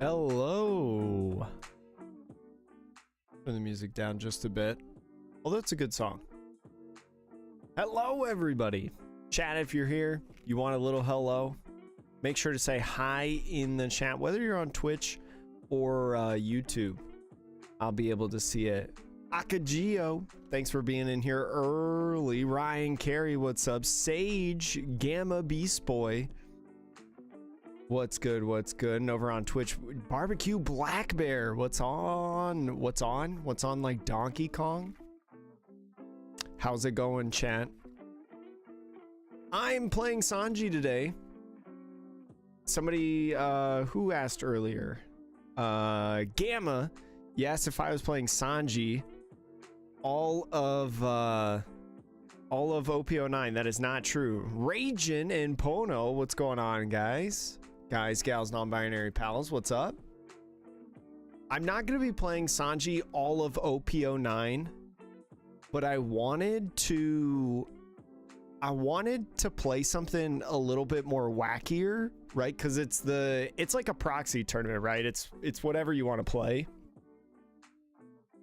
Hello. Turn the music down just a bit. Well, that's a good song. Hello, everybody. Chat, if you're here, you want a little hello, make sure to say hi in the chat, whether you're on Twitch or YouTube. I'll be able to see it. Akagio, thanks for being in here early. Ryan Carey, what's up? Sage, Gamma Beast Boy. What's good? What's good? And over on Twitch, Barbecue Black Bear. What's on? What's on? What's on like Donkey Kong? How's it going, chat? I'm playing Sanji today. Somebody who asked earlier, Gamma, you asked if I was playing Sanji. All of OP09. That is not true. Ragin and Pono, what's going on, guys? Guys, gals, non-binary pals, what's up? I'm not going to be playing Sanji all of OP09, but I wanted to play something a little bit more wackier, right? Because it's like a proxy tournament, right? It's whatever you want to play.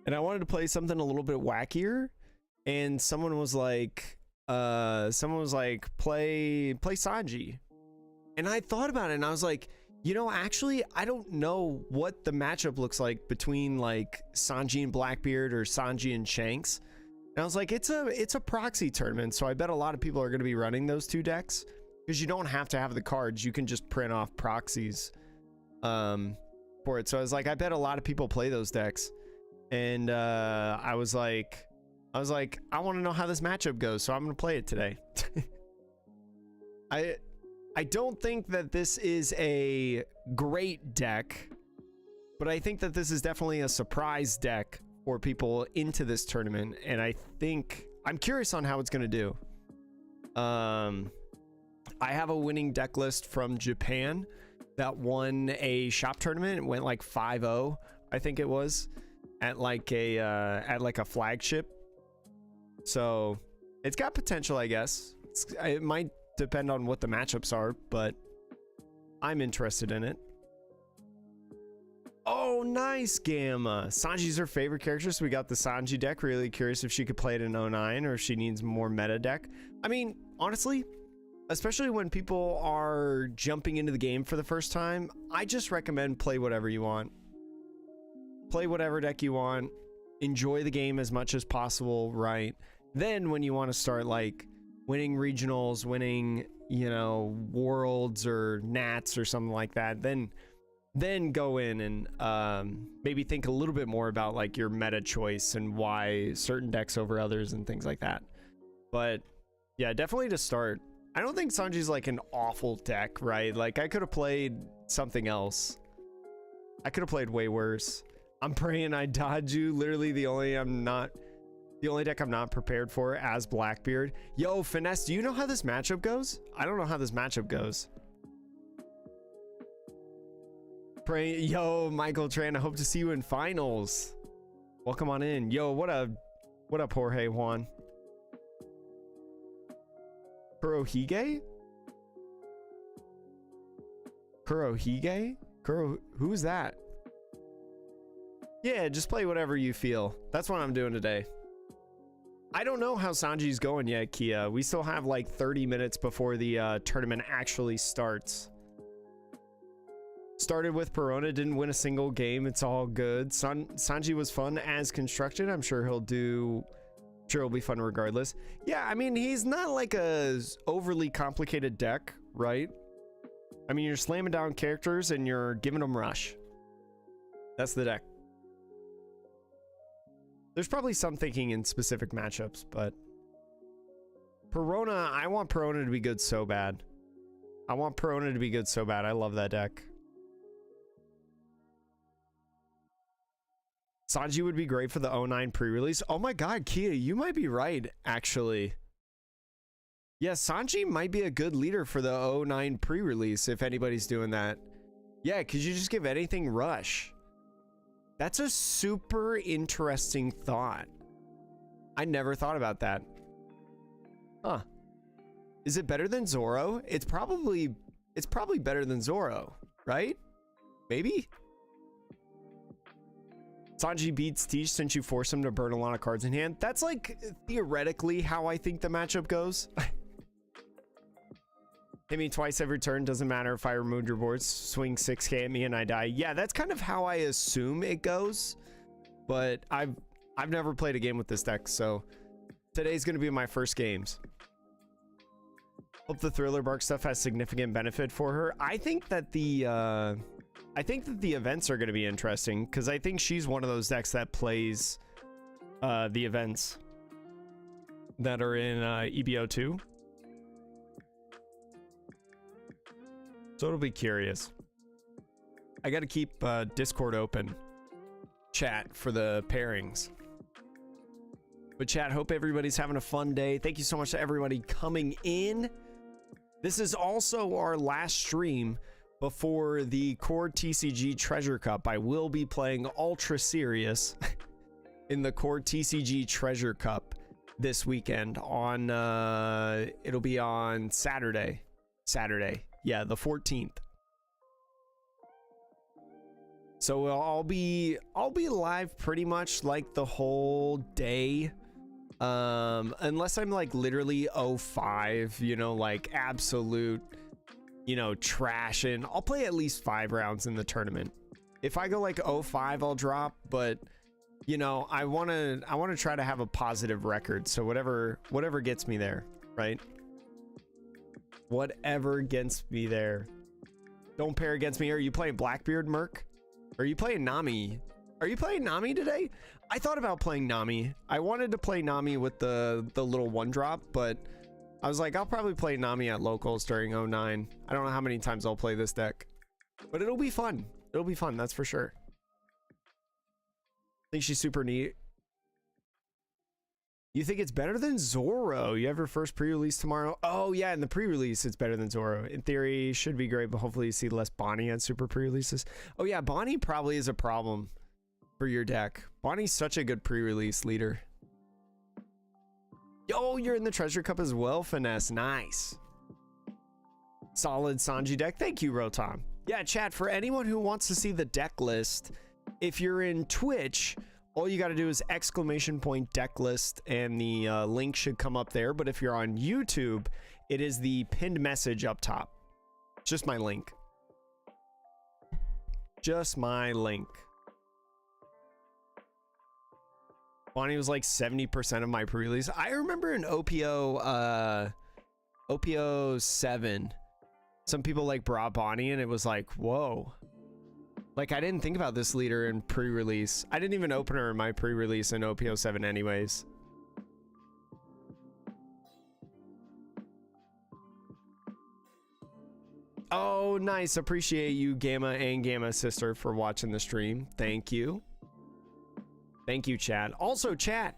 And I wanted to play something a little bit wackier, and someone was like, play Sanji. And I thought about it, and I was like, you know, actually, I don't know what the matchup looks like between like Sanji and Blackbeard or Sanji and Shanks. And I was like, it's a proxy tournament, so I bet a lot of people are going to be running those two decks because you don't have to have the cards. You can just print off proxies for it. So I was like, I bet a lot of people play those decks. And I was like, I want to know how this matchup goes, so I'm going to play it today. I don't think that this is a great deck, but I think that this is definitely a surprise deck for people into this tournament, and I'm curious on how it's going to do. I have a winning deck list from Japan that won a shop tournament. It went like 5-0, I think it was, at like a flagship. So it's got potential, I guess. It might depend on what the matchups are, but I'm interested in it. Oh, nice, Gamma. Sanji's her favorite character, so we got the Sanji deck. Really curious if she could play it in 09 or if she needs more meta deck. I mean, honestly, especially when people are jumping into the game for the first time, I just recommend play whatever you want. Play whatever deck you want. Enjoy the game as much as possible, right? Then when you want to start like winning regionals, winning, you know, worlds or nats or something like that, then go in and maybe think a little bit more about like your meta choice and why certain decks over others and things like that. But yeah, definitely to start. I don't think Sanji's like an awful deck, right? Like I could have played something else. I could have played way worse. I'm praying I dodge you. Literally the only deck I'm not prepared for as Blackbeard. Yo, Finesse, do you know how this matchup goes? I don't know how this matchup goes. Yo, Michael Tran, I hope to see you in finals. Welcome on in. Yo, what up, Jorge Juan? Kurohige? Kurohige? Who's that? Yeah, just play whatever you feel. That's what I'm doing today. I don't know how Sanji's going yet, Kia. We still have like 30 minutes before the tournament actually starts. Started with Perona, didn't win a single game. It's all good. Sanji was fun as constructed. I'm sure he'll be fun regardless. Yeah, I mean, he's not like a overly complicated deck, right? I mean, you're slamming down characters and you're giving them rush. That's the deck. There's probably some thinking in specific matchups, but Perona, I want Perona to be good so bad. I want Perona to be good so bad. I love that deck. Sanji would be great for the 09 pre-release. Oh my god, Kia, you might be right, actually. Yeah, Sanji might be a good leader for the 09 pre-release if anybody's doing that. Yeah, could you just give anything rush? That's a super interesting thought. I never thought about that. Huh. Is it better than Zoro? It's probably better than Zoro, right? Maybe? Sanji beats Teach since you force him to burn a lot of cards in hand. That's like theoretically how I think the matchup goes. Hit me twice every turn, doesn't matter if I removed your boards. Swing 6k at me and I die. Yeah, that's kind of how I assume it goes. But I've never played a game with this deck, so today's gonna be my first games. Hope the Thriller Bark stuff has significant benefit for her. I think that the events are gonna be interesting because I think she's one of those decks that plays the events that are in EBO2. So it'll be curious. I got to keep Discord open, chat, for the pairings. But chat, hope everybody's having a fun day. Thank you so much to everybody coming in. This is also our last stream before the Core TCG Treasure Cup. I will be playing Ultra Serious in the Core TCG Treasure Cup this weekend on it'll be on Saturday. Yeah, the 14th. So I'll be live pretty much like the whole day. Unless I'm like literally 05, you know, like absolute, you know, trash, and I'll play at least 5 rounds in the tournament. If I go like 05, I'll drop, but you know, I want to try to have a positive record, so whatever gets me there, right? Whatever gets me there. Don't pair against me. Are you playing Blackbeard, Merc? Are you playing Nami? Are you playing Nami today? I thought about playing Nami. I wanted to play Nami with the little one drop, but I was like, I'll probably play Nami at locals during 09. I don't know how many times I'll play this deck, but it'll be fun. It'll be fun, that's for sure. I think she's super neat. You think it's better than Zoro? You have your first pre-release tomorrow? Oh yeah, in the pre-release it's better than Zoro. In theory, should be great, but hopefully you see less Bonnie on super pre-releases. Oh yeah, Bonnie probably is a problem for your deck. Bonnie's such a good pre-release leader. Yo, you're in the Treasure Cup as well, Finesse. Nice. Solid Sanji deck. Thank you, Rotom. Yeah, chat, for anyone who wants to see the deck list, if you're in Twitch, all you got to do is ! deck list, and the link should come up there. But if you're on YouTube, it is the pinned message up top. Just my link. Just my link. Bonnie was like 70% of my pre-release. I remember in OPO 7, some people like brought Bonnie and it was like, whoa. Like, I didn't think about this leader in pre-release. I didn't even open her in my pre-release in OPO 7 anyways. Oh, nice. Appreciate you, Gamma and Gamma Sister, for watching the stream. Thank you. Thank you, chat. Also, chat,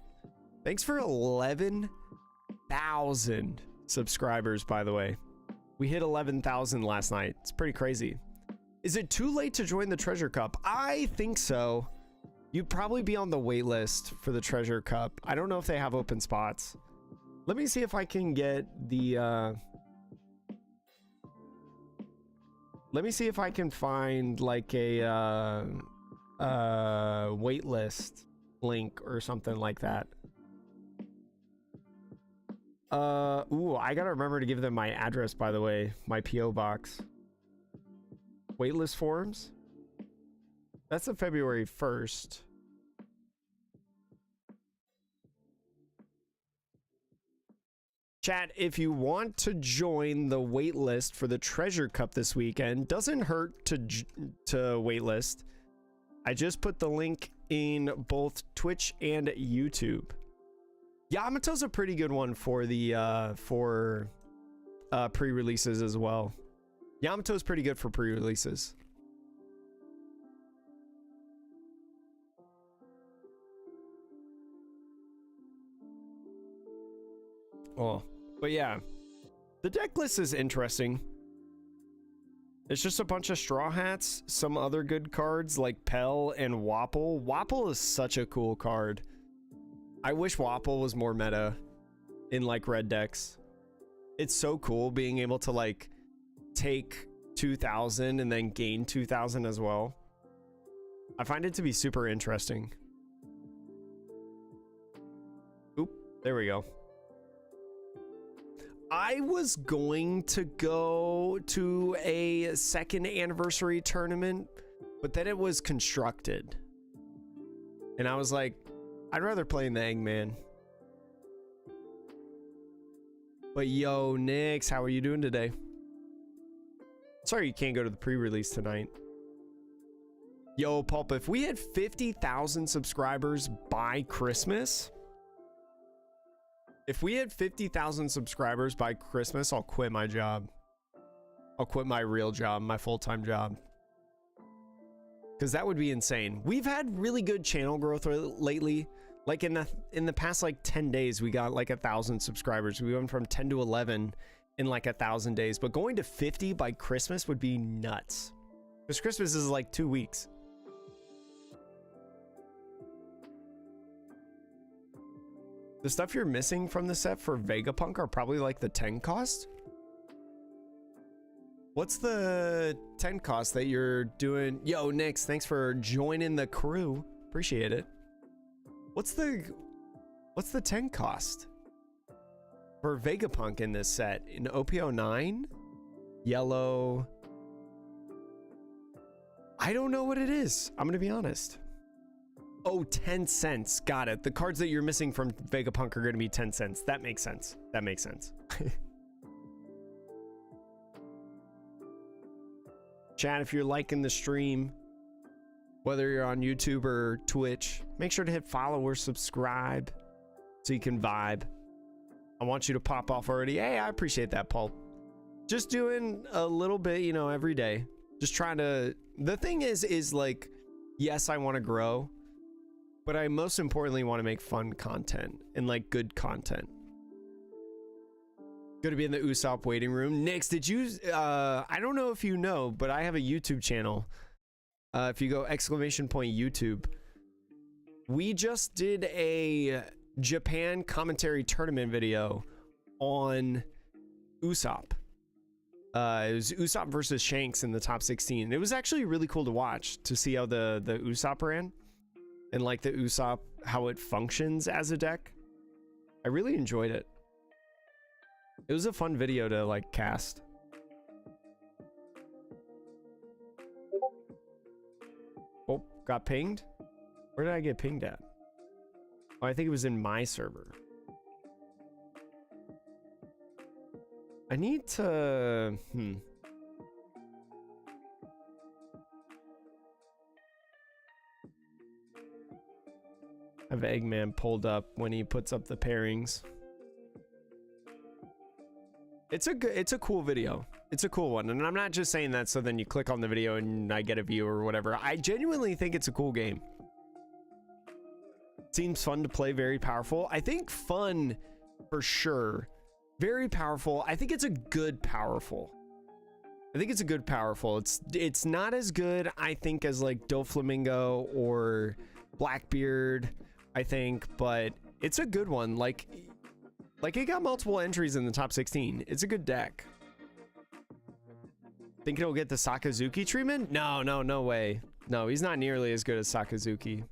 thanks for 11,000 subscribers, by the way. We hit 11,000 last night. It's pretty crazy. Is it too late to join the Treasure Cup? I think so. You'd probably be on the wait list for the Treasure Cup. I don't know if they have open spots. Let me see if I can get the... Let me see if I can find like a wait list link or something like that. Ooh, I gotta remember to give them my address, by the way, my PO box. Waitlist forms. That's a February 1st. Chat, if you want to join the waitlist for the Treasure Cup this weekend, doesn't hurt to waitlist. I just put the link in both Twitch and YouTube. Yamato's a pretty good one for the pre-releases as well. Yamato's pretty good for pre-releases. Oh, but yeah, the deck list is interesting. It's just a bunch of Straw Hats, some other good cards like Pell and Wapple. Wapple is such a cool card. I wish Wapple was more meta in like red decks. It's so cool being able to like take 2,000 and then gain 2,000 as well. I find it to be super interesting. Oop, there we go. I was going to go to a second anniversary tournament, but then it was constructed. And I was like, I'd rather play in the Eggman. But yo, Nix, how are you doing today? Sorry you can't go to the pre-release tonight. Yo, Pulp, if we had 50,000 subscribers by Christmas... If we had 50,000 subscribers by Christmas, I'll quit my job. I'll quit my real job, my full-time job. Because that would be insane. We've had really good channel growth lately. Like in the past like 10 days, we got like 1,000 subscribers. We went from 10 to 11 in like 1,000 days. But going to 50 by Christmas would be nuts. Because Christmas is like 2 weeks. The stuff you're missing from the set for Vegapunk are probably like the 10 cost. What's the 10 cost that you're doing? Yo, Nix, thanks for joining the crew. Appreciate it. What's the 10 cost for Vegapunk in this set? In OPO 9? Yellow. I don't know what it is. I'm gonna be honest. Oh, 10 cents. Got it. The cards that you're missing from Vegapunk are going to be 10 cents. That makes sense. That makes sense. Chat, if you're liking the stream, whether you're on YouTube or Twitch, make sure to hit follow or subscribe so you can vibe. I want you to pop off already. Hey, I appreciate that, Paul. Just doing a little bit, you know, every day. Just trying to... The thing is like, yes, I want to grow, but I most importantly want to make fun content and like good content. Good to be in the Usopp waiting room. Nix, did you... I don't know if you know, but I have a YouTube channel. If you go !YouTube. We just did a Japan commentary tournament video on Usopp. It was Usopp versus Shanks in the top 16. It was actually really cool to watch, to see how the Usopp ran and like the Usopp, how it functions as a deck. I really enjoyed it. It was a fun video to like cast. Oh, got pinged? Where did I get pinged at? Oh, I think it was in my server. I need to... I have Eggman pulled up when he puts up the pairings. It's a cool video. It's a cool one. And I'm not just saying that so then you click on the video and I get a view or whatever. I genuinely think it's a cool game. Seems fun to play, very powerful. I think fun for sure. Very powerful. I think it's a good powerful. I think it's a good powerful. It's not as good, I think, as like Doflamingo or Blackbeard, I think, but it's a good one. Like it got multiple entries in the top 16. It's a good deck. Think it'll get the Sakazuki treatment? No way. No, he's not nearly as good as Sakazuki.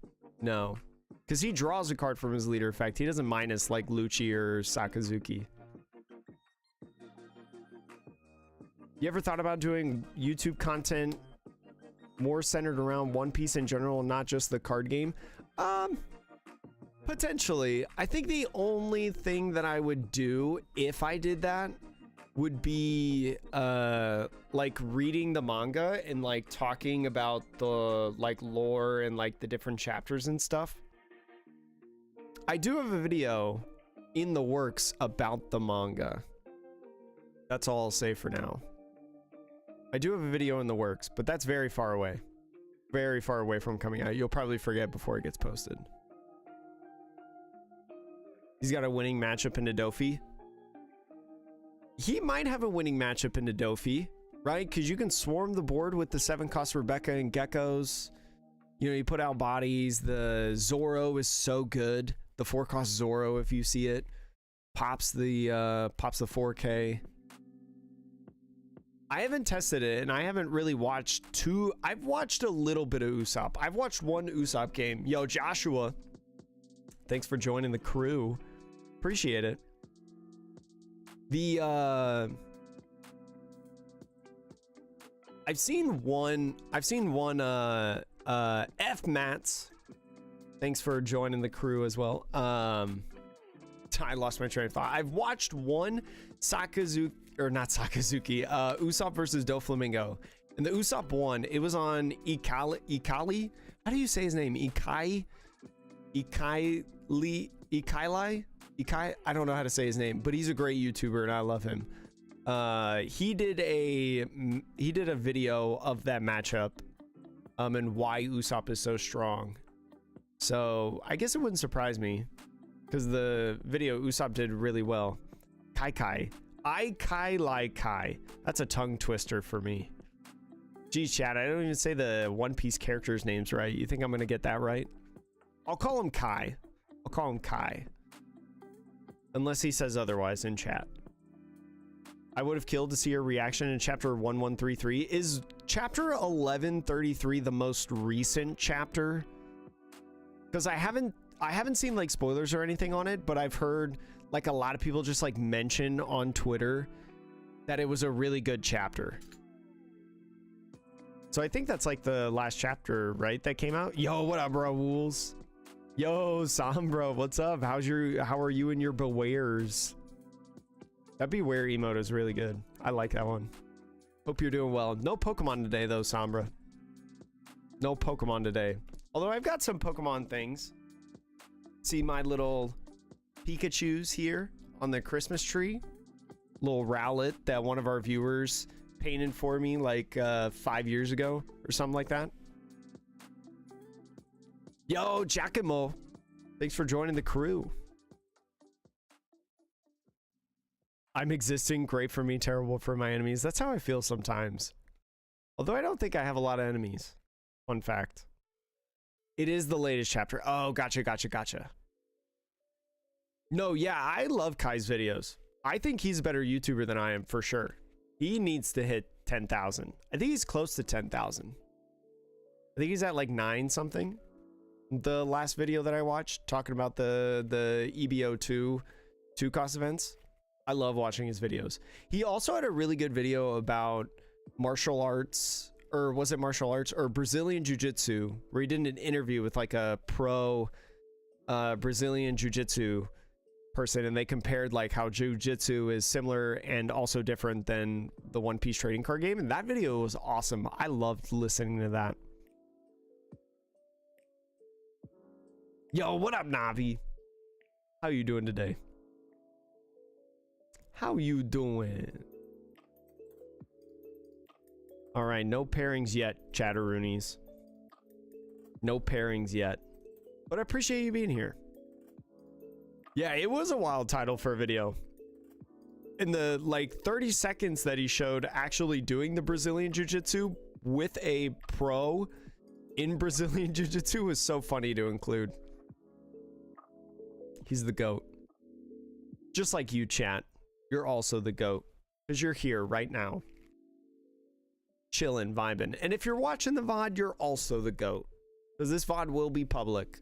No. Because he draws a card from his leader effect. He doesn't minus like Lucci or Sakazuki. You ever thought about doing YouTube content more centered around One Piece in general, not just the card game? Potentially. I think the only thing that I would do if I did that would be like reading the manga and like talking about the like lore and like the different chapters and stuff. I do have a video in the works about the manga. That's all I'll say for now. I do have a video in the works, but that's very far away. Very far away from coming out. You'll probably forget before it gets posted. He's got a winning matchup into Dofi. He might have a winning matchup into Dofi, right? Because you can swarm the board with the 7-cost Rebecca and Geckos. You know, you put out bodies. The Zoro is so good. The 4-cost Zoro, if you see it, pops the 4K. I haven't tested it, and I haven't really watched I've watched a little bit of Usopp. I've watched one Usopp game. Yo, Joshua, thanks for joining the crew. Appreciate it. The I've seen one F Mats. Thanks for joining the crew as well. I lost my train of thought. I've watched one Sakazuki, or not Sakazuki, Usopp versus Doflamingo. And the Usopp one, it was on Ikali? How do you say his name? Ikai? I don't know how to say his name, but he's a great YouTuber and I love him. He did a video of that matchup and why Usopp is so strong. So I guess it wouldn't surprise me because the video Usopp did really well. Kai. That's a tongue twister for me. Geez, chat, I don't even say the One Piece characters' names right. You think I'm gonna get that right? I'll call him Kai. Unless he says otherwise in chat. I would have killed to see your reaction in chapter 1133. Is chapter 1133 the most recent chapter? Because I haven't seen like spoilers or anything on it, but I've heard like a lot of people just like mention on Twitter that it was a really good chapter. So I think that's like the last chapter, right? That came out. Yo, what up, bro? Wools. Yo, Sam, bro. What's up? How are you and your bewares? That beware emote is really good. I like that one. Hope you're doing well. No Pokemon today, though, Sombra. No Pokemon today. Although I've got some Pokemon things. See my little Pikachus here on the Christmas tree. Little Rowlet that one of our viewers painted for me like 5 years ago or something like that. Yo, Giacomo. Thanks for joining the crew. I'm existing, great for me, terrible for my enemies. That's how I feel sometimes. Although I don't think I have a lot of enemies. Fun fact. It is the latest chapter. Oh, gotcha. No, yeah, I love Kai's videos. I think he's a better YouTuber than I am, for sure. He needs to hit 10,000. I think he's close to 10,000. I think he's at like 9 something. The last video that I watched, talking about the EBO2 cost events. I love watching his videos. He also had a really good video about martial arts, or was it martial arts or Brazilian Jiu-Jitsu, where he did an interview with like a pro Brazilian Jiu-Jitsu person, and they compared like how Jiu-Jitsu is similar and also different than the One Piece trading card game, and that video was awesome. I loved listening to that. Yo, what up, Navi? How you doing today? How you doing? All right, no pairings yet, Chatteroonies. No pairings yet. But I appreciate you being here. Yeah, it was a wild title for a video. In the like 30 seconds that he showed actually doing the Brazilian Jiu-Jitsu with a pro in Brazilian Jiu-Jitsu was so funny to include. He's the GOAT. Just like you, chat. You're also the GOAT. Because you're here right now. Chilling, vibing. And if you're watching the VOD, you're also the GOAT. Because this VOD will be public.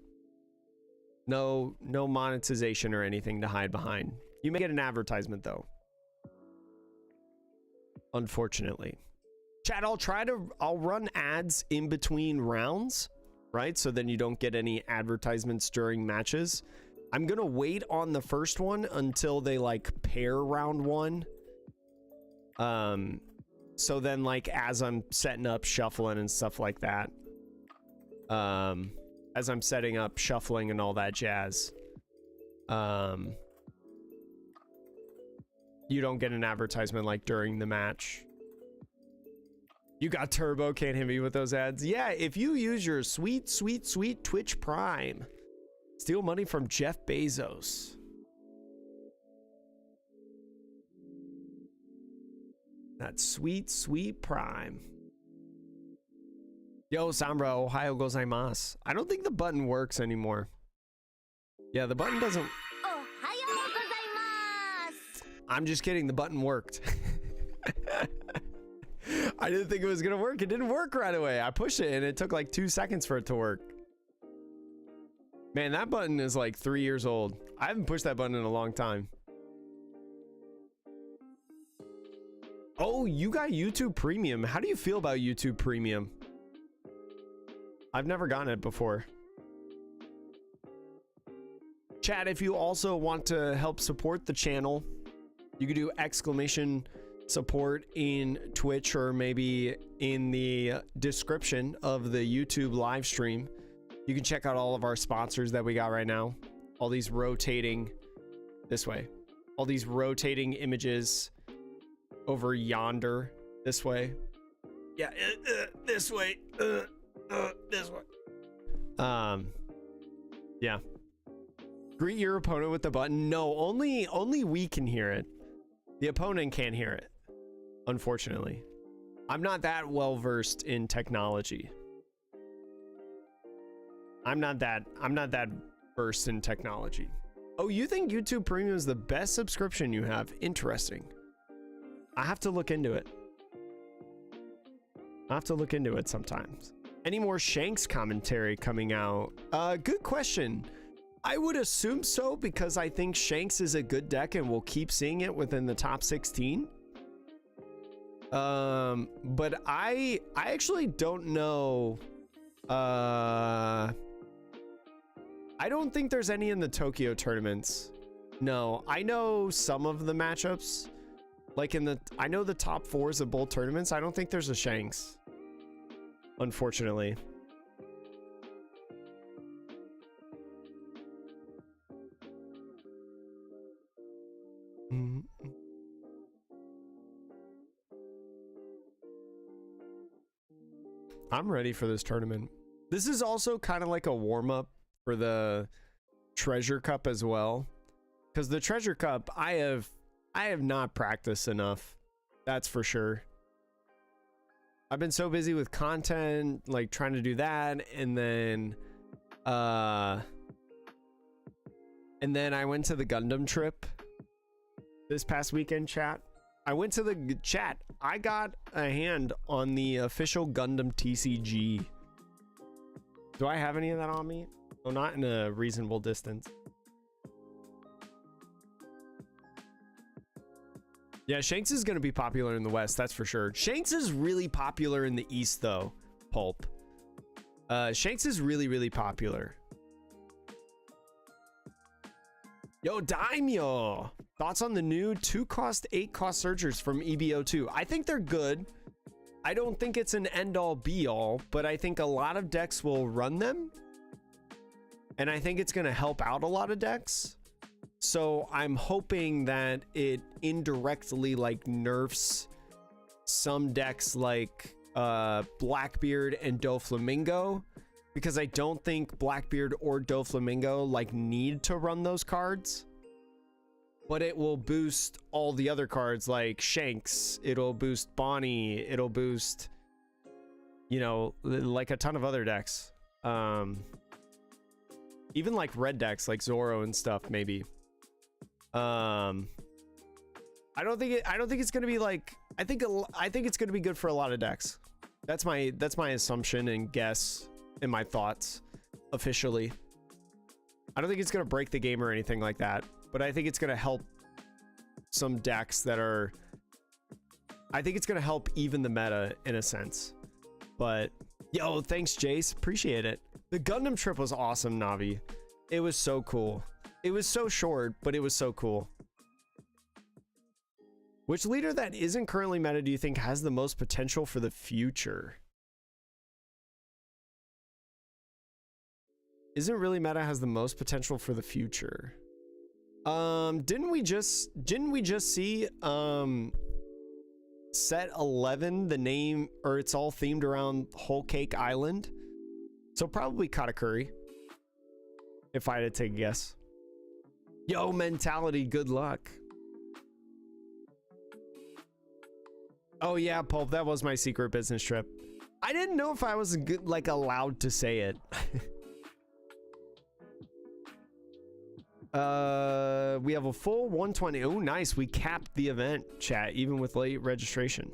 No monetization or anything to hide behind. You may get an advertisement, though. Unfortunately. Chat, I'll run ads in between rounds, right? So then you don't get any advertisements during matches. I'm gonna wait on the first one until they like pair round one. So then like as I'm setting up shuffling and stuff like that, as I'm setting up shuffling and all that jazz, you don't get an advertisement like during the match. You got Turbo, can't hit me with those ads. Yeah, if you use your sweet Twitch Prime. Steal money from Jeff Bezos. That sweet Prime. Yo, Sombra, Ohio gozaimasu. I don't think the button works anymore. Yeah, the button doesn't. Ohio gozaimasu. I'm just kidding. The button worked. I didn't think it was gonna work. It didn't work right away. I pushed it and it took like 2 seconds for it to work. Man, that button is like 3 years old. I haven't pushed that button in a long time. Oh, you got YouTube Premium. How do you feel about YouTube Premium? I've never gotten it before. Chat, if you also want to help support the channel, you can do exclamation support in Twitch or maybe in the description of the YouTube live stream. You can check out all of our sponsors that we got right now. All these rotating this way. All these rotating images over yonder this way. Yeah, this way. This way. Yeah. Greet your opponent with the button. No, only we can hear it. The opponent can't hear it. Unfortunately. I'm not that well versed in technology. I'm not that versed in technology. Oh, you think YouTube Premium is the best subscription you have? Interesting. I have to look into it. I have to look into it sometimes. Any more Shanks commentary coming out? Good question. I would assume so because I think Shanks is a good deck and we'll keep seeing it within the top 16. But I actually don't know. I don't think there's any in the Tokyo tournaments. No, I know some of the matchups. Like in the, I know the top fours of both tournaments. I don't think there's a Shanks, unfortunately. I'm ready for this tournament. This is also kind of like a warm-up for the Treasure Cup as well. Because the Treasure Cup, I have not practiced enough. That's for sure. I've been so busy with content, like trying to do that, and then I went to the Gundam trip this past weekend, chat. I went to the chat. I got a hand on the official Gundam TCG. Do I have any of that on me? Well, not in a reasonable distance. Yeah, Shanks is going to be popular in the West, that's for sure. Shanks is really popular in the East, though, Pulp. Shanks is really, really popular. Yo, Daimyo! Thoughts on the new 2-cost, 8-cost searchers from EBO2? I think they're good. I don't think it's an end-all, be-all, but I think a lot of decks will run them. And I think it's going to help out a lot of decks. So I'm hoping that it indirectly like nerfs some decks like Blackbeard and Doflamingo, because I don't think Blackbeard or Doflamingo like need to run those cards. But it will boost all the other cards like Shanks, it'll boost Bonnie, it'll boost, you know, like a ton of other decks. Even like red decks like Zoro and stuff, maybe. I don't think it's gonna be like, I think it's gonna be good for a lot of decks. That's my assumption and guess and my thoughts officially. I don't think it's gonna break the game or anything like that, but I think it's gonna help some decks that are, I think it's gonna help even the meta in a sense. But yo, thanks Jace, appreciate it. The Gundam trip was awesome, Navi. It was so cool. It was so short, but it was so cool. Which leader that isn't currently meta do you think has the most potential for the future? Isn't really meta has the most potential for the future? Didn't we just see set 11, the name, or it's all themed around Whole Cake Island? So probably Katakuri, if I had to take a guess. Yo, Mentality, good luck. Oh yeah, Pulp, that was my secret business trip. I didn't know if I was like allowed to say it. We have a full 120. Oh, nice. We capped the event, chat, even with late registration.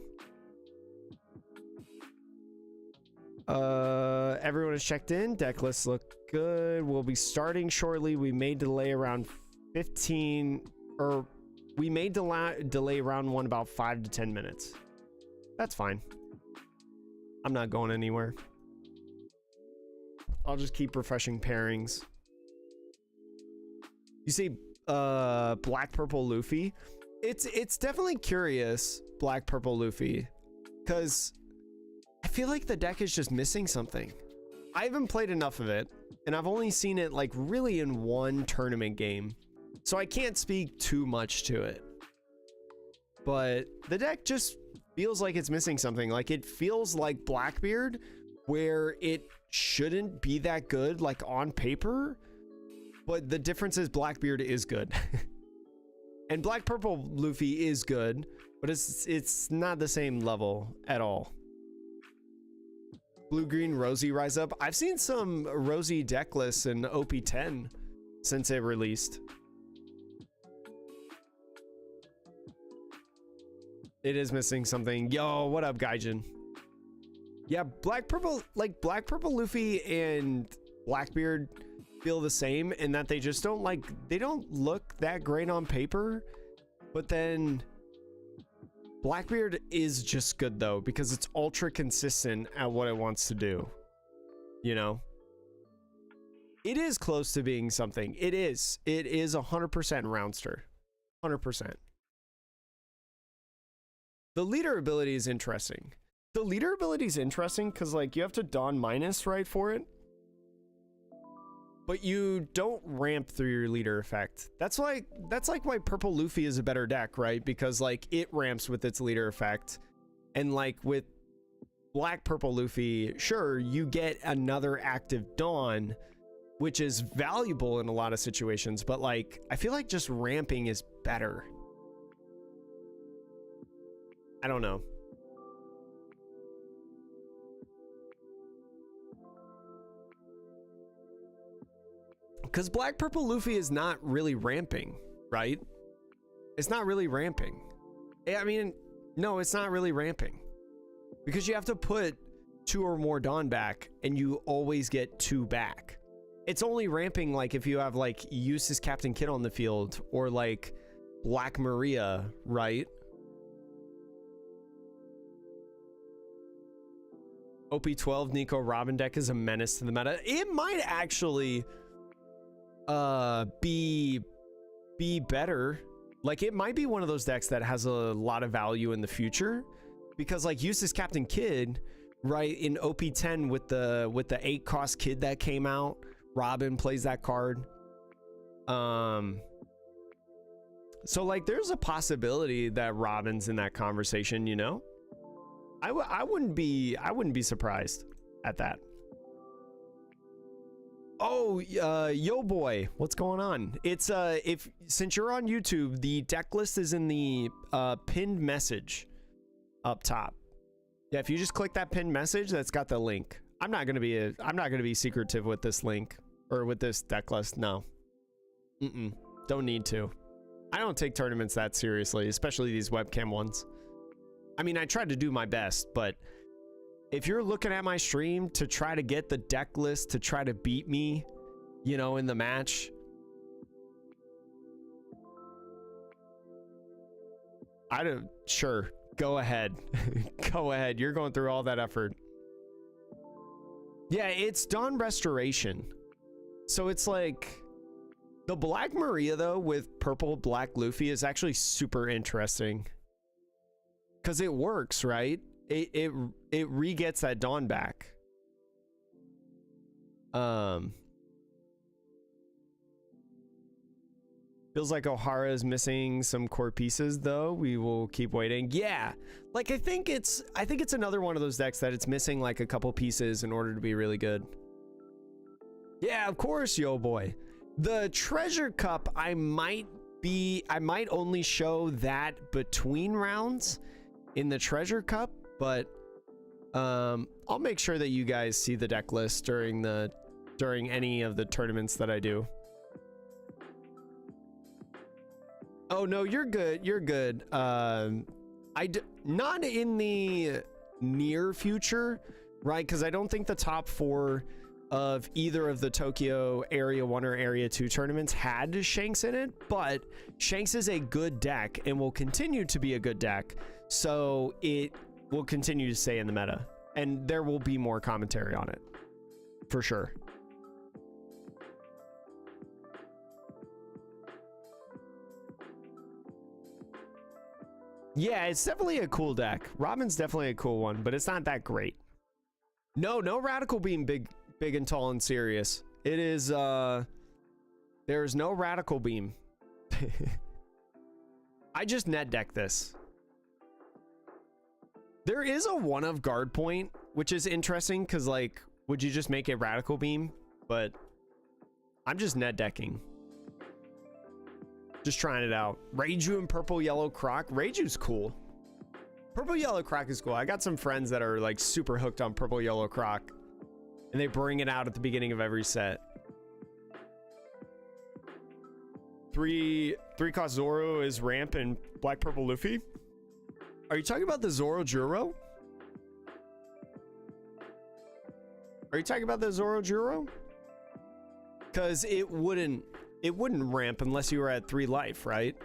Everyone is checked in. Deck lists look good. We'll be starting shortly. We may delay around 15, or we may delay round one about 5 to 10 minutes. That's fine. I'm not going anywhere. I'll just keep refreshing pairings. You see Black Purple Luffy? It's definitely curious, Black Purple Luffy, because I feel like the deck is just missing something. I haven't played enough of it, and I've only seen it like really in one tournament game, so I can't speak too much to it. But the deck just feels like it's missing something. Like it feels like Blackbeard, where it shouldn't be that good like on paper, but the difference is Blackbeard is good. And Black Purple Luffy is good, but it's not the same level at all. Blue Green Rosie Rise Up. I've seen some Rosie deck lists in OP10 since it released. It is missing something. Yo, what up, Gaijin? Yeah, Black Purple Luffy and Blackbeard feel the same in that they just don't they don't look that great on paper, but then Blackbeard is just good though, because it's ultra consistent at what it wants to do. You know? It is close to being something. It is 100% Roundster. 100%. The leader ability is interesting. The leader ability is interesting because, like, you have to Dawn minus, right, for it. But you don't ramp through your leader effect. That's like why Purple Luffy is a better deck, right? Because, like, it ramps with its leader effect. And, like, with Black Purple Luffy, sure, you get another active Dawn, which is valuable in a lot of situations. But, like, I feel like just ramping is better. I don't know. Because Black Purple Luffy is not really ramping, right? It's not really ramping. I mean, no, it's not really ramping. Because you have to put 2 or more Dawn back, and you always get 2 back. It's only ramping, like, if you have, like, Eustace Captain Kidd on the field, or, like, Black Maria, right? OP12 Nico Robin deck is a menace to the meta. It might actually be better. Like, it might be one of those decks that has a lot of value in the future, because, like, Eustace Captain Kidd, right, in OP10 with the 8 cost Kid that came out, Robin plays that card. So, like, there's a possibility that Robin's in that conversation, you know? I wouldn't be surprised at that. Oh, yo boy, what's going on? It's since you're on YouTube, the deck list is in the pinned message up top. Yeah, if you just click that pinned message, that's got the link. I'm not gonna be secretive with this link or with this deck list. No, don't need to. I don't take tournaments that seriously, especially these webcam ones. I mean, I tried to do my best, but if you're looking at my stream to try to get the deck list to try to beat me, you know, in the match, sure, go ahead. Go ahead. You're going through all that effort. Yeah, it's Dawn Restoration. So it's like the Black Maria, though, with purple Black Luffy is actually super interesting. Because it works, right? It re-gets that Dawn back. Feels like Ohara is missing some core pieces, though. We will keep waiting. Yeah, like I think it's another one of those decks that it's missing like a couple pieces in order to be really good. Yeah, of course, yo boy. The Treasure Cup, I might only show that between rounds in the Treasure Cup, but I'll make sure that you guys see the deck list during any of the tournaments that I do. Oh no, you're good. You're good. Not in the near future, right? Because I don't think the top 4 of either of the Tokyo Area 1 or Area 2 tournaments had Shanks in it, but Shanks is a good deck and will continue to be a good deck, so it will continue to stay in the meta, and there will be more commentary on it, for sure. Yeah, it's definitely a cool deck. Robin's definitely a cool one, but it's not that great. No Radical Beam big and tall and serious. It is there's no Radical Beam. I just net deck this. There is a 1 of guard point, which is interesting because, like, would you just make it Radical Beam? But I'm just net decking. Just trying it out. Reiju and Purple Yellow Croc. Reiju's cool. Purple Yellow Croc is cool. I got some friends that are like super hooked on Purple Yellow Croc, and they bring it out at the beginning of every set. 3 cost Zoro is ramp and Black Purple Luffy. Are you talking about the Zoro Juro? Are you talking about the Zoro Juro? Because it wouldn't ramp unless you were at 3 life, right?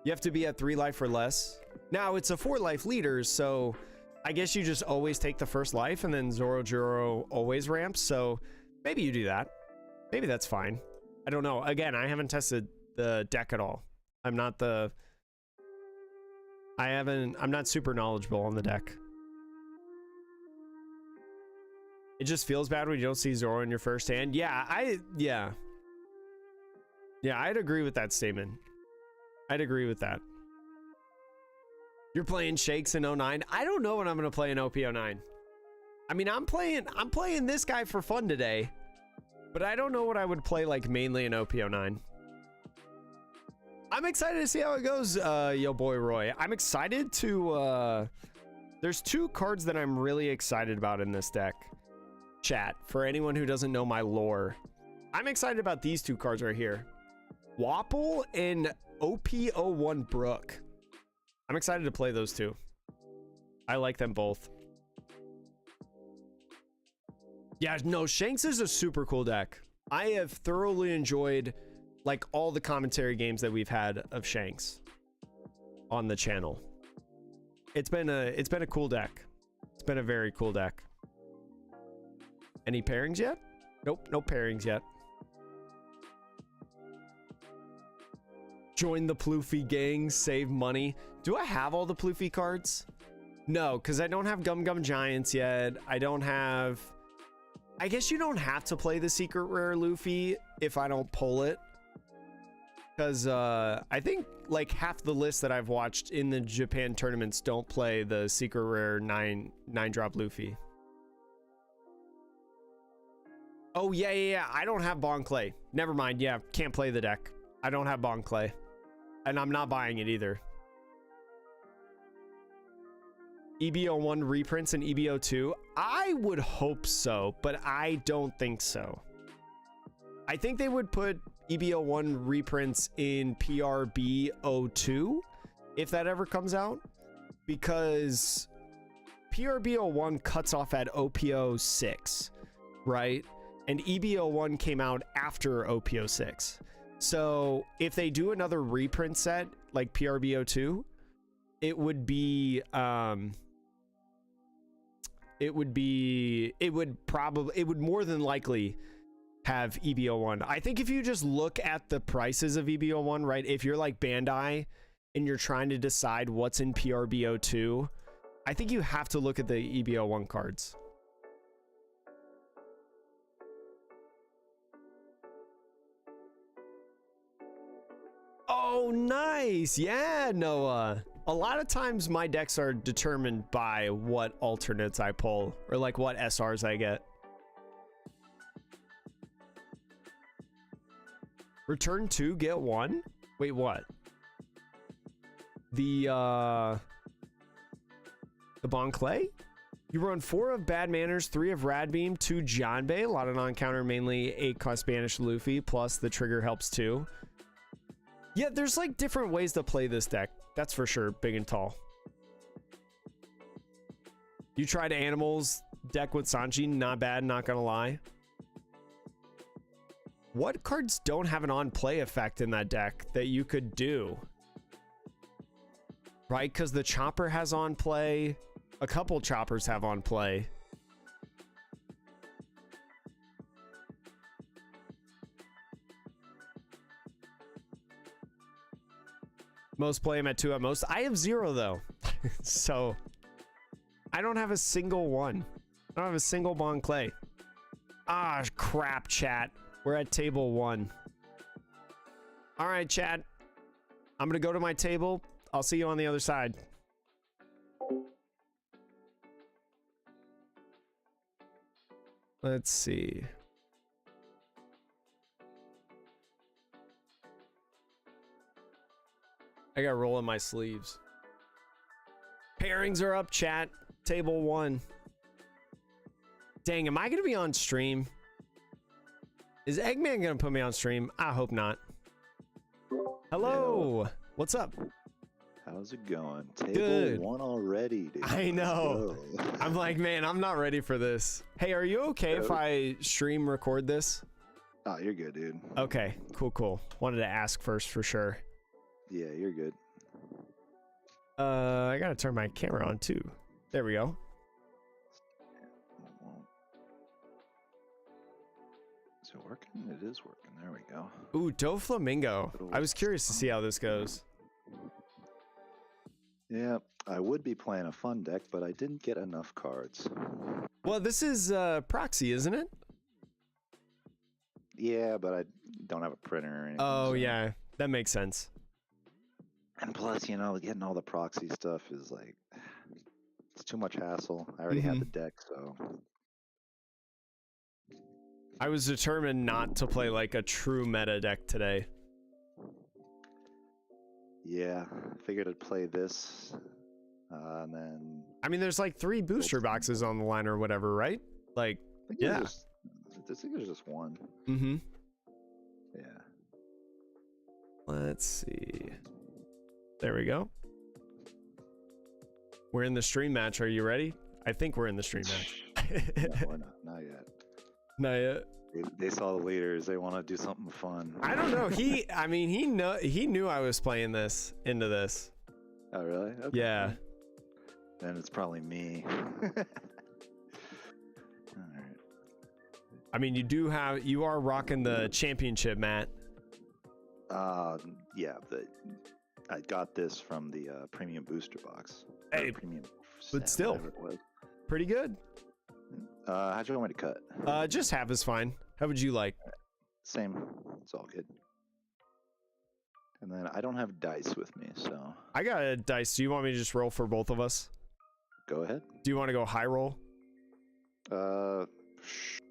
You have to be at 3 life or less. Now it's a 4 life leader, so I guess you just always take the first life and then Zoro Juro always ramps. So maybe you do that. Maybe that's fine. I don't know. Again, I haven't tested the deck at all. I'm not the I'm not super knowledgeable on the deck. It just feels bad when you don't see Zoro in your first hand. Yeah, I'd agree with that statement. I'd agree with that. You're playing Shakes in 09. I don't know what I'm gonna play in OP09. I mean, I'm playing this guy for fun today, but I don't know what I would play like mainly in OP09. I'm excited to see how it goes, yo boy Roy. I'm excited to, there's two cards that I'm really excited about in this deck. Chat, for anyone who doesn't know my lore, I'm excited about these two cards right here. Wapple and OP01 Brook. I'm excited to play those two. I like them both. Yeah, no, Shanks is a super cool deck. I have thoroughly enjoyed like all the commentary games that we've had of Shanks on the channel. It's been a cool deck. It's been a very cool deck. Any pairings yet? Nope, no pairings yet. Join the Ploofy gang, save money. Do I have all the Ploofy cards? No, because I don't have Gum Gum Giants yet. I don't have... I guess you don't have to play the secret rare Luffy if I don't pull it. Because I think like half the list that I've watched in the Japan tournaments don't play the secret rare 9-drop Luffy. Oh, yeah. I don't have Bon Clay. Never mind. Yeah, can't play the deck. I don't have Bon Clay. And I'm not buying it either. EBO1 reprints and EBO2? I would hope so, but I don't think so. I think they would put EBO1 reprints in PRB 02 if that ever comes out, because PRB 01 cuts off at OPO 6, right? And EBO 1 came out after OPO 6. So if they do another reprint set like PRB 02, it would more than likely have EBO 1. I think if you just look at the prices of EBO 1, right? If you're like Bandai and you're trying to decide what's in PRB 02, I think you have to look at the EBO 1 cards. Oh, nice. Yeah, Noah. A lot of times my decks are determined by what alternates I pull or like what SRs I get. Return 2, get 1? Wait, what? The Bon Clay? You run 4 of Bad Manners, 3 of Rad Beam, 2 Janbei, a lot of non-counter, mainly 8 cost Spanish Luffy, plus the trigger helps too. Yeah, there's like different ways to play this deck. That's for sure, big and tall. You tried Animals deck with Sanji, not bad, not gonna lie. What cards don't have an on-play effect in that deck that you could do? Right, because the Chopper has on-play. A couple Choppers have on-play. Most play him at 2 at most. I have 0 though. So I don't have a single one. I don't have a single Bon Clay. Ah, crap, chat. We're at table 1. All right, chat. I'm gonna go to my table. I'll see you on the other side. Let's see. I got roll in my sleeves. Pairings are up, chat. Table 1. Dang, am I gonna be on stream? Is Eggman gonna put me on stream? I hope not. Hello. What's up? How's it going? Table Good. 1 already, dude. I know. I'm like, man, I'm not ready for this. Hey, are you okay if I stream record this? Oh, you're good, dude. Okay, cool. Wanted to ask first for sure. Yeah, you're good. I gotta turn my camera on too. There we go. Is it working? It is working. There we go. Ooh, Doflamingo. I was curious to see how this goes. Yeah, I would be playing a fun deck, but I didn't get enough cards. Well, this is proxy, isn't it? Yeah, but I don't have a printer or anything. Oh, so- yeah. That makes sense. And plus, you know, getting all the proxy stuff is like, it's too much hassle. I already have the deck, so. I was determined not to play like a true meta deck today. Yeah, figured I'd play this, and then. I mean, there's like 3 booster boxes on the line or whatever, right? Like, I think yeah. I think there's just one. Mm-hmm. Yeah. Let's see. There we go. We're in the stream match. Are you ready? I think we're in the stream match. No, we're not yet. Not yet. They saw the leaders. They want to do something fun. I don't know. I mean, he knew I was playing this into this. Oh, really? Okay. Yeah. Then it's probably me. All right. I mean, you are rocking the championship, Matt. Yeah, I got this from the premium booster box. Hey, premium. but still, whatever it was. pretty good. How'd you want me to cut? Just half is fine. How would you like? Same. It's all good. And then I don't have dice with me, so I got a dice. Do you want me to just roll for both of us? go ahead. Do you want to go high roll?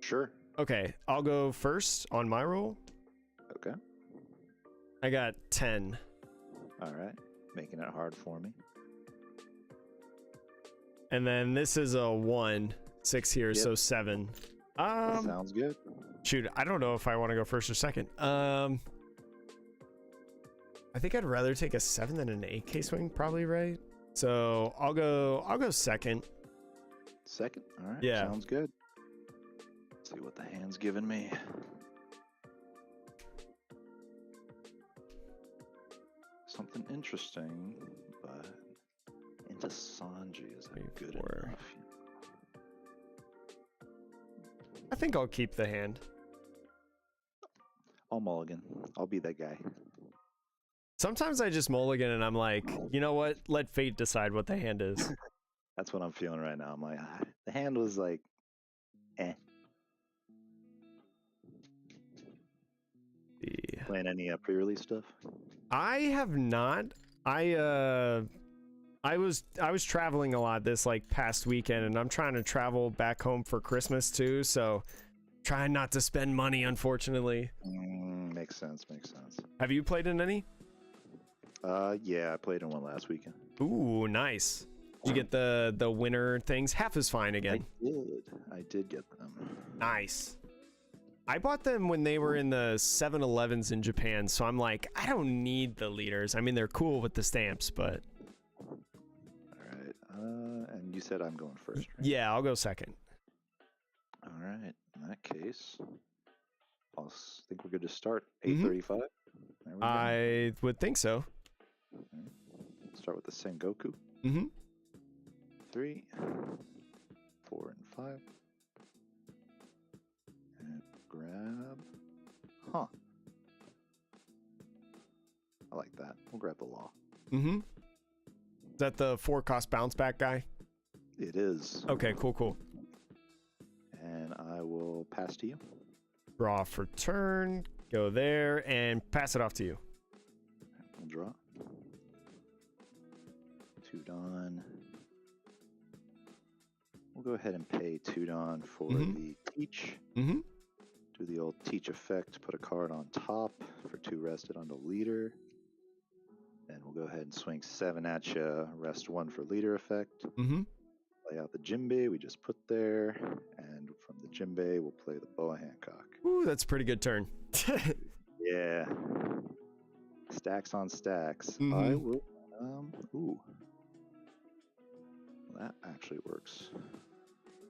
Sure. Okay, I'll go first on my roll. Okay. I got 10. All right. Making it hard for me. And then this is a 1. 6 here, Yep. so 7. Sounds good. Shoot, I don't know if I want to go first or second. I think I'd rather take a 7 than an 8K swing, probably, right? So I'll go second. Second? All right. Yeah. Sounds good. Let's see what the hand's giving me. Something interesting, but into Sanji isn't 3, good 4. enough. I think I'll keep the hand. I'll mulligan. I'll be that guy. Sometimes I just mulligan and I'm like, you know what? Let fate decide what the hand is. That's what I'm feeling right now. I'm like, the hand was like, eh. Yeah. Playing any pre-release stuff? I have not. I was traveling a lot this like past weekend, and I'm trying to travel back home for Christmas too, so trying not to spend money, unfortunately. Makes sense. Have you played in any? Yeah, I played in one last weekend. Ooh, nice. Did you get the winter things? Half is fine again. I did get them. Nice. I bought them when they were in the 7-Elevens in Japan, so I'm like, I don't need the leaders. I mean, they're cool with the stamps, but... Alright, and you said I'm going first, right? Yeah, I'll go second. Alright, in that case, think we're good to start. 8:35? There we go. I would think so. Alright. Start with the Sengoku. Mm-hmm. 3, 4, and 5. And grab. Huh. I like that. We'll grab the law. Mm-hmm. Is that the 4-cost bounce back guy? It is. Okay, cool. And I will pass to you. Draw for turn. Go there and pass it off to you. We'll draw. 2 Dawn. We'll go ahead and pay 2 Dawn for the teach. Mm-hmm. Do the old teach effect. Put a card on top for 2 rested on the leader. And we'll go ahead and swing 7 at you. Rest 1 for leader effect. Mm-hmm. Play out the Jinbei we just put there. And from the Jinbei, we'll play the Boa Hancock. Ooh, that's a pretty good turn. Yeah. Stacks on stacks. Mhm. I will. Ooh. That actually works.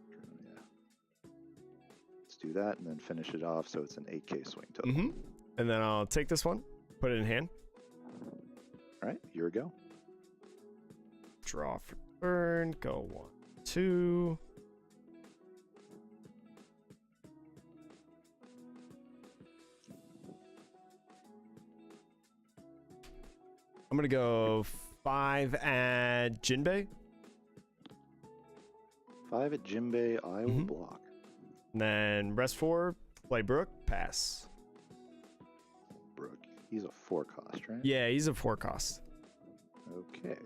Yeah. Let's do that and then finish it off so it's an 8K swing total. Mm-hmm. And then I'll take this one, put it in hand. All right, here we go. Draw for turn. Go 1, 2. I'm gonna go 5 at Jinbei. 5 at Jinbei, I will block. And then rest 4, play Brook, pass. Brook, he's a 4 cost, right? Yeah, he's a 4 cost. Okay.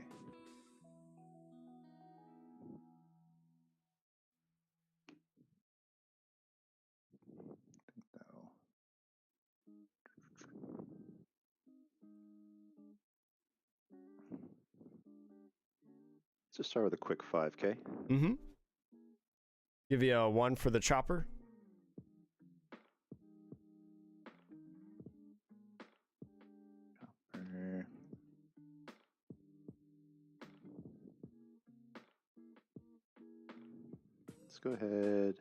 That'll... Let's just start with a quick 5K. Mm-hmm. Give you a 1 for the chopper. Chopper. Let's go ahead.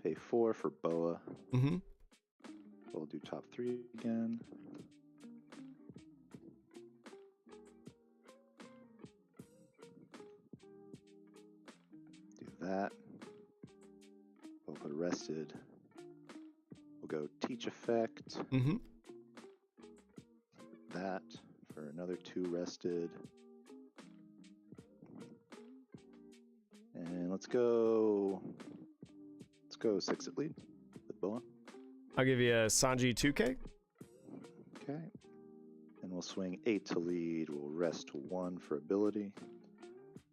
Pay 4 for Boa. Mm-hmm. We'll do top 3 again. Do that. We'll put rested. We'll go teach effect. Mm-hmm. That for another 2 rested. And let's go 6 at lead with Boa. I'll give you a Sanji 2K. Okay. And we'll swing 8 to lead. We'll rest 1 for ability.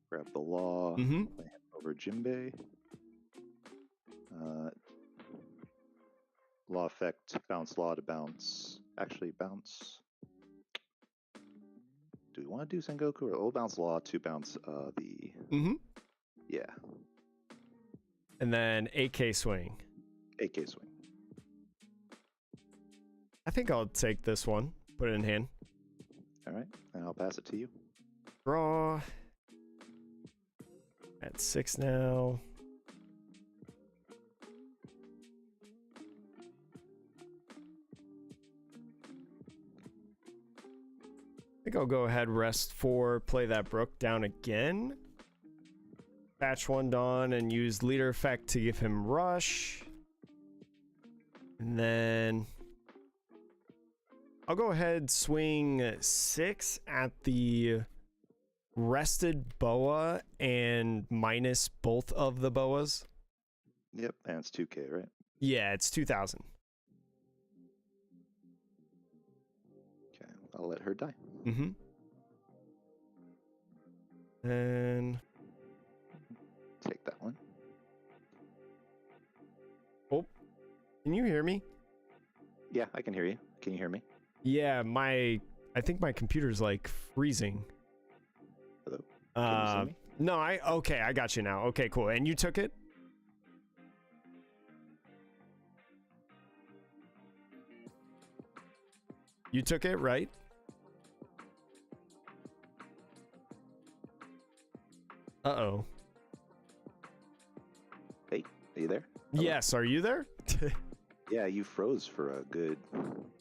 Grab the law. Mm-hmm. Play him over Jinbei. Law effect, bounce law to bounce. Actually, bounce. Do we want to do Sengoku or we'll bounce law to bounce the. Mm-hmm. Yeah. And then 8K swing. 8K swing. I think I'll take this one. Put it in hand. All right. And I'll pass it to you. Draw. At 6 now. I think I'll go ahead, rest 4, play that Brook down again. Patch 1 Dawn and use leader effect to give him rush. And then I'll go ahead, swing 6 at the rested Boa and minus both of the Boas. Yep. And it's 2K, right? Yeah, it's 2,000. Okay. I'll let her die. Mm-hmm. And Take that one. oh, can you hear me? Yeah, I can hear you. Can you hear me? Yeah, I think my computer's like freezing. Hello? Can you see me? No, okay, I got you now. Okay, cool. And you took it? You took it, right? Uh-oh. Hey, are you there? Hello? Yes, are you there? Yeah, you froze for a good,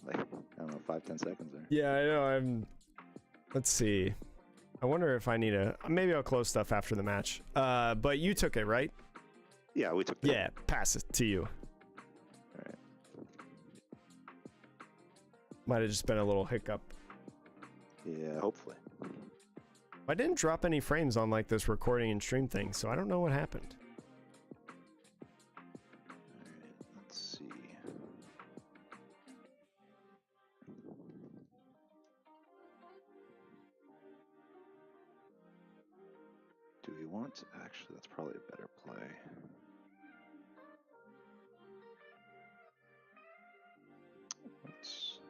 like, I don't know, 5-10 seconds there. Yeah, I know. Let's see. I wonder if I need maybe I'll close stuff after the match. But you took it, right? Yeah, we took that. Yeah, pass it to you. All right. Might have just been a little hiccup. Yeah, hopefully. I didn't drop any frames on like this recording and stream thing, so I don't know what happened. All right, let's see. Do we want to, actually, that's probably a better play. Let's,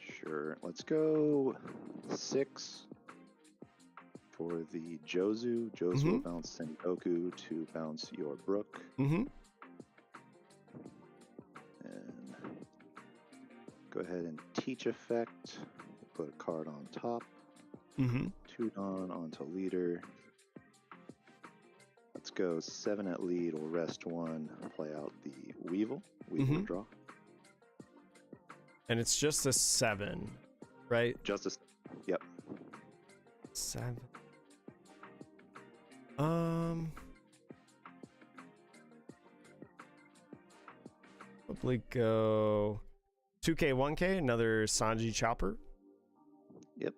sure, let's go 6 for the Jozu. Jozu will bounce Sengoku to bounce your Brook. Mm-hmm. And go ahead and teach effect. We'll put a card on top. Mm-hmm. 2 Dawn onto leader. Let's go 7 at lead. We'll rest 1. Play out the Weevil. Weevil draw. And it's just a 7, right? Justice. Yep. 7. Probably go 2K, 1K, another Sanji chopper. Yep.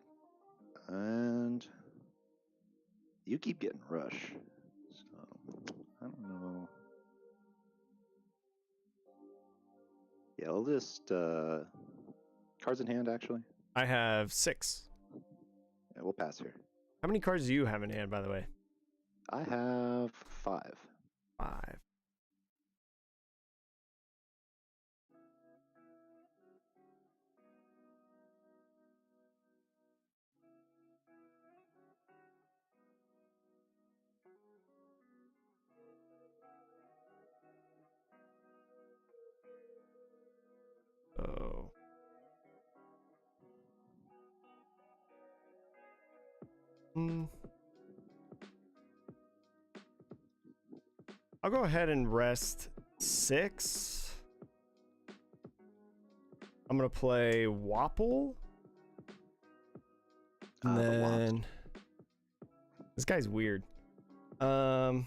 And you keep getting rush. So I don't know. Yeah, I'll just cards in hand actually. I have 6. Yeah, we'll pass here. How many cards do you have in hand, by the way? I have 5. 5. Oh. I'll go ahead and rest 6. I'm gonna play Wapple. And then this guy's weird. You're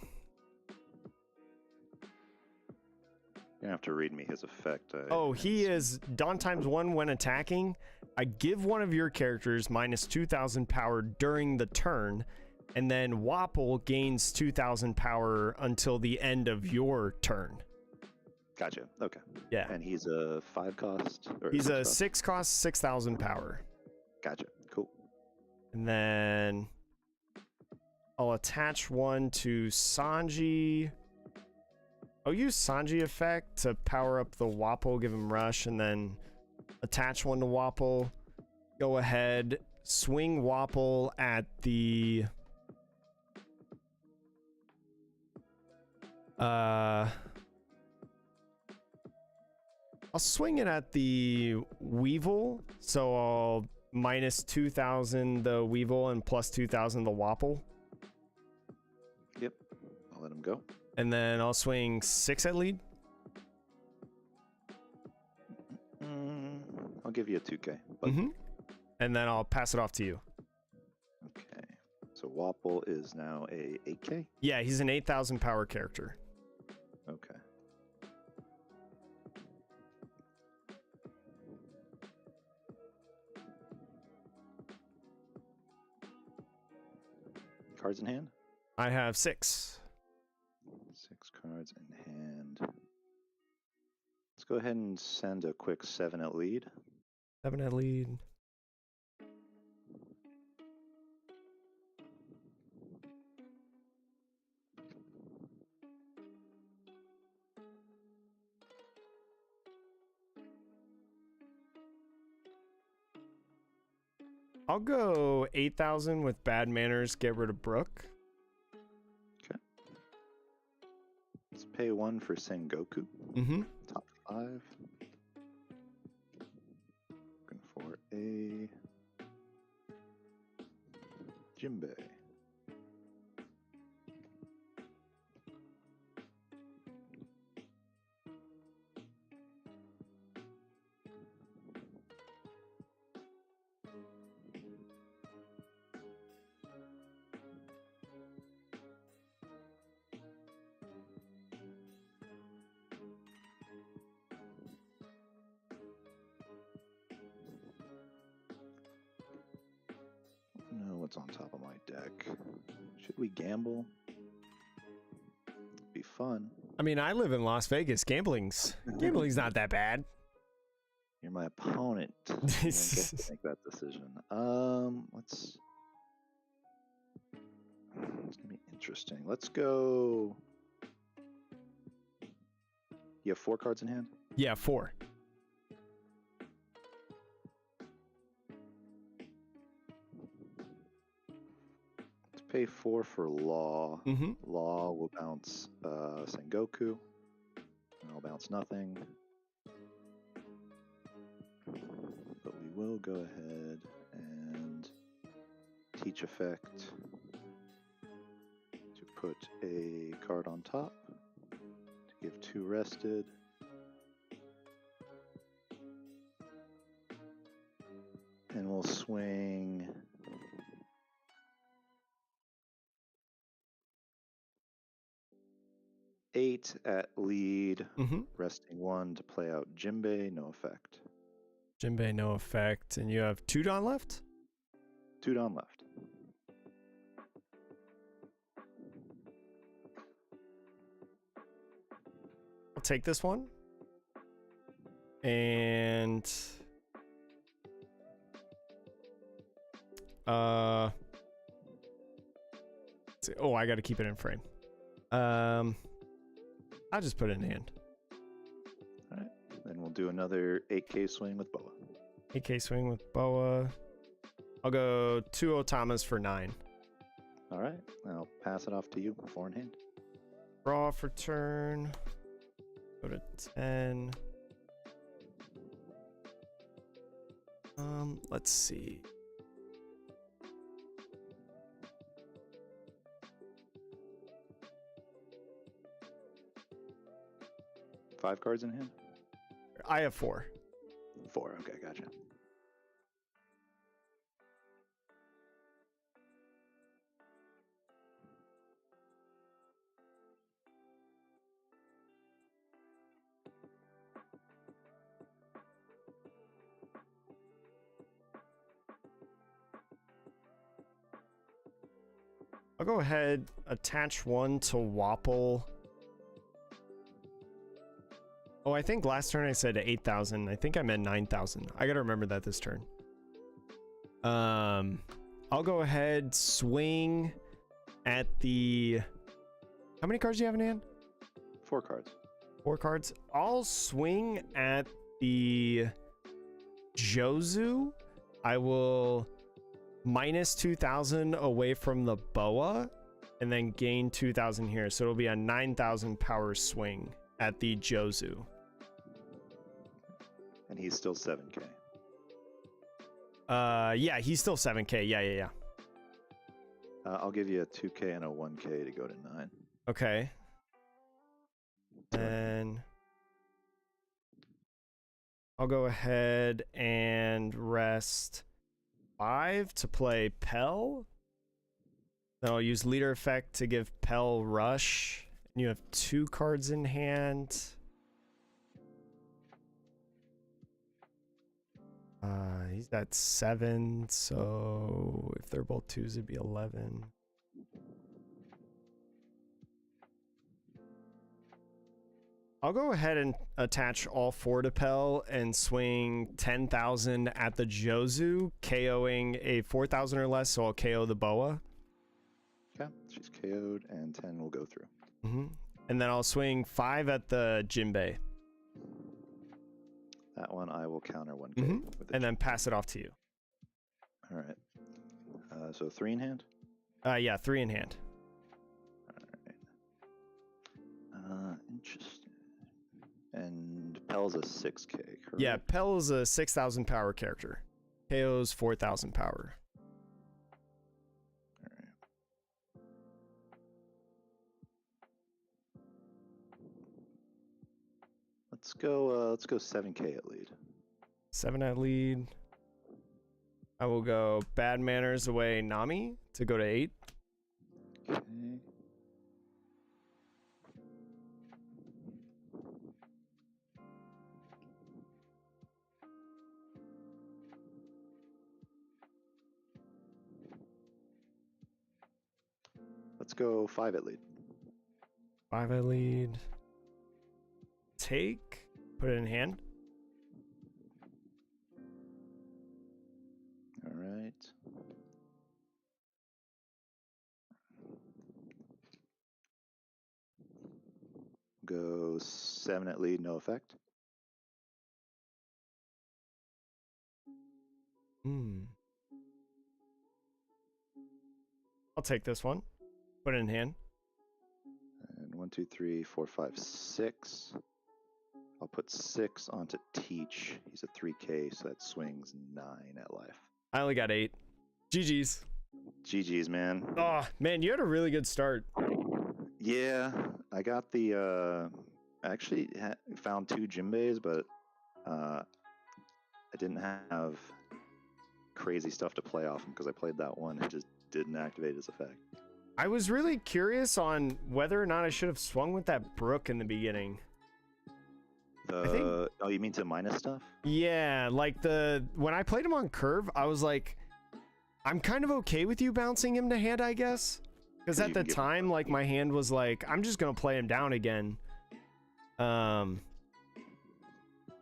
gonna have to read me his effect. Oh, he is Dawn ×1 when attacking. I give one of your characters minus 2,000 power during the turn, and then Wapple gains 2,000 power until the end of your turn. Gotcha. Okay. Yeah. And he's a 5 cost? Or He's a cost? 6 cost, 6,000 power. Gotcha. Cool. And then I'll attach one to Sanji. I'll use Sanji effect to power up the Wapple, give him rush, and then attach one to Wapple. Go ahead, swing Wapple at the I'll swing it at the Weevil, so I'll minus 2,000 the Weevil and plus 2,000 the Wapple. Yep. I'll let him go. And then I'll swing 6 at lead. I'll give you a 2K. And then I'll pass it off to you. Okay. So Wapple is now a 8K? Yeah, he's an 8,000 power character. Okay. Cards in hand? I have 6. 6 cards in hand. Let's go ahead and send a quick 7 at lead. 7 at lead. I'll go 8,000 with bad manners, get rid of Brooke. Okay. Let's pay 1 for Sengoku. Top 5. Looking for a Jinbei. What's on top of my deck? Should we gamble? Be fun. I mean, I live in Las Vegas. Gambling's not that bad. You're my opponent. You don't get to make that decision. It's gonna be interesting. Let's go. You have 4 cards in hand? Yeah, 4. Pay 4 for Law. Law will bounce Sengoku. And I'll bounce nothing. But we will go ahead and teach effect to put a card on top to give 2 rested. And we'll swing 8 at lead, Mm-hmm. resting 1 to play out Jimbei, no effect. Jinbei, no effect. And you have 2 Dawn left? 2 Dawn left. I'll take this one. And let's see. Oh, I gotta keep it in frame. I'll just put it in hand. Alright. Then we'll do another 8K swing with Boa. 8K swing with Boa. I'll go 2 Otamas for 9. Alright. I'll pass it off to you, 4 in hand. Draw for turn. Go to 10. Let's see. Five cards in hand? I have 4. 4, okay, gotcha. I'll go ahead, attach 1 to Wapple. Oh, I think last turn I said 8,000. I think I meant 9,000. I gotta remember that this turn. I'll go ahead, swing at the... How many cards do you have in hand? 4 cards. 4 cards. I'll swing at the Jozu. I will minus 2,000 away from the Boa and then gain 2,000 here. So it'll be a 9,000 power swing at the Jozu. And he's still 7K. Yeah, he's still 7K. Yeah. I'll give you a 2K and a 1K to go to 9. Okay. And I'll go ahead and rest 5 to play Pell. Then I'll use leader effect to give Pell rush. And you have 2 cards in hand. He's at 7, so if they're both 2s, it'd be 11. I'll go ahead and attach all 4 to Pell and swing 10,000 at the Jozu, KOing a 4,000 or less, so I'll KO the Boa. Okay, she's KO'd, and 10 will go through. And then I'll swing 5 at the Jinbei. That one I will counter 1K. With And then pass it off to you. All right. So 3 in hand? Yeah, 3 in hand. All right. Interesting. And Pell's a 6K, correct? Yeah, Pell is a 6,000 power character. KO's 4,000 power. All right. Let's go 7K at lead. 7 at lead. I will go Bad Manners away Nami to go to 8. Okay. Let's go 5 at lead. 5 at lead. Take. Put it in hand. All right. Go 7 at lead, no effect. I'll take this one. Put it in hand. And 1, 2, 3, 4, 5, 6. I'll put 6 onto Teach. He's a 3K, so that swings 9 at life. I only got 8. GG's. GG's, man. Oh, man, you had a really good start. Yeah, I got the. I actually found 2 Jinbeis, but I didn't have crazy stuff to play off him because I played that one. It just didn't activate his effect. I was really curious on whether or not I should have swung with that Brook in the beginning. Oh, you mean to minus stuff? Yeah, like when I played him on curve, I was like, I'm kind of okay with you bouncing him to hand, I guess. Because at the time, like, my hand was like, I'm just going to play him down again. And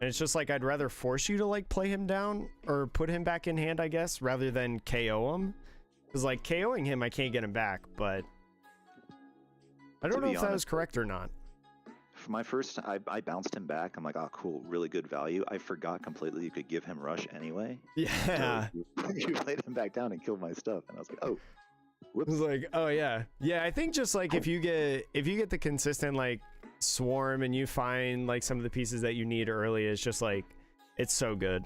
it's just like, I'd rather force you to, like, play him down or put him back in hand, I guess, rather than KO him. Because, like, KOing him, I can't get him back, but I don't know if that was correct or not. For my first, I bounced him back. I'm like, oh, cool, really good value. I forgot completely you could give him rush anyway. Yeah. So you laid him back down and killed my stuff, and I was like, oh, whoops. It was like, oh yeah, yeah. I think just like if you get the consistent like swarm and you find like some of the pieces that you need early, it's just like it's so good.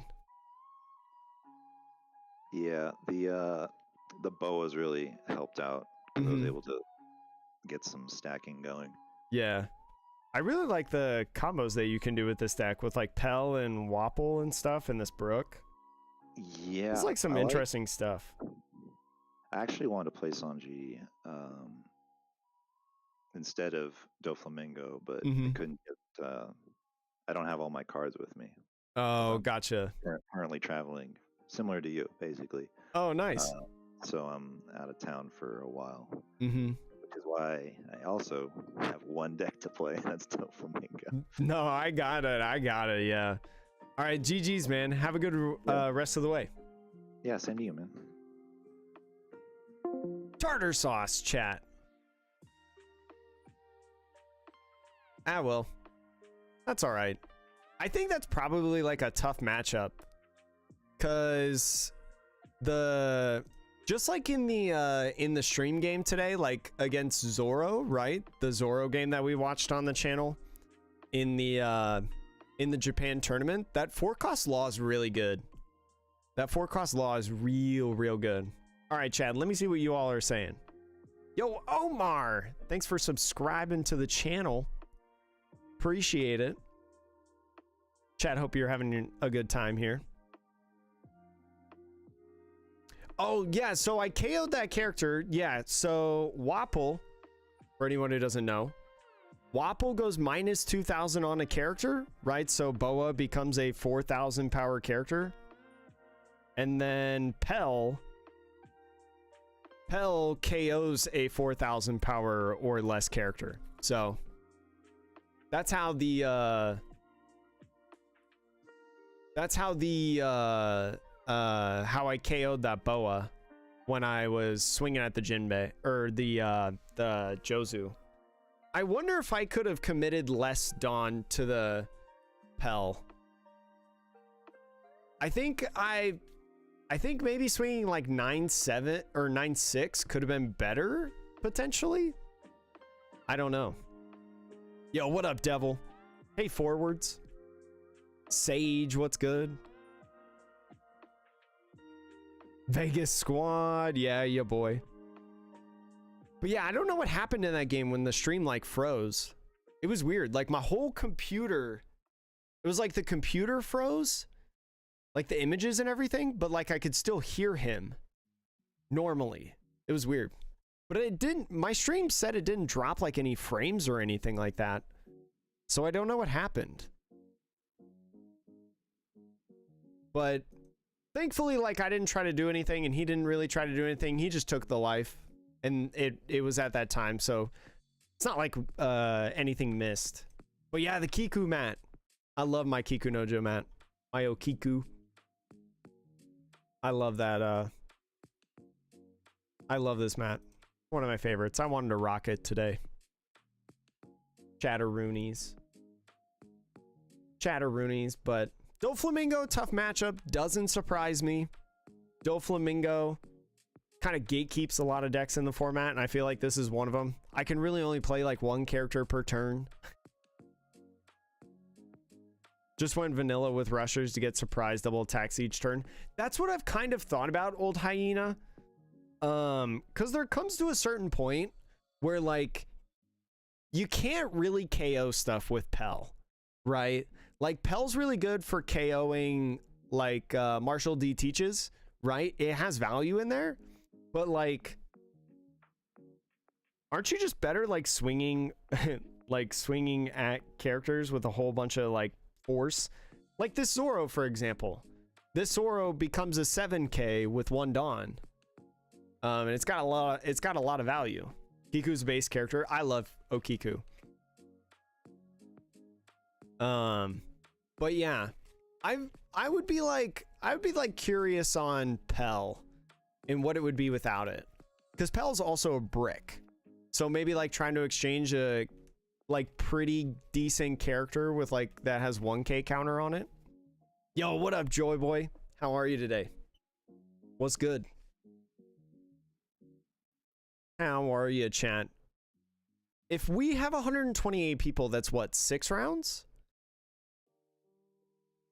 Yeah, the boas really helped out. I was able to get some stacking going. Yeah. I really like the combos that you can do with this deck with like Pell and Wapple and stuff and this Brook. Yeah. It's like some interesting stuff. I actually wanted to play Sanji instead of Doflamingo, but I couldn't get I don't have all my cards with me. Oh, gotcha. Currently traveling, similar to you, basically. Oh, nice. So I'm out of town for a while. Which is why I also have one deck to play, and that's Doflamingo. No, I got it, yeah. All right, GG's, man. Have a good rest of the way. Yeah, same to you, man. Tartar sauce, chat. Ah, well. That's all right. I think that's probably like a tough matchup. Because just like in the stream game today, like against Zoro, right? The Zoro game that we watched on the channel in the Japan tournament, that 4-cost law is really good. That 4-cost law is real good. All right, Chad, let me see what you all are saying. Yo, Omar, thanks for subscribing to the channel. Appreciate it. Chad, hope you're having a good time here. Oh, yeah, so I KO'd that character. Yeah, so Wapple, for anyone who doesn't know, Wapple goes minus 2,000 on a character, right? So Boa becomes a 4,000 power character. And then Pell KOs a 4,000 power or less character. So that's how how I KO'd that Boa when I was swinging at the Jinbei or the Jozu. I wonder if I could have committed less Dawn to the Pell. I think maybe swinging like 9-7 or 9-6 could have been better, potentially. I don't know. Yo, what up, Devil? Hey, forwards. Sage, what's good? Vegas Squad, yeah, boy. But yeah, I don't know what happened in that game when the stream like froze. It was weird. Like my whole computer, it was like the computer froze. Like the images and everything, but like I could still hear him normally. It was weird. But it didn't, my stream said it didn't drop like any frames or anything like that. So I don't know what happened. But thankfully, like I didn't try to do anything and he didn't really try to do anything. He just took the life and it was at that time. So it's not like anything missed. But yeah, the Kiku mat. I love my Kiku Nojo mat. My Okiku. I love that. I love this mat. One of my favorites. I wanted to rock it today. Chatteroonies. But Doflamingo, tough matchup. Doesn't surprise me. Doflamingo kind of gatekeeps a lot of decks in the format, and I feel like this is one of them. I can really only play like one character per turn. Just went vanilla with rushers to get surprise double attacks each turn. That's what I've kind of thought about, Old Hyena. Because there comes to a certain point where like you can't really KO stuff with Pell, right? Like Pell's really good for KOing like Marshall D teaches, right? It has value in there, but like Aren't you just better like swinging like swinging at characters with a whole bunch of like force? Like this Zoro, for example. This Zoro becomes a 7k with one Dawn. And it's got a lot of value. Kiku's a base character. I love Okiku. But yeah, I would be like curious on Pell and what it would be without it, because Pell's also a brick. So maybe like trying to exchange a like pretty decent character with like that has 1k counter on it. Yo, what up, Joy Boy? How are you today? What's good? How are you, chat? If we have 128 people, that's what, 6 rounds?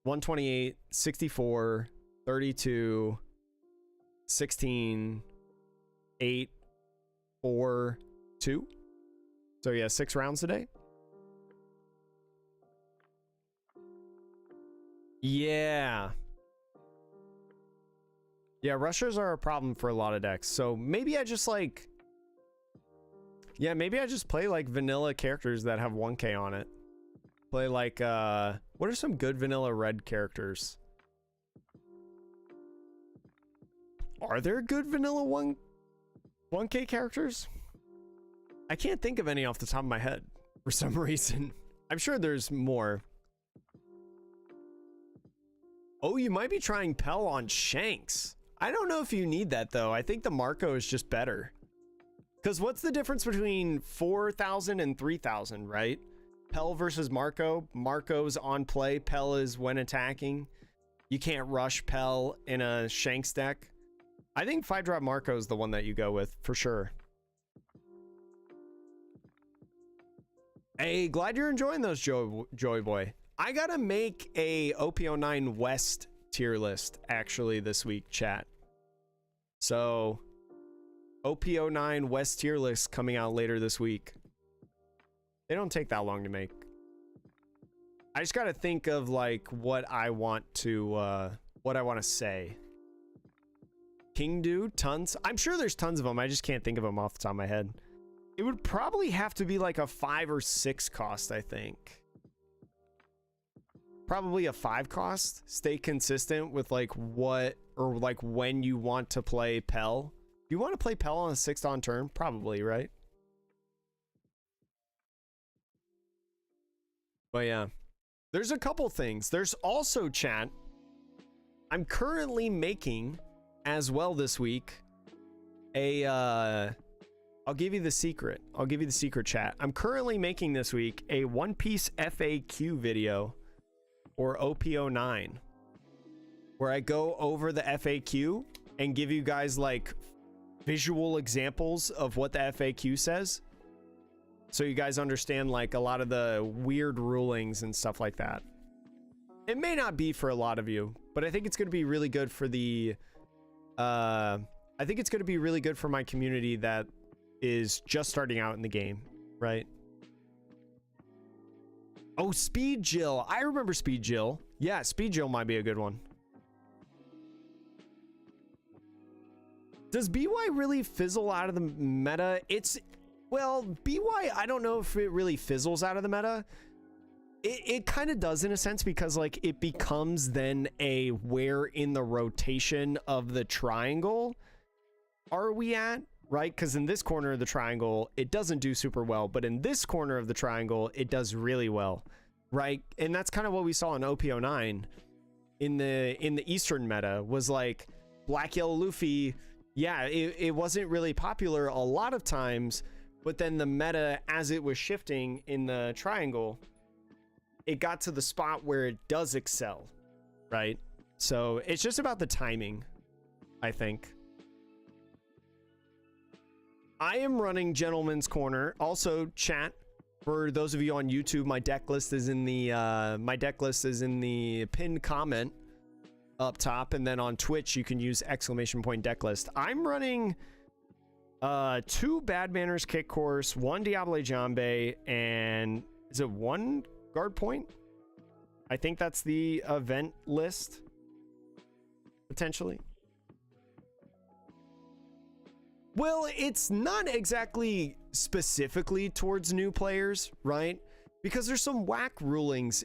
128, 64, 32, 16, 8, 4, 2. So yeah, 6 rounds today. Yeah. Yeah, rushers are a problem for a lot of decks. So maybe I just like... Yeah, maybe I just play like vanilla characters that have 1k on it. Play like, what are some good vanilla red characters? Are there good vanilla 1k characters? I can't think of any off the top of my head for some reason. I'm sure there's more. Oh, you might be trying Pell on Shanks. I don't know if you need that though. I think the Marco is just better. Because what's the difference between 4,000 and 3,000, right? Pell versus Marco. Marco's on play. Pell is when attacking. You can't rush Pell in a Shanks deck. I think 5-drop Marco is the one that you go with for sure. Hey, glad you're enjoying those, Joy Boy. I gotta make a OP09 West tier list actually this week, chat. So OP09 West tier list coming out later this week. They don't take that long to make. I just gotta think of like what I want to say. King Dude, tons. I'm sure there's tons of them. I just can't think of them off the top of my head. It would probably have to be like a 5 or 6 cost, I think. Probably a 5 cost. Stay consistent with like what or like when you want to play Pell. You want to play Pell on a 6th on turn? Probably, right? But yeah, there's a couple things. There's also, chat, I'm currently making as well this week a I'll give you the secret. I'll give you the secret, chat. I'm currently making this week a One Piece FAQ video or OP09 where I go over the FAQ and give you guys like visual examples of what the FAQ says, so you guys understand like a lot of the weird rulings and stuff like that. It may not be for a lot of you, but I think it's going to be really good for the I think it's going to be really good for my community that is just starting out in the game, right? Oh, Speed Jill. I remember Speed Jill. Yeah, Speed Jill might be a good one. Does BY really fizzle out of the meta? Well, BY, I don't know if it really fizzles out of the meta. It kind of does in a sense, because like it becomes then a where in the rotation of the triangle are we at, right? Because in this corner of the triangle, it doesn't do super well, but in this corner of the triangle, it does really well, right? And that's kind of what we saw in OP09 in the Eastern meta, was like Black Yellow Luffy. Yeah, it wasn't really popular a lot of times, but then the meta, as it was shifting in the triangle, it got to the spot where it does excel, right? So it's just about the timing, I think. I am running Gentleman's Corner. Also, chat, for those of you on YouTube, my deck list is in the pinned comment up top, and then on Twitch you can use ! deck list. I'm running 2 Bad Manners Kick Course, 1 Diable Jambe, and is it 1 Guard Point? I think that's the event list, potentially. Well, it's not exactly specifically towards new players, right? Because there's some whack rulings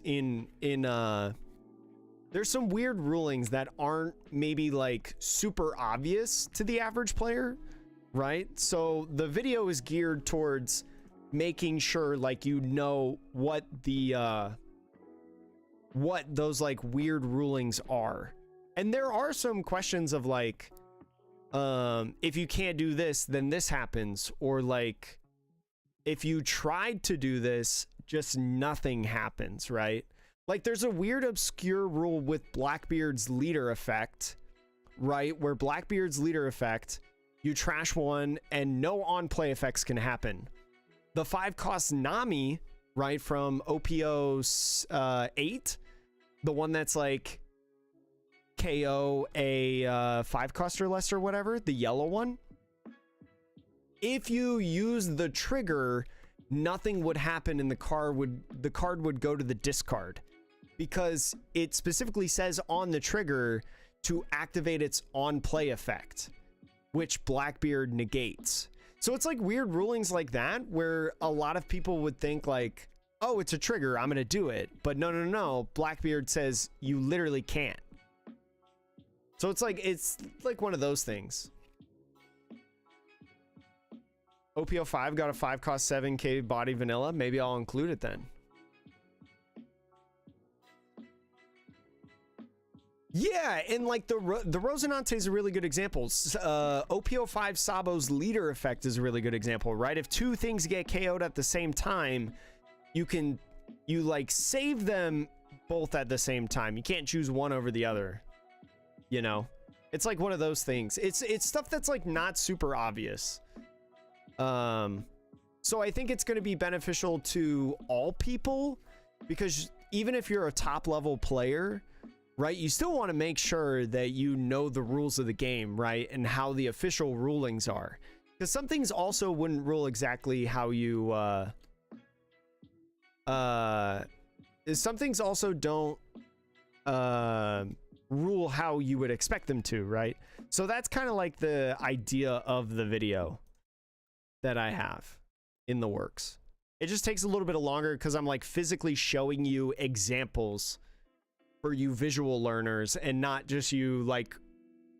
there's some weird rulings that aren't maybe like super obvious to the average player, right? So the video is geared towards making sure like you know what the what those like weird rulings are. And there are some questions of like if you can't do this, then this happens, or like if you tried to do this, just nothing happens, right? Like there's a weird obscure rule with Blackbeard's leader effect, right? Where Blackbeard's leader effect, you trash one and no on-play effects can happen. The 5-cost Nami, right, from OPO 8, the one that's like KO a 5-cost or less or whatever, the yellow one. If you use the trigger, nothing would happen and the card would go to the discard, because it specifically says on the trigger to activate its on-play effect, which Blackbeard negates. So it's like weird rulings like that where a lot of people would think like, oh, it's a trigger, I'm gonna do it. But no, Blackbeard says you literally can't. So it's like one of those things. OPO 5 got a 5-cost 7k body vanilla. Maybe I'll include it then. Yeah, and like the Rosinante is a really good example. OPO 5 Sabo's leader effect is a really good example, right? If two things get KO'd at the same time, you like save them both at the same time. You can't choose one over the other, you know? It's like one of those things. It's stuff that's like not super obvious. So I think it's going to be beneficial to all people, because even if you're a top level player, right, you still want to make sure that you know the rules of the game, right, and how the official rulings are, because some things also wouldn't rule exactly how you some things also don't rule how you would expect them to, right? So that's kind of like the idea of the video that I have in the works. It just takes a little bit longer because I'm like physically showing you examples for you visual learners and not just you like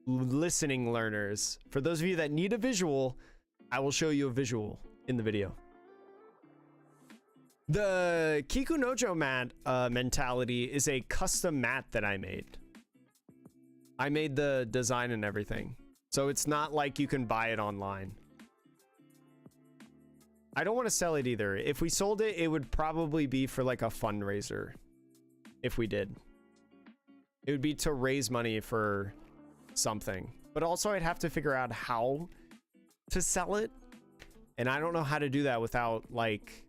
listening learners. For those of you that need a visual, I will show you a visual in the video. The Kiku Nojo mat mentality is a custom mat that I made. I made the design and everything, so it's not like you can buy it online. I don't want to sell it either. If we sold it, it would probably be for like a fundraiser. If we did, it would be to raise money for something, but also I'd have to figure out how to sell it, and I don't know how to do that without like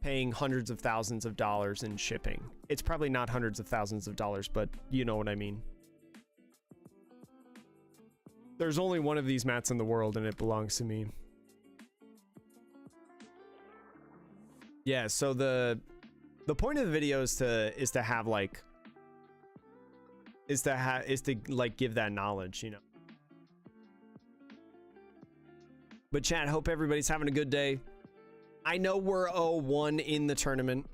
paying hundreds of thousands of dollars in shipping. It's probably not hundreds of thousands of dollars, but you know what I mean. There's only one of these mats in the world and it belongs to me. Yeah, so the point of the video is to have like is to like give that knowledge, you know. But chat, hope everybody's having a good day. I know we're 0-1 in the tournament,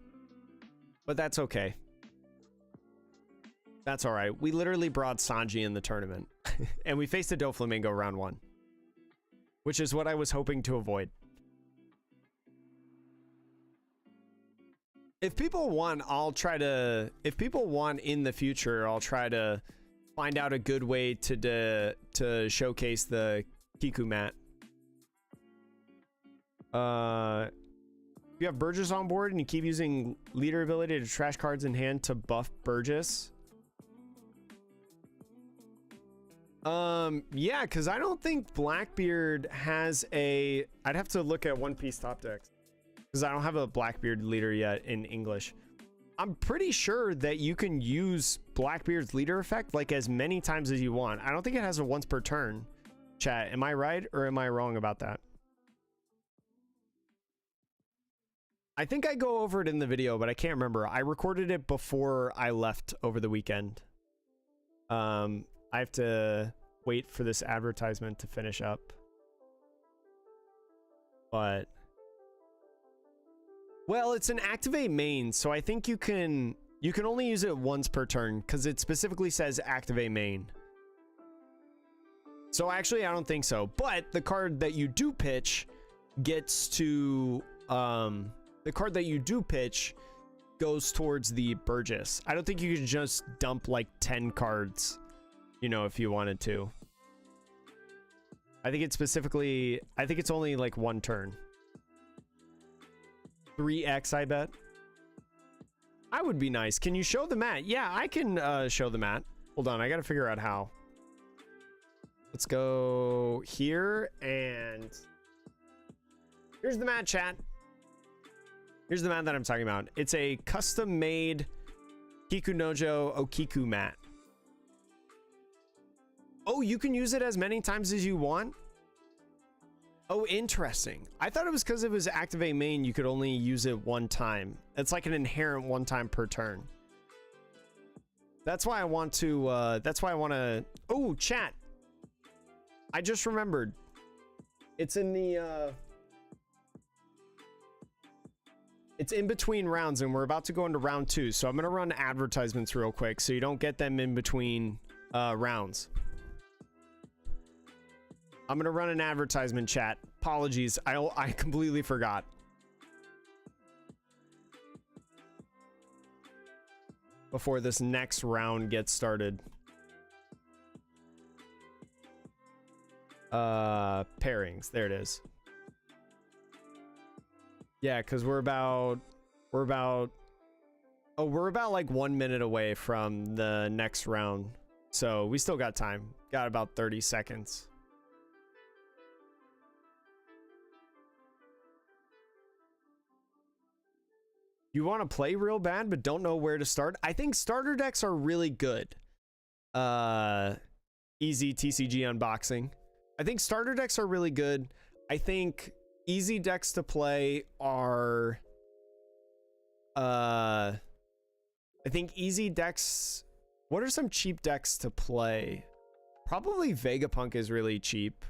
but that's okay. That's all right. We literally brought Sanji in the tournament, and we faced a Doflamingo round 1, which is what I was hoping to avoid. If people want, I'll try to. If people want in the future, I'll try to find out a good way to showcase the Kiku mat. If you have Burgess on board and you keep using leader ability to trash cards in hand to buff Burgess. Yeah, because I don't think Blackbeard has a... I'd have to look at One Piece top decks, because I don't have a Blackbeard leader yet in English. I'm pretty sure that you can use Blackbeard's leader effect like as many times as you want. I don't think it has a once per turn. Chat, am I right or am I wrong about that? I think I go over it in the video, but I can't remember. I recorded it before I left over the weekend. I have to wait for this advertisement to finish up. but well, it's an activate main, so I think you can only use it once per turn because it specifically says activate main. So actually, I don't think so. But the card that you do pitch gets to the card that you do pitch goes towards the Burgess. I don't think you could just dump like 10 cards, you know, if you wanted to. I think it's specifically, I think it's only like one turn. 3x, I bet. I would be nice. Can you show the mat? Yeah, I can show the mat. Hold on, I gotta figure out how. Let's go here, and here's the mat, chat. Here's the mat that I'm talking about. It's a custom-made Kikunojo Okiku mat. Oh, you can use it as many times as you want? Oh, interesting. I thought it was because it was activate main, you could only use it one time. It's like an inherent one time per turn. That's why I want to, oh, chat. I just remembered. It's in the, it's in between rounds, and we're about to go into round 2. So I'm going to run advertisements real quick so you don't get them in between rounds. I'm going to run an advertisement, chat. Apologies. I completely forgot. Before this next round gets started. Pairings. There it is. Yeah, because we're about like 1 minute away from the next round. So we still got time. Got about 30 seconds. You want to play real bad but don't know where to start? I think starter decks are really good. Easy TCG unboxing. I think starter decks are really good. I think easy decks to play are I think easy decks, what are some cheap decks to play? Probably Vegapunk is really cheap.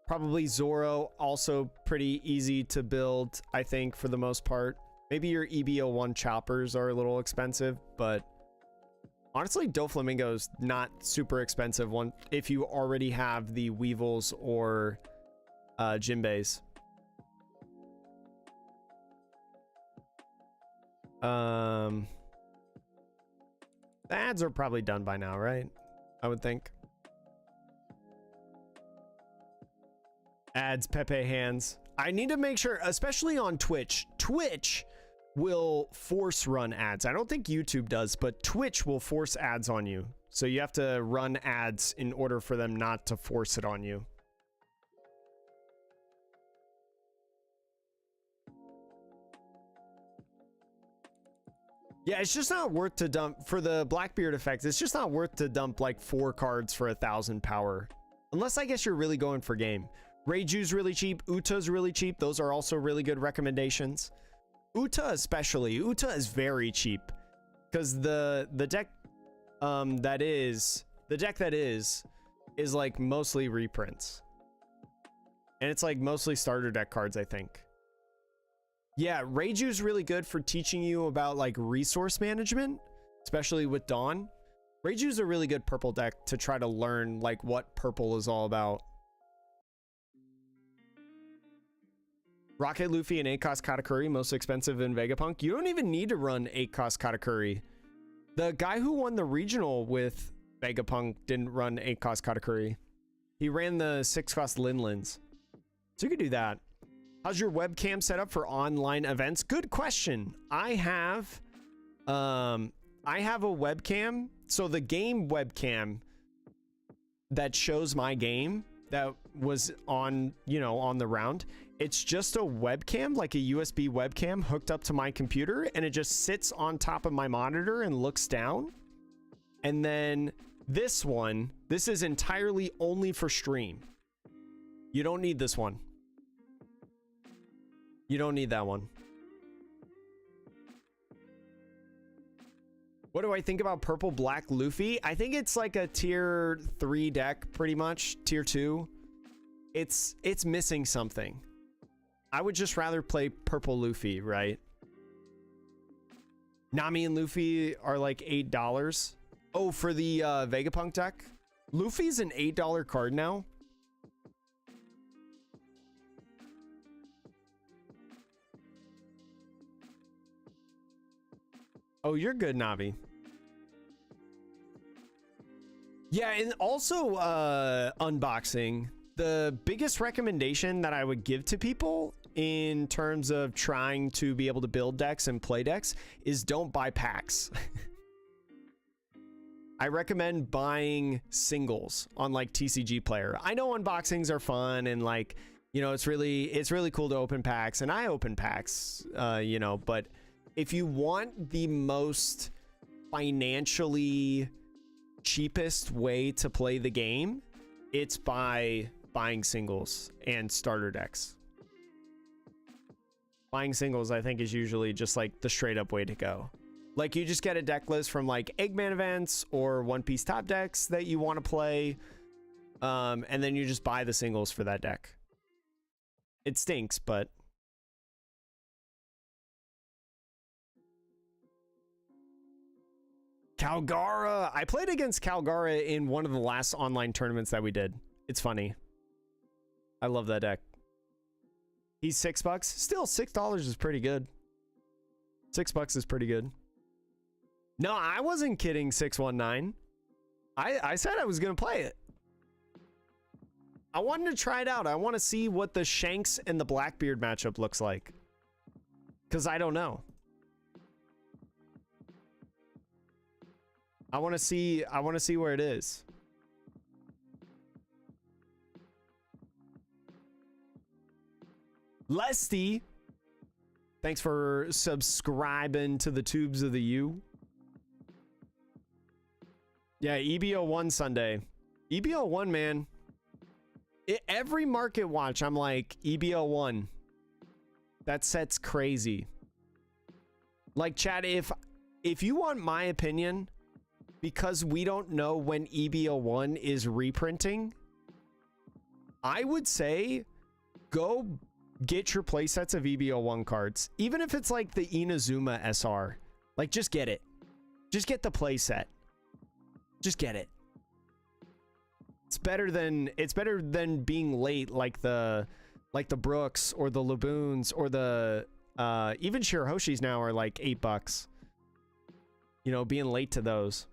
Probably Zoro, also pretty easy to build, I think, for the most part. Maybe your EB01 choppers are a little expensive, but honestly, Doflamingo is not super expensive one if you already have the Weevils or Jinbeis. The ads are probably done by now, right? I would think. Ads, Pepe hands. I need to make sure, especially on Twitch. Twitch will force run ads. I don't think YouTube does, but Twitch will force ads on you. So you have to run ads in order for them not to force it on you. Yeah, it's just not worth to dump for the Blackbeard effect. It's just not worth to dump like 4 cards for 1,000 power. Unless I guess you're really going for game. Reiju's really cheap. Uta's really cheap. Those are also really good recommendations. Uta especially. Uta is very cheap. Because the deck that is like mostly reprints. And it's like mostly starter deck cards, I think. Yeah, Reiju's really good for teaching you about like resource management, especially with Dawn. Reiju's a really good purple deck to try to learn like what purple is all about. Rocket Luffy and 8-cost Katakuri, most expensive in Vegapunk. You don't even need to run 8-cost Katakuri. The guy who won the regional with Vegapunk didn't run 8-cost Katakuri. He ran the 6-cost Linlins. So you could do that. How's your webcam set up for online events? Good question. I have a webcam. So the game webcam that shows my game that was on, you know, on the round, it's just a webcam, like a USB webcam hooked up to my computer, and it just sits on top of my monitor and looks down. And then this one, this is entirely only for stream. You don't need this one. You don't need that one. What do I think about purple black Luffy? I think it's like a tier 3 deck, pretty much. Tier 2. it's missing something. I would just rather play purple Luffy, right? Nami and Luffy are like $8. Oh, for the Vegapunk deck? Luffy's an $8 card now. Oh, you're good, Navi. Yeah, and also unboxing. The biggest recommendation that I would give to people in terms of trying to be able to build decks and play decks is don't buy packs. I recommend buying singles on like TCG Player. I know unboxings are fun and like, you know, it's really cool to open packs, and I open packs, you know, but if you want the most financially cheapest way to play the game, it's by buying singles and starter decks. Buying singles, I think, is usually just like the straight up way to go. Like, you just get a deck list from like Eggman events or One Piece top decks that you want to play, and then you just buy the singles for that deck. It stinks, but Calgara. I played against Calgara in one of the last online tournaments that we did. It's funny. I love that deck. He's $6. Still, $6 is pretty good. $6 is pretty good. No, I wasn't kidding, 619. I said I was going to play it. I wanted to try it out. I want to see what the Shanks and the Blackbeard matchup looks like. Because I don't know. I want to see where it is. Lesty, thanks for subscribing to the tubes of the U. Yeah, EBO1 Sunday. EBO1, man. Every market watch, I'm like, EBO1. That set's crazy. Like, chat, if you want my opinion, because we don't know when EBO1 is reprinting, I would say go get your playsets of EBO1 cards. Even if it's like the Inazuma SR. Like, just get it. Just get the playset. Just get it. It's better than being late like the Brooks or the Laboons or the even Shirahoshis now are like $8. You know, being late to those.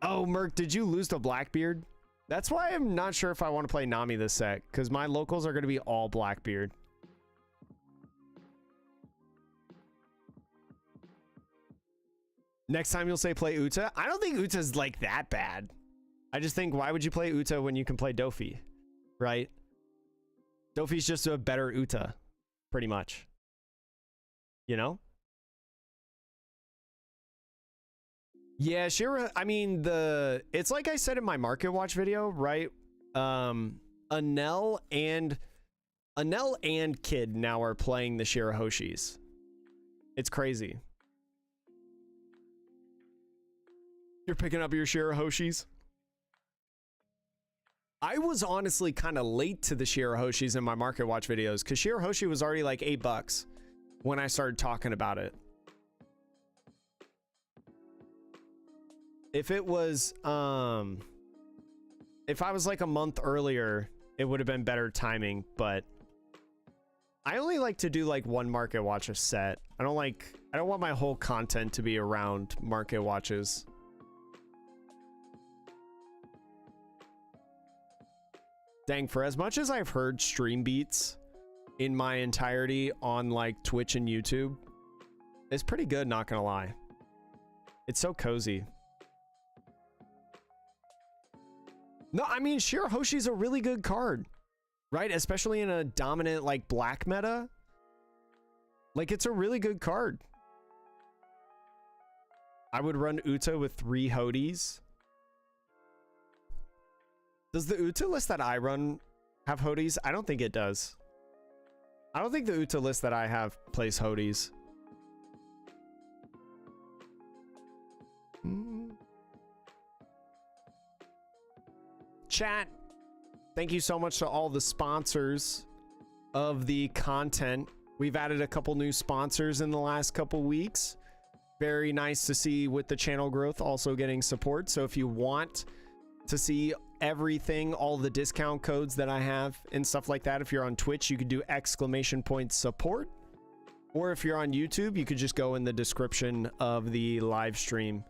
Oh, Merc, did you lose to Blackbeard? That's why I'm not sure if I want to play Nami this set, because my locals are going to be all Blackbeard. Next time you'll say play Uta? I don't think Uta's like that bad. I just think, why would you play Uta when you can play Dofi? Right? Dofi's just a better Uta, pretty much. You know? Yeah, Shira, I mean, it's like I said in my Market Watch video, right? Enel and Kid now are playing the Shirahoshis. It's crazy. You're picking up your Shirahoshis? I was honestly kind of late to the Shirahoshis in my Market Watch videos, because Shirahoshi was already like $8 when I started talking about it. If it was, if I was like a month earlier, it would have been better timing, but I only like to do like one Market Watch a set. I don't want my whole content to be around Market Watches. Dang, for as much as I've heard stream beats in my entirety on like Twitch and YouTube, it's pretty good, not gonna lie. It's so cozy. No, I mean, Shirahoshi's a really good card, right? Especially in a dominant, like, black meta. Like, it's a really good card. I would run Uta with 3 Hodies. Does the Uta list that I run have Hodies? I don't think it does. I don't think the Uta list that I have plays Hodies. Chat, Thank you so much to all the sponsors of the content. We've added a couple new sponsors in the last couple weeks. Very nice to see with the channel growth also getting support. So if you want to see everything, all the discount codes that I have and stuff like that, if you're on Twitch, you could do !support. Or if you're on YouTube, you could just go in the description of the live stream.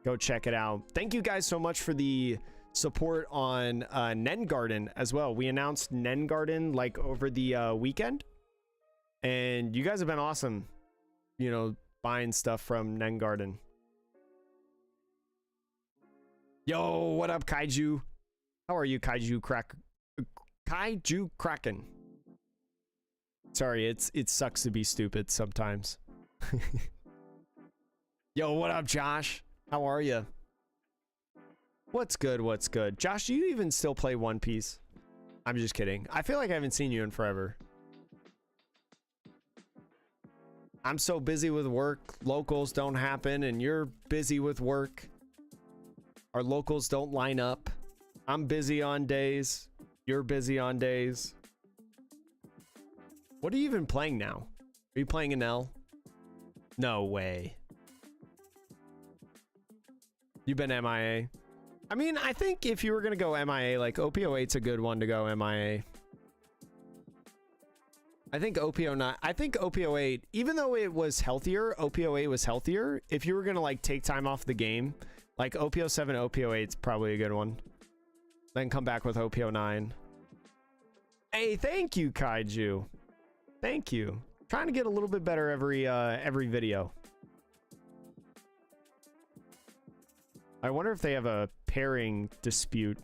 Go check it out. Thank you guys so much for the support on Nen Garden as well. We announced Nen Garden like over the weekend. And you guys have been awesome, you know, buying stuff from Nen Garden. Yo, what up, Kaiju? How are you, Kaiju Kraken? Sorry, it sucks to be stupid sometimes. Yo, what up, Josh? How are you? What's good? What's good? Josh, do you even still play One Piece? I'm just kidding. I feel like I haven't seen you in forever. I'm so busy with work, locals don't happen, and you're busy with work. Our locals don't line up. I'm busy on days. You're busy on days. What are you even playing now? Are you playing Enel? No way. You've been MIA. I mean, I think if you were going to go MIA, like OP08's a good one to go MIA. I think OP09, I think OP08, even though it was healthier, OP08 was healthier. If you were going to like take time off the game, like OP07, OP08 is probably a good one. Then come back with OP09. Hey, thank you, Kaiju. Thank you. Trying to get a little bit better every video. I wonder if they have a pairing dispute.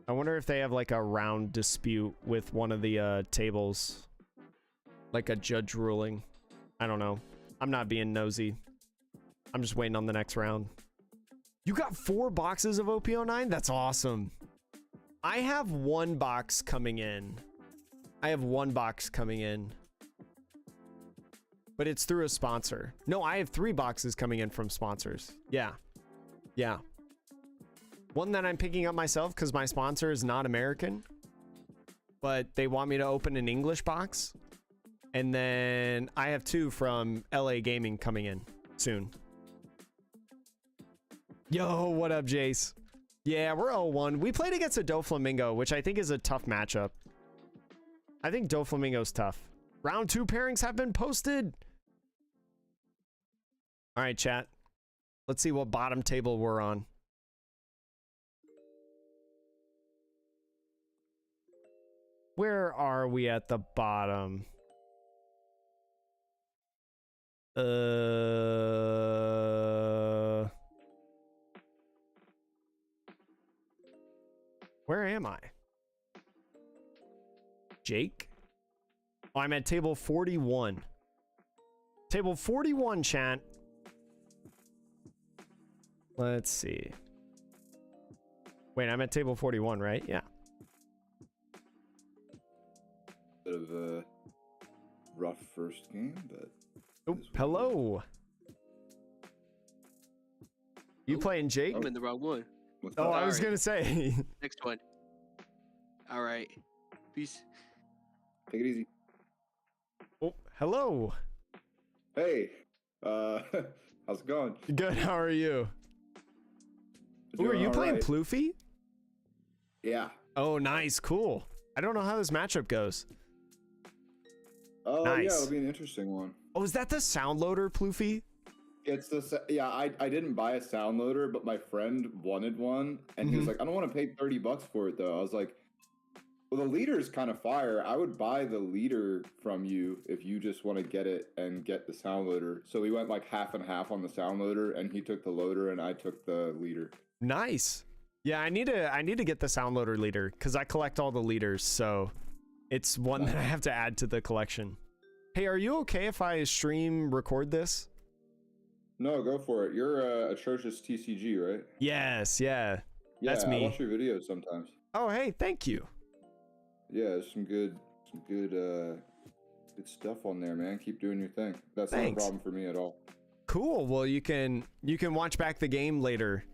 I wonder if they have like a round dispute with one of the tables. Like a judge ruling. I don't know. I'm not being nosy. I'm just waiting on the next round. You got 4 boxes of OP09? That's awesome. I have 1 box coming in. I have 1 box coming in. But it's through a sponsor. No, I have 3 boxes coming in from sponsors. Yeah. Yeah. One that I'm picking up myself because my sponsor is not American. But they want me to open an English box. And then I have 2 from LA Gaming coming in soon. Yo, what up, Jace? Yeah, we're 0-1. We played against a Doflamingo, which I think is a tough matchup. I think Doflamingo's tough. Round 2 pairings have been posted. All right, chat. Let's see what bottom table we're on. Where are we at the bottom? Where am I? Jake? Oh, I'm at table 41. Table 41, chat. Let's see. Wait, I'm at table 41, right? Yeah. Bit of a rough first game, but... Oh, hello. You playing Jake? I'm in the wrong one. Oh, I was gonna say. Next one. All right. Peace. Take it easy. Oh, hello. Hey, how's it going? Good. How are you? Ooh, are you playing Ploofy? Yeah. Oh, nice. Cool. I don't know how this matchup goes. Oh, nice. Yeah, it'll be an interesting one. Oh, is that the sound loader, Ploofy? It's the yeah. I didn't buy a sound loader, but my friend wanted one, and he was like, "I don't want to pay $30 for it, though." I was like, "Well, the leader is kind of fire. I would buy the leader from you if you just want to get it and get the sound loader." So we went like half and half on the sound loader, and he took the loader, and I took the leader. Nice. Yeah, I need to get the sound loader leader because I collect all the leaders, so it's one that I have to add to the collection. Hey, are you okay if I record this? No, go for it. You're Atrocious TCG, right? Yes, yeah. That's me. I watch your videos sometimes. Oh, hey, thank you. Yeah, there's some good stuff on there, man. Keep doing your thing. That's not a problem for me at all. Cool. Well, you can watch back the game later,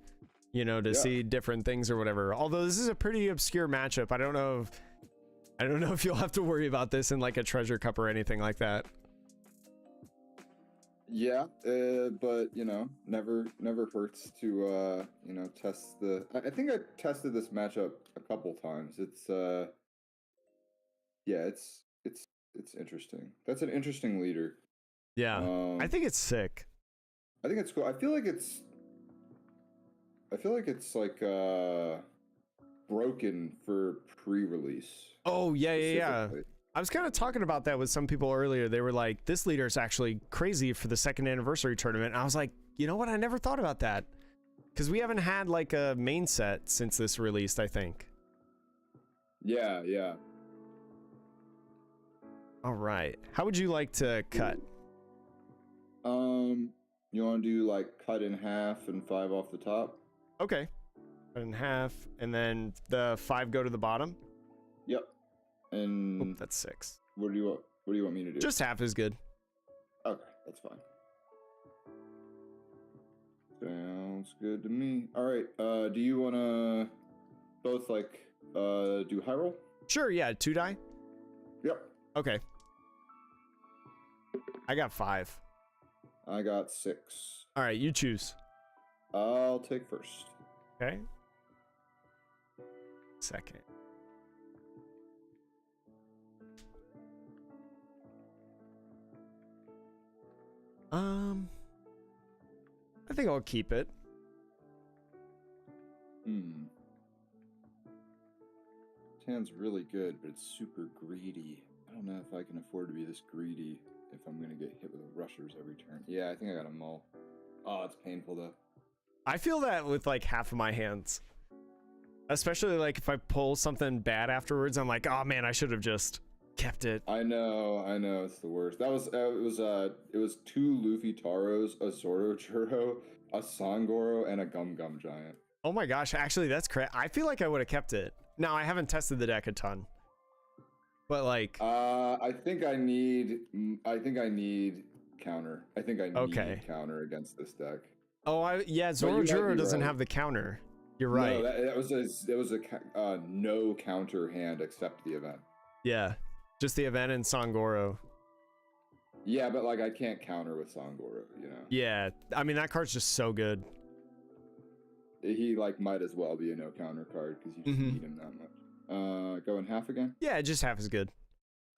you know, to see different things or whatever. Although this is a pretty obscure matchup. I don't know if you'll have to worry about this in like a treasure cup or anything like that. Yeah, but you know, never hurts to you know, test the. I think I tested this matchup a couple times. It's yeah, it's interesting. That's an interesting leader. Yeah, I think it's sick. I think it's cool. I feel like it's like broken for pre-release. Oh yeah. specifically. I was kind of talking about that with some people earlier. They were like, this leader is actually crazy for the 2nd anniversary tournament. And I was like, you know what? I never thought about that. Because we haven't had like a main set since this released, I think. Yeah. All right. How would you like to cut? You want to do like cut in half and 5 off the top? Okay. Cut in half, and then the 5 go to the bottom? Yep. And Oop, that's 6. what do you want me to do? Just half is good. Okay, that's fine. Sounds good to me. All right. Do you want to both like do high roll? Sure, yeah. 2 die? Yep. Okay. I got 5. I got 6. All right, you choose. I'll take first. Okay. Second. I think I'll keep it. This hand's really good, but it's super greedy. I don't know if I can afford to be this greedy if I'm gonna get hit with rushers every turn. Yeah, I think I got a mull. Oh, it's painful though. I feel that with like half of my hands. Especially like if I pull something bad afterwards, I'm like, oh man, I should have just kept it. I know, it's the worst. That was it was 2 Luffy Taros, a Zoro Churro, a Sangoro, and a Gum Gum Giant. Oh my gosh, actually that's correct. I feel like I would have kept it. Now I haven't tested the deck a ton. But like I think I need counter. I think I need counter against this deck. Oh, yeah, Zoro Juro doesn't have the counter. You're right. No, that was a no counter hand except the event. Yeah, just the event and Sangoro. Yeah, but like I can't counter with Sangoro, you know. Yeah, I mean that card's just so good. He like might as well be a no counter card because you just need him that much. Go in half again. Yeah, just half is good.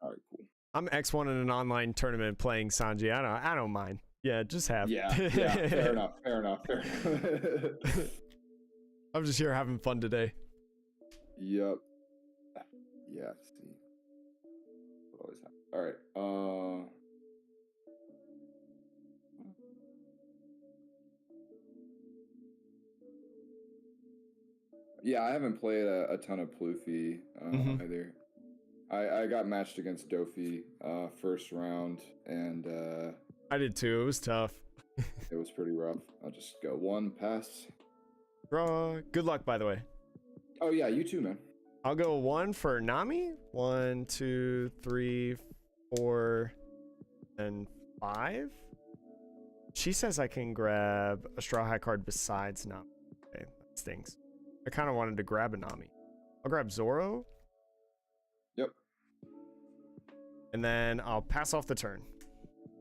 All right, cool. I'm X1 in an online tournament playing Sanji. I don't mind. Yeah, just half. Yeah, fair enough. I'm just here having fun today. Yep. Yeah. See. What always happens. All right. Yeah, I haven't played a ton of Ploofy either. I got matched against Dofi first round, and I did too. It was tough. it was pretty rough. I'll just go 1 pass. Draw. Good luck, by the way. Oh yeah, you too, man. I'll go 1 for Nami. 1, 2, 3, 4, and 5. She says I can grab a Straw Hat card besides Nami. Okay, that stings. I kind of wanted to grab a Nami. I'll grab Zoro. Yep. And then I'll pass off the turn.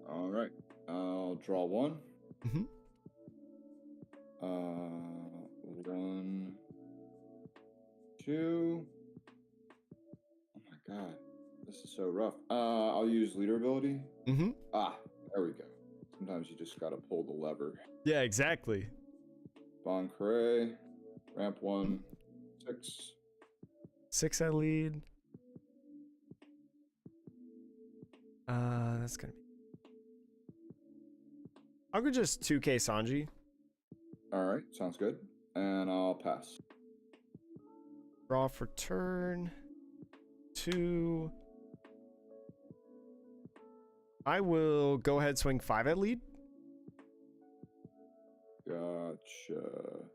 All right. I'll draw 1. 1, 2. Oh my god, this is so rough. I'll use leader ability. Ah, there we go. Sometimes you just gotta pull the lever. Yeah, exactly. Bon Carré, ramp 1, 6. 6 I lead. That's gonna be. I'll go just 2K Sanji. All right, sounds good. And I'll pass. Draw for turn 2. I will go ahead swing 5 at lead. Gotcha.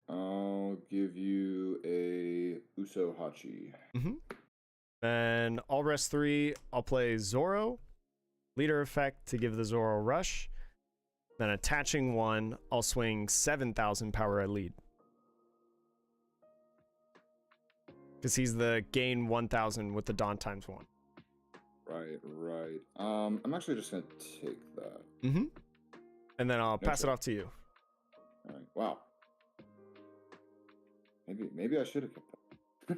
I'll give you a Uso Hachi. Then all rest 3. I'll play Zoro. leader effect to give the Zoro rush. Then attaching 1, I'll swing 7,000 power at lead. Because he's the gain 1,000 with the Dawn times 1. Right, right. I'm actually just gonna take that. Mm-hmm. And then I'll No pass it trade. off to you. All right. Wow. Maybe I should have kept that.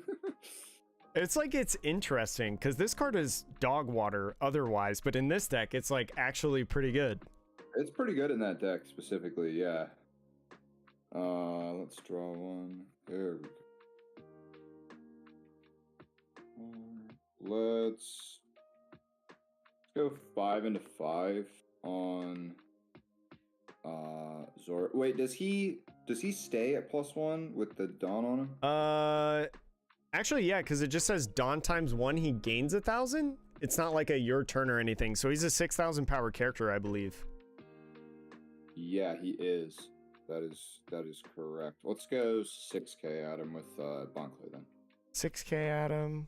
It's like, it's interesting because this card is dog water otherwise, but in this deck, it's like actually pretty good. It's pretty good in that deck specifically, yeah. Let's draw one. There we go. Let's go 5 into 5 on Zoro. Wait, does he stay at +1 with the Dawn on him? Actually, yeah, because it just says Dawn times 1, he gains 1,000. It's not like a your turn or anything, so he's a 6,000 power character, I believe. Yeah, he is. That is correct. Let's go 6K at him with Bonclay then. 6K at him.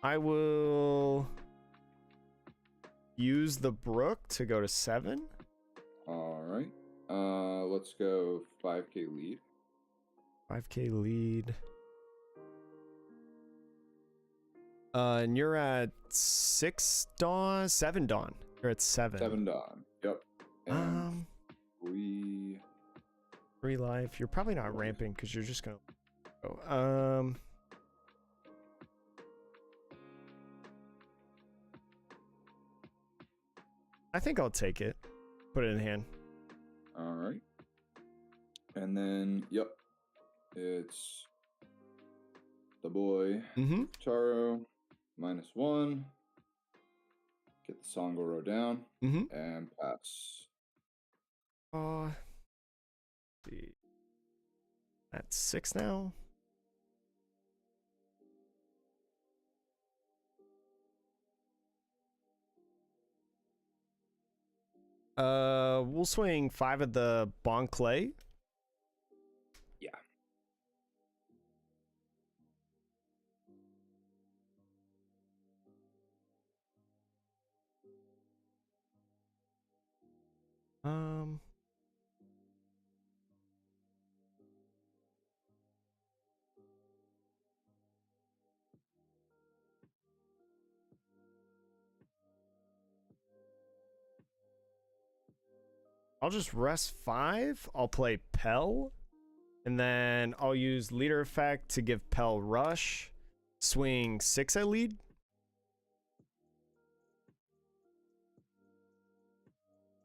I will use the Brook to go to 7. All right. Let's go 5K lead. 5K lead. And you're at 6 Dawn, 7 Dawn. You're at 7. 7 Dawn. Yep. And 3 life. You're probably not ramping because you're just gonna go. I think I'll take it. Put it in hand. All right. And then, yep, it's the boy, Mm-hmm. Taro, -1. Get the Sangoro down Mm-hmm. and pass. See. That's 6 now. We'll swing 5 at the Bonclay. Yeah. I'll just rest 5. I'll play Pell. And then I'll use leader effect to give Pell rush. Swing 6 at lead.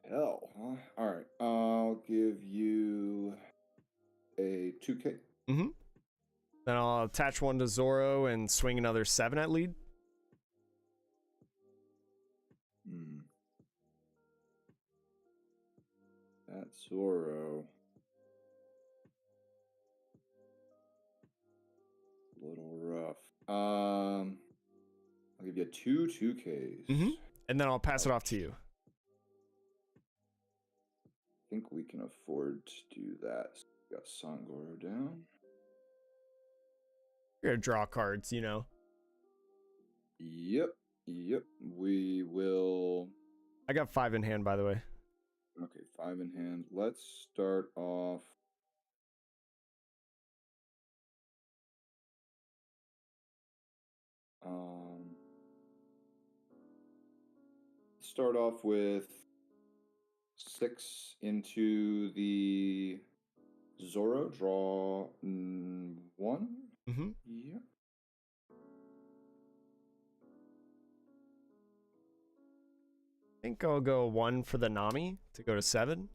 Hell, huh? All right. I'll give you a 2K. Mm-hmm. Then I'll attach 1 to Zoro and swing another 7 at lead. That's Zoro. A little rough. I'll give you 2 2Ks. Mm-hmm. And then I'll pass it off to you. I think we can afford to do that. We got Sangoro down. You're gonna draw cards, you know. Yep. We will. I got 5 in hand, by the way. Okay, 5 in hand. Let's start off. Start off with 6 into the Zoro. Draw 1. Mm-hmm. Yeah. I think I'll go 1 for the Nami to go to 7.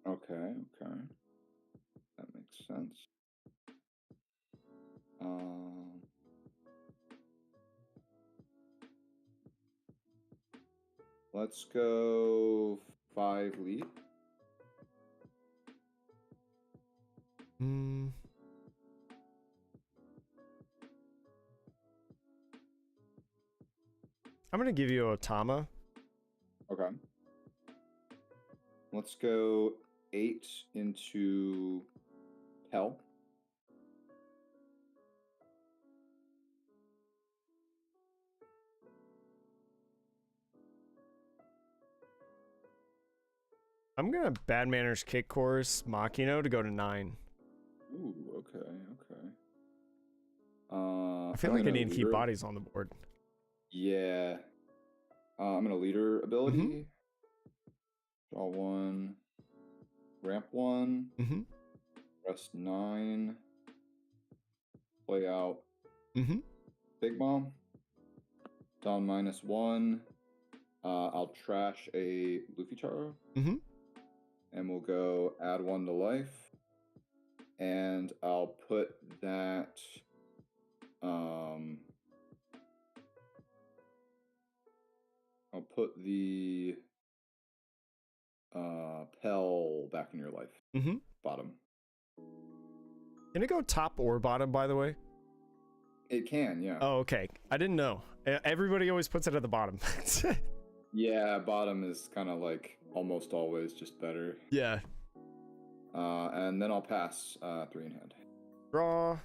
Okay. That makes sense. Let's go 5 lead. I'm gonna give you Otama. Okay. Let's go 8 into Hell. I'm gonna Bad Manners Kick Course Machino to go to 9. Ooh, okay. I feel like I need to keep bodies on the board. Yeah. I'm gonna leader ability. Mm-hmm. Draw 1. Ramp 1. Mm-hmm. Rest 9. Play out. Mm-hmm. Big Bomb. Down -1. I'll trash a Luffy Taro. Mm-hmm. And we'll go add 1 to life. And I'll put that I'll put the Pell back in your life. Mm-hmm. Bottom. Can it go top or bottom, by the way? It can, yeah. Oh, okay. I didn't know. Everybody always puts it at the bottom. Yeah, bottom is kind of like almost always just better. Yeah. And then I'll pass 3 in hand. Draw.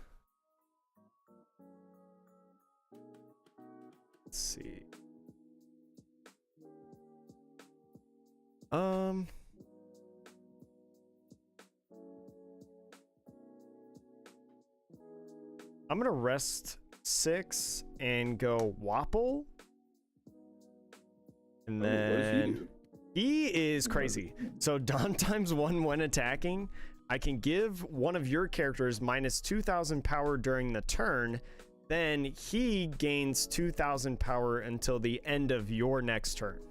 Let's see. I'm gonna rest 6 and go Wapple. And What does he then do? he is crazy. So Don ×1 when attacking, I can give one of your characters -2,000 power during the turn. Then he gains 2,000 power until the end of your next turn.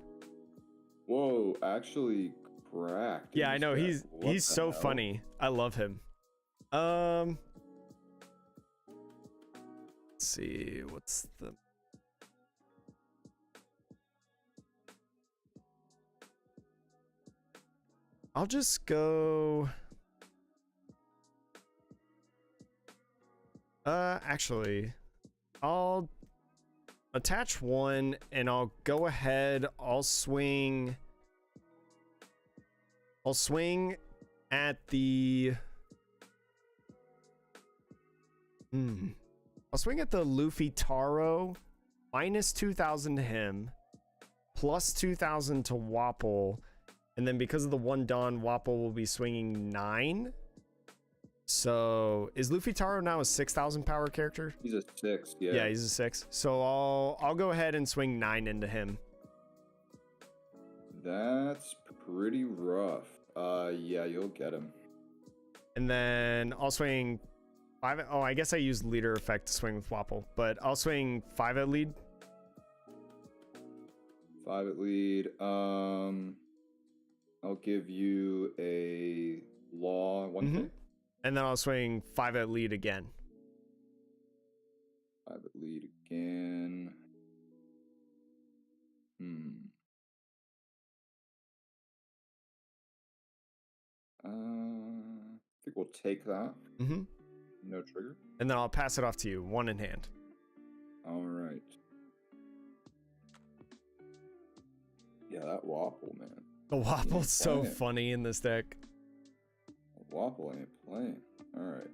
Whoa, actually cracked. Yeah, I know. What He's the so hell? funny. I love him. Let's see. What's the... I'll just go... Actually, I'll attach 1 and I'll go ahead. I'll swing at the... I'll swing at the Luffy Taro, -2,000 to him, +2,000 to Wapple, and then because of the 1 Dawn, Wapple will be swinging 9. So is Luffy Taro now a 6,000 power character? He's a 6, yeah. Yeah, he's a 6. So I'll go ahead and swing 9 into him. That's pretty rough. Yeah, you'll get him. And then I'll swing 5. Oh, I guess I used leader effect to swing with Wapple, but I'll swing 5 at lead. 5 at lead. I'll give you a law 1K. And then I'll swing 5 at lead again. 5 at lead again. I think we'll take that. No trigger. And then I'll pass it off to you, 1 in hand. All right. Yeah, that Wapple, man. The Wapple's so playing. funny in this deck. Wapple ain't playing. All right.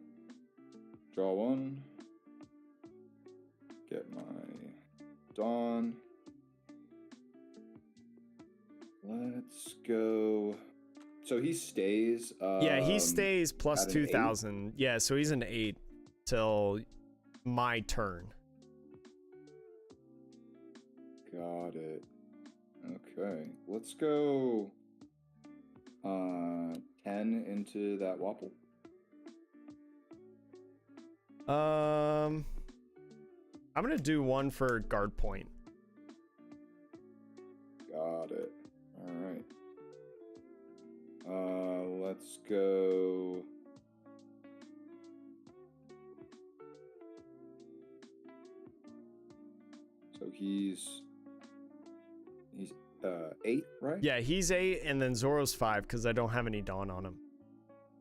Draw 1. Get my Dawn. Let's go. So he stays. Yeah, he stays plus at an 2,000. Yeah, so he's an 8 till my turn. Got it. Okay. Let's go 10 into that Wapple. I'm gonna do 1 for guard point. Got it. All right. Let's go. So he's 8, right? Yeah, he's 8, and then Zoro's 5 because I don't have any Dawn on him.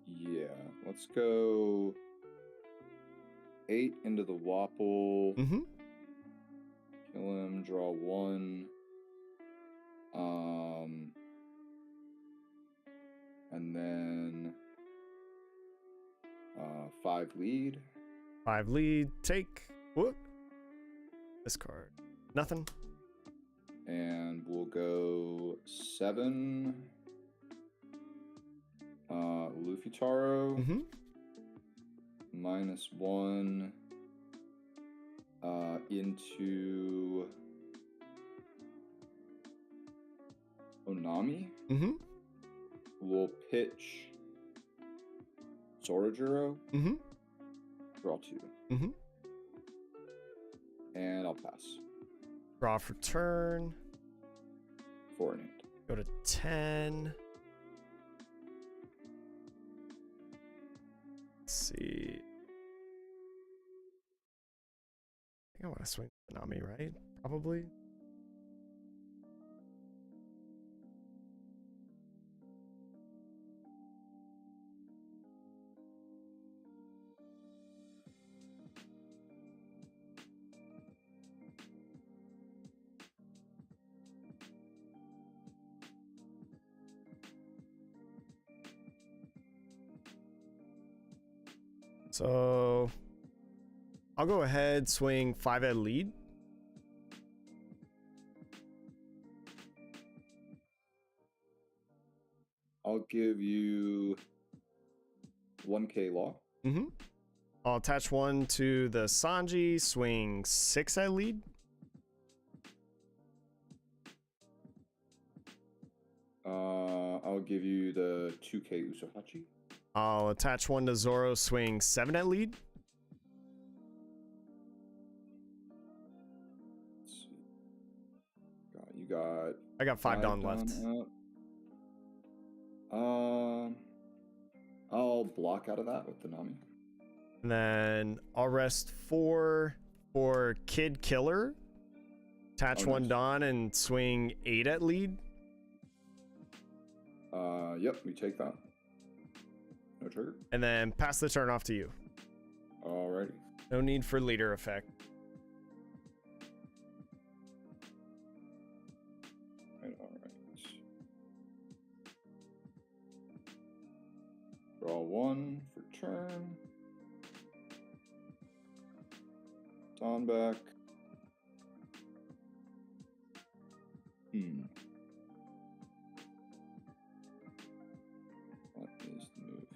Yeah. Let's go 8 into the Wapple. Kill him. Draw 1. And then 5 lead. 5 lead. Take. Whoop. This card. Nothing. And we'll go 7 Luffy Taro. Mm-hmm. -1 into Onami. Mm-hmm. We'll pitch Sorajiro. Mm-hmm. Draw 2. Mm-hmm. And I'll pass. Draw for turn. 4 in hand. Go to 10. Let's see. I think I want to swing Nami, right? Probably. So I'll go ahead, swing 5 at lead. I'll give you 1K law. Mm-hmm. I'll attach 1 to the Sanji, swing 6 at lead. I'll give you the 2K Usohachi. I'll attach 1 to Zoro, swing 7 at lead. Let's see. You got. I got 5 Dawn left. I'll block out of that with the Nami. And then I'll rest 4 for Kid Killer. Attach 1 nice. Dawn and swing 8 at lead. Yep, we take that. No trigger. And then pass the turn off to you. Alrighty. No need for leader effect. Alright. Draw 1 for turn. Dawn back. What is the move?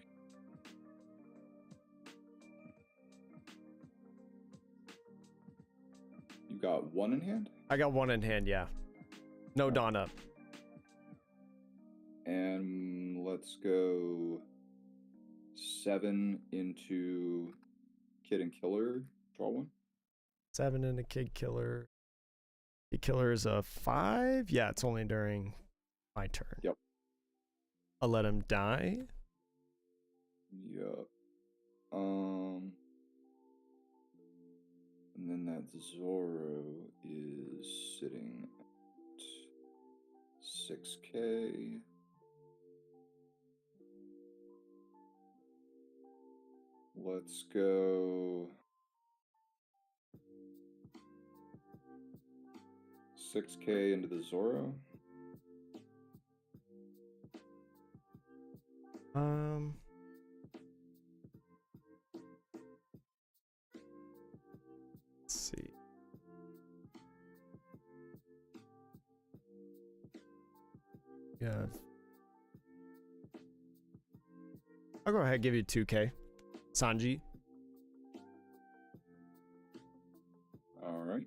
You got 1 in hand? I got 1 in hand, yeah. No Dawn up. And let's go 7 into Kid and Killer. Draw 1. 7 into Kid Killer. Kid Killer is a 5? Yeah, it's only during my turn. Yep. I'll let him die. Yep. And then that Zoro is sitting at 6K. Let's go 6K into the Zoro. Let's see. Yeah. I'll go ahead and give you 2K. Sanji. All right.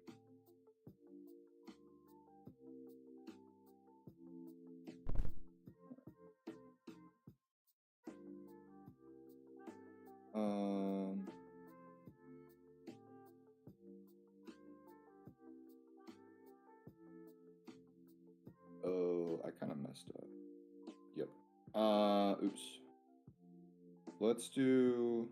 Oh, I kind of messed up. Yep. Oops. Let's do.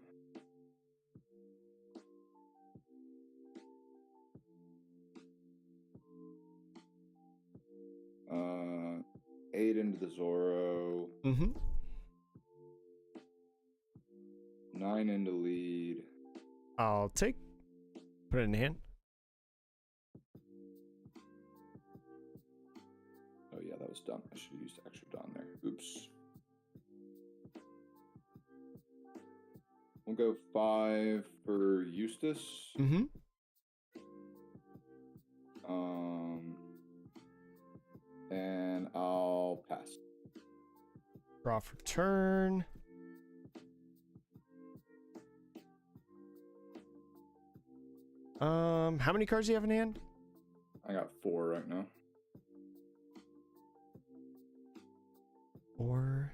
Uh, 8 into the Zoro. Mm-hmm. 9 into lead. I'll take. Put it in hand. Oh yeah, that was dumb. I should have used extra Dawn there. Oops. We'll go 5 for Eustace. Mm-hmm. And I'll pass. Draw for turn. How many cards do you have in hand? I got 4 right now. 4.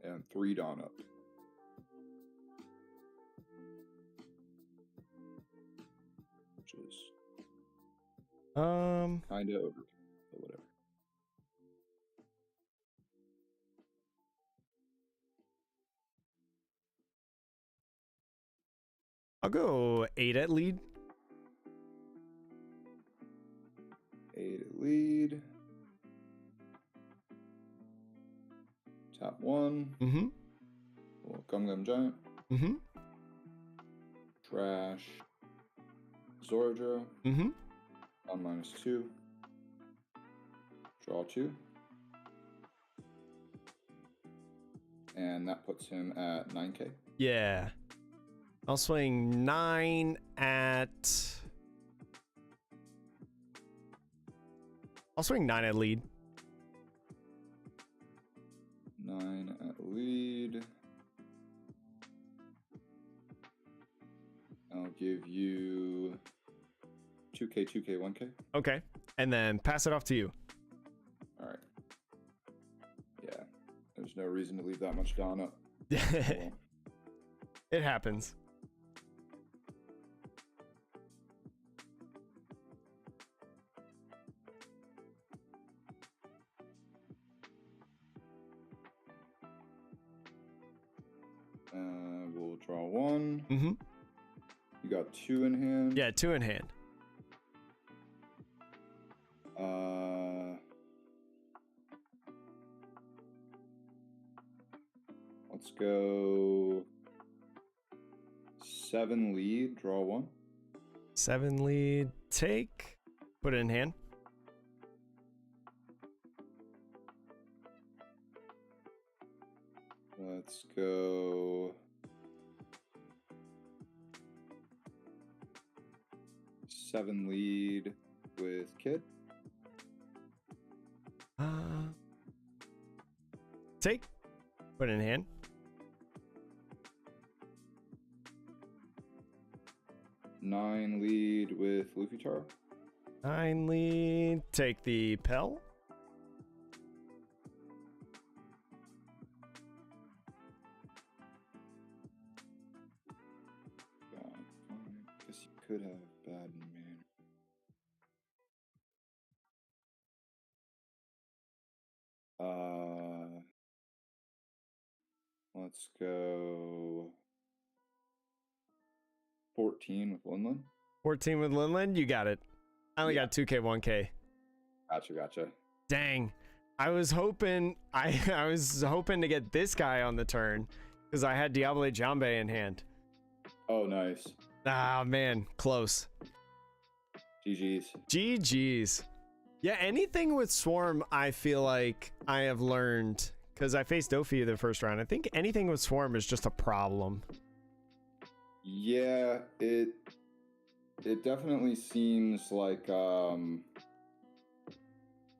And 3 Dawn up. Which is kind of over, but whatever. I'll go 8 at lead. 8 at lead. Tap 1. Mm-hmm. Well, Gundam Giant. Mm-hmm. Trash. Zorojo. Mm-hmm. On -2. Draw 2. And that puts him at 9k. Yeah. I'll swing 9 at... I'll swing 9 at lead. 9 at lead. I'll give you 2k, 2k, 1k. Okay. And then pass it off to you. All right. Yeah. There's no reason to leave that much Dawn up. It happens. We'll draw 1. Mm-hmm. You got 2 in hand. Yeah, 2 in hand. Let's go 7 lead, draw 1. 7 lead, take. Put it in hand. Let's go 7 lead with Kid. Take. Put it in hand. 9 lead with Luffy Taro. 9 lead. Take the Pell. God, I guess you could have Bad Man. Let's go 14 with Linlin. 14 with Linland. You got it. I only got 2k, 1k. Gotcha. Dang. I was hoping I was hoping to get this guy on the turn because I had Diable Jambe in hand. Oh, nice. Ah, man, close. GG's. GG's. Yeah, anything with Swarm, I feel like I have learned because I faced Dofi the first round. I think anything with Swarm is just a problem. Yeah, it definitely seems like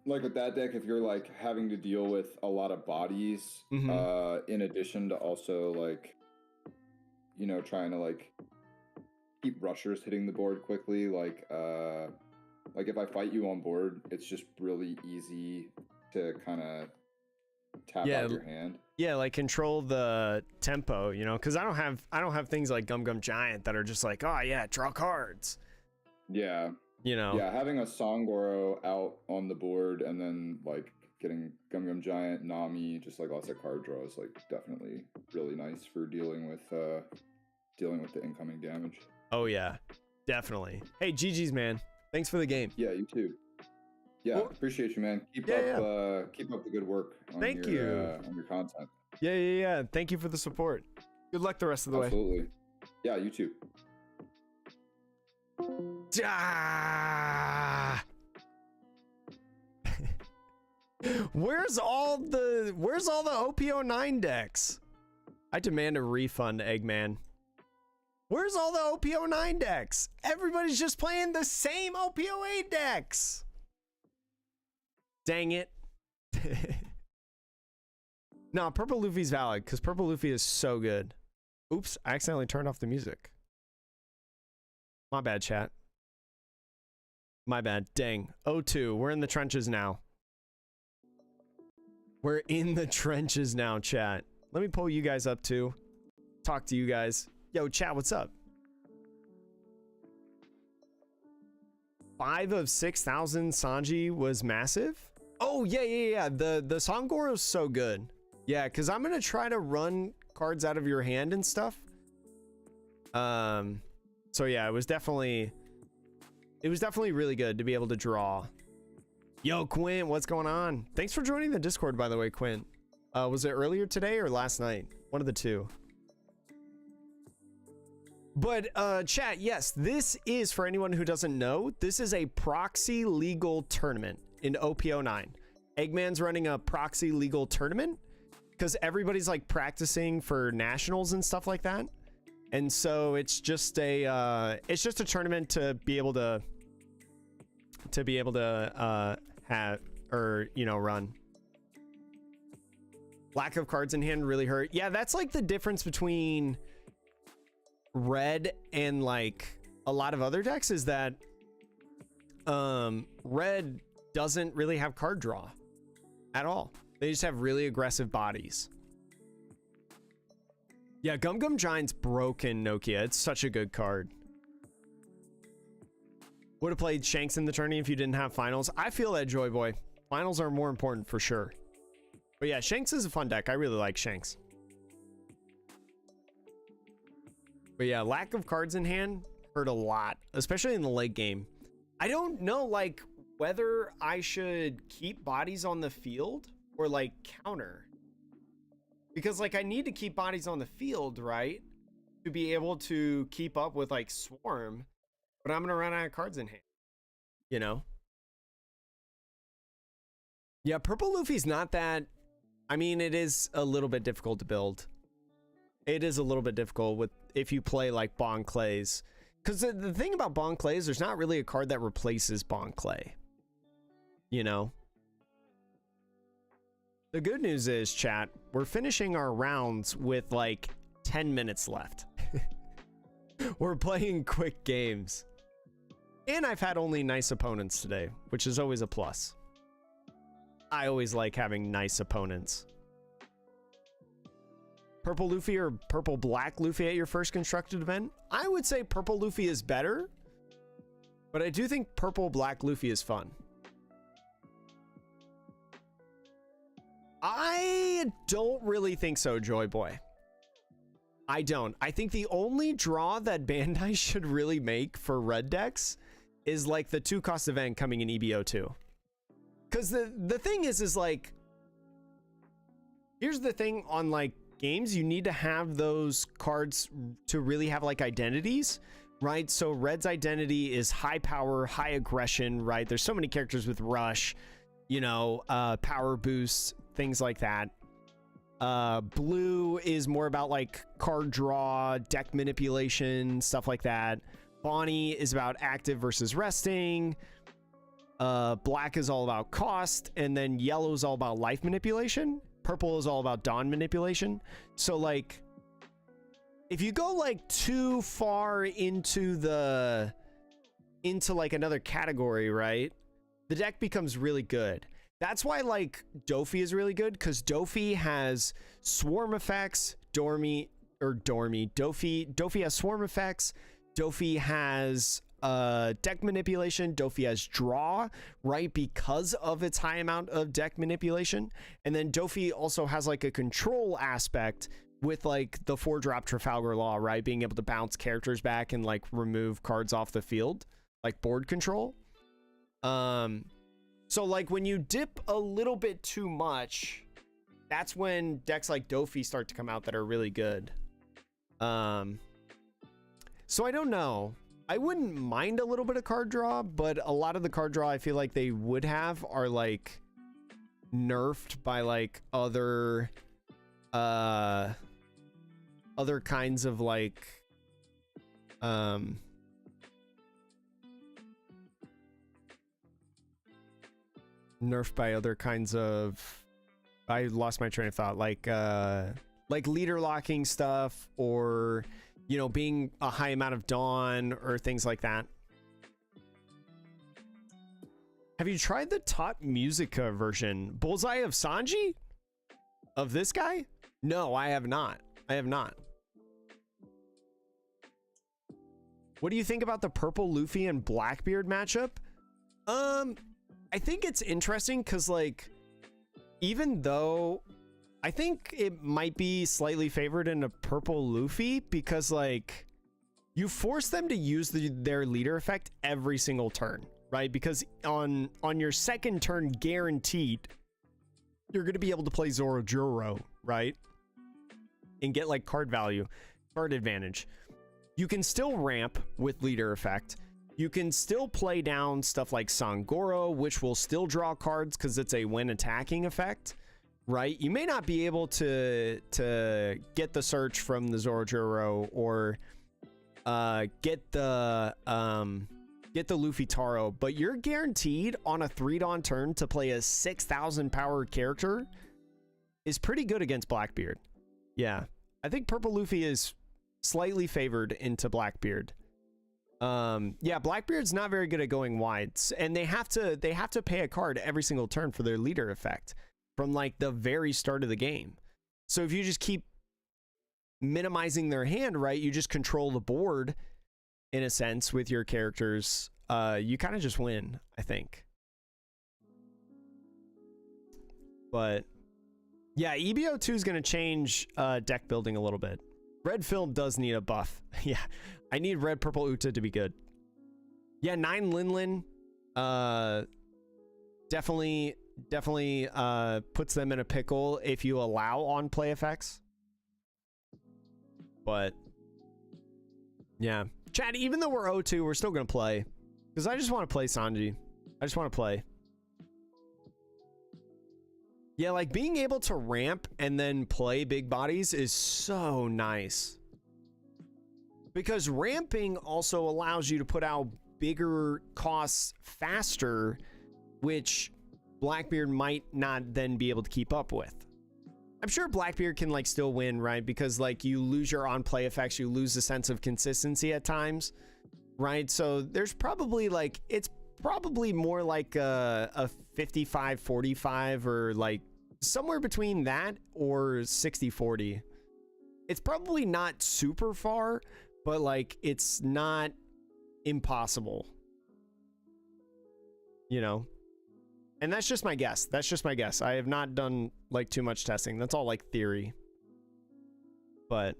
with that deck, if you're like having to deal with a lot of bodies, in addition to also like, you know, trying to like keep rushers hitting the board quickly, like if I fight you on board, it's just really easy to kind of tap out your hand. Yeah, like control the tempo, you know, because I don't have things like Gum Giant that are just like, oh yeah, draw cards. Yeah. You know. Yeah, having a Songoro out on the board and then like getting Gum Giant, Nami, just like lots of card draws, like definitely really nice for dealing with the incoming damage. Oh yeah, definitely. Hey, GG's, man. Thanks for the game. Yeah, you too. Yeah, Well, appreciate you, man. Keep up the good work on on your content. Yeah. Thank you for the support. Good luck the rest of the way. Absolutely. Yeah, you too. Ah! Where's all the OP09 decks? I demand a refund, Eggman. Where's all the OP09 decks? Everybody's just playing the same OP08 decks. Dang it. No, Purple Luffy's valid because Purple Luffy is so good. Oops, I accidentally turned off the music. My bad, chat. My bad. Dang. 0-2. We're in the trenches now. We're in the trenches now, chat. Let me pull you guys up too. Talk to you guys. Yo, chat, what's up? 5 of 6,000 Sanji was massive? Oh, yeah. The Sangoro is so good. Yeah, because I'm going to try to run cards out of your hand and stuff. So yeah, it was definitely really good to be able to draw. Yo, Quint, what's going on? Thanks for joining the Discord, by the way, Quint. Was it earlier today or last night? One of the two. But chat, yes, this is, for anyone who doesn't know, this is a proxy legal tournament in OP09. Eggman's running a proxy legal tournament because everybody's like practicing for nationals and stuff like that. And so it's just a tournament to be able to have, or, you know, run. Lack of cards in hand really hurt. Yeah, that's like the difference between red and like a lot of other decks is that red doesn't really have card draw at all. They just have really aggressive bodies. Yeah, Gum Gum Giant's broken, Nokia. It's such a good card. Would have played Shanks in the tourney if you didn't have finals. I feel that, Joy Boy. Finals are more important for sure. But yeah, Shanks is a fun deck. I really like Shanks. But yeah, lack of cards in hand hurt a lot, especially in the late game. I don't know, like, whether I should keep bodies on the field or, like, counter. Because, like, I need to keep bodies on the field, right? To be able to keep up with, like, Swarm. But I'm going to run out of cards in hand. You know? Yeah, Purple Luffy's not that... I mean, it is a little bit difficult to build. It is a little bit difficult with if you play, like, Bon Clays. Because the thing about Bon Clays, there's not really a card that replaces Bon Clay. You know? The good news is, chat, we're finishing our rounds with like 10 minutes left. We're playing quick games. And I've had only nice opponents today, which is always a plus. I always like having nice opponents. Purple Luffy or Purple Black Luffy at your first constructed event? I would say Purple Luffy is better, but I do think Purple Black Luffy is fun. I don't really think so, Joy Boy. I don't. I think the only draw that Bandai should really make for red decks is like the 2-cost event coming in EBO2. Because the thing is like, here's the thing on like games, you need to have those cards to really have like identities, right? So red's identity is high power, high aggression, right? There's so many characters with rush, you know, power boosts, things like that. Blue is more about like card draw, deck manipulation, stuff like that. Bonnie is about active versus resting. Black is all about cost, and then yellow is all about life manipulation. Purple is all about dawn manipulation. So like, if you go like too far into like another category, right? The deck becomes really good. That's why like Dofi is really good, because Dofi has swarm effects. Dofi has swarm effects. Dofi has deck manipulation. Dofi has draw, right? Because of its high amount of deck manipulation. And then Dofi also has like a control aspect with like the 4-drop Trafalgar Law, right? Being able to bounce characters back and like remove cards off the field, like board control. So like when you dip a little bit too much, that's when decks like Dofi start to come out that are really good. So I don't know. I wouldn't mind a little bit of card draw, but a lot of the card draw I feel like they would have are like nerfed by like other kinds of like Nerfed by other kinds of, I lost my train of thought, like leader locking stuff, or you know, being a high amount of dawn or things like that. Have you tried the Top Musica version? Bullseye of Sanji? Of this guy? No, I have not. I have not. What do you think about the purple Luffy and Blackbeard matchup? I think it's interesting because, like, even though I think it might be slightly favored in a purple Luffy because, like, you force them to use their leader effect every single turn, right? Because on your second turn, guaranteed, you're going to be able to play Zoro, right? And get, like, card value, card advantage. You can still ramp with leader effect. You can still play down stuff like Sangoro, which will still draw cards because it's a when attacking effect, right? You may not be able to get the search from the Zoro or get the Luffy Taro, but you're guaranteed on a 3-dawn turn to play a 6,000 power character is pretty good against Blackbeard. Yeah, I think purple Luffy is slightly favored into Blackbeard. Yeah, Blackbeard's not very good at going wide, and they have to pay a card every single turn for their leader effect from like the very start of the game. So if you just keep minimizing their hand, right, you just control the board in a sense with your characters, you kind of just win, I think. But yeah, EBO2 is going to change deck building a little bit. Red Film does need a buff. Yeah, I need Red Purple Uta to be good. Yeah, 9 Linlin definitely puts them in a pickle if you allow on play effects. But yeah, Chad, even though we're 0-2, we're still gonna play because I just want to play Sanji. I just want to play. Yeah, like being able to ramp and then play big bodies is so nice. Because ramping also allows you to put out bigger costs faster, which Blackbeard might not then be able to keep up with. I'm sure Blackbeard can like still win, right? Because like you lose your on-play effects, you lose the sense of consistency at times, right? So there's probably like, it's probably more like a 55-45 or like somewhere between that or 60-40. It's probably not super far, but like it's not impossible, you know? And that's just my guess. That's just my guess. I have not done like too much testing. That's all like theory. But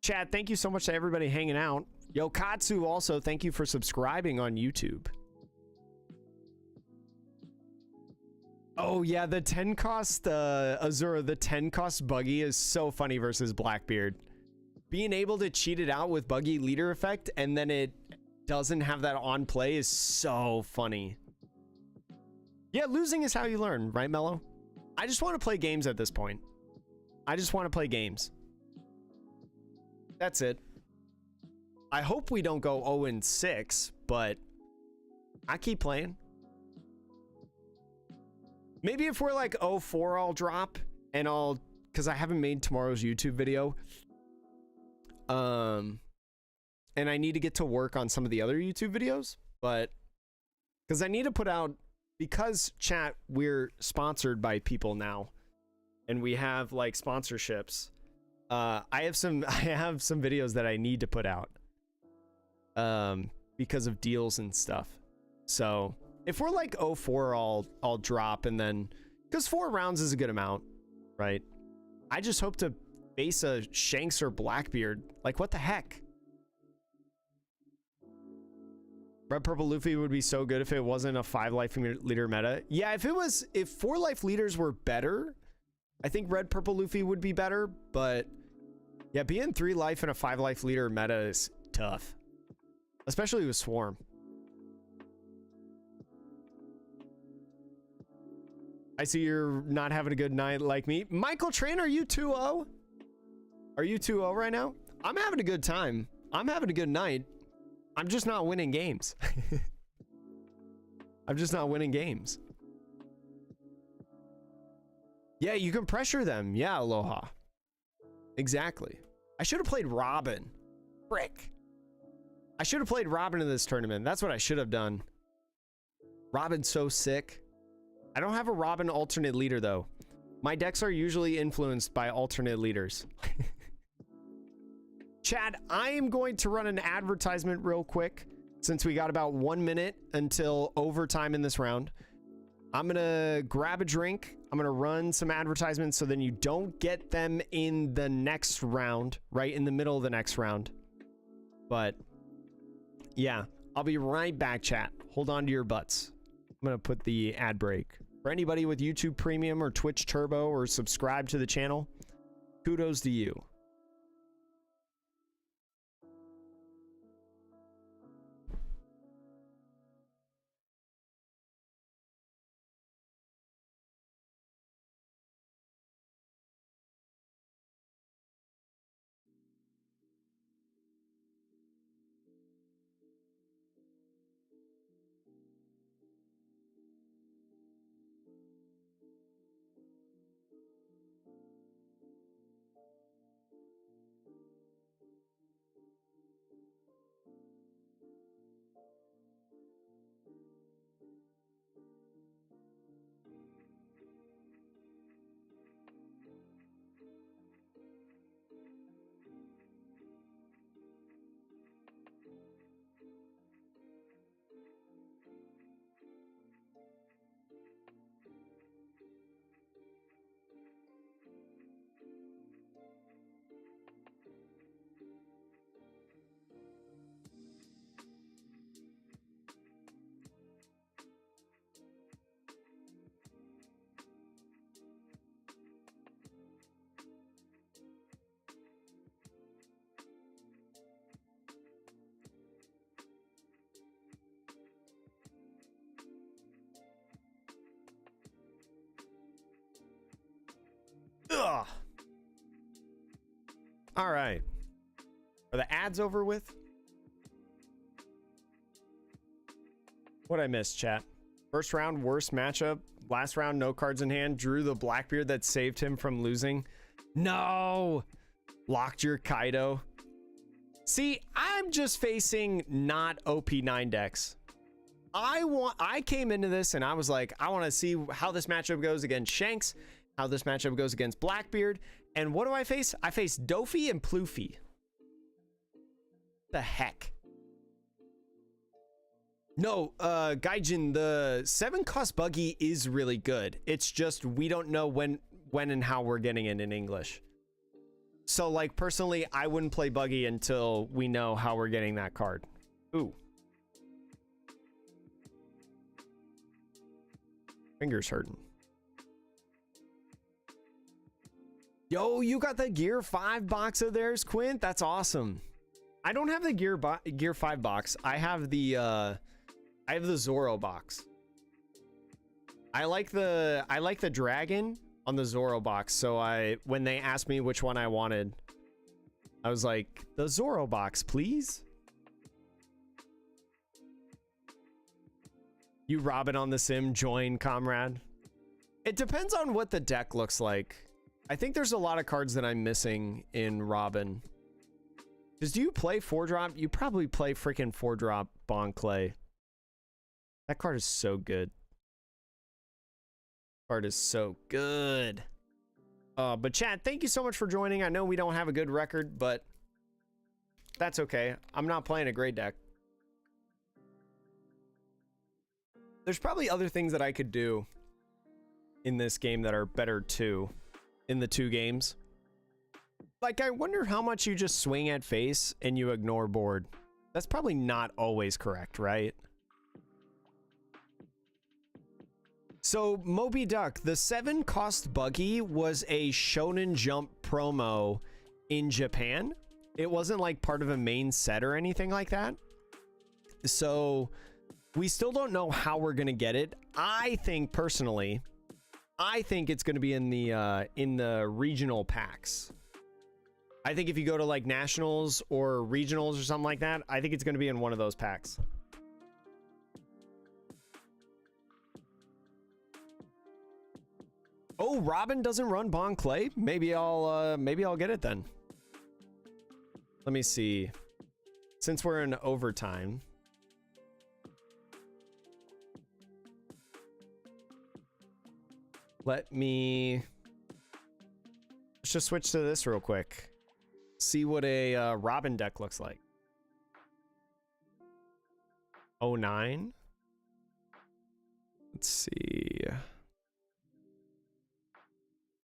Chad, thank you so much to everybody hanging out. Yo, Katsu also, thank you for subscribing on YouTube. Oh yeah, the 10 cost Azura, the 10 cost buggy is so funny versus Blackbeard. Being able to cheat it out with buggy leader effect and then it doesn't have that on play is so funny. Yeah, losing is how you learn, right, Mello? I just want to play games at this point. I just want to play games. That's it. I hope we don't go 0-6, but I keep playing. Maybe if we're like 0-4, I'll drop and I'll, because I haven't made tomorrow's YouTube video. And I need to get to work on some of the other YouTube videos, but because I need to put out, because chat, we're sponsored by people now and we have like sponsorships. I have some videos that I need to put out because of deals and stuff. So if we're like 0-4, I'll drop, and then because 4 rounds is a good amount, right? I just hope to face a Shanks or Blackbeard. Like, what the heck? Red Purple Luffy would be so good if it wasn't a 5 life leader meta. Yeah, if 4 life leaders were better, I think Red Purple Luffy would be better, but yeah, being 3 life and a 5 life leader meta is tough, especially with Swarm. I see you're not having a good night like me. Michael Train, are you 2-0? Are you 2-0 right now? I'm having a good time. I'm having a good night. I'm just not winning games. I'm just not winning games. Yeah, you can pressure them. Yeah, Aloha. Exactly. I should have played Robin. Frick. I should have played Robin in this tournament. That's what I should have done. Robin's so sick. I don't have a Robin alternate leader, though. My decks are usually influenced by alternate leaders. Chad, I am going to run an advertisement real quick since we got about 1 minute until overtime in this round. I'm going to grab a drink. I'm going to run some advertisements so then you don't get them in the next round, right in the middle of the next round. But yeah, I'll be right back, chat. Hold on to your butts. I'm going to put the ad break. For anybody with YouTube Premium or Twitch Turbo or subscribe to the channel, kudos to you. Ugh. All right. Are the ads over with? What'd I miss, chat? First round, worst matchup. Last round, no cards in hand. Drew the Blackbeard that saved him from losing. No! Locked your Kaido. See, I'm just facing not OP9 decks. I came into this and I was like, I want to see how this matchup goes against Shanks, how this matchup goes against Blackbeard. And what do I face? I face Dofi and Ploofy. The heck? No, Gaijin, the 7-cost buggy is really good. It's just we don't know when and how we're getting it in English. So, like, personally, I wouldn't play buggy until we know how we're getting that card. Ooh. Fingers hurting. Yo, you got the Gear 5 box of theirs, Quint? That's awesome. I don't have the Gear 5 box. I have the Zoro box. I like the dragon on the Zoro box. So when they asked me which one I wanted, I was like, the Zoro box, please. You Robin on the sim, join, comrade. It depends on what the deck looks like. I think there's a lot of cards that I'm missing in Robin. Because do you play 4-drop? You probably play freaking 4-drop Bon Clay. That card is so good. Card is so good. But chat, thank you so much for joining. I know we don't have a good record, but that's okay. I'm not playing a great deck. There's probably other things that I could do in this game that are better too. In the 2 games. Like, I wonder how much you just swing at face and you ignore board. That's probably not always correct, right? So, Moby Duck, the 7-cost buggy was a Shonen Jump promo in Japan. It wasn't like part of a main set or anything like that. So, we still don't know how we're gonna get it. I think, personally, I think it's going to be in the regional packs. I think if you go to like nationals or regionals or something like that, I think it's going to be in one of those packs. Oh, Robin doesn't run Bon Clay. Maybe I'll get it then. Let me see. Since we're in overtime. Let's just switch to this real quick. See what a Robin deck looks like. 09. Let's see.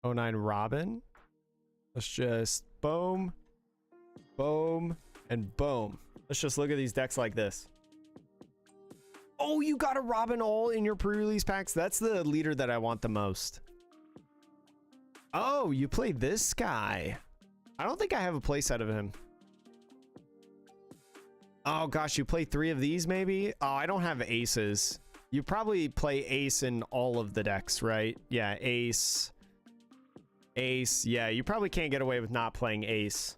09 Robin. Let's just boom, boom, and boom. Let's just look at these decks like this. Oh, you got a Robin all in your pre-release packs? That's the leader that I want the most. Oh, you played this guy. I don't think I have a playset of him. Oh gosh, you play 3 of these maybe? Oh, I don't have aces. You probably play ace in all of the decks, right? Yeah, ace. Ace. Yeah, you probably can't get away with not playing ace.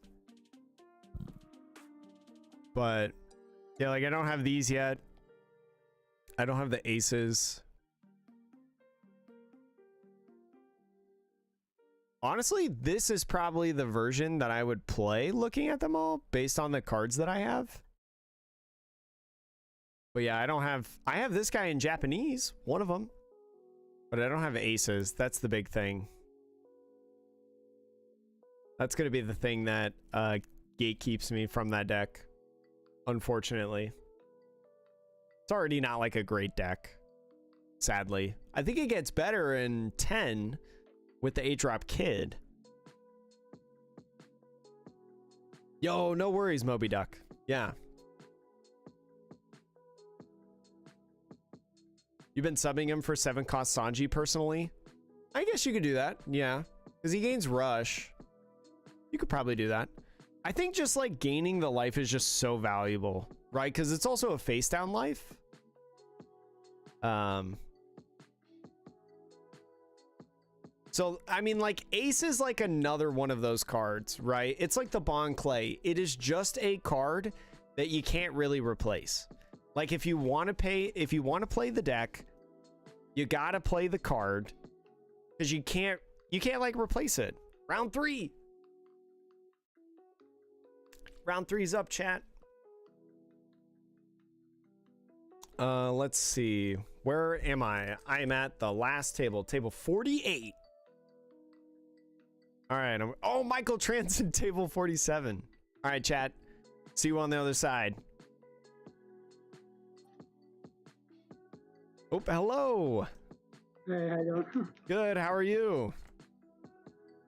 But yeah, like I don't have these yet. I don't have the aces. Honestly, this is probably the version that I would play looking at them all based on the cards that I have. But yeah, I have this guy in Japanese, one of them, but I don't have aces. That's the big thing. That's going to be the thing that gatekeeps me from that deck, unfortunately. It's already not like a great deck, sadly. I think it gets better in 10 with the 8-drop kid. Yo, no worries, Moby Duck. Yeah. You've been subbing him for 7-cost Sanji personally? I guess you could do that, yeah. Because he gains rush. You could probably do that. I think just like gaining the life is just so valuable, right? Because it's also a face down life. So, I mean, like, Ace is like another one of those cards, right? It's like the Bon Clay. It is just a card that you can't really replace. Like, if you want to play the deck, you gotta play the card because you can't like replace it. Round 3. Round 3's up, chat. Let's see. Where am I? I am at the last table, table 48. All right. Oh, Michael Transit, table 47. All right, chat. See you on the other side. Oh, hello. Hey, how you doing? Good. How are you?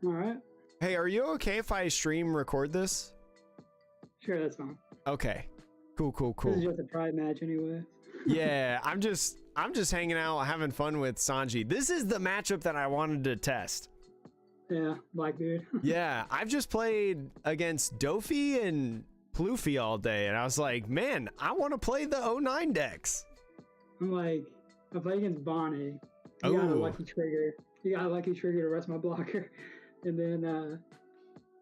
All right. Hey, are you okay if I stream record this? Sure, that's fine. Okay. Cool. This is just a pride match anyway. Yeah, I'm just hanging out, having fun with Sanji. This is the matchup that I wanted to test. Yeah, Blackbeard. Yeah, I've just played against Dofi and Ploofy all day, and I was like, man, I want to play the 09 decks. I'm like, I played against Bonnie. He got a lucky trigger. He got a lucky trigger to rest my blocker. And then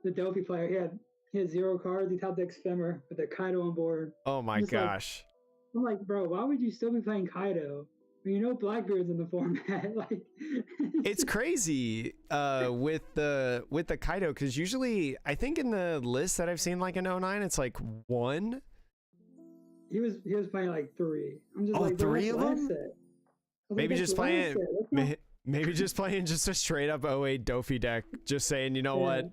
the Dofi player, he had 0 cards. He tapped the Femmer with a Kaido on board. Oh my gosh. I'm like, bro, why would you still be playing Kaido? I mean, you know Blackbeard's in the format. Like, it's crazy with the Kaido, because usually I think in the list that I've seen like in 09, it's like 1. He was playing like 3. I'm just like, 3 of them? Maybe just playing just a straight up 08 Dofi deck, just saying, you know what?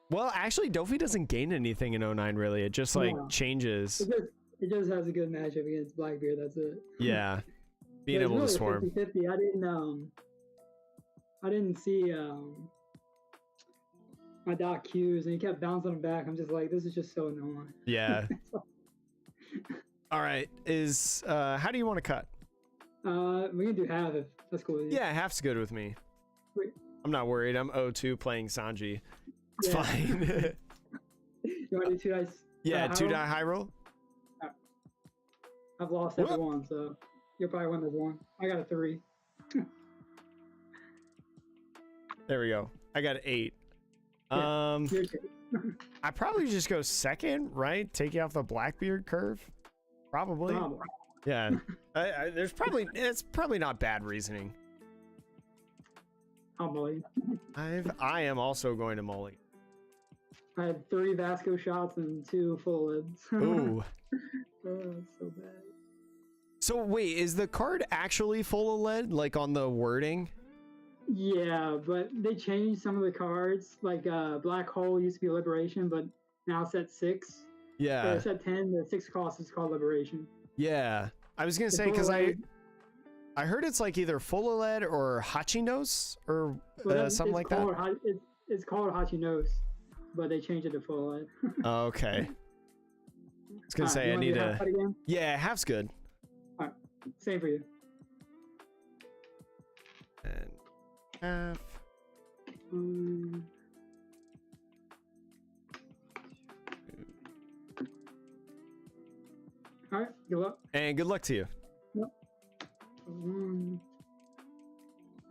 Well, actually Dofi doesn't gain anything in 09 really. It just like changes. It just has a good matchup against Blackbeard. That's it. Yeah, being able to swarm. 50-50. I didn't see my Doc Q's, and he kept bouncing them back. I'm just like, this is just so annoying. Yeah. All right. How do you want to cut? We can do half if that's cool with you. Yeah, half's good with me. Sweet. I'm not worried. I'm 0-2 playing Sanji. It's fine. You want to do 2 dice? Yeah, 2 die high roll. I've lost every one, so you'll probably win this one. I got a 3. There we go. I got 8. Your turn. I probably just go second, right? Take you off the Blackbeard curve. Probably. Probably. Yeah. It's probably not bad reasoning. I'll mulligan. I am also going to mulligan. I had 3 Vasco shots and 2 full lids. Ooh. Oh, that's so bad. So wait, is the card actually full of lead, like on the wording? Yeah, but they changed some of the cards. Like Black Hole used to be Liberation, but now it's at 6. Yeah. Or it's at 10. The 6 cost is called Liberation. Yeah. I was gonna The say full because lead- I heard it's like either full of lead or Hachinos or something like that. It's called Hachinos, but they changed it to full lead. Okay. I was gonna say I need to. Yeah, half's good. Alright, same for you. And half. Alright, good luck. And good luck to you.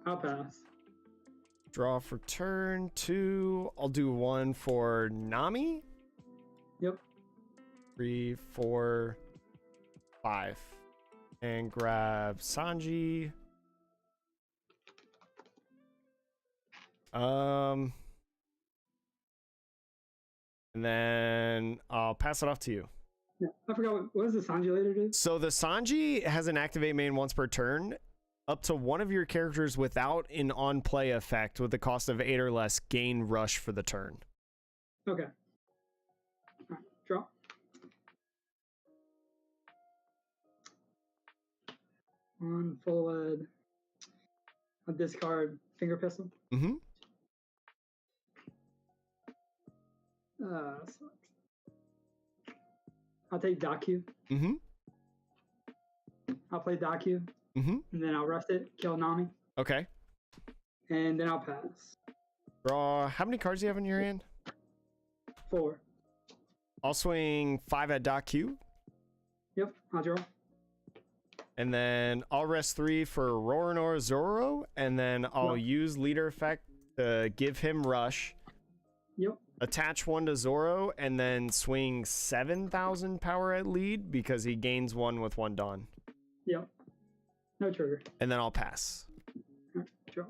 I'll pass. Draw for turn 2. I'll do 1 for Nami. Yep. 3, 4, 5. And grab Sanji. And then I'll pass it off to you. Yeah, I forgot what does the Sanji later do? So the Sanji has an activate main once per turn. Up to one of your characters without an on-play effect with the cost of 8 or less gain rush for the turn. Okay. Alright, draw. On full lead. A discard finger pistol. Mm-hmm. Sucks. I'll take Daku. Mm-hmm. I'll play Daku. Mm-hmm. And then I'll rest it, kill Nami. Okay. And then I'll pass. Draw. How many cards do you have in your hand? 4. I'll swing 5 at Daku. Yep, I'll draw. And then I'll rest 3 for Roranor Zoro. And then I'll use leader effect to give him rush. Yep. Attach 1 to Zoro. And then swing 7,000 power at lead because he gains 1 with 1 Dawn. Yep. No trigger. And then I'll pass. Alright, draw.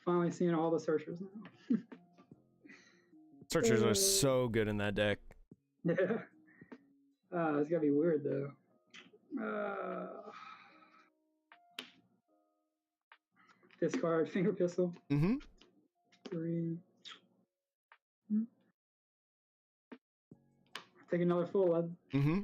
Finally seeing all the searchers now. Searchers are so good in that deck. Yeah. It's gotta be weird though. Discard finger pistol. Mm-hmm. 3. Take another full lead. Mm-hmm.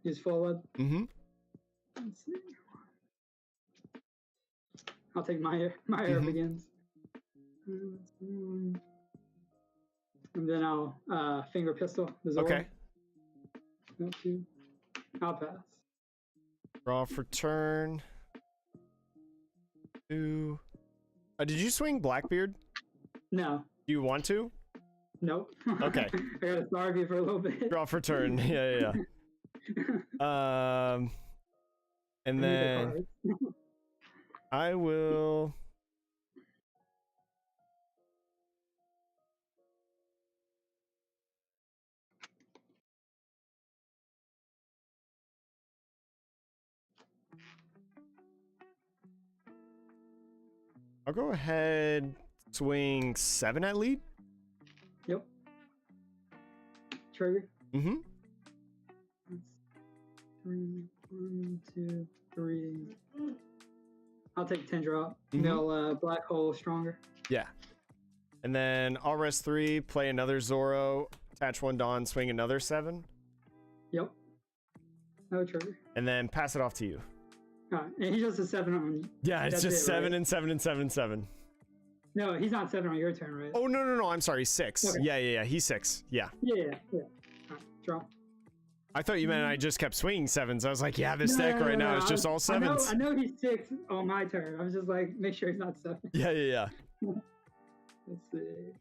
Use full lead. Mm-hmm. Let's see. I'll take my air begins. And then I'll finger pistol. The Zoro. Okay. No, 2. I'll pass. Draw for turn 2. Did you swing Blackbeard? No. Do you want to? Nope. Okay. I gotta starve you for a little bit. Draw for turn. Yeah. And then I will. I'll go ahead, swing 7 at lead. Yep. Trigger. Mm-hmm. 3, 1, 2, 3. I'll take 10 drop. Mhm. Mill black hole stronger. Yeah. And then I'll rest 3, play another Zoro, attach 1 Dawn, swing another 7. Yep. No trigger. And then pass it off to you. Alright, and he's just a 7 on. Yeah, it's That's just it, 7 right? and 7 and 7 and 7. No, he's not 7 on your turn, right? Oh, no. I'm sorry. 6. Okay. Yeah. He's 6. Yeah. Yeah. Alright, draw. I thought you meant I just kept swinging sevens. I was like, yeah, this deck right now is just all sevens. I know he's 6 on my turn. I was just like, make sure he's not 7. Yeah. Let's see.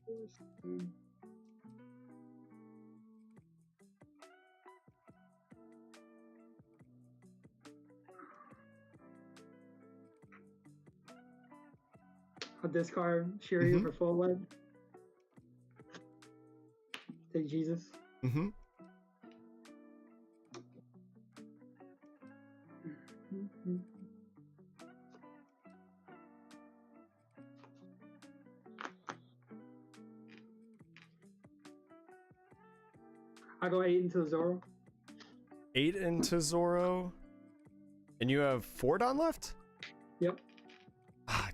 I'll discard Shiryu for full lead. Take Jesus. Mm-hmm. I go 8 into Zoro. 8 into Zoro. And you have 4 Don left? Yep.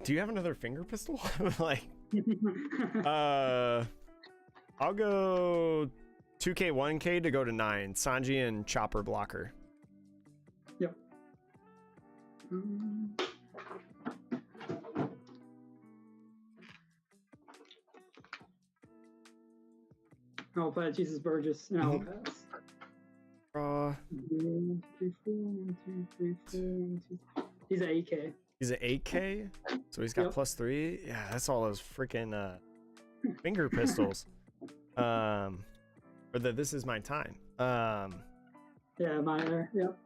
Do you have another finger pistol? Like, I'll go 2K, 1K to go to 9. Sanji and Chopper blocker. Yep. I'll play Jesus Burgess and I'll pass. 1, 2, 3, 4, 1, 2, 3, 4, 1, 2. He's an 8K. He's an 8K, so he's got +3. Yeah, that's all those freaking finger pistols. Or the This Is My Time. Yeah, minor. Yep.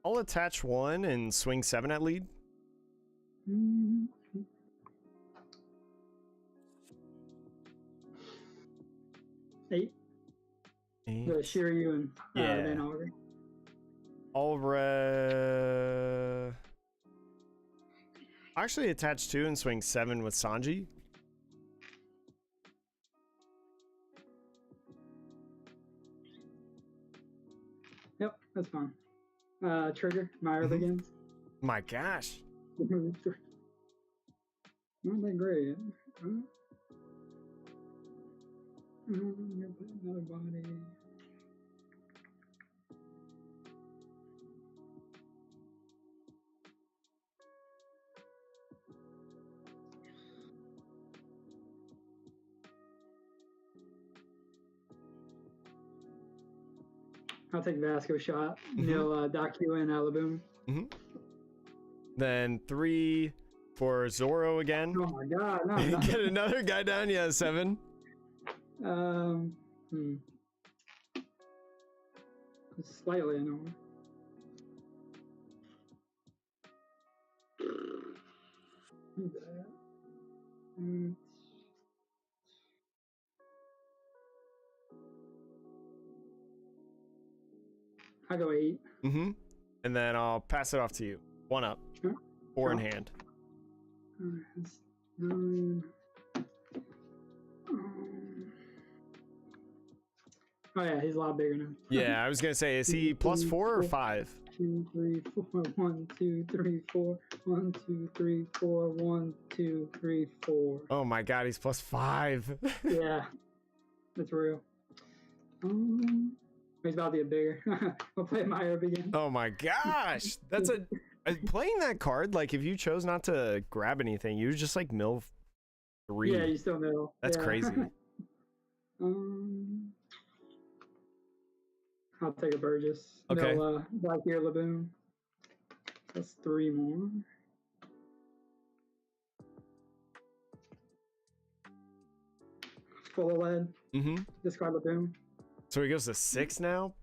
I'll attach 1 and swing 7 at lead. Eight. The Shiryu and Van Auger. I'll actually attach 2 and swing 7 with Sanji. Yep, that's fine. Trigger, Meyer begins. My gosh. Not that great. Another body. I'll take Vasco shot. Nil Daku and Alabama. Then 3 for Zoro again. Oh my god, no. Get another guy down. Yeah, 7. Slightly annoying. I go 8. And then I'll pass it off to you. 1 up. 4 in hand. That's 9. Oh yeah, he's a lot bigger now. Yeah, I was gonna say, is he +4 or 5? 2, 3, 4. 1, 2, 3, 4. 1, 2, 3, 4. 1, 2, 3, 4. Oh my god, he's +5. Yeah, that's real. He's about to get bigger. I'll play my herb again. Oh my gosh, that's playing that card. Like, if you chose not to grab anything, you just like mill 3. Yeah, you still mill. That's crazy. I'll take a Burgess. Okay. No, Blackbeard Laboon. That's 3 more. Full of lead. Discard Laboon. So he goes to 6 now?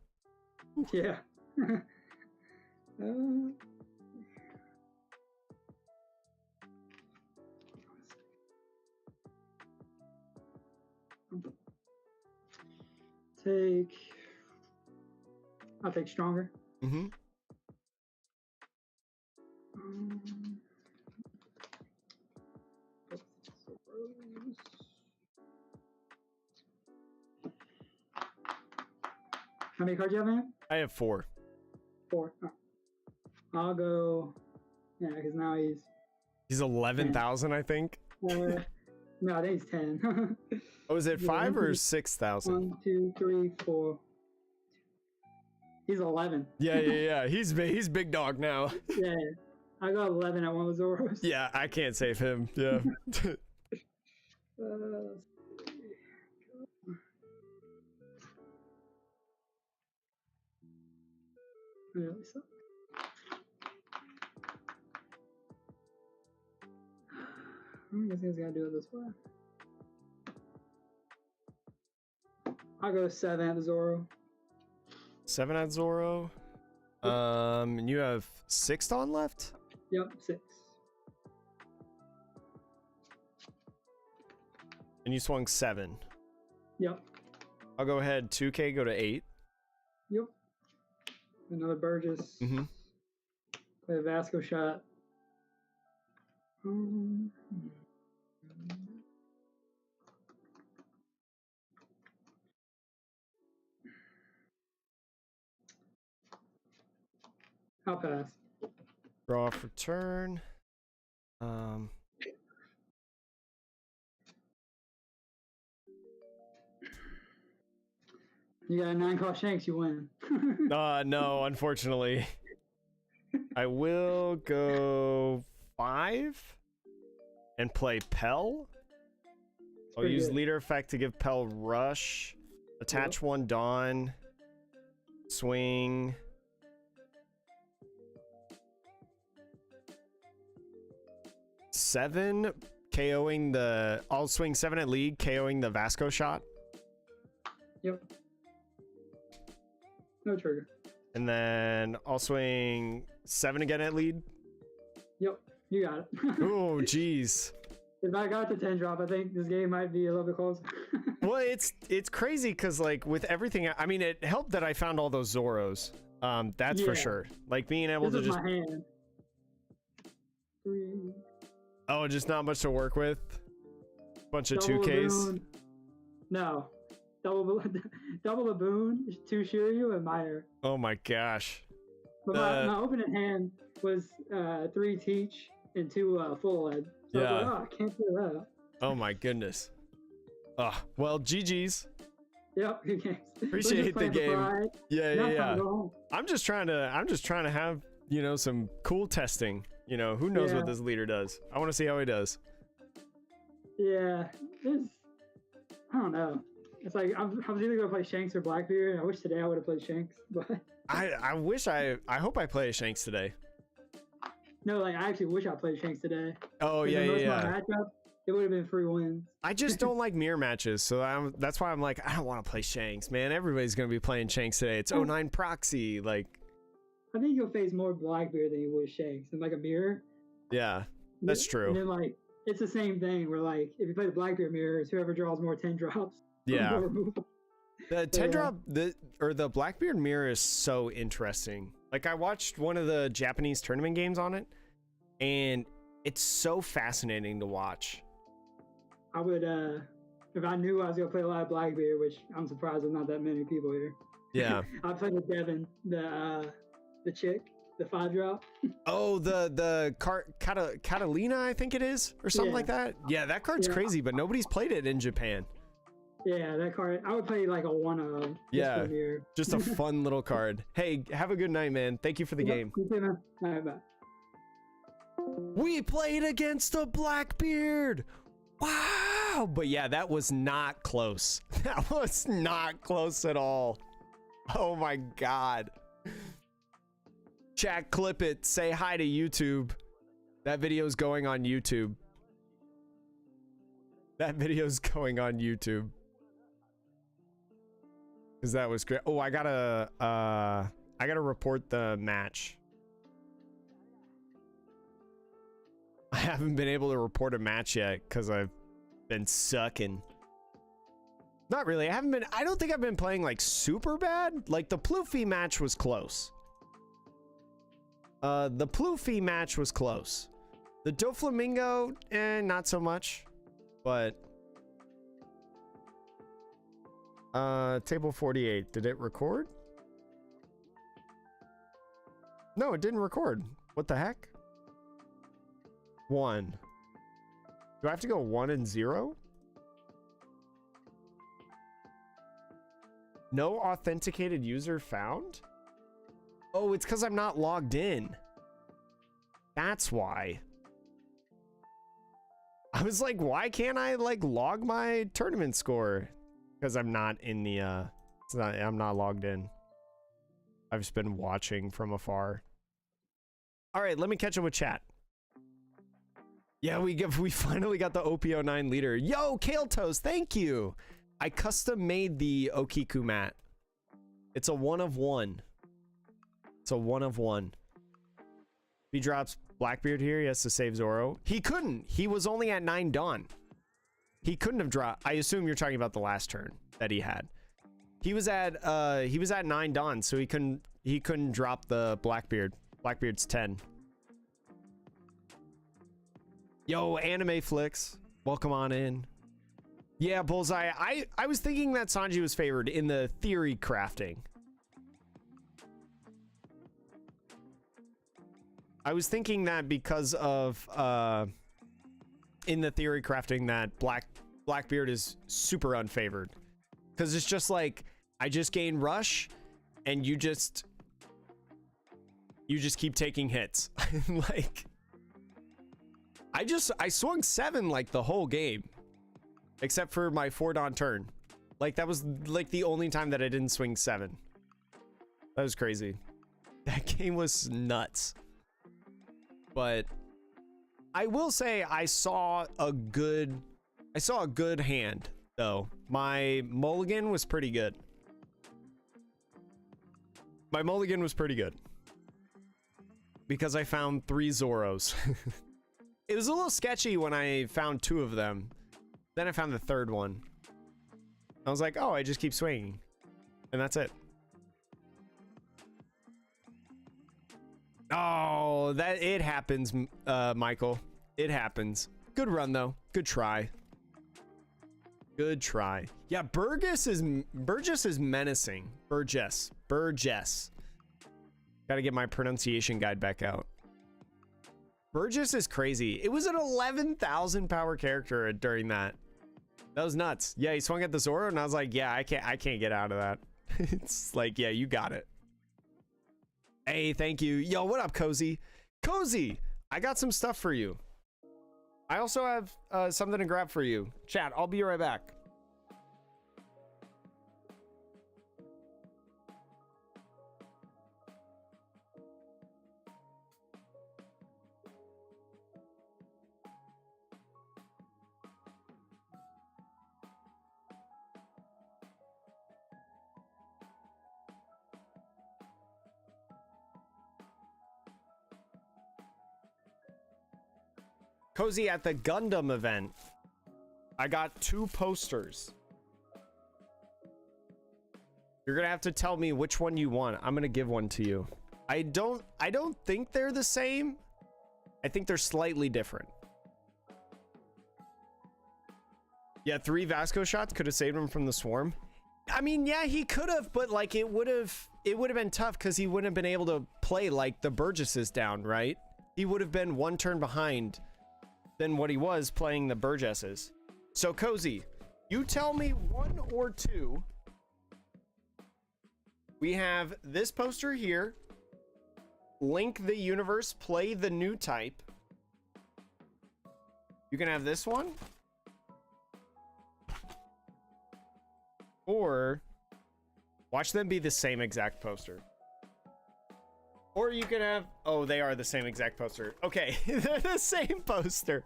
Yeah. I'll take Stronger. How many cards do you have, man? I have 4. 4. Oh. I'll go. Yeah, because now he's 11,000, I think. No, I think he's 10. Oh, is it 5 or 6,000? 1, 2, 3, 4. He's 11. Yeah. He's big dog now. Yeah. I got 11 at one of the Zoros. Yeah, I can't save him. Yeah. Really sucks. I guess he's gotta do it this way. I'll go 7 at the Zoro. 7 at Zoro. And you have 6 on left? Yep, 6. And you swung 7. Yep. I'll go ahead 2K, go to 8. Yep. Another Burgess. Mm-hmm. Play a Vasco shot. I'll pass. Draw for turn. You got a 9-cost Shanks, you win. No, unfortunately. I will go 5 and play Pell. I'll pretty use good. leader effect to give Pell rush. Attach 1 Dawn. Swing. Seven, KOing the... I'll swing 7 at league, KOing the Vasco shot. Yep. No trigger. And then I'll swing 7 again at lead. Yep. You got it. Oh, jeez. If I got the 10 drop, I think this game might be a little bit closer. Well, it's crazy because like with everything, I mean, it helped that I found all those Zoros. That's for Yeah. sure. Like being able This to is just... my hand. 3. Oh, just not much to work with. Bunch of Double 2Ks. Laboon. No. Double Laboon, 2 Shiryu, and Meyer. Oh my gosh. But my opening hand was 3 Teach and 2 Full Ed. So Yeah. I was like, oh, I can't do that. Oh my goodness. Oh, well, GG's. Yep, good games. Appreciate the game. Yeah, Now yeah, it's time yeah. to go home. I'm just trying to have, you know, some cool testing. You know, who knows Yeah. what this leader does? I want to see how he does. Yeah, I don't know. It's like I was either gonna play Shanks or Blackbeard. I wish today I would have played Shanks, but I hope I play a Shanks today. no, like I actually wish I played Shanks today. Oh, 'Cause yeah, in yeah, most of my yeah. matchup, it would have been 3 wins. I just don't like mirror matches, so that's why I'm like, I don't want to play Shanks, man. Everybody's going to be playing Shanks today. It's 09 proxy, like... I think you'll face more Blackbeard than you would Shanks. And like a mirror. Yeah, that's true. And then like, it's the same thing where like, if you play the Blackbeard mirror, it's whoever draws more 10 drops. Yeah. more removal. The 10 drop, the Blackbeard mirror is so interesting. Like I watched one of the Japanese tournament games on it, and it's so fascinating to watch. I would, if I knew I was gonna play a lot of Blackbeard, which I'm surprised there's not that many people here. Yeah. I'd play with Devin, the chick, the 5 drop. Oh, the Catalina, I think it is, or something like that. Yeah, that card's crazy, but nobody's played it in Japan. Yeah, that card. I would play like a 1-of. Yeah, just a fun little card. Hey, have a good night, man. Thank you for the game. You too, man. All right, bye. We played against the Blackbeard. Wow. But yeah, that was not close. That was not close at all. Oh my God. Chat, clip it. Say hi to YouTube. That video's going on YouTube. That video's going on YouTube. Cause that was great. Oh, I gotta report the match. I haven't been able to report a match yet because I've been sucking. Not really. I don't think I've been playing like super bad. Like the Ploofy match was close. The Ploofy match was close. The Doflamingo, not so much. But table 48, did it record? No, it didn't record. What the heck? 1. Do I have to go 1 and 0? No authenticated user found? Oh, it's because I'm not logged in. That's why. I was like, why can't I like log my tournament score? Because I'm not in the I'm not logged in. I've just been watching from afar. All right, let me catch up with chat. Yeah, we finally got the OP09 leader. Yo, Kale Toast, thank you. I custom made the Okiku mat. It's a 1 of 1. It's a 1 of 1. If he drops Blackbeard here, he has to save Zoro. He couldn't. He was only at 9 Dawn. He couldn't have dropped. I assume you're talking about the last turn that he had. He was at 9 Dawn, so he couldn't drop the Blackbeard. Blackbeard's 10. Yo, Anime Flicks, welcome on in. Yeah, Bullseye. I was thinking that Sanji was favored in the theory crafting. I was thinking that because of in the theory crafting that Blackbeard is super unfavored, because it's just like I just gain rush, and you just keep taking hits. Like I swung 7 like the whole game, except for my 4 Dawn turn. Like that was like the only time that I didn't swing 7. That was crazy. That game was nuts. But I will say I saw a good hand though. My mulligan was pretty good. My mulligan was pretty good because I found 3 Zoros. It was a little sketchy when I found 2 of them. Then I found the 3rd one. I was like, oh, I just keep swinging. And that's it. Oh, it happens, Michael. It happens. Good run, though. Good try. Good try. Yeah, Burgess is menacing. Burgess. Gotta get my pronunciation guide back out. Burgess is crazy. It was an 11,000 power character during that. That was nuts. Yeah, he swung at the Zoro, and I was like, yeah, I can't get out of that. It's like, yeah, you got it. Hey, thank you. Yo, what up, Cozy? Cozy, I got some stuff for you. I also have something to grab for you. Chat, I'll be right back. Cozy, at the Gundam event, I got 2 posters. You're gonna have to tell me which one you want. I'm gonna give one to you. I don't think they're the same. I think they're slightly different. Yeah, 3 Vasco shots could have saved him from the swarm. I mean, yeah, he could have, but like it would have been tough because he wouldn't have been able to play like the Burgesses down, right? He would have been 1 turn behind than what he was playing the Burgesses. So Cozy, you tell me 1 or 2. We have this poster here. Link the universe, play the new type. You can have this one. Or watch them be the same exact poster. Or you can have, oh, they are the same exact poster. Okay, they're the same poster.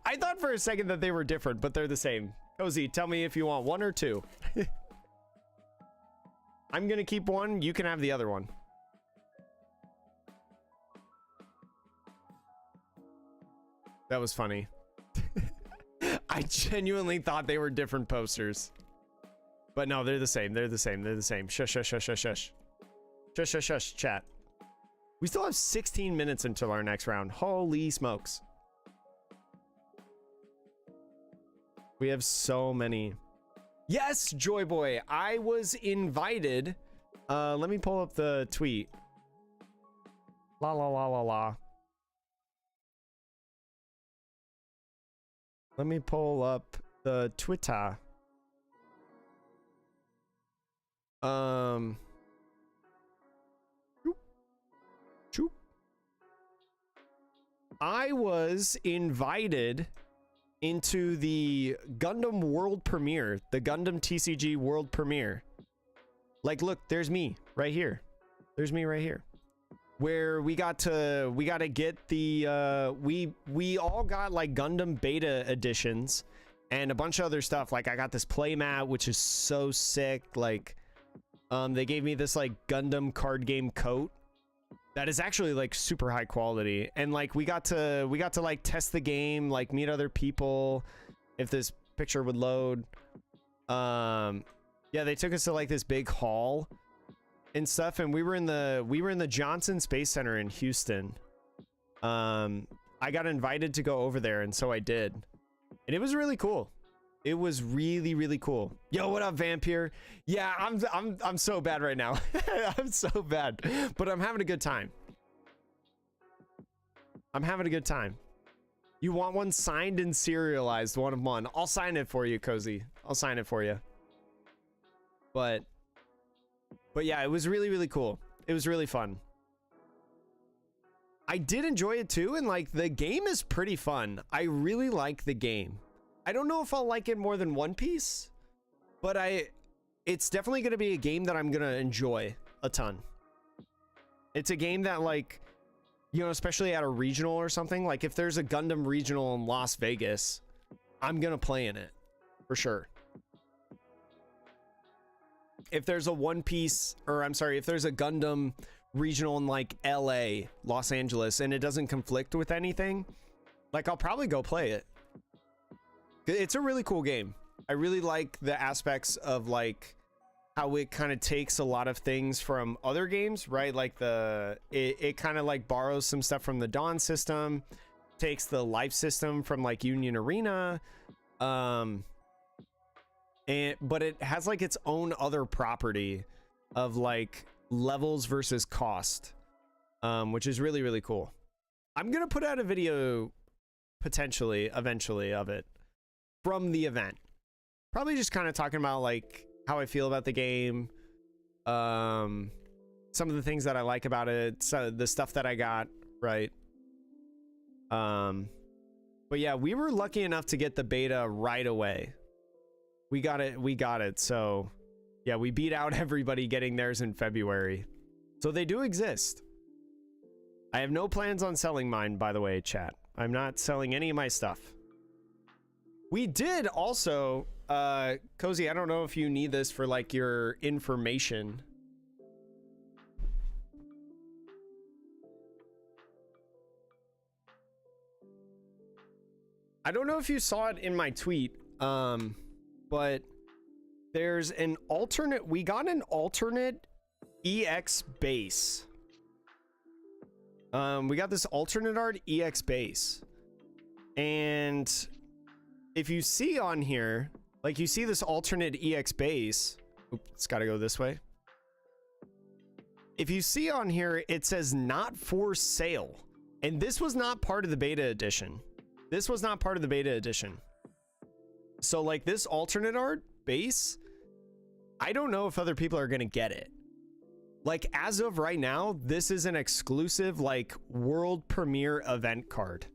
I thought for a second that they were different, but they're the same. Cozy, tell me if you want 1 or 2. I'm gonna keep 1, you can have the other one. That was funny. I genuinely thought they were different posters. But no, they're the same, they're the same, they're the same. Shush, shush, shush, shush, shush. Shush, shush, shush, chat. We still have 16 minutes until our next round. Holy smokes. We have so many. Yes, Joy Boy, I was invited. Let me pull up the tweet. La la la la la. Let me pull up the Twitter. I was invited into the Gundam world premiere, the Gundam TCG world premiere. Like, look, there's me right here. There's me right here. Where we got to get the we all got like Gundam beta editions and a bunch of other stuff. Like I got this playmat, which is so sick. Like they gave me this like Gundam card game coat that is actually like super high quality, and like we got to like test the game, like meet other people if this picture would load. Yeah, they took us to like this big hall and stuff, and we were in the Johnson Space Center in Houston. I got invited to go over there, and so I did, and it was really cool. It was really, really cool. Yo, what up, Vampire? Yeah, I'm so bad right now. I'm so bad, but I'm having a good time. I'm having a good time. You want one signed and serialized, one of one? I'll sign it for you, Cozy. I'll sign it for you. But yeah, it was really, really cool. It was really fun. I did enjoy it too, and like the game is pretty fun. I really like the game. I don't know if I'll like it more than One Piece, but it's definitely going to be a game that I'm going to enjoy a ton. It's a game that, like, you know, especially at a regional or something, like if there's a Gundam regional in Las Vegas, I'm going to play in it for sure. If there's a One Piece, or I'm sorry, if there's a Gundam regional in like LA, Los Angeles, and it doesn't conflict with anything, like I'll probably go play it. It's a really cool game. I really like the aspects of like how it kind of takes a lot of things from other games, right? Like it kind of like borrows some stuff from the Dawn system, takes the life system from like Union Arena, but it has like its own other property of like levels versus cost, which is really, really cool. I'm gonna put out a video potentially eventually of it from the event, probably just kind of talking about like how I feel about the game, some of the things that I like about it, so the stuff that I got right. But yeah, we were lucky enough to get the beta right away. We got it. So yeah, we beat out everybody getting theirs in February, so they do exist. I have no plans on selling mine, by the way, chat. I'm not selling any of my stuff. We did also, Cozy, I don't know if you need this for like your information. I don't know if you saw it in my tweet, but there's an alternate, we got an alternate EX base. We got this alternate art EX base, and if you see on here, like you see this alternate EX base, oops, it's got to go this way. If you see on here, it says not for sale, and this was not part of the beta edition. This was not part of the beta edition. So like this alternate art base, I don't know if other people are going to get it. Like as of right now, this is an exclusive like world premiere event card.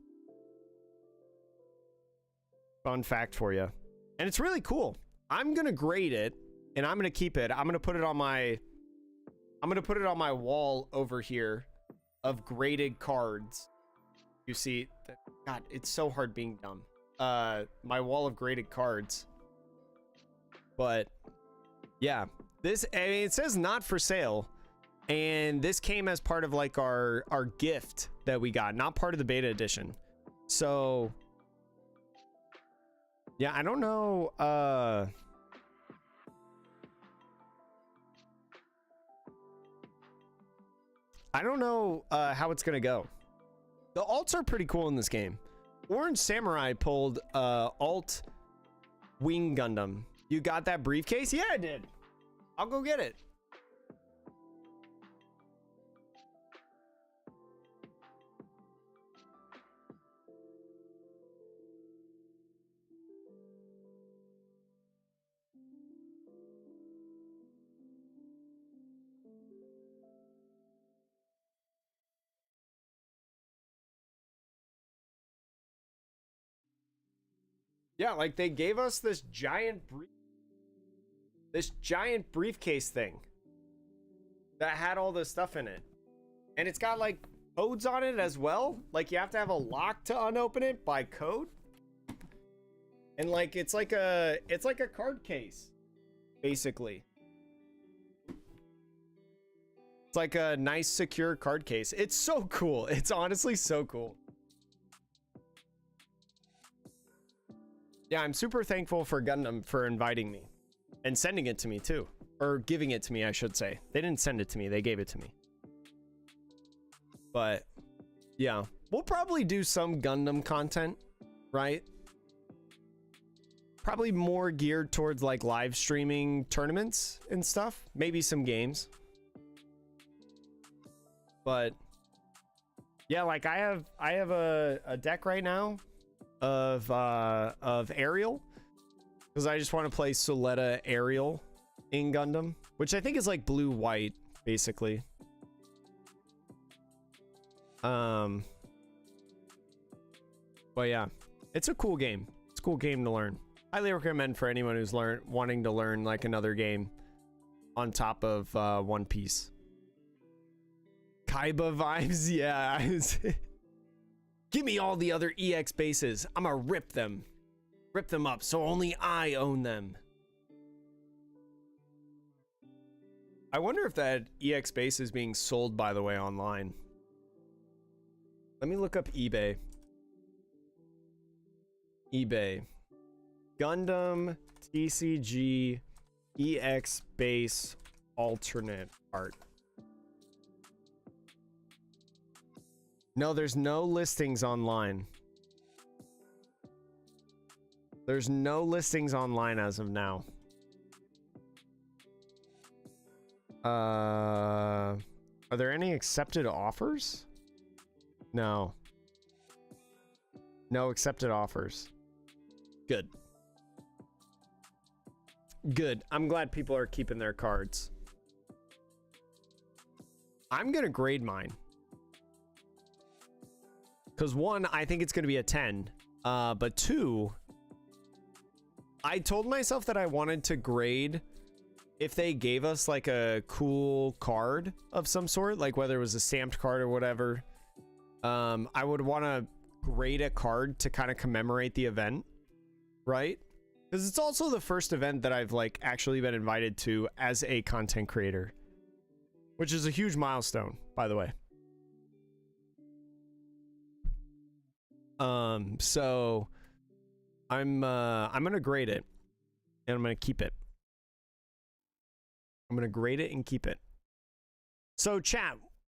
Fun fact for you. And it's really cool. I'm going to grade it and I'm going to keep it. I'm going to put it on my wall over here of graded cards. You see, God, it's so hard being dumb. My wall of graded cards. But yeah, this, I mean, it says not for sale, and this came as part of like our gift that we got, not part of the beta edition. So yeah, I don't know. I don't know how it's gonna go. The alts are pretty cool in this game. Orange Samurai pulled alt Wing Gundam. You got that briefcase? Yeah, I did. I'll go get it. Yeah, like they gave us this giant briefcase thing that had all this stuff in it. And it's got like codes on it as well. Like you have to have a lock to unopen it by code. And like it's like a card case, basically. It's like a nice secure card case. It's so cool. It's honestly so cool. Yeah, I'm super thankful for Gundam for inviting me and sending it to me too, or giving it to me, I should say. They didn't send it to me, they gave it to me. But yeah, we'll probably do some Gundam content, right? Probably more geared towards like live streaming tournaments and stuff, maybe some games. But yeah, like I have a deck right now of Ariel, because I just want to play Soletta Ariel in Gundam, which I think is like blue white basically. But yeah, it's a cool game. It's a cool game to learn. Highly recommend for anyone who's wanting to learn like another game on top of One Piece. Kaiba vibes, yeah. Give me all the other EX bases. I'm gonna rip them up so only I own them. I wonder if that EX base is being sold, by the way, online. Let me look up eBay. eBay. Gundam TCG EX base alternate art. No, there's no listings online. There's no listings online as of now. Are there any accepted offers? No. No accepted offers. Good. Good. I'm glad people are keeping their cards. I'm gonna grade mine. Because one, I think it's going to be a 10. But two, I told myself that I wanted to grade if they gave us like a cool card of some sort, like whether it was a stamped card or whatever. I would want to grade a card to kind of commemorate the event, right? Because it's also the first event that I've like actually been invited to as a content creator, which is a huge milestone, by the way. So I'm gonna grade it and I'm gonna keep it. I'm gonna grade it and keep it. So chat,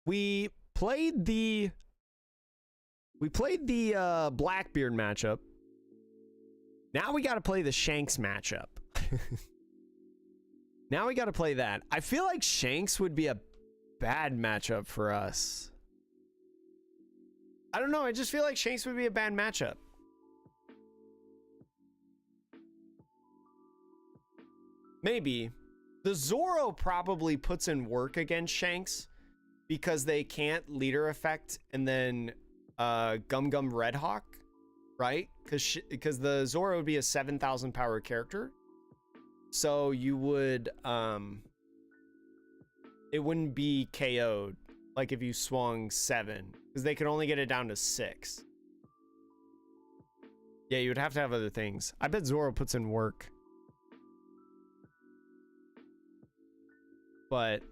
we played the Blackbeard matchup. Now we gotta play the Shanks matchup. Now we gotta play that. I feel like Shanks would be a bad matchup for us. I don't know, I just feel like Shanks would be a bad matchup. Maybe. The Zoro probably puts in work against Shanks because they can't leader effect and then Gum Gum Red Hawk, right? Because the Zoro would be a 7,000 power character. So you would, it wouldn't be KO'd like if you swung 7. Because they could only get it down to 6. Yeah, you would have to have other things. I bet Zoro puts in work. But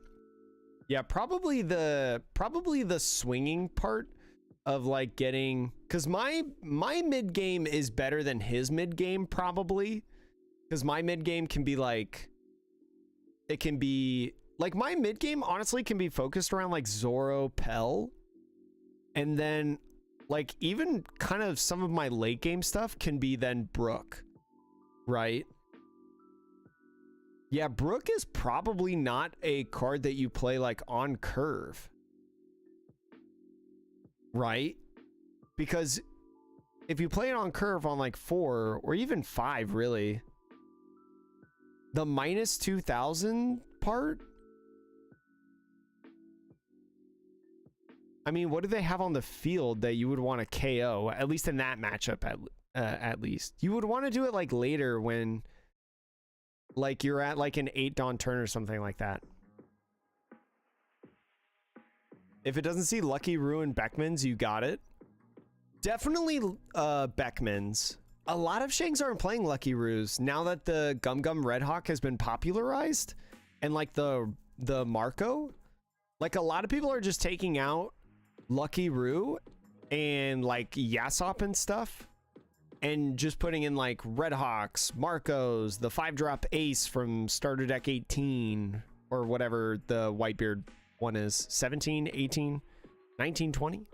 yeah, probably the swinging part of like getting, because my mid game is better than his mid game probably, because my mid game can be like, it can be like my mid game honestly can be focused around like Zoro Pell. And then, like, even kind of some of my late game stuff can be then Brook, right? Yeah, Brook is probably not a card that you play, like, on curve. Right? Because if you play it on curve on, like, 4, or even 5, really, the minus 2,000 part... I mean, what do they have on the field that you would want to KO, at least in that matchup, at least. You would want to do it like later when like you're at like an 8 dawn turn or something like that. If it doesn't see Lucky Roo and Beckman's, you got it. Definitely Beckman's. A lot of Shanks aren't playing Lucky Roos now that the Gum Gum Red Hawk has been popularized, and like the Marco, like a lot of people are just taking out Lucky Roo and like Yasop and stuff and just putting in like Red Hawks, Marcos, the 5-drop Ace from starter deck 18 or whatever the Whitebeard one is, 17, 18, 19, 20.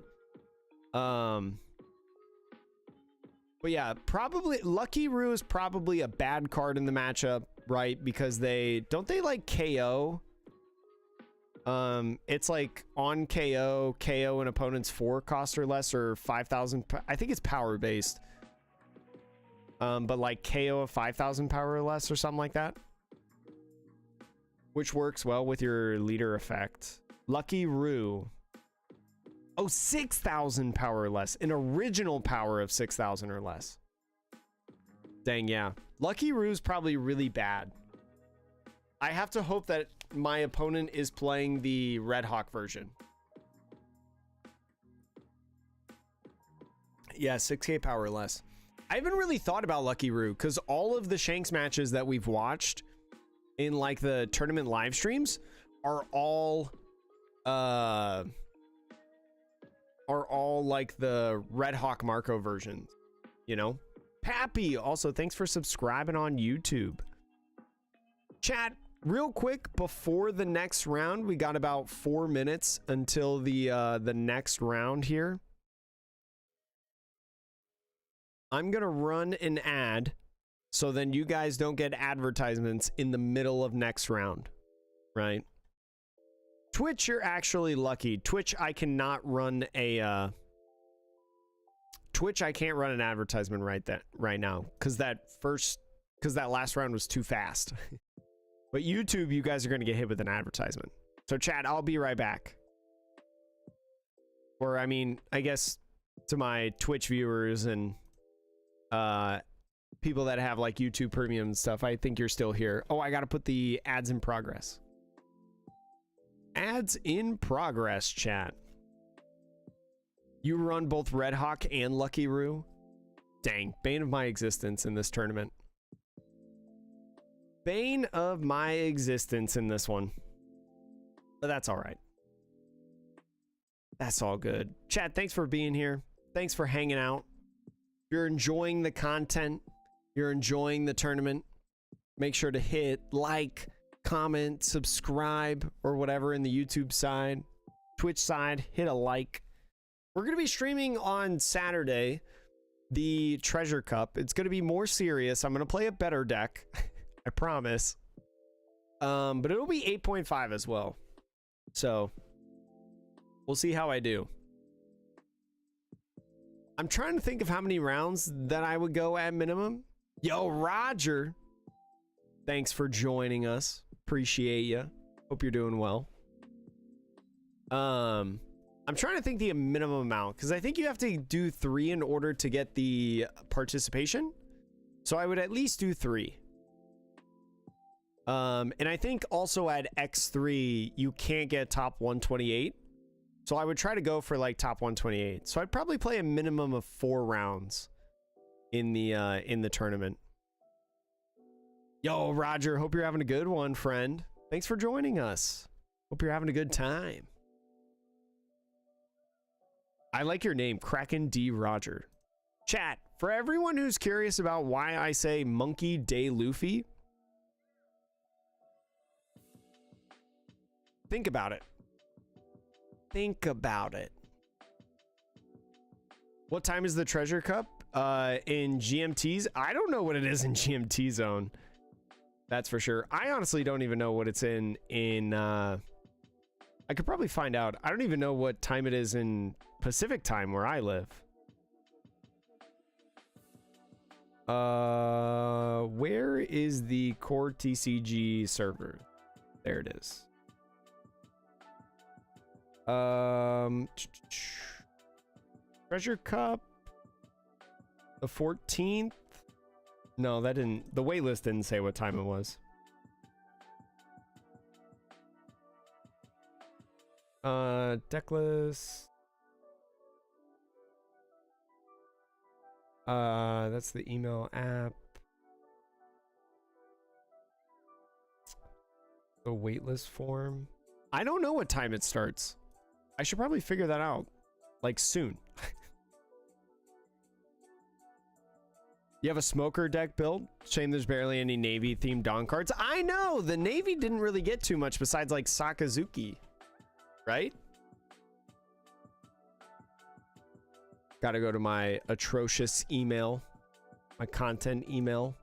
But yeah, probably Lucky Roo is probably a bad card in the matchup, right? Because they like KO. It's like on KO an opponent's 4 cost or less, or 5,000. I think it's power based. But like KO of 5,000 power or less or something like that, which works well with your leader effect. Lucky Roo. Oh, 6,000 power or less. An original power of 6,000 or less. Dang, yeah. Lucky Roo's probably really bad. I have to hope that my opponent is playing the Red Hawk version. Yeah, 6k power or less. I haven't really thought about Lucky Roo because all of the Shanks matches that we've watched in like the tournament live streams are all like the Red Hawk Marco versions, you know? Pappy, also thanks for subscribing on YouTube. Chat, real quick before the next round, we got about 4 minutes until the next round here. I'm gonna run an ad so then you guys don't get advertisements in the middle of next round, right? Twitch, you're actually lucky. Twitch, I cannot run a Twitch, I can't run an advertisement right now because that last round was too fast. But YouTube, you guys are going to get hit with an advertisement. So chat, I'll be right back. Or I mean, I guess to my Twitch viewers and people that have like YouTube Premium and stuff, I think you're still here. Oh, I got to put the ads in progress. Ads in progress, chat. You run both Red Hawk and Lucky Roo? Dang, bane of my existence in this tournament. Bane of my existence in this one. But that's all right. That's all good. Chat, thanks for being here. Thanks for hanging out. If you're enjoying the content, you're enjoying the tournament, make sure to hit like, comment, subscribe, or whatever in the YouTube side. Twitch side, hit a like. We're going to be streaming on Saturday the Treasure Cup. It's going to be more serious. I'm going to play a better deck. I promise. But it'll be 8.5 as well. So we'll see how I do. I'm trying to think of how many rounds that I would go at minimum. Yo, Roger. Thanks for joining us. Appreciate you. Hope you're doing well. I'm trying to think the minimum amount because I think you have to do 3 in order to get the participation. So I would at least do 3. And I think also at X3 you can't get top 128. So I would try to go for like top 128. So I'd probably play a minimum of 4 rounds in the tournament. Yo, Roger, hope you're having a good one, friend. Thanks for joining us. Hope you're having a good time. I like your name, Kraken D. Roger. Chat, for everyone who's curious about why I say Monkey Day Luffy, think about it. Think about it. What time is the Treasure Cup? In GMTs? I don't know what it is in GMT zone. That's for sure. I honestly don't even know what it's in I could probably find out. I don't even know what time it is in Pacific time where I live. Where is the core TCG server? There it is. Treasure Cup. The 14th? No, that didn't. The waitlist didn't say what time it was. Deck list. That's the email app. The waitlist form. I don't know what time it starts. I should probably figure that out, like, soon. You have a smoker deck build? Shame there's barely any Navy themed Dawn cards. I know! The Navy didn't really get too much besides, like, Sakazuki. Right? Gotta go to my Atrocious email. My content email.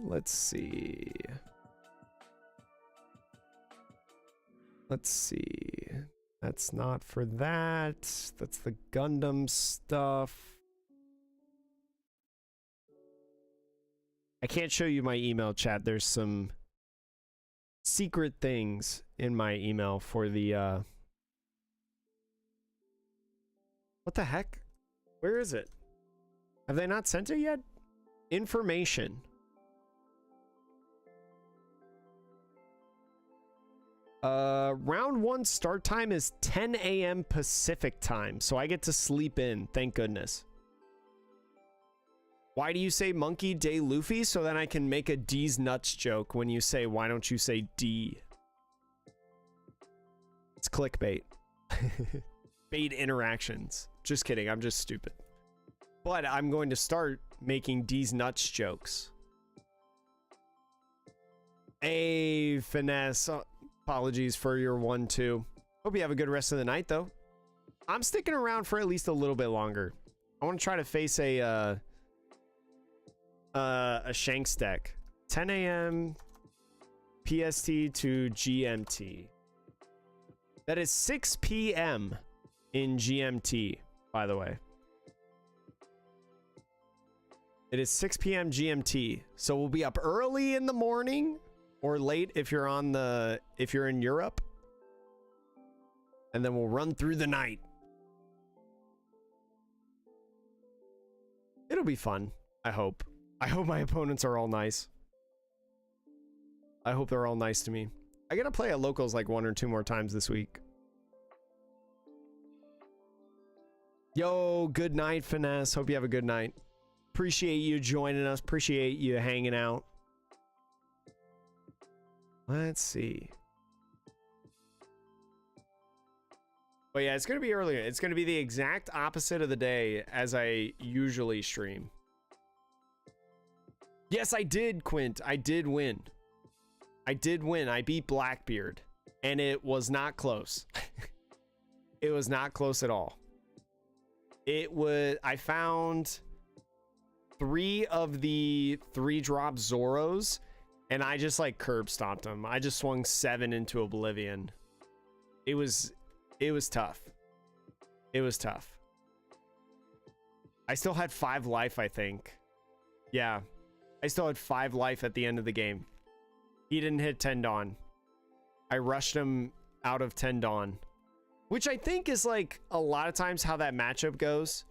Let's see. Let's see. That's not for that. That's the Gundam stuff. I can't show you my email chat. There's some secret things in my email for the what the heck? Where is it? Have they not sent it yet? Information. Round 1 start time is 10 a.m. Pacific time, so I get to sleep in, thank goodness. Why do you say Monkey Day Luffy? So then I can make a D's nuts joke when you say, why don't you say D? It's clickbait. Bait interactions. Just kidding, I'm just stupid. But I'm going to start making D's nuts jokes. Hey, Finesse. Apologies for your 1-2. Hope you have a good rest of the night, though. I'm sticking around for at least a little bit longer. I want to try to face a Shanks deck. 10 a.m. PST to GMT. That is 6 p.m. in GMT, by the way. It is 6 p.m. GMT. So we'll be up early in the morning or late if you're in Europe. And then we'll run through the night. It'll be fun, I hope. I hope my opponents are all nice. I hope they're all nice to me. I gotta play at locals like 1 or 2 more times this week. Yo, good night, Finesse. Hope you have a good night. Appreciate you joining us. Appreciate you hanging out. Let's see. But yeah, it's going to be earlier. It's going to be the exact opposite of the day as I usually stream. Yes, I did, Quint. I did win. I did win. I beat Blackbeard. And it was not close. It was not close at all. I found 3 of the 3-drop Zoros, and I just like curb stomped them. I just swung 7 into oblivion. It was tough. It was tough. I still had 5 life, I think. Yeah. I still had 5 life at the end of the game. He didn't hit 10 Dawn. I rushed him out of 10 Dawn. Which I think is like a lot of times how that matchup goes.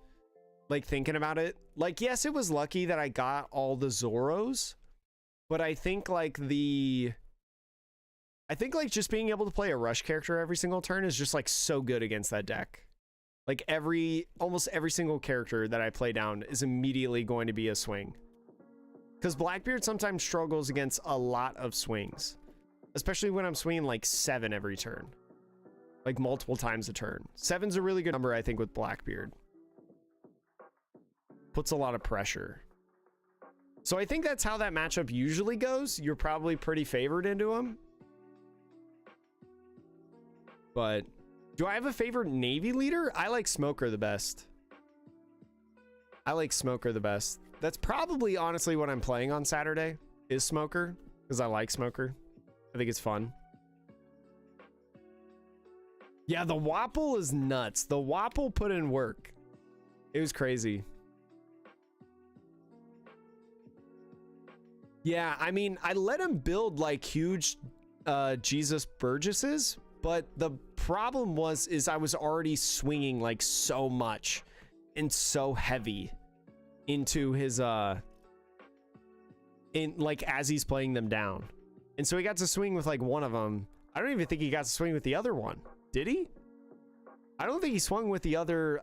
Like thinking about it. Like, yes, it was lucky that I got all the Zoros. But I think like just being able to play a rush character every single turn is just like so good against that deck. Like almost every single character that I play down is immediately going to be a swing. Because Blackbeard sometimes struggles against a lot of swings. Especially when I'm swinging like 7 every turn. Like multiple times a turn. 7's a really good number, I think, with Blackbeard. Puts a lot of pressure. So I think that's how that matchup usually goes. You're probably pretty favored into him. But do I have a favorite Navy leader? I like Smoker the best. I like Smoker the best. That's probably honestly what I'm playing on Saturday is Smoker. Because I like Smoker. I think it's fun. Yeah, the Wapple is nuts. The Wapple put in work. It was crazy. Yeah, I mean, I let him build like huge Jesus Burgesses, But the problem is I was already swinging like so much and so heavy into his in like as he's playing them down. And so he got to swing with like one of them. I don't even think he got to swing with the other one. Did he? I don't think he swung with the other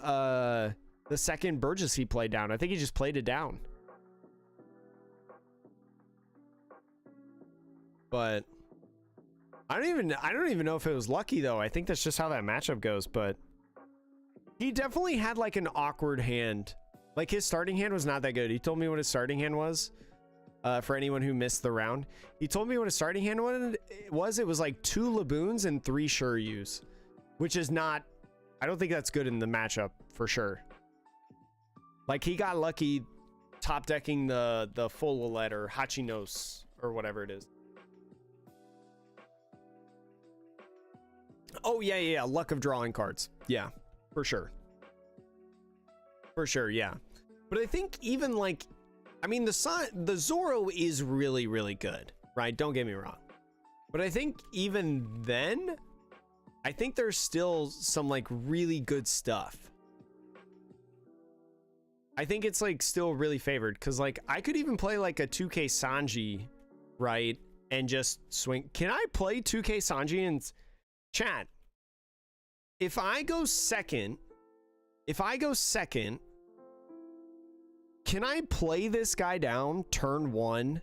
the second Burgess he played down. I think he just played it down. But I don't even know if it was lucky though. I think that's just how that matchup goes, but he definitely had like an awkward hand. Like his starting hand was not that good. He told me what his starting hand was. For anyone who missed the round, he told me what his starting hand was. It was like 2 Laboons and 3 Shuryus, which is not, I don't think that's good in the matchup for sure. Like he got lucky top decking the full Lilette or Hachinos or whatever it is. Oh yeah, luck of drawing cards. Yeah, for sure. For sure, yeah. But I think even like, I mean, the Zoro is really, really good, right? Don't get me wrong. But I think even then, I think there's still some like really good stuff. I think it's like still really favored because like I could even play like a 2K Sanji, right? And just swing. Can I play 2K Sanji and chat? If I go second, can I play this guy down turn 1,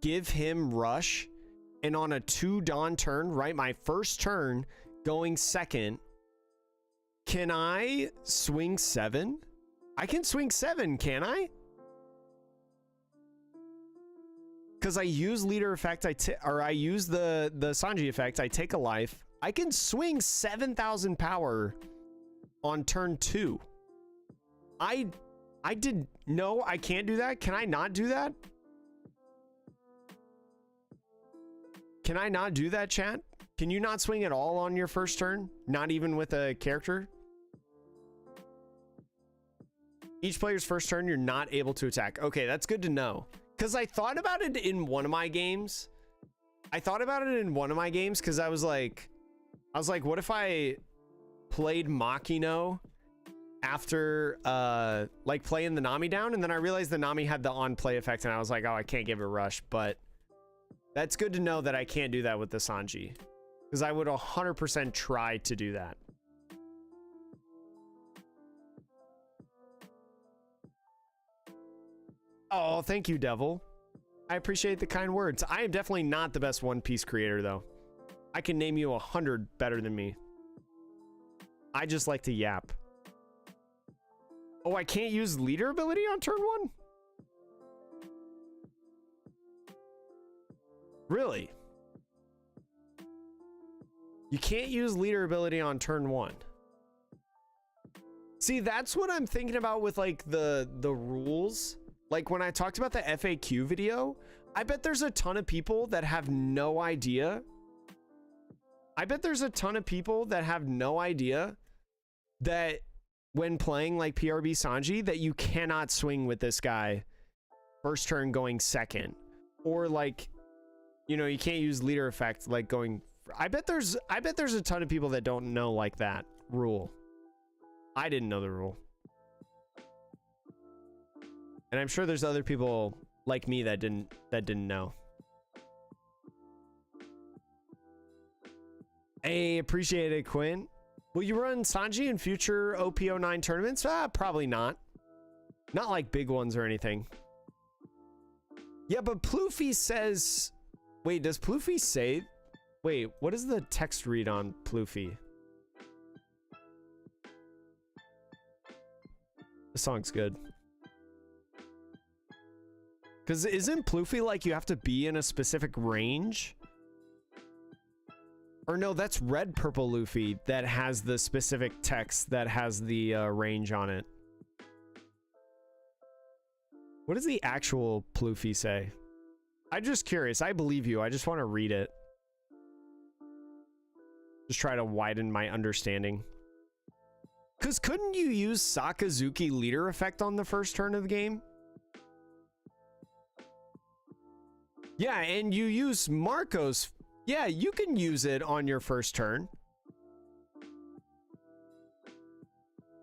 give him rush, and on a 2 Dawn turn, right? My first turn going second, can I swing 7? I can swing 7, can I? Because I use leader effect, I use the Sanji effect, I take a life. I can swing 7,000 power on turn 2. No, I can't do that. Can I not do that? Can I not do that, chat? Can you not swing at all on your first turn? Not even with a character? Each player's first turn, you're not able to attack. Okay, that's good to know. Because I thought about it in one of my games. Because I was like, what if I played Makino after like playing the Nami down, and then I realized the Nami had the on play effect, and I was like, oh, I can't give it a rush. But that's good to know that I can't do that with the Sanji, because I would 100% try to do that. Oh, thank you, Devil. I appreciate the kind words. I am definitely not the best One Piece creator though. I can name you 100 better than me. I just like to yap. Oh, I can't use leader ability on turn 1? Really? You can't use leader ability on turn 1. See, that's what I'm thinking about with like the rules. Like when I talked about the FAQ video, I bet there's a ton of people that have no idea. That when playing like PRB Sanji, that you cannot swing with this guy first turn going second, or like, you know, you can't use leader effect like going. I bet there's a ton of people that don't know like that rule. I didn't know the rule, and I'm sure there's other people like me that didn't know. Hey, appreciate it, Quinn. Will you run Sanji in future OP09 tournaments? Probably not. Not like big ones or anything. Yeah, but Ploofy says... Wait, does Ploofy say... Wait, what is the text read on Ploofy? The song's good. Because isn't Ploofy like you have to be in a specific range? Or no, that's Red Purple Luffy that has the specific text that has the range on it. What does the actual Ploofy say? I'm just curious. I believe you. I just want to read it. Just try to widen my understanding. Because couldn't you use Sakazuki leader effect on the first turn of the game? Yeah, and you use Marco's Yeah, you can use it on your first turn.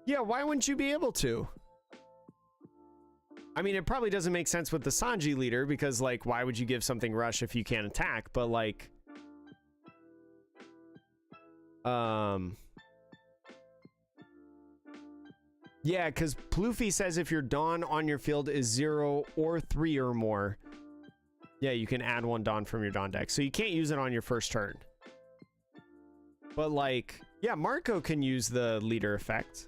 Yeah, why wouldn't you be able to? I mean, it probably doesn't make sense with the Sanji leader because, like, why would you give something rush if you can't attack? But, like, yeah, because Ploofy says if your Dawn on your field is 0 or 3 or more, yeah, you can add 1 Dawn from your Dawn deck. So you can't use it on your first turn. But, like, yeah, Marco can use the leader effect.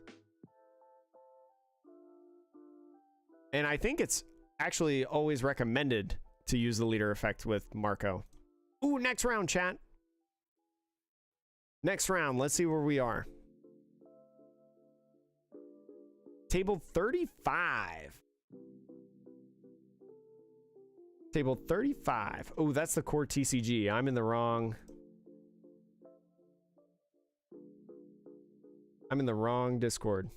And I think it's actually always recommended to use the leader effect with Marco. Ooh, next round, chat. Next round, let's see where we are. Table 35. Table 35. Oh, that's the core TCG. I'm in the wrong. I'm in the wrong Discord.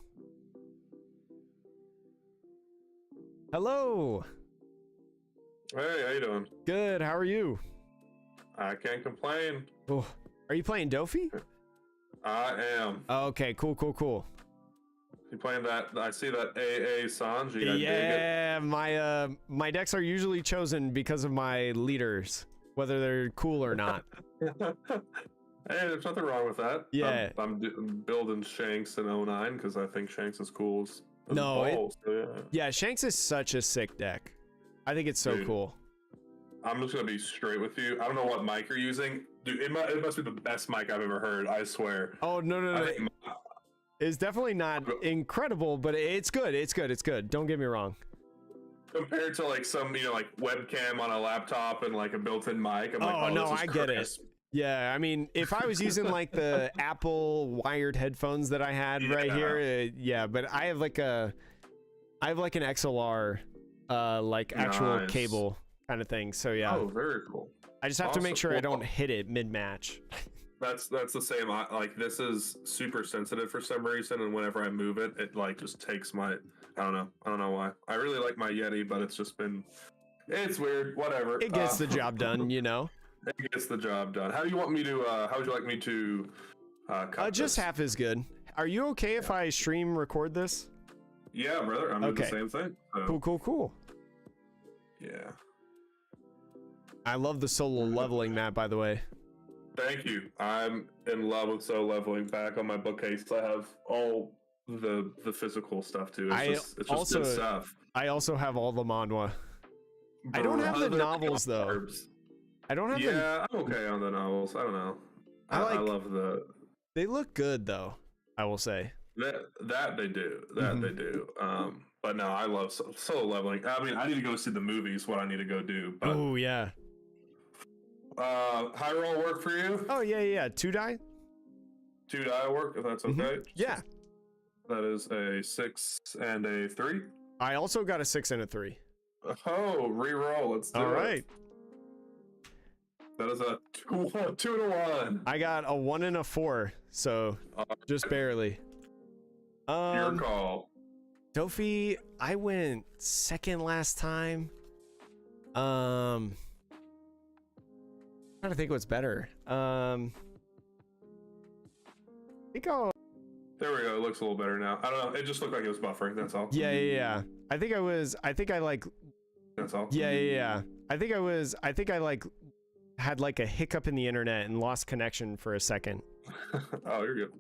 Hello. Hey, how you doing? Good. How are you? I can't complain. Oh, are you playing Dofi? I am. Okay, cool, cool, cool. You playing that? I see that AA Sanji. I dig Yeah, my decks are usually chosen because of my leaders, whether they're cool or not. it. Hey, there's nothing wrong with that. Yeah. I'm building Shanks in 09 because I think Shanks is cool as No, balls, so yeah, Shanks is such a sick deck. I think it's so Dude. cool. I'm just gonna be straight with you. I don't know what mic you're using, dude. It must be the best mic I've ever heard. I swear. Oh no, no, I no! think It's definitely not incredible, but it's good. It's good. It's good. Don't get me wrong. compared to like some, like webcam on a laptop and like a built-in mic, I'm like, Oh no, this is I get it. crisp. Yeah, I mean, if I was using like the Apple wired headphones that I had right here, yeah, but I have like an XLR, like actual Nice. cable kind of thing. So yeah, Oh, very cool. I just have to make awesome. sure I Well, don't hit it mid-match. That's the same. Like this is super sensitive for some reason, and whenever I move it, it like just takes my. I don't know why. I really like my Yeti, but it's weird. Whatever. It gets the job done, you know. It gets the job done. How do you want me to? How would you like me to? Cut Just this? half is good. Are you okay if I stream record this? Yeah, brother. I'm doing Okay. the same thing. So, Cool, cool, cool. Yeah. I love the solo leveling map, by the way. Thank you. I'm in love with solo leveling. Back on my bookcase, I have all the physical stuff too. It's just also- good stuff. I also have all the manhwa. I don't have the Brother novels though. carbs. I don't have the. Yeah, I'm okay on the novels. I don't know. I I like- love They look good though. I will say. that they do. Mm-hmm. They do. But no, I love solo leveling. I mean, I need to go see the movies. What I need to go do. But Oh yeah. high roll work for you? Oh yeah, yeah. 2 die. 2 die work, if that's Mhm. okay. Yeah. That is a 6 and a 3. I also got a 6 and a 3. Oh, re-roll. Let's do All it. right. That is a 2 to 1. I got a 1 and a 4, so just barely. Your call. Dofi, I went second last time. Trying to think what's better. I think I'll. There we go. It looks a little better now. I don't know. It just looked like it was buffering. That's all. Yeah, yeah, yeah. I think I like. That's all. Yeah, yeah, yeah. I think I like had like a hiccup in the internet and lost connection for a second. Oh, you're good.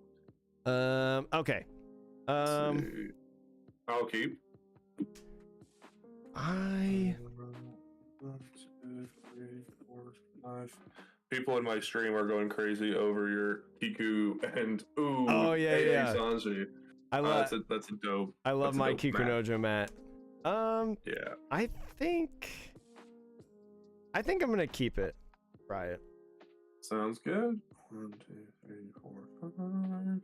Okay. Let's see. I'll keep. I 1, 2, 3, 4, 5. People in my stream are going crazy over your Kiku and Oh, yeah, AA yeah. Sanji. love That's a dope. I love that's a my dope map. Kikunojo mat. Yeah. I think I'm gonna keep it. Try it. Sounds good. 1, 2, 3, 4, 5.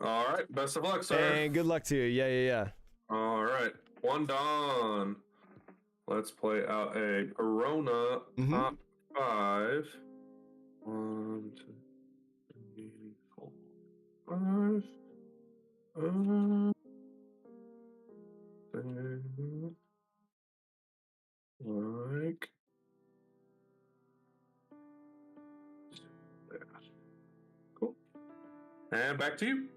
All right. Best of luck, sir. And good luck to you. Yeah, yeah, yeah. All right. 1 Dawn. Let's play out a Corona Mhm. top 5. 1, 2, 3, 4, 5. Like there. Cool. And back to you.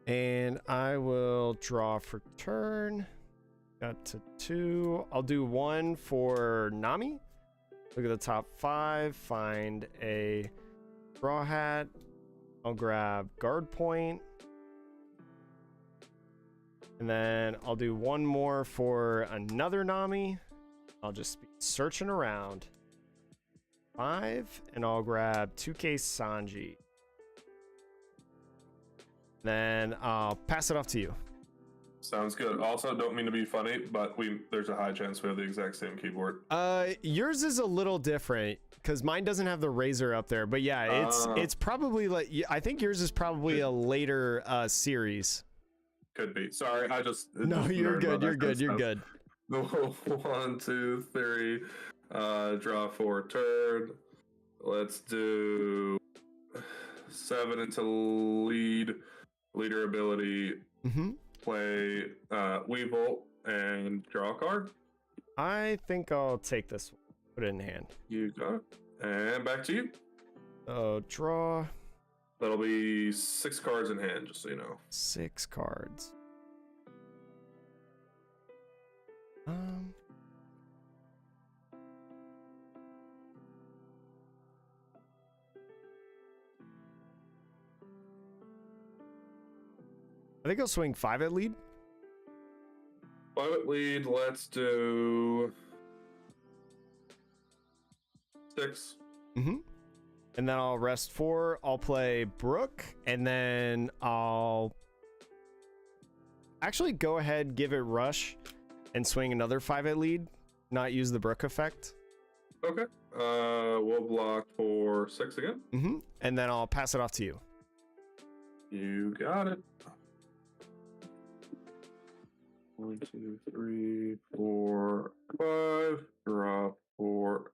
And I will draw for turn. Got to 2. I'll do 1 for Nami. Look at the top 5. Find a straw hat. I'll grab guard point. And then I'll do 1 more for another Nami. I'll just be searching around. 5. And I'll grab 2K Sanji. Then I'll pass it off to you. Sounds good. Also, don't mean to be funny, but there's a high chance we have the exact same keyboard. Yours is a little different because mine doesn't have the razor up there. But yeah, it's probably like, I think yours is probably a later series. Could be. Sorry, I just No, you're good. You're good. You're good. 1, 2, 3. Draw for turn. Let's do 7 into leader ability. Mm-hmm. Play Weevil and draw a card. I think I'll take this one. Put it in hand. You got it. And back to you. So draw. That'll be 6 cards in hand, just so you know. 6 cards. I think I'll swing 5 at lead. 5 at lead. Let's do 6. Mm-hmm. And then I'll rest 4. I'll play Brook, and then I'll actually go ahead, give it rush, and swing another 5 at lead. Not use the Brook effect. Okay. We'll block for 6 again. Mm-hmm. And then I'll pass it off to you. You got it. 1, 2, 3, 4, 5. Draw for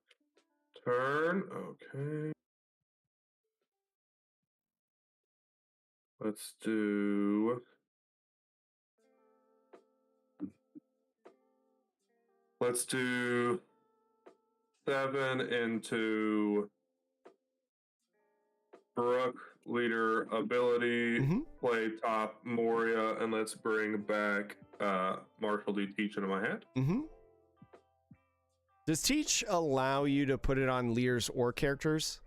turn. Okay. Let's do. Let's do 7 into Brook, leader ability, play top Moria, and let's bring back Marshall D. Teach into my hand. Mm-hmm. Does Teach allow you to put it on leaders or characters?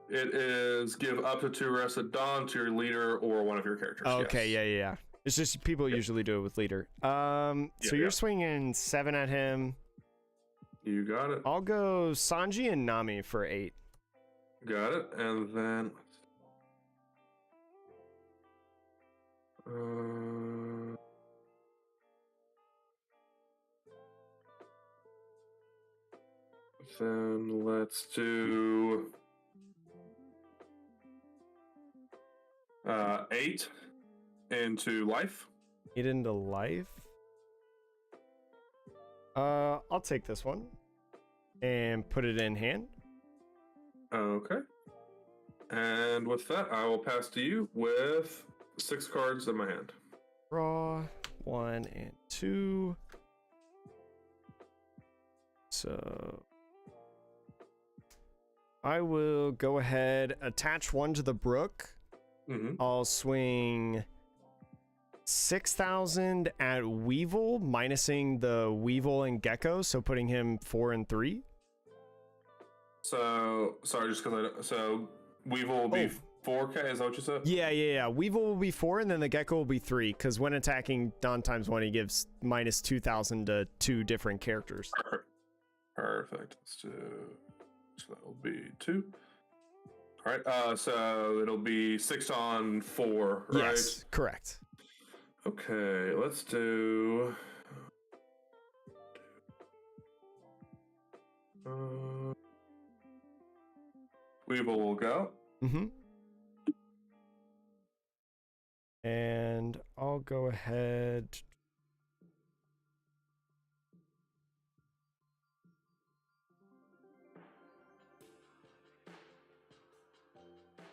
It is give up to 2 rest at dawn to your leader or one of your characters. Okay, yes. yeah. It's just people usually do it with leader. So you're swinging 7 at him. You got it. I'll go Sanji and Nami for 8. Got it. And then let's do 8 into life. 8 into life. I'll take this one and put it in hand. Okay. And with that, I will pass to you with 6 cards in my hand. Draw 1 and 2. So I will go ahead, attach 1 to the Brook. I'll swing 6,000 at Weevil, minusing the Weevil and Gecko, so putting him 4 and 3. So sorry, just because so Weevil will be 4K. Is that what you said? Yeah. Weevil will be 4, and then the Gecko will be 3. Because when attacking Don times 1, he gives minus 2,000 to 2 different characters. Perfect. Let's do. So that will be 2. All right. So it'll be 6 on 4. Right? Yes, correct. Okay. Let's do. Weevil will go. And I'll go ahead.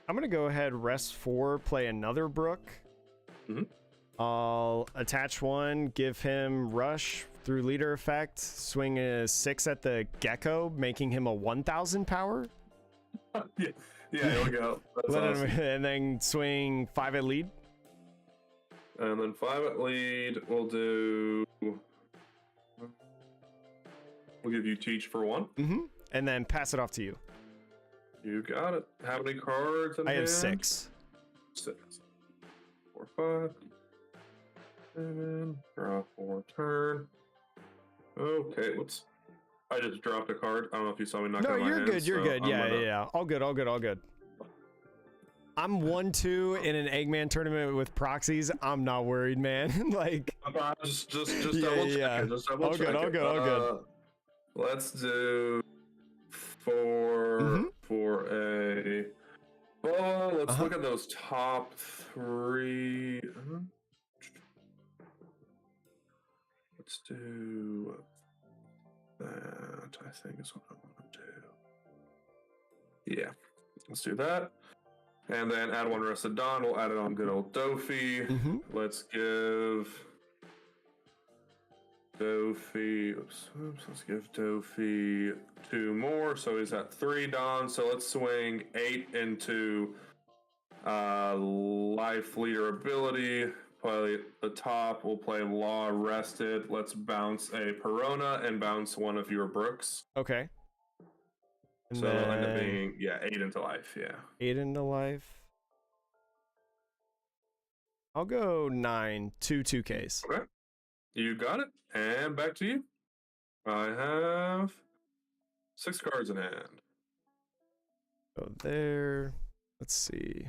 I'm going to go ahead, rest 4, play another Brook. I'll attach 1, give him rush through leader effect, swing a 6 at the Gecko, making him a 1,000 power. Yeah, you'll go. That's Let awesome. him, and then swing 5 at lead. And then 5 at lead. We'll give you teach for 1. Mm-hmm. And then pass it off to you. You got it. How many cards in I have hand? 6. 6. 4, 5. 7. Draw 4 turn. Okay, whoops. I just dropped a card. I don't know if you saw me knock No, out my you're hand, good. You're so good. I'm Yeah, gonna- yeah. All good. All good. All good. I'm 1-2 in an Eggman tournament with proxies. I'm not worried, man. Like, Just Yeah, double check yeah. it. Just double All check good, all it. good, all good. Let's do 4 for a. Well, let's look at those top 3. Let's do that. I think is what I want to do. Yeah, let's do that. And then add 1 Rusted Dawn. We'll add it on good old Dofi. Let's give Dofi. Oops. Let's give Dofi 2 more. So he's at 3 Dawn. So let's swing 8 into Life Leader ability. Play the top. We'll play Law Rested. Let's bounce a Perona and bounce one of your Brooks. okay. And So it'll end up then being 8 into life. Yeah. 8 into life. I'll go 9. 2 2Ks. Okay. You got it. And back to you. I have 6 cards in hand. Go there. Let's see.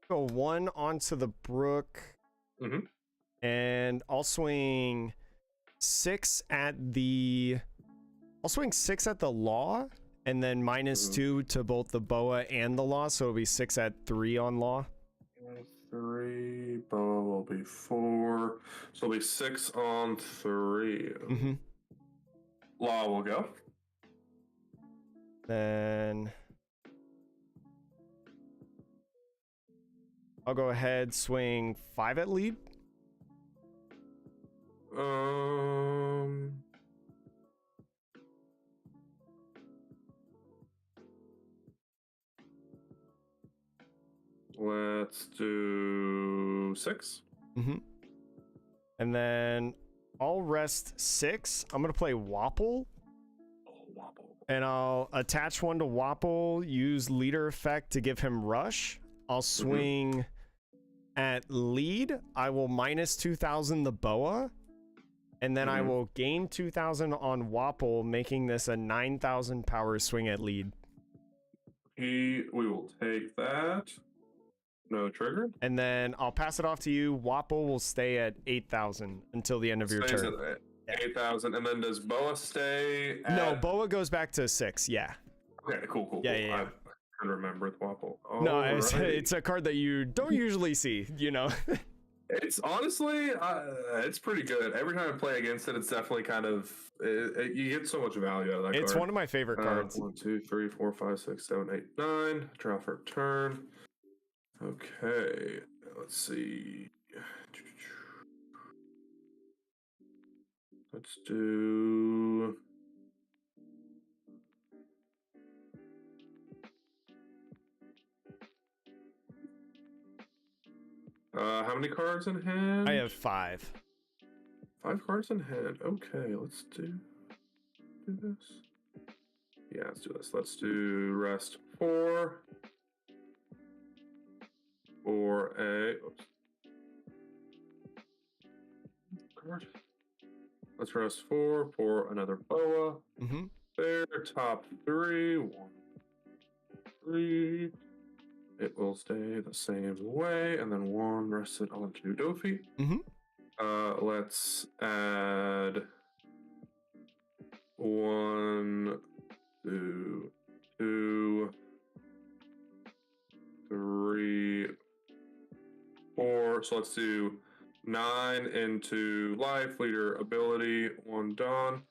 Go 1 onto the brook. Mhm. And I'll swing 6 at the. I'll swing 6 at the law, and then -2 to both the boa and the law, so it'll be 6 at 3 on law. 3. Boa will be 4. So it'll be 6 on 3. Law will go. Then I'll go ahead, swing 5 at lead. Let's do 6. And then I'll rest 6. I'm gonna play Wapple. Wobble. And I'll attach 1 to Wapple, use leader effect to give him rush. I'll swing at lead. I will -2,000 the boa. And then I will gain 2,000 on Wapple, making this a 9,000 power swing at lead. We will take that. No trigger. And then I'll pass it off to you. Wapple will stay at 8,000 until the end of your Stays turn. at 8,000. And then does Boa stay at... No, boa goes back to 6. Yeah. Okay, cool. Yeah, yeah, yeah. I can remember with Wapple. No, it's, Alright. it's a card that you don't usually see, you know? It's honestly, it's pretty good. Every time I play against it, it's definitely kind of, you get so much value out of that card. It's one of my favorite cards. 1, 2, 3, 4, 5, 6, 7, 8, 9. Draw for a turn. Okay, let's see. Let's do... how many cards in hand? I have 5. 5 cards in hand. Okay, let's do this. Yeah, let's do this. Let's do rest 4 for a card. Let's rest 4 for another boa. There, top 3. 1, 3. It will stay the same way, and then 1 rested onto Dofi. Let's add 1, 2, 2, 3, 4. So let's do 9 into Life Leader ability. 1 Dawn.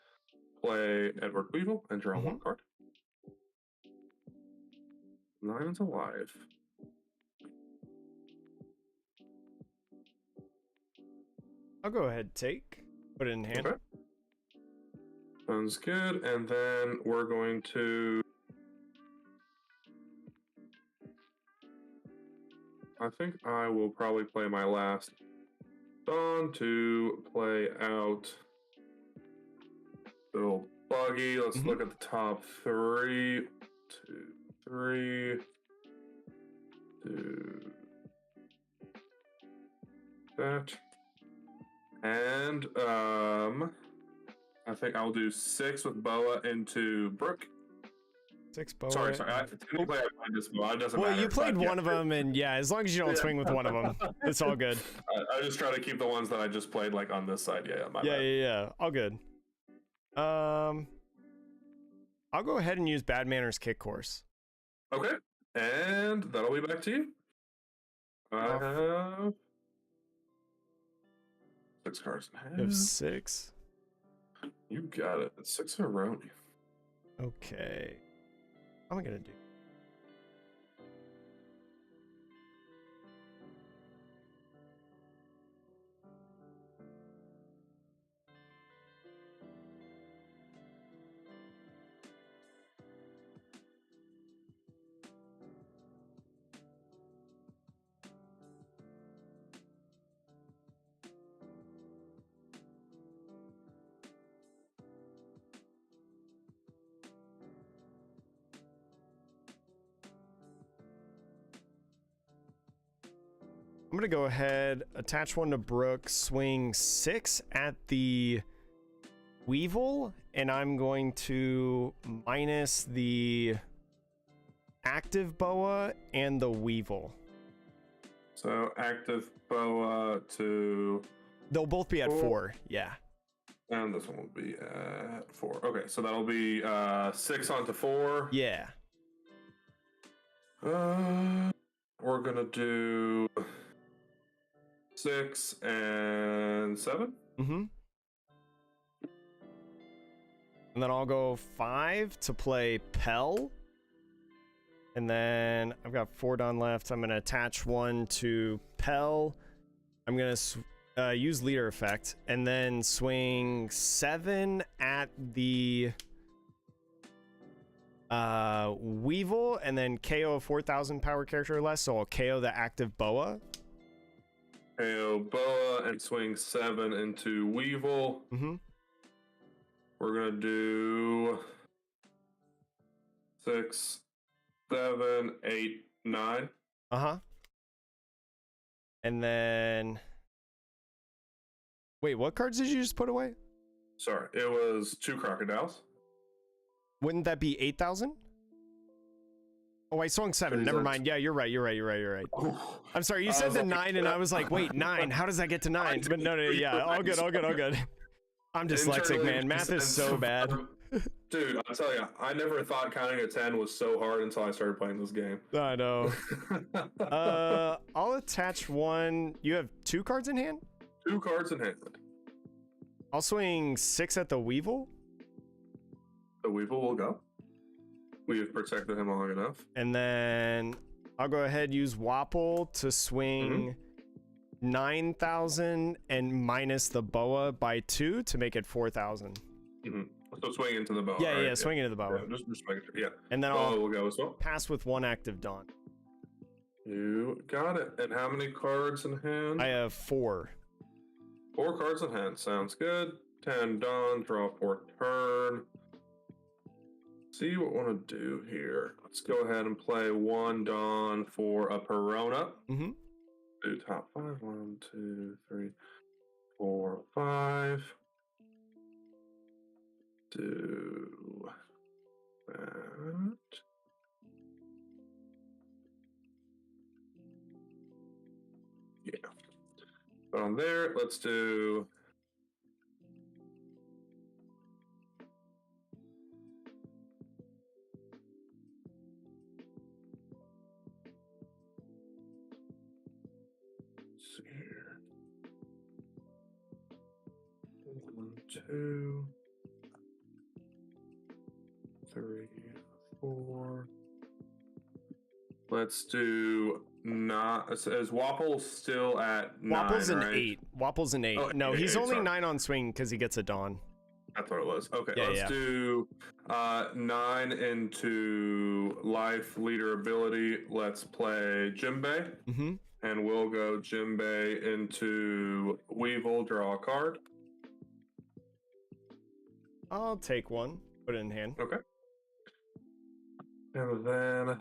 Play Edward Weevil and draw 1 card. 9 into Life. I'll go ahead and take. Put it in hand. Okay. Sounds good. And then we're going to. I think I will probably play my last Dawn to play out little buggy. Let's look at the top 3. 2, 3. 2. That. And I think I'll do 6 with Boa into Brook. 6 Boa. Sorry. Technically, I played this Boa. It doesn't well, matter. you played one of them, and yeah, as long as you don't swing with one of them, it's all good. I just try to keep the ones that I just played like on this side. Yeah, my yeah, bad. yeah, all good. I'll go ahead and use Bad Manners Kick Course. Okay, and that'll be back to you. I have 6 cards in hand. You have 6. You got it. It's 6 in a row. Okay. What am I gonna do? I'm gonna go ahead, attach one to Brook, swing 6 at the Weevil, and I'm going to minus the active Boa and the Weevil. So active Boa to. They'll both be at 4, yeah. And this one will be at 4. Okay, so that'll be 6 onto 4. Yeah. We're gonna do 6 and 7. Mm-hmm. And then I'll go 5 to play Pell. And then I've got 4 done left. I'm gonna attach one to Pell. I'm gonna use leader effect and then swing 7 at the Weevil and then KO a 4,000 power character or less. So I'll KO the active Boa. KO Boa and swing 7 into Weevil. Mm-hmm. We're gonna do 6, 7, 8, 9. Uh-huh. And then wait, what cards did you just put away? Sorry, it was 2 crocodiles. Wouldn't that be 8,000? Oh, I swung 7. Never mind. Yeah, you're right. I'm sorry. You said the 9, and I was like, wait, 9. How does that get to 9? But no. Yeah, all good. I'm dyslexic, man. Math is so bad. Dude, I'll tell you, I never thought counting to 10 was so hard until I started playing this game. I know. I'll attach one. You have 2 cards in hand? 2 cards in hand. I'll swing 6 at the Weevil. The Weevil will go. We have protected him long enough. And then I'll go ahead and use Wapple to swing 9,000 and minus the Boa by 2 to make it 4,000. So swing into the Boa. Yeah, right? yeah, swing into the Boa. Yeah, just making sure. Yeah. And then Boa will go as well. Pass with 1 active Dawn. You got it. And how many cards in hand? I have 4. 4 cards in hand. Sounds good. 10 Dawn. Draw for turn. See what we want to do here. Let's go ahead and play 1 Dawn for a Perona. Mm-hmm. Do top 5. 1, 2, 3, 4, 5. Do that. Yeah. But on there, let's do. See here. 1, 2, 3, 4. Let's do not. Is Wapple still at 9? Wapple's an right? 8. Wapple's an 8. Oh, No, eight, he's only sorry. 9 on swing because he gets a Dawn. That's what it was. Okay, Yeah, let's yeah. do 9 into life leader ability. Let's play Jimbei, Mm-hmm. and we'll go Jimbei into Weevil, draw a card. I'll take one. Put it in hand. Okay. And then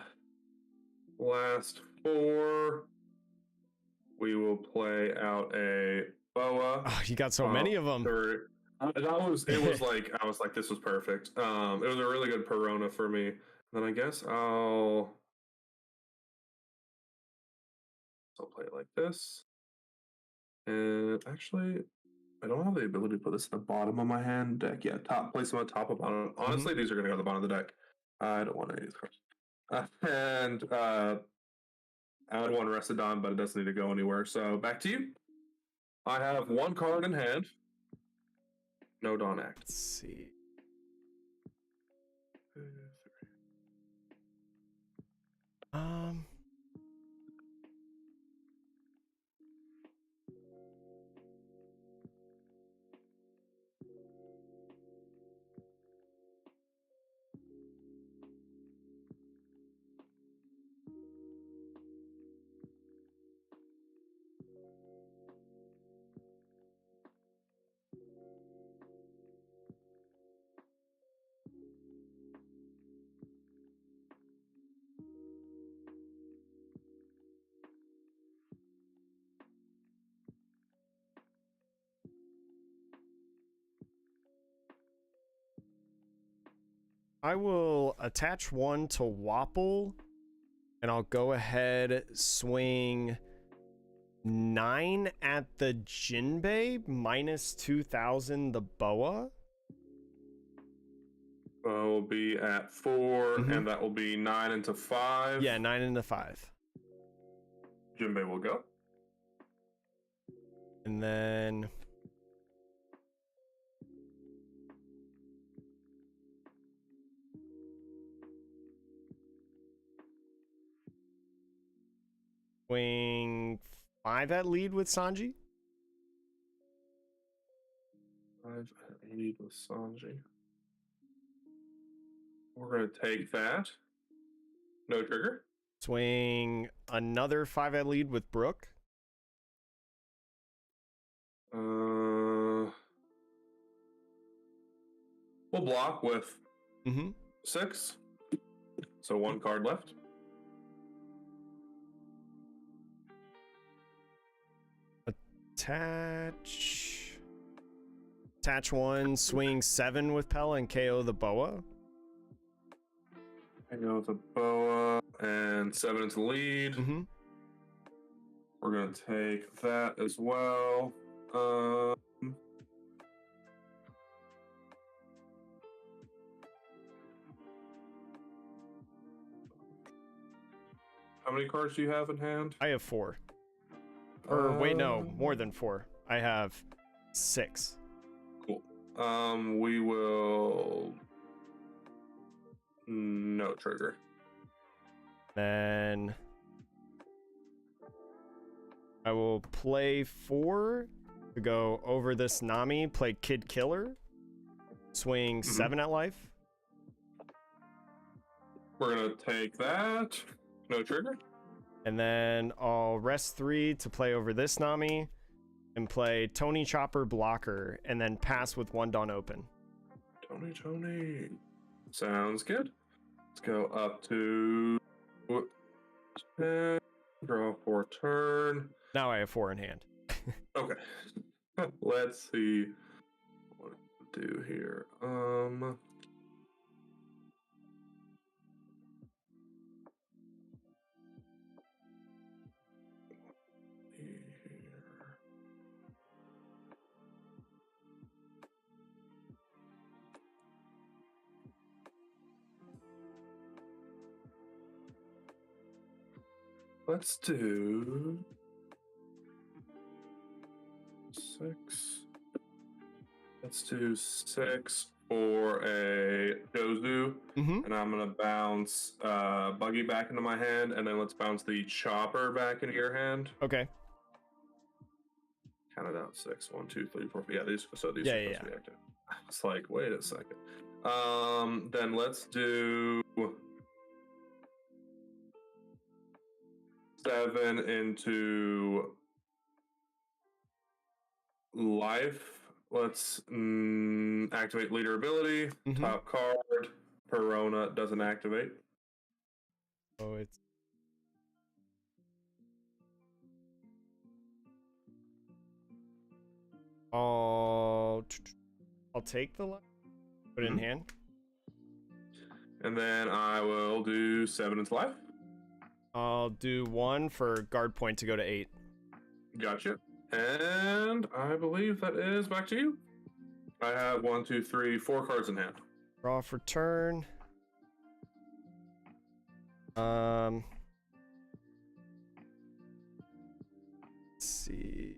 last 4, we will play out a Boa. Oh, you got so many of them. It was like, I was like, this was perfect. It was a really good Perona for me. Then I guess I'll play it like this. And actually, I don't have the ability to put this at the bottom of my hand deck. Yeah, place them on top of bottom. Honestly, these are going to go at the bottom of the deck. I don't want any of these cards. And I would want Rested on, but it doesn't need to go anywhere. So back to you. I have 1 card in hand. No Dawn Act. Let's see. I will attach 1 to Wapple, and I'll go ahead swing 9 at the Jinbei, minus 2,000 the Boa. Will be at 4, and that will be 9 into 5. Yeah, 9 into 5. Jimbei will go. And then swing 5 at lead with Sanji. 5 at lead with Sanji. We're going to take that. No trigger. Swing another 5 at lead with Brooke. We'll block with 6. So 1 card left. Attach 1, swing 7 with Pella and KO the Boa. I go with the Boa and 7 into the lead. We're going to take that as well. How many cards do you have in hand? I have 4. Or wait, no, more than 4. I have 6. Cool. We will no trigger. Then I will play 4 to go over this Nami, play Kid Killer, swing 7 at life. We're gonna take that. No trigger. And then I'll rest 3 to play over this Nami and play Tony Chopper Blocker and then pass with 1 Dawn open. Tony. Sounds good. Let's go up to 10, draw 4 turn. Now I have 4 in hand. Okay. Let's see what to do here. Let's do 6. Let's do 6 for a Dozu, Mm-hmm. and I'm gonna bounce Buggy back into my hand, and then let's bounce the Chopper back into your hand. Okay. Count it out. 6, 1, 2, 3, 4. Yeah, these. So these Yeah, are supposed to be active. It's like, wait a second. Then let's do 7 into life. Let's activate leader ability. Mhm. Top card. Perona doesn't activate. Oh, it's. I'll take the life. Put it in hand. And then I will do 7 into life. I'll do 1 for guard point to go to 8. Gotcha. And I believe that is back to you. I have 1, 2, 3, 4 cards in hand. Draw for turn. Let's see.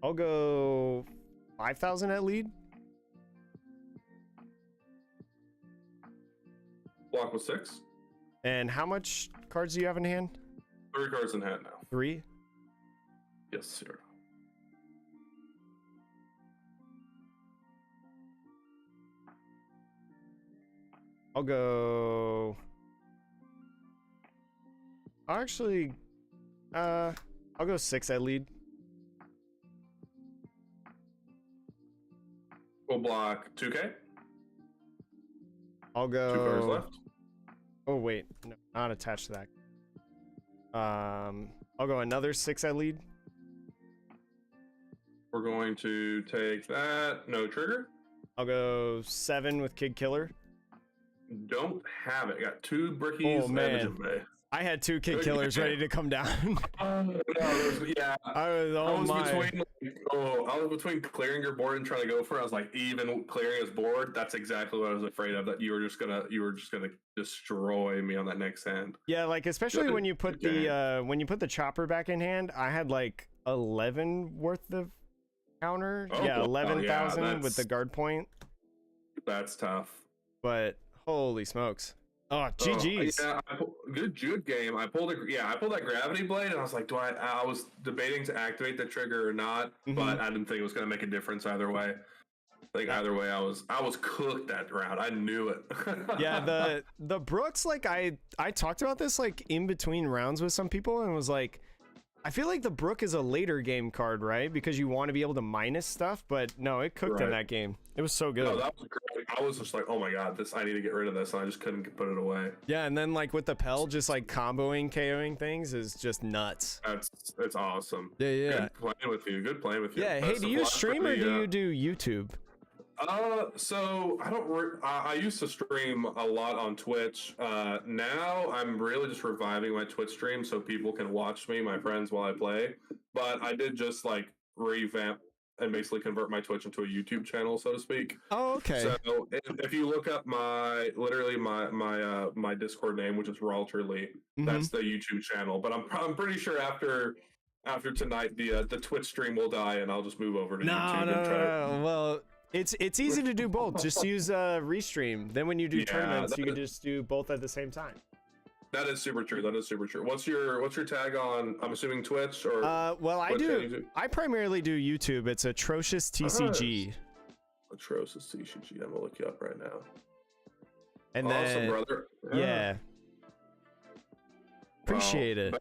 I'll go 5,000 at lead. Block with 6. And how much cards do you have in hand? 3 cards in hand now. 3? Yes, sir. I'll go. Actually, I'll go 6 at lead. We'll block 2K. I'll 2 cards go. left. Oh wait, no, not attached to that. I'll go another 6 at lead. We're going to take that. No trigger. I'll go 7 with Kid Killer. Don't have it. Got 2 brickies. Oh, man. and a Jimbe. I had 2 Kid Killers ready to come down. Yeah. I was I was between clearing your board and trying to go for it. I was like, even clearing his board, that's exactly what I was afraid of. That you were just gonna destroy me on that next hand. Yeah, like especially Good- when you put good the chopper back in hand, I had like 11 worth of counter. Oh, yeah, wow. 11,000 Yeah, with the guard point. That's tough. But holy smokes! Oh, GG's. Yeah, good game. I pulled that gravity blade, and I was like, I was debating to activate the trigger or not, but I didn't think it was gonna make a difference either way. Like either way, I was cooked that round. I knew it. Yeah, the Brooks, like I talked about this like in between rounds with some people and was like, I feel like the Brook is a later game card, right? Because you want to be able to minus stuff, but no, it cooked in that game. It was so good. No, that was great. I was just like, oh my god, I need to get rid of this, and I just couldn't put it away. Yeah, and then like with the Pell, just like comboing, KOing things is just nuts. It's awesome. Yeah. Good playing with you. Good playing with you. Yeah, hey, Best do of you luck for stream or the, do you do YouTube? So I don't. I used to stream a lot on Twitch. Now I'm really just reviving my Twitch stream so people can watch me, my friends, while I play. But I did just like revamp and basically convert my Twitch into a YouTube channel, so to speak. Oh, okay. So if you look up my Discord name, which is Ralter Lee, that's the YouTube channel. But I'm pretty sure after tonight the Twitch stream will die and I'll just move over to YouTube. No. Well, it's easy to do both. Just use Restream. Then when you do tournaments, you can just do both at the same time. That is super true. What's your tag on? I'm assuming Twitch or. Well, I primarily do YouTube. It's Atrocious TCG. Atrocious TCG. I'm gonna look you up right now. And awesome, then, brother. Yeah. Appreciate it.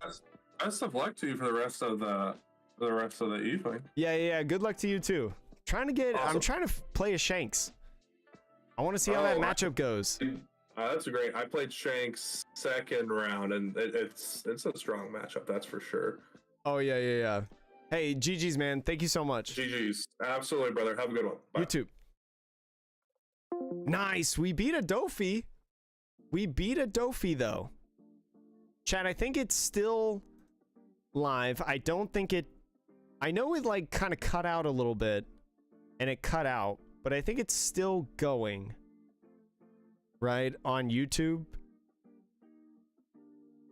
Best of luck to you for the rest of the evening. Yeah. Good luck to you too. Awesome. I'm trying to play a Shanks. I want to see how that matchup goes. That's great. I played Shanks second round, and it's a strong matchup. That's for sure. Oh yeah. Hey, GG's, man. Thank you so much. GG's. Absolutely, brother. Have a good one. Bye. You too. Nice. We beat a Dofi. Though. Chad, I think it's still live. I don't think it. I know it like kind of cut out a little bit. and it cut out, but I think it's still going, right, on YouTube.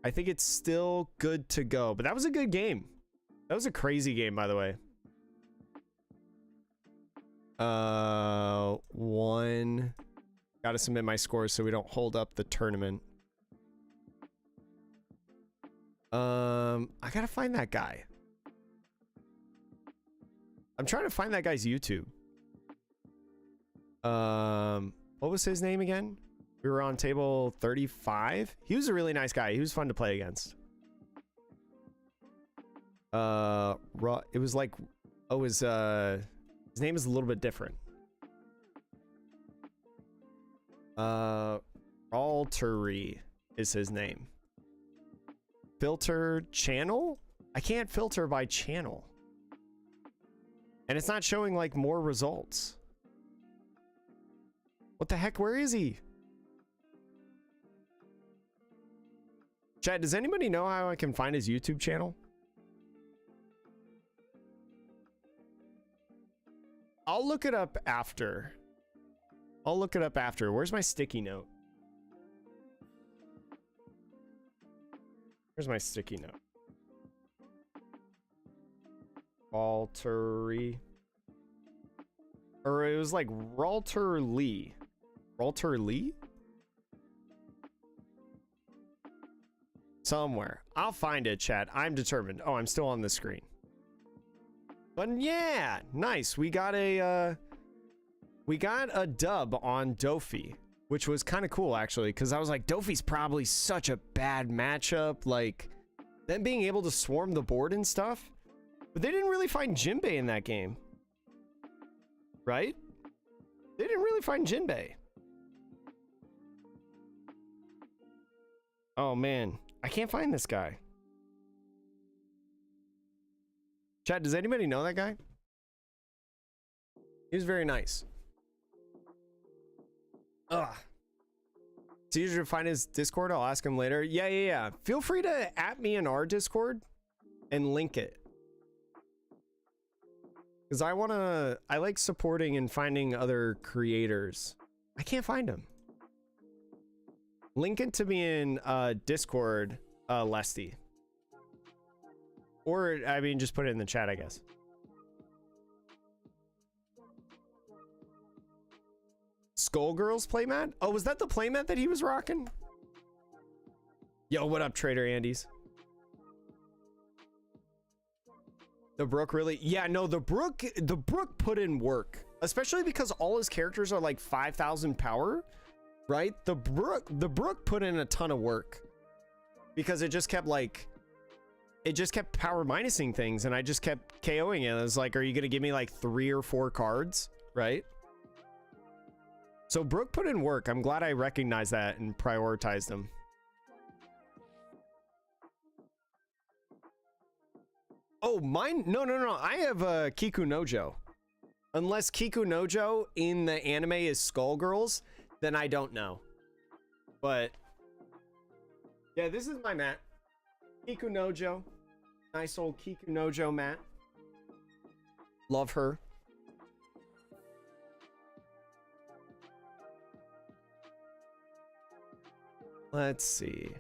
I think it's still good to go, but that was a good game. That was a crazy game, by the way. One. Gotta submit my scores so we don't hold up the tournament. I gotta find that guy. I'm trying to find that guy's YouTube. What was his name again? We were on table 35. He was a really nice guy. He was fun to play against. It was like, oh, his name is a little bit different. Altery is his name. Filter channel? I can't filter by channel. And it's not showing like more results. What the heck? Where is he? Chat, does anybody know how I can find his YouTube channel? I'll look it up after. I'll look it up after. Where's my sticky note? Where's my sticky note? Waltery. Or it was like Walter Lee. Walter Lee? Somewhere. I'll find it, chat. I'm determined. Oh, I'm still on the screen. But yeah, nice. We got a dub on Dofi, which was kind of cool actually, because I was like, Dofi's probably such a bad matchup, like them being able to swarm the board and stuff. But they didn't really find Jinbei in that game. Right? They didn't really find Jinbei. Oh man, I can't find this guy. Chat, does anybody know that guy? He was very nice. Ugh. It's easier to find his Discord. I'll ask him later. Yeah. Feel free to at me in our Discord and link it. Because I like supporting and finding other creators. I can't find him. Link it to me in Discord, Lesty. Or, I mean, just put it in the chat, I guess. Skullgirls playmat? Oh, was that the playmat that he was rocking? Yo, what up, Trader Andes? The Brook really? Yeah, no, the Brook put in work. Especially because all his characters are like 5,000 power, right? The Brook put in a ton of work. Because it just kept like... It just kept power minusing things, and I just kept KOing it. I was like, are you gonna give me like 3 or 4 cards, right? So Brooke put in work. I'm glad I recognized that and prioritized him. Oh, mine? No. I have Kiku Nojo. Unless Kiku Nojo in the anime is Skullgirls, then I don't know. But yeah, this is my mat. Kiku Nojo. Nice old Kiku Nojo mat. Love her. Let's see.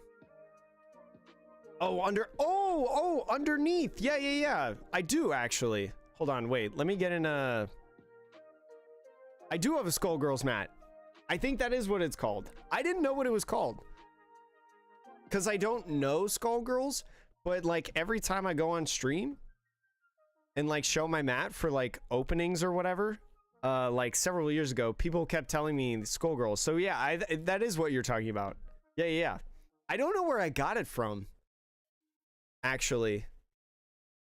Oh, underneath. Yeah. I do actually. Hold on, wait. Let me get in a... I do have a Skullgirls mat. I think that is what it's called. I didn't know what it was called. Because I don't know Skullgirls, but like every time I go on stream and like show my mat for like openings or whatever, like several years ago, people kept telling me Skullgirls. So yeah, that is what you're talking about. Yeah. I don't know where I got it from. Actually,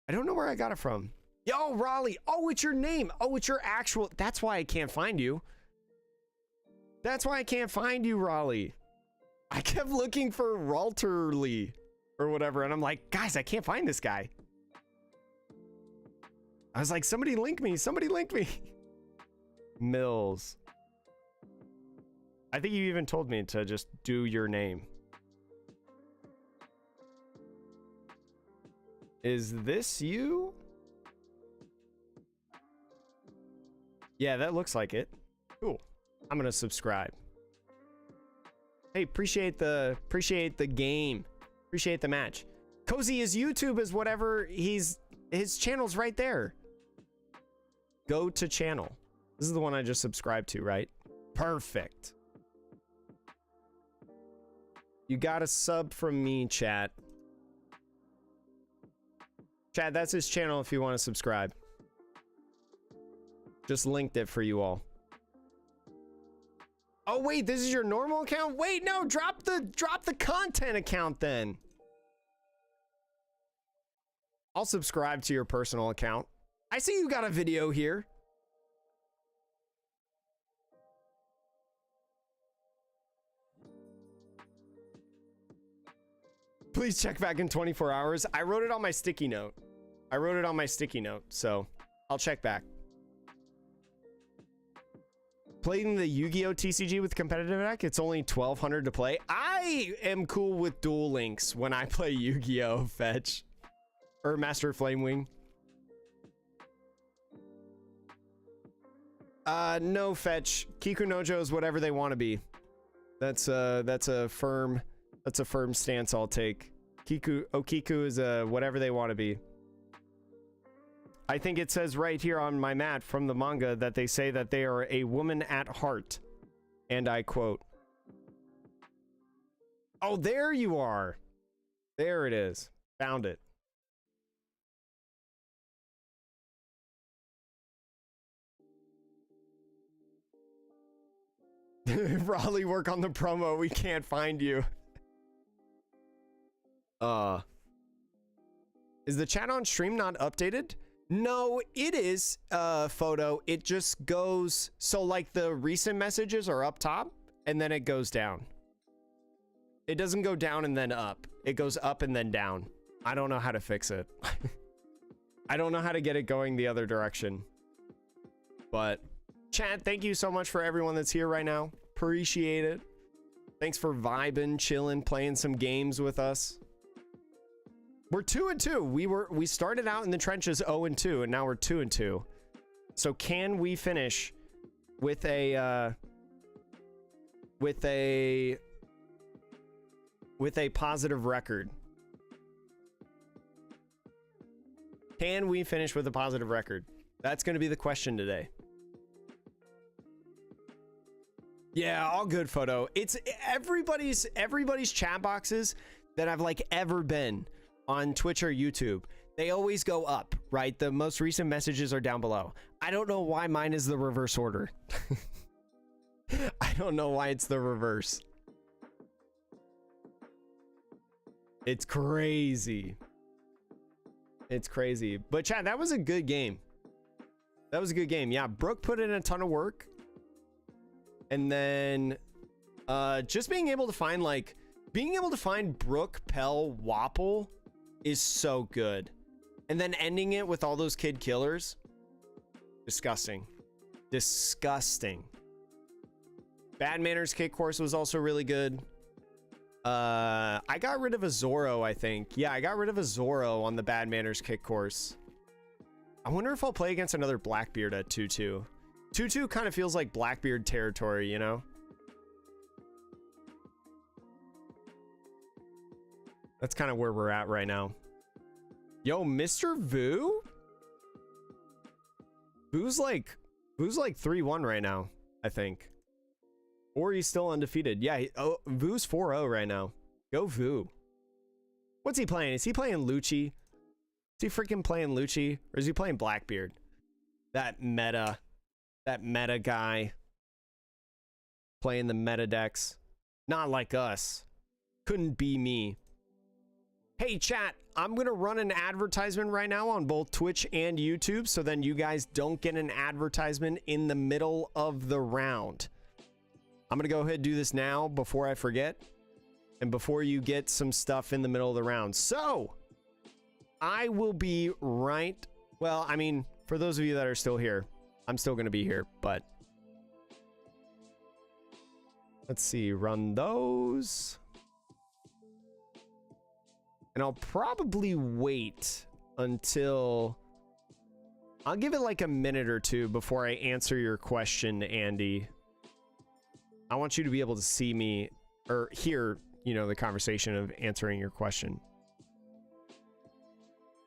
I don't know where I got it from. Yo, Raleigh. Oh, it's your name. Oh, it's your actual... That's why I can't find you. That's why I can't find you, Raleigh. I kept looking for Ralterly or whatever, and I'm like, guys, I can't find this guy. I was like, somebody link me. Somebody link me. Mills. I think you even told me to just do your name. Is this you? Yeah, that looks like it. Cool. I'm gonna subscribe. Hey, appreciate the game. Appreciate the match. Cozy, his YouTube is whatever his channel's right there. Go to channel. This is the one I just subscribed to, right? Perfect. You got a sub from me, chat. Chat, that's his channel if you want to subscribe. Just linked it for you all. Oh wait, this is your normal account? Wait, no, drop the content account then. I'll subscribe to your personal account. I see you got a video here. Please check back in 24 hours. I wrote it on my sticky note. So I'll check back. Playing the Yu-Gi-Oh! TCG with competitive deck, it's only 1,200 to play. I am cool with dual links when I play Yu-Gi-Oh! Fetch. Or Master Flamewing. No, Fetch. Kiku Nojo is whatever they want to be. That's a firm stance I'll take. Kiku is whatever they want to be. I think it says right here on my mat from the manga that they say that they are a woman at heart. And I quote. Oh, there you are. There it is. Found it. Raleigh, work on the promo. We can't find you. Is the chat on stream not updated? No, it is, photo. It just goes, so like the recent messages are up top and then it goes down. It doesn't go down and then up. It goes up and then down. I don't know how to fix it. I don't know how to get it going the other direction. But chat, thank you so much for everyone that's here right now. Appreciate it. Thanks for vibing, chilling, playing some games with us. We're 2-2. We started out in the trenches 0-2, and now we're 2-2. So can we finish with a positive record? Can we finish with a positive record? That's going to be the question today. Yeah, all good, photo. It's everybody's chat boxes that I've like ever been on Twitch or YouTube. They always go up, right? The most recent messages are down below. I don't know why mine is the reverse order. I don't know why it's the reverse. It's crazy. It's crazy. But chat, that was a good game. That was a good game. Yeah, Brooke put in a ton of work. And then just being able to find Brooke, Pell, Wapple is so good. And then ending it with all those kid killers. Disgusting. Disgusting. Bad Manners Kick Course was also really good. I got rid of a Zoro, I think. Yeah, I got rid of a Zoro on the Bad Manners Kick Course. I wonder if I'll play against another Blackbeard at 2-2. 2-2 kind of feels like Blackbeard territory, you know? That's kind of where we're at right now. Yo, Mr. Vu? Vu's like 3-1 right now, I think. Or he's still undefeated. Yeah, Vu's 4-0 right now. Go Vu. What's he playing? Is he playing Lucci? Is he freaking playing Lucci? Or is he playing Blackbeard? That meta guy. Playing the meta decks. Not like us. Couldn't be me. Hey chat, I'm gonna run an advertisement right now on both Twitch and YouTube, so then you guys don't get an advertisement in the middle of the round. I'm gonna go ahead and do this now before I forget, and before you get some stuff in the middle of the round. So, I will be right, well, I mean, for those of you that are still here, I'm still gonna be here, but let's see, run those. And I'll probably wait until I'll give it like a minute or two before I answer your question, Andy. I want you to be able to see me or hear, you know, the conversation of answering your question.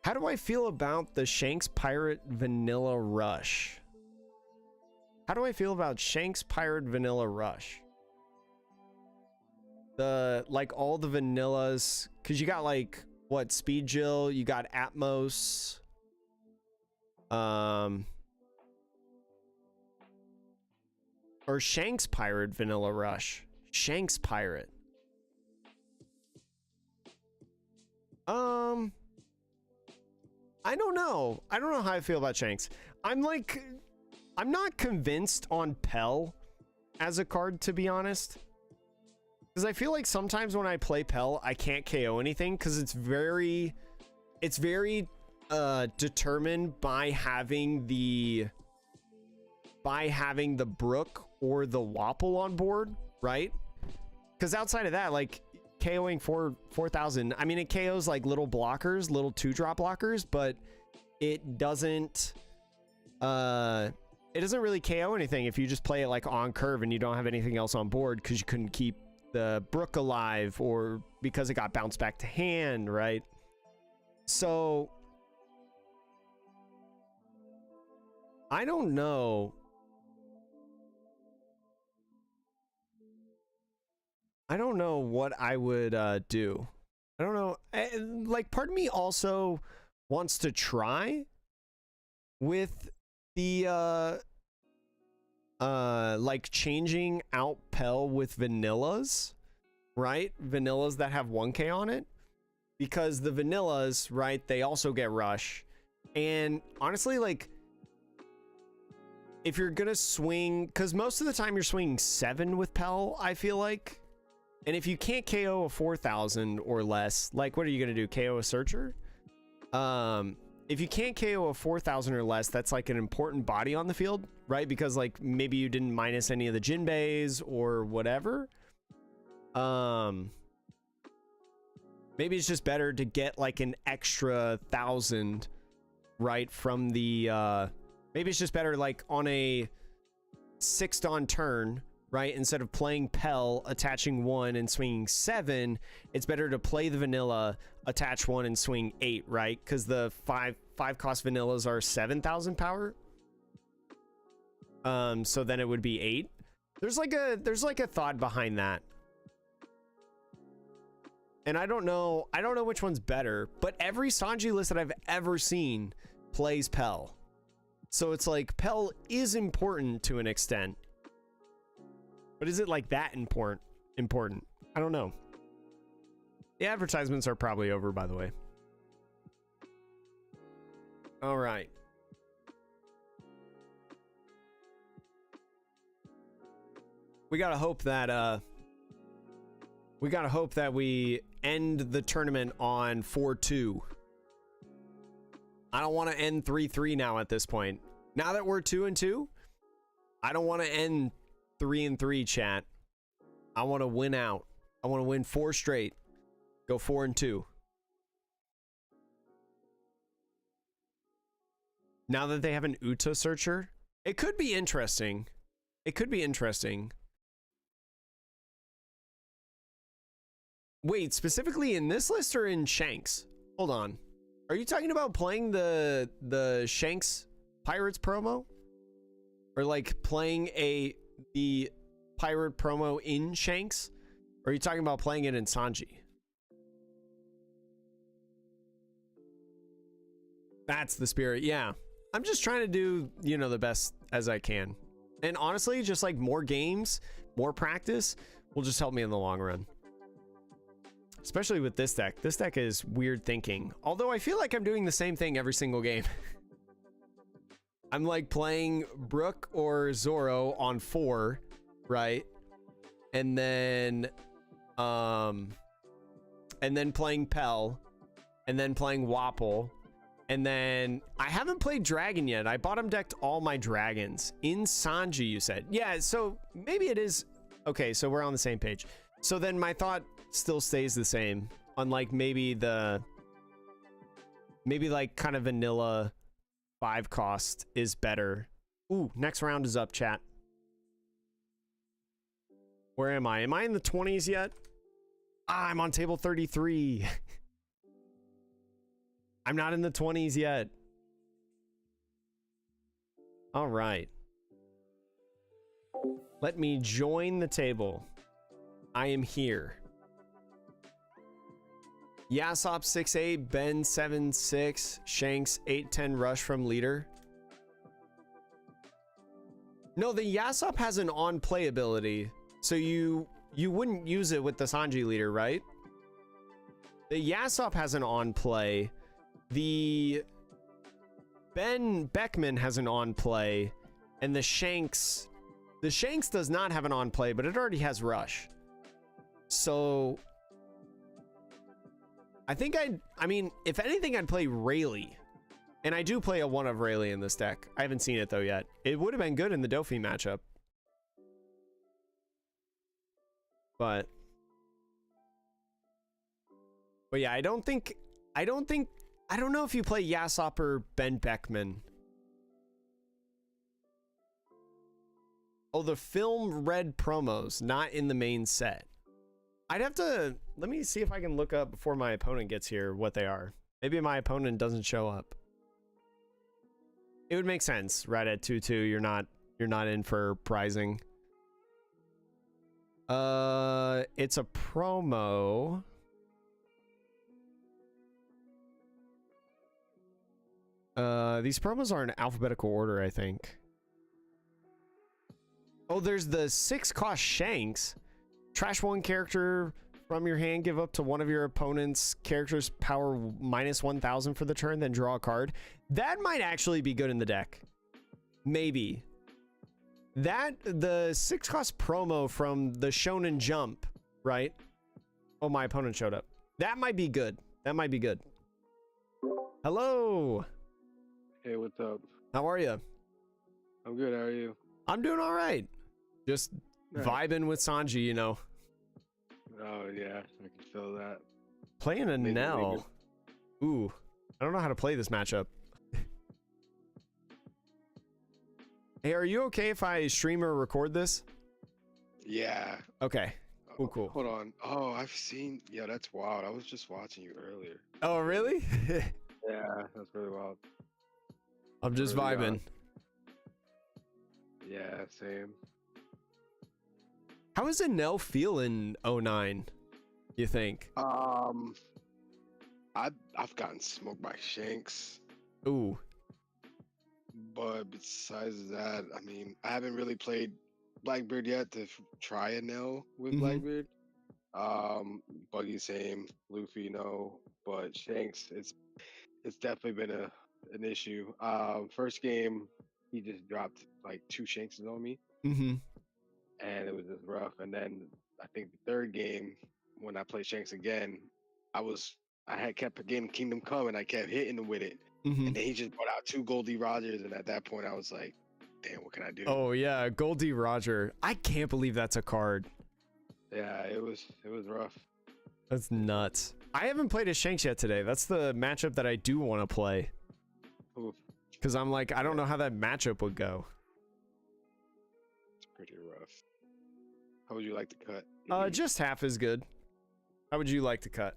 How do I feel about the Shanks Pirate Vanilla Rush? How do I feel about Shanks Pirate Vanilla Rush? The, like, all the vanillas, because you got, like, what, Speed Jill, you got Atmos, or Shanks Pirate Vanilla Rush. Shanks Pirate. I don't know. I don't know how I feel about Shanks. I'm not convinced on Pell as a card, to be honest. Because I feel like sometimes when I play Pell, I can't KO anything because it's very determined by having the Brook or the Wapple on board, right? Because outside of that, like KOing 4,000, I mean, it KOs like little blockers, little 2-drop blockers, but it doesn't really KO anything if you just play it like on curve and you don't have anything else on board because you couldn't keep the Brook alive or because it got bounced back to hand, right? So I don't know. I don't know what I would do. I don't know. Like, part of me also wants to try with the like changing out Pell with vanillas, right? Vanillas that have 1k on it, because the vanillas, right, they also get rush. And honestly, like, if you're gonna swing, because most of the time you're swinging 7 with Pell, I feel like. And if you can't KO a 4,000 or less, like, what are you gonna do? KO a Searcher? If you can't KO a 4,000 or less, that's like an important body on the field, right? Because like maybe you didn't minus any of the Jinbeis or whatever. Maybe it's just better to get like an extra 1,000, right? From the maybe it's just better like on a 6th on turn, right? Instead of playing Pell, attaching 1 and swinging 7, it's better to play the vanilla, attach 1 and swing 8, right? Because the 5 cost vanillas are 7,000 power. So then it would be 8. There's like a thought behind that. And I don't know which one's better, but every Sanji list that I've ever seen plays Pell. So it's like Pell is important to an extent. But is it like that important? I don't know. The advertisements are probably over, by the way. All right. We gotta hope that we end the tournament on 4-2. I don't want to end 3-3 now at this point. Now that we're 2-2, I don't want to end 3-3, chat. I want to win out. I want to win 4 straight. Go 4-2. Now that they have an Uta searcher, it could be interesting. It could be interesting. Wait, specifically in this list or in Shanks? Hold on. Are you talking about playing the Shanks Pirates promo? Or like playing the pirate promo in Shanks? Or are you talking about playing it in Sanji? That's the spirit. Yeah. I'm just trying to do, you know, the best as I can. And honestly, just like more games, more practice will just help me in the long run. Especially with this deck. This deck is weird thinking. Although I feel like I'm doing the same thing every single game. I'm like playing Brook or Zoro on 4, right? And then playing Pell, and then playing Wapple, and then I haven't played Dragon yet. I bottom decked all my dragons in Sanji, you said. Yeah, so maybe it is. Okay, so we're on the same page. So then my thought still stays the same. Unlike maybe like kind of vanilla 5 cost is better. Ooh, next round is up, chat. Where am I? Am I in the 20s yet? Ah, I'm on table 33. I'm not in the 20s yet. All right. Let me join the table. I am here. Yasop 6'8", Ben 7'6", Shanks 8'10" rush from leader. No, the Yasop has an on-play ability, so you wouldn't use it with the Sanji leader, right? The Yasop has an on-play. The Ben Beckman has an on-play, and the Shanks does not have an on-play, but it already has rush. So I mean, if anything, I'd play Rayleigh. And I do play a one of Rayleigh in this deck. I haven't seen it though yet. It would have been good in the Dofi matchup. But yeah, I don't know if you play Yasop or Ben Beckman. Oh, the film red promos, not in the main set. I'd have to, let me see if I can look up before my opponent gets here what they are. Maybe my opponent doesn't show up. It would make sense, right at 2-2, you're not in for prizing. It's a promo. These promos are in alphabetical order, I think. Oh, there's the 6 cost Shanks. Trash 1 character from your hand, give up to one of your opponent's characters power minus 1000 for the turn, then draw a card. That might actually be good in the deck. Maybe. The 6 cost promo from the Shonen Jump, right? Oh, my opponent showed up. That might be good. That might be good. Hello. Hey, what's up? How are you? I'm good. How are you? I'm doing all right. Just vibing with Sanji, you know. Oh, yeah. I can feel that. Playing a Enel. Ooh. I don't know how to play this matchup. Hey, are you okay if I stream or record this? Yeah. Okay. Cool. Hold on. Oh, I've seen... Yeah, that's wild. I was just watching you earlier. Oh, really? Yeah, that's really wild. I'm just vibing. Yeah, same. How does Enel feel in 09, you think? I've gotten smoked by Shanks. Ooh. But besides that, I mean, I haven't really played Blackbeard yet to try Enel with Blackbeard. Buggy same, Luffy no, but Shanks it's definitely been an issue. First game he just dropped like 2 Shankses on me. And it was just rough. And then I think the third game, when I played Shanks again, I had kept getting Kingdom Come and I kept hitting him with it. And then he just brought out 2 Goldie Rogers, and at that point I was like, damn, what can I do? Oh yeah, Goldie Roger. I can't believe that's a card. Yeah, it was rough. That's nuts. I haven't played a Shanks yet today. That's the matchup that I do want to play. Because I'm like, I don't know how that matchup would go. It's pretty rough. How would you like to cut? Just half is good. How would you like to cut?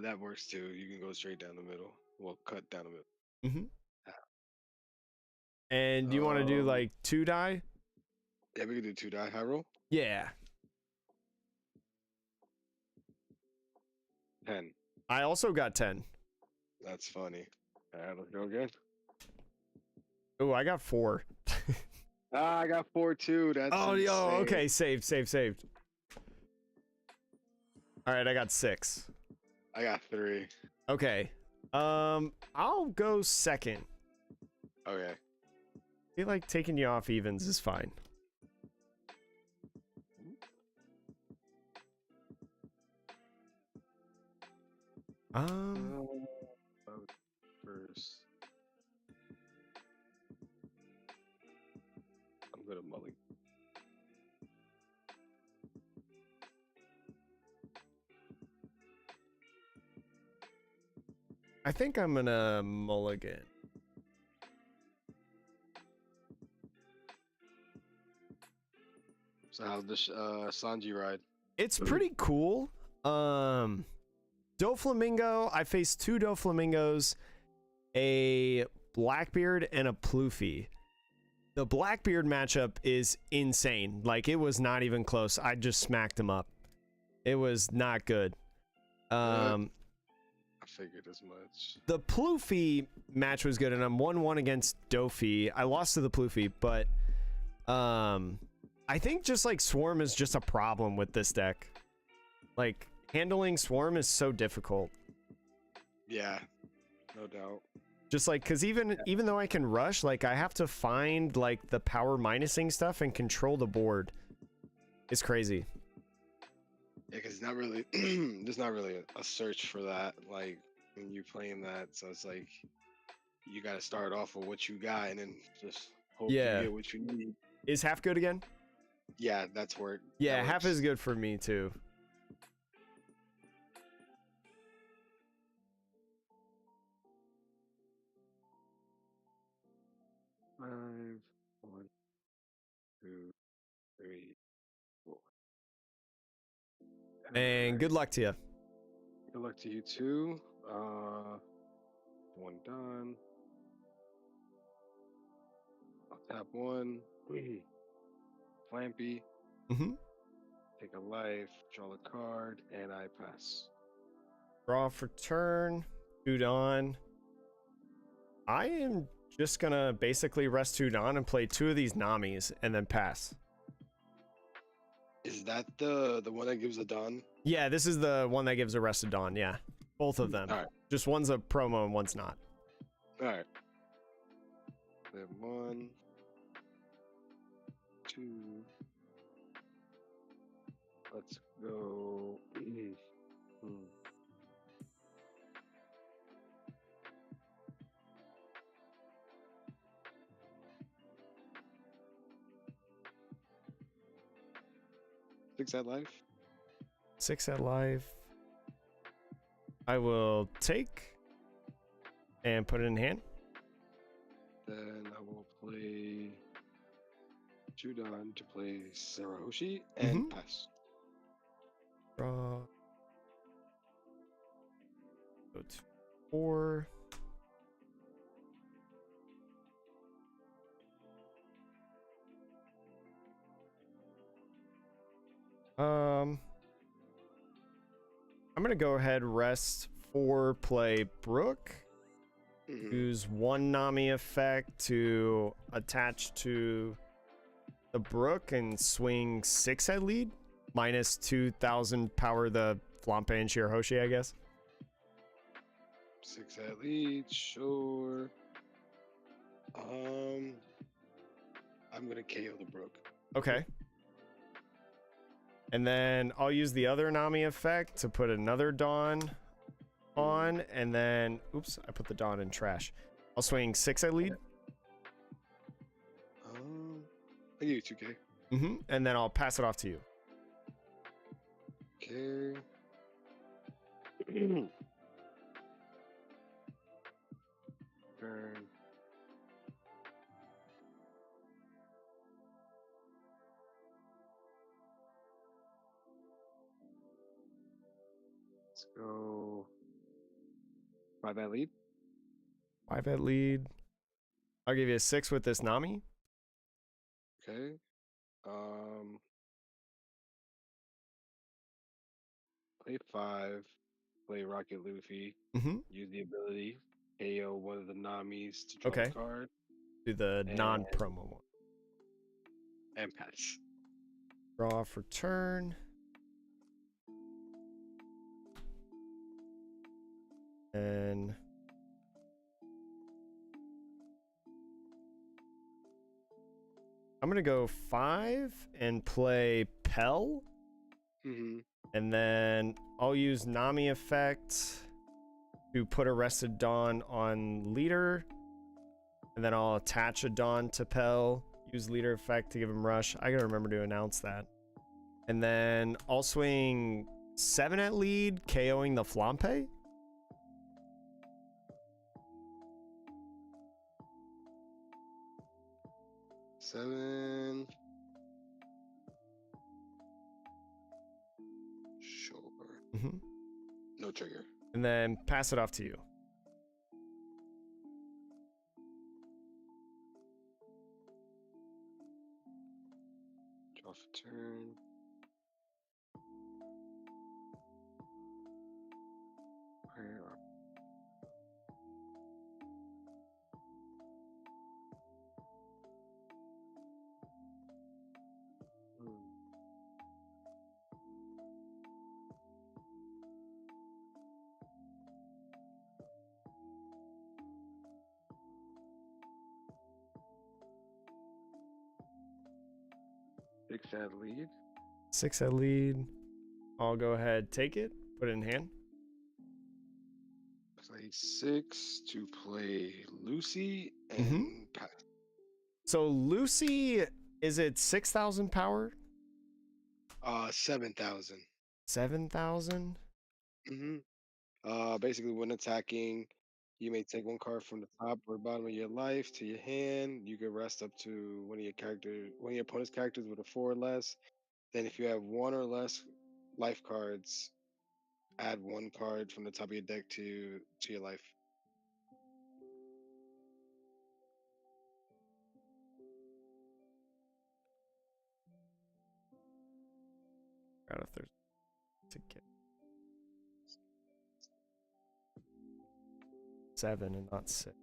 That works too. You can go straight down the middle. Well, cut down the middle. And do you want to do like 2 die? Yeah, we can do 2 die. High roll? Yeah. 10. I also got 10. That's funny. All right, let's go again. Oh, I got 4. I got 4 too. That's insane. Okay. Saved. All right, I got 6. I got 3. Okay. I'll go second. Okay. I feel like taking you off evens is fine. First. I'm gonna mulligan. I think I'm gonna mulligan. So how's the Sanji ride? It's pretty cool. Doflamingo, I faced 2 Doflamingos, a Blackbeard, and a Ploofy. The Blackbeard matchup is insane. Like, it was not even close. I just smacked him up. It was not good. I figured as much. The Ploofy match was good, and I'm 1-1 against Dofi. I lost to the Ploofy, but I think just like Swarm is just a problem with this deck. Like, handling Swarm is so difficult. Yeah, no doubt. Just like, because even though I can rush, like, I have to find like the power minusing stuff and control the board. It's crazy. Yeah, because not really, there's not really a search for that. Like when you're playing that, so it's like you got to start off with what you got and then just hope you get what you need. Is half good again? Yeah, that's where. Yeah, half is good for me too. Five, 1, 2, 3, 4. And good luck to you. Good luck to you too. One done. I'll tap 1. Flampy. Mm-hmm. Take a life. Draw a card, and I pass. Draw for turn. Udon. I am just gonna basically rest Udon and play 2 of these Namis and then pass. Is that the one that gives a Dawn? Yeah, this is the one that gives Arrested Dawn. Yeah, both of them. All right. Just one's a promo and one's not. All right. Then 1, 2. Let's go. Six at life. 6 at life. I will take and put it in hand. Then I will play Judon to play Sarahoshi and pass. Draw. Go to 4. I'm gonna go ahead, rest 4, play Brook. Use 1 Nami effect to attach to the Brook and swing 6 at lead. Minus 2,000 power the Flampe and Shirahoshi, I guess. 6 at lead, sure. I'm gonna KO the Brook. Okay. And then I'll use the other Nami effect to put another Dawn on, and then, oops, I put the Dawn in trash. I'll swing 6 at lead. I'll give you 2K. And then I'll pass it off to you. Okay. Turn. Let's go. 5 at lead. 5 at lead. I'll give you a 6 with this Nami. Okay. Play 5. Play Rocket Luffy. Use the ability. KO one of the Namis to draw a card. Do the non-promo one. And pass. Draw for turn. And I'm gonna go 5 and play Pell. And then I'll use Nami effect to put Arrested Dawn on leader. And then I'll attach a Dawn to Pell. Use leader effect to give him rush. I gotta remember to announce that. And then I'll swing 7 at lead, KOing the Flampe. Mm-hmm. No trigger. And then pass it off to you. Draw for turn. Where are... Six at lead. 6 at lead. I'll go ahead, take it, put it in hand. Play 6 to play Lucy and pass. So Lucy, is it 6,000 power? 7,000. 7,000? Basically, when attacking, you may take one card from the top or bottom of your life to your hand. You can rest up to one of your opponent's characters with a 4 or less. Then, if you have 1 or less life cards, add 1 card from the top of your deck to your life. Out of 30 to get 7 and not 6.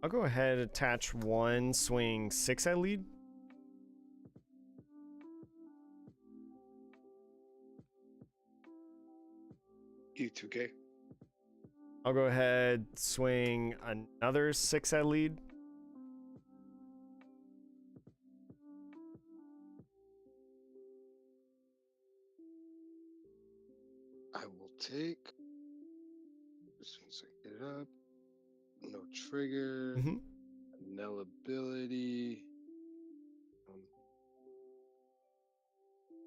I'll go ahead, attach 1, swing 6 at lead. E2K. I'll go ahead, swing another 6 at lead. I will take. As soon as I get it up. No trigger. Enel ability.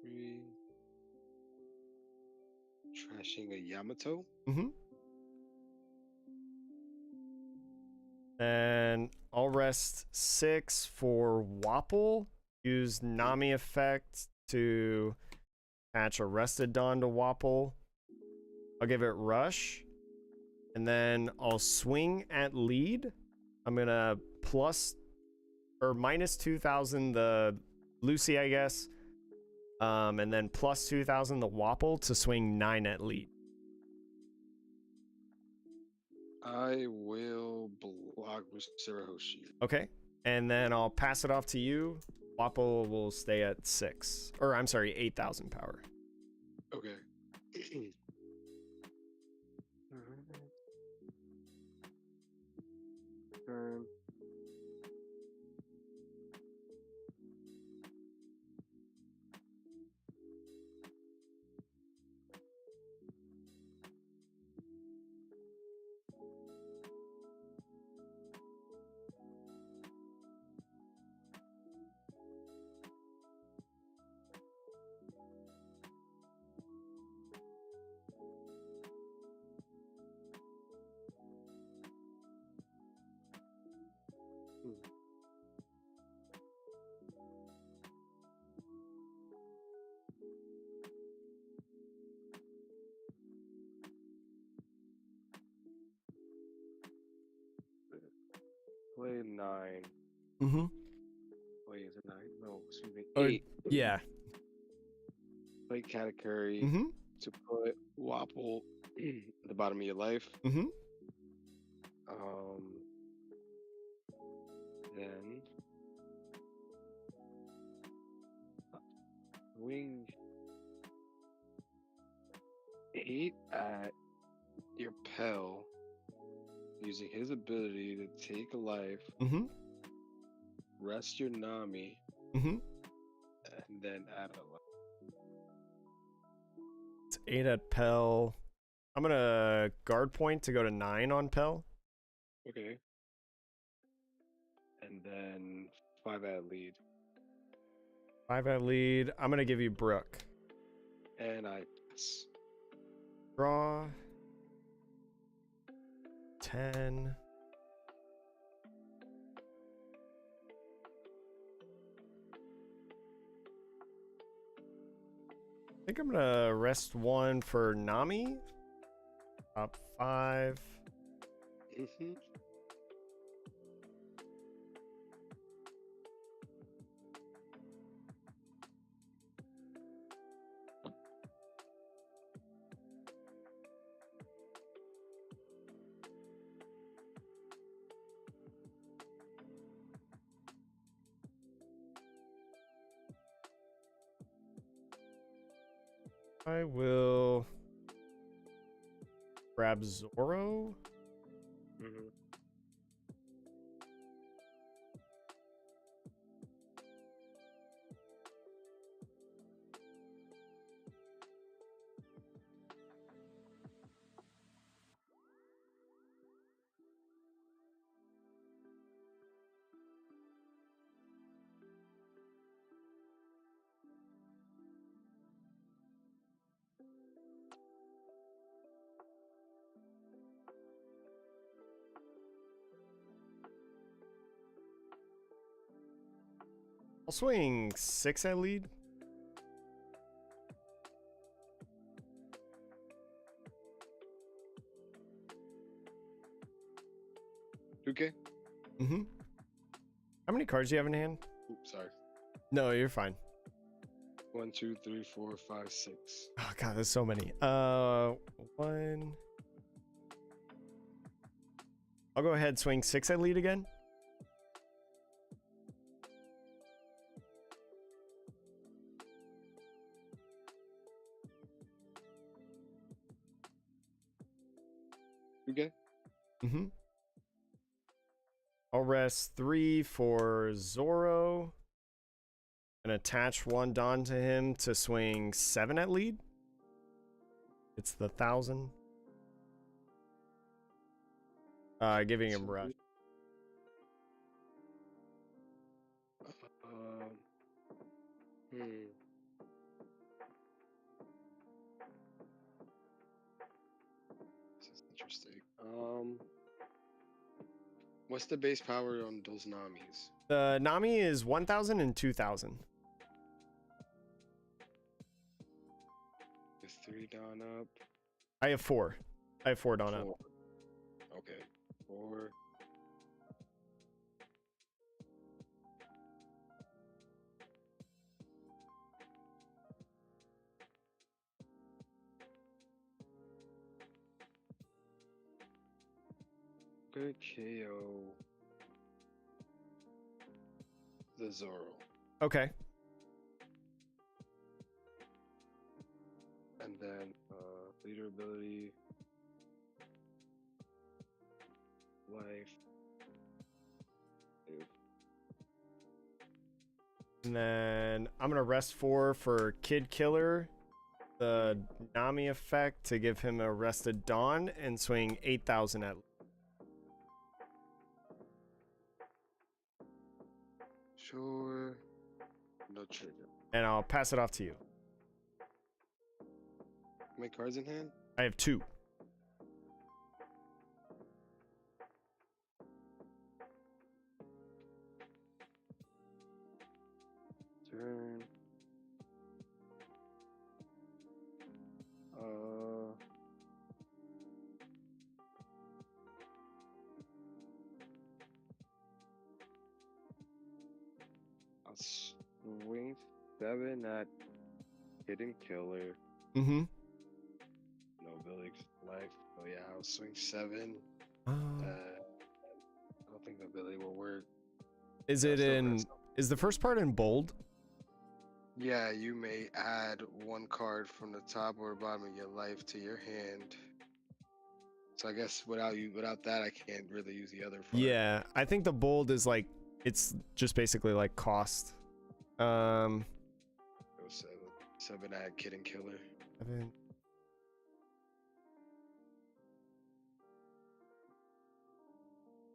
3. Trashing a Yamato. And I'll rest 6 for Wapple. Use Nami effect to attach Arrested Dawn to Wapple. I'll give it Rush. And then I'll swing at lead. I'm gonna plus or minus 2,000 the Lucy, I guess. And then plus 2,000 the Wapple to swing 9 at lead. I will block with Sirahoshi. Okay. And then I'll pass it off to you. Wapple will stay at 6. Or I'm sorry, 8,000 power. Okay. Turn. Play 9. Wait, is it 9? No, excuse me. 8. Yeah. Play Katakuri to put Wapple at the bottom of your life. Then wing 8 at your Pell using his ability to take a life, rest your Nami, and then add a life. 8 at Pell. I'm gonna guard point to go to 9 on Pell. Okay. And then 5 at lead. 5 at lead. I'm gonna give you Brook. And I pass. Draw. 10. I think I'm gonna rest 1 for Nami. Top 5. Mm-hmm. I will grab Zoro. Mm-hmm. I'll swing 6 at lead. Okay. Mm-hmm. How many cards do you have in hand? Oops, sorry. No, you're fine. 1, 2, 3, 4, 5, 6. Oh god, there's so many. 1. I'll go ahead, swing 6 at lead again. Okay. Mm-hmm. I'll rest 3 for Zoro. And attach 1 Dawn to him to swing 7 at lead. It's the 1,000. Giving him rush. Hmm. This is interesting. What's the base power on those Namis? The Nami is 1,000 and 2,000. With 3 Dawn up. I have 4. I have 4 Dawn up. 4. Okay. 4. Good KO. The Zoro. Okay. And then leader ability. Life. Dude. And then I'm gonna rest 4 for Kid Killer. The Nami effect to give him a rested Dawn and swing 8,000 at. Sure. No trigger. And I'll pass it off to you. How many cards in hand? I have 2. Turn. I'll swing 7 at Hidden Killer. Mm-hmm. No ability life. Oh yeah, I'll swing 7. I don't think the ability will work. Is it in? Is the first part in bold? Yeah, you may add 1 card from the top or bottom of your life to your hand. So I guess without that, I can't really use the other part. Yeah, I think the bold is like it's just basically like cost. Go 7. 7 at Kid and Killer. 7.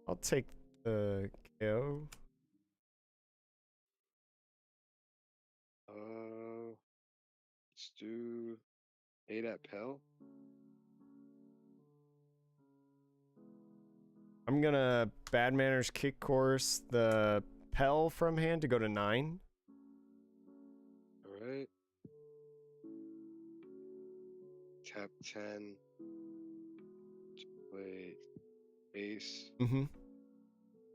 I'll take the KO. Let's do 8 at Pell. I'm gonna Bad Manners kick course the Pell from hand to go to 9. All right. Tap 10. To play ace. Mm-hmm.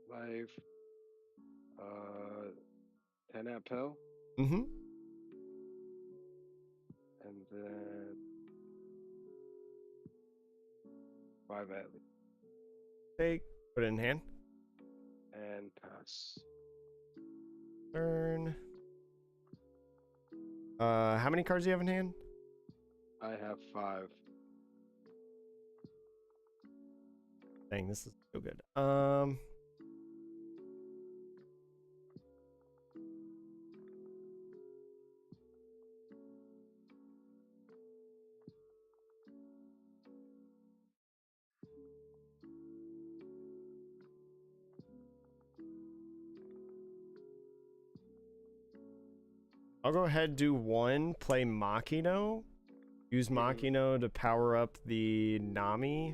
Life. 10 at Pell. Mm-hmm. And then 5 at least. Take, put it in hand. And pass. Turn. How many cards do you have in hand? I have 5. Dang, this is so good. I'll go ahead and do 1, play Makino. Use Makino to power up the Nami.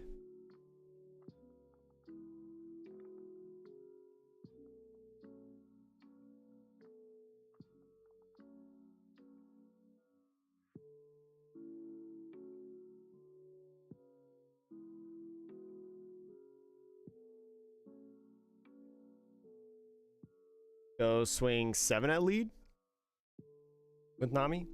Go swing 7 at lead with Nami.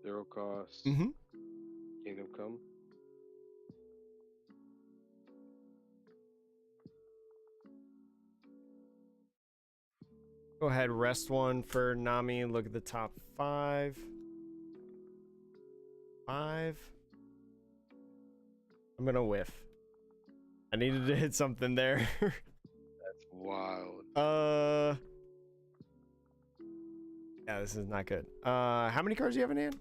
Zero cost. Mm-hmm. Kingdom Come. Go ahead, rest 1 for Nami. Look at the top 5. 5. I'm gonna whiff. I needed to hit something there. That's wild. Yeah, this is not good. How many cards do you have in hand?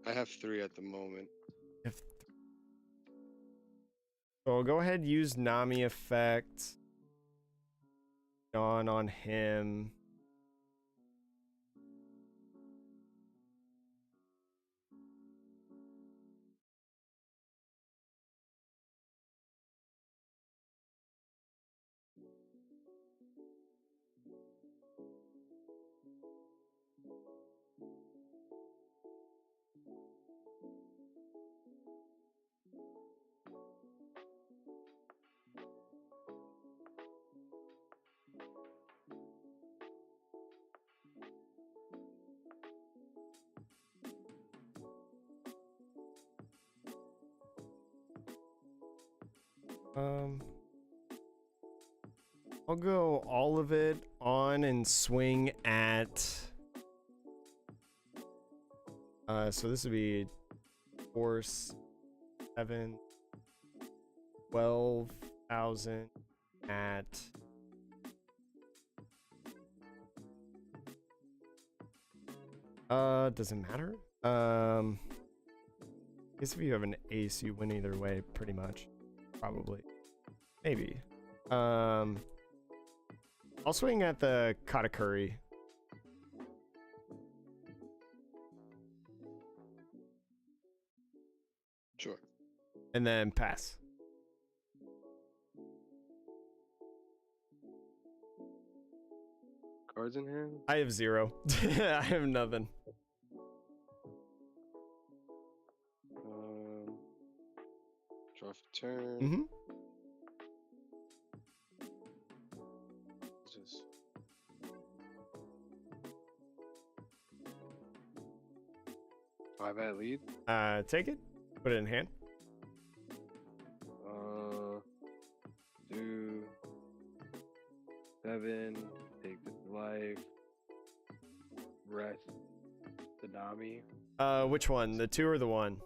I have 3 at the moment. So go ahead, use Nami effect. Dawn on him. I'll go all of it on and swing at so this would be 4, 7, 12,000 at doesn't matter. I guess if you have an ace, you win either way, pretty much. Probably. Maybe. I'll swing at the Katakuri. Sure. And then pass. Cards in hand? I have 0. I have nothing. Draw for turn. Mm-hmm. Just 5 at lead. Take it. Put it in hand. Do 7. Take the life. the Nami. Which one? The 2 or the 1?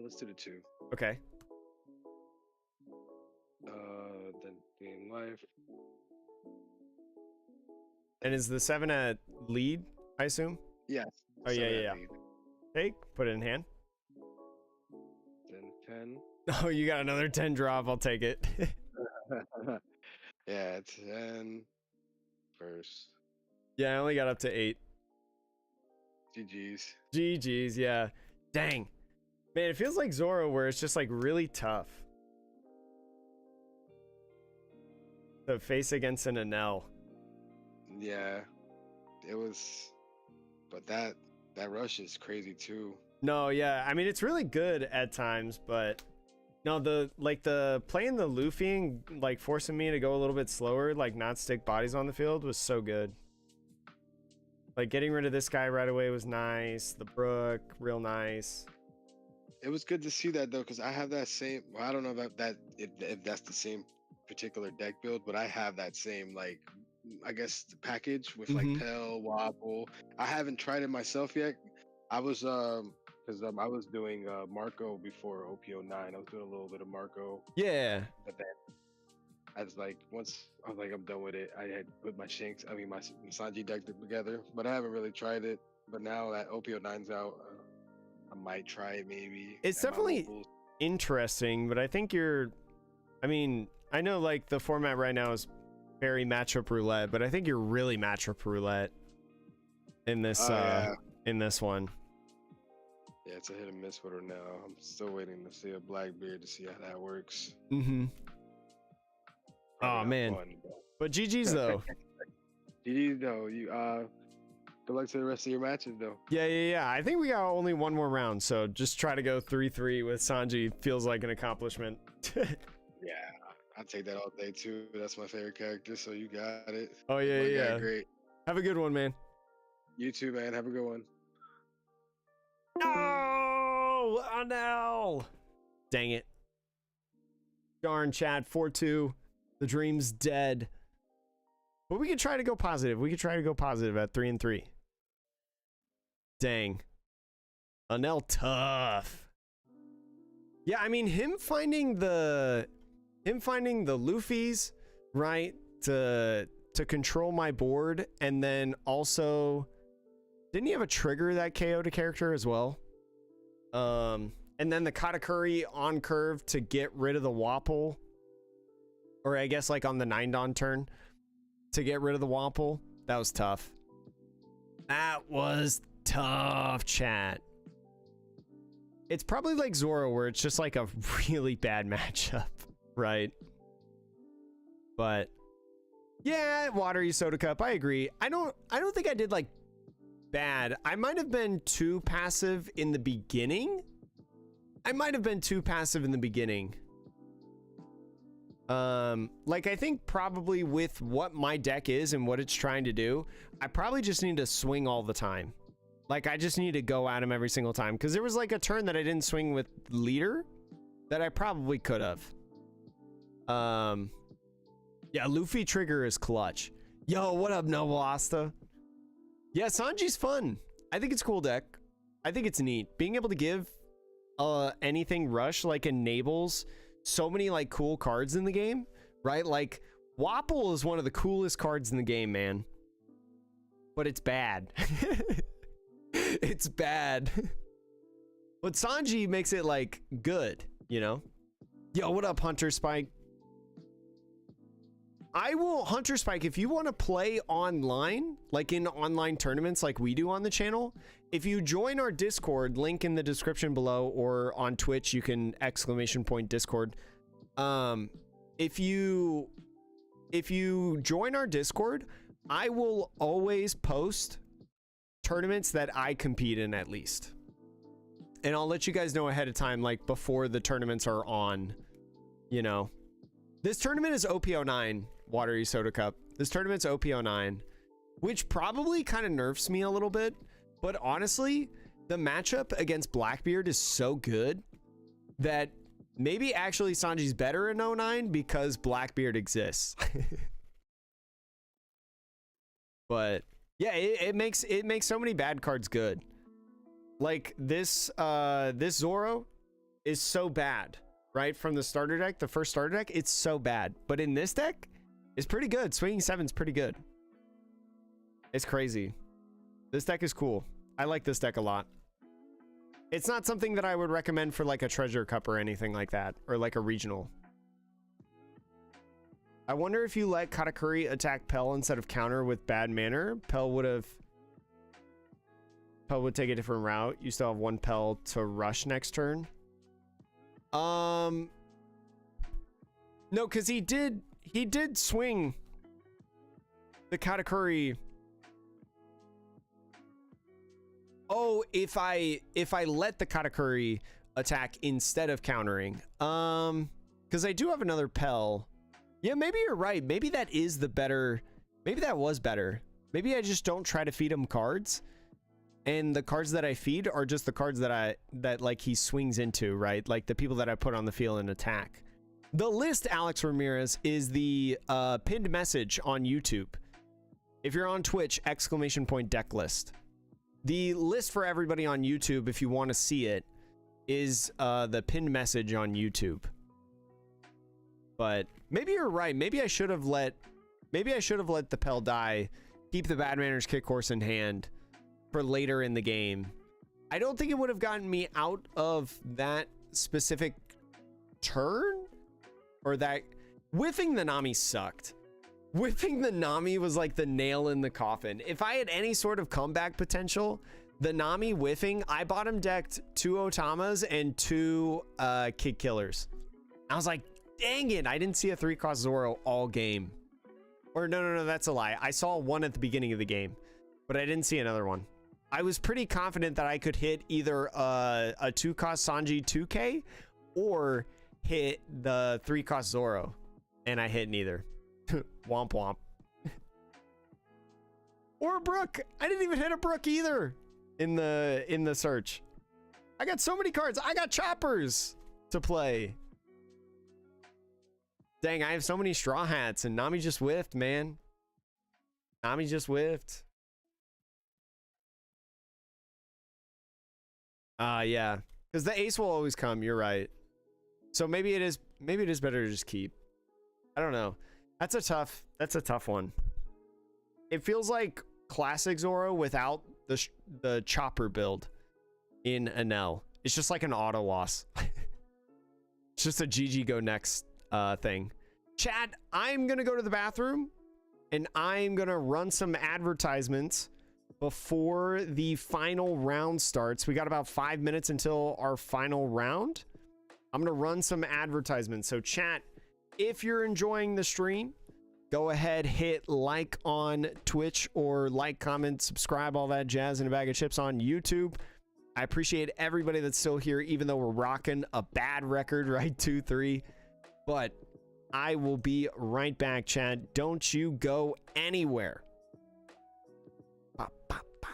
Let's do the 2. Okay. Then being life. And is the 7 at lead, I assume? Yes. Oh, yeah, yeah, yeah. Take, put it in hand. Then 10. Oh, you got another 10 drop. I'll take it. Yeah, 10. First. Yeah, I only got up to 8. GG's. GG's, yeah. Dang. Man, it feels like Zoro where it's just like really tough to face against an Enel. Yeah. It was, but that rush is crazy too. No, yeah. I mean, it's really good at times, but no, the playing the Luffy and like forcing me to go a little bit slower, like not stick bodies on the field was so good. Like getting rid of this guy right away was nice. The Brook, real nice. It was good to see that though, because I have that same. Well, I don't know about that if that's the same particular deck build, but I have that same like, I guess the package with like Pell, Wobble. I haven't tried it myself yet. I was because I was doing Marco before OPO9. I was doing a little bit of Marco. Yeah. But then I was like, once I was like, I'm done with it. I had put my Sanji deck together, but I haven't really tried it. But now that OPO9's out, I might try it maybe. It's definitely interesting, but I think I mean, I know like the format right now is very matchup roulette, but I think you're really matchup roulette in this in this one. Yeah, it's a hit and miss with her now. I'm still waiting to see a Blackbeard to see how that works. Oh man. But GG's though. GG's though. You good luck to the rest of your matches though. Yeah. I think we got only one more round, so just try to go 3-3 with Sanji feels like an accomplishment. Yeah, I'll take that all day too. That's my favorite character, so you got it. Oh yeah. Great. Have a good one, man. You too, man. Have a good one. No, Enel. Dang it. Darn, Chad. 4-2. The dream's dead. But we could try to go positive. We could try to go positive at 3-3. Dang. Enel tough. Yeah, I mean him finding the Luffy's, right, to control my board, and then also didn't he have a trigger that KO'd a character as well? And then the Katakuri on curve to get rid of the Wapple. Or I guess like on the 9-Don turn to get rid of the Wapple. That was tough. That was tough, chat. It's probably like Zoro where it's just like a really bad matchup, right? But yeah, watery soda cup. I agree. I don't think I did like bad. I might have been too passive in the beginning. Like I think probably with what my deck is and what it's trying to do, I probably just need to swing all the time. Like I just need to go at him every single time, because there was like a turn that I didn't swing with leader that I probably could have. Yeah, Luffy trigger is clutch. Yo, what up, Noble Asta? Yeah, Sanji's fun. I think it's a cool deck. I think it's neat. Being able to give anything rush like enables so many like cool cards in the game, right? Like Wapple is one of the coolest cards in the game, man. But it's bad. It's bad. But Sanji makes it like good, you know? Yo, what up, Hunter Spike? I will Hunter Spike if you want to play online, like in online tournaments like we do on the channel. If you join our Discord, link in the description below, or on Twitch, you can !Discord. If you join our Discord, I will always post tournaments that I compete in at least. And I'll let you guys know ahead of time, like before the tournaments are on, you know. This tournament is OPO9, Watery Soda Cup. This tournament's OPO9, which probably kind of nerfs me a little bit. But honestly, the matchup against Blackbeard is so good that maybe actually Sanji's better in 09 because Blackbeard exists. But Yeah, it makes so many bad cards good. Like this this Zoro is so bad, right? From the starter deck, the first starter deck, it's so bad. But in this deck, it's pretty good. Swinging 7's pretty good. It's crazy. This deck is cool. I like this deck a lot. It's not something that I would recommend for like a treasure cup or anything like that, or like a regional. I wonder if you let Katakuri attack Pell instead of counter with bad manner, Pell would take a different route. You still have one Pell to rush next turn. No, because he did swing the Katakuri. Oh, if I let the Katakuri attack instead of countering. Because I do have another Pell. Yeah, maybe you're right. Maybe that is the better. Maybe that was better. Maybe I just don't try to feed him cards. And the cards that I feed are just the cards that like he swings into, right? Like the people that I put on the field and attack. The list, Alex Ramirez, is the pinned message on YouTube. If you're on Twitch, ! Deck list. The list for everybody on YouTube, if you want to see it, is the pinned message on YouTube. But maybe you're right. Maybe I should have let the Pell die, keep the Bad Manners Kick Horse in hand for later in the game. I don't think it would have gotten me out of that specific turn, or that whiffing the Nami sucked. Whiffing the Nami was like the nail in the coffin. If I had any sort of comeback potential, the Nami whiffing, I bottom decked 2 Otamas and 2 Kid Killers. I was like, dang it, I didn't see a 3-cost Zoro all game. Or no, that's a lie. I saw one at the beginning of the game, but I didn't see another one. I was pretty confident that I could hit either a 2-cost Sanji 2K or hit the 3-cost Zoro, and I hit neither. Womp womp. Or a Brook. I didn't even hit a Brook either in the search. I got so many cards. I got choppers to play. Dang, I have so many straw hats, and Nami just whiffed, man. Nami just whiffed. Yeah. Because the ace will always come, you're right. So maybe it is better to just keep. I don't know. That's a tough one. It feels like classic Zoro without the chopper build in Enel. It's just like an auto loss. It's just a GG go next thing. Chat, I'm gonna go to the bathroom and I'm gonna run some advertisements before the final round starts. We got about 5 minutes until our final round. I'm gonna run some advertisements. So chat, if you're enjoying the stream, go ahead, hit like on Twitch, or like, comment, subscribe, all that jazz, and a bag of chips on YouTube. I appreciate everybody that's still here, even though we're rocking a bad record, right? 2-3. But I will be right back, chat. Don't you go anywhere. Ba, ba, ba.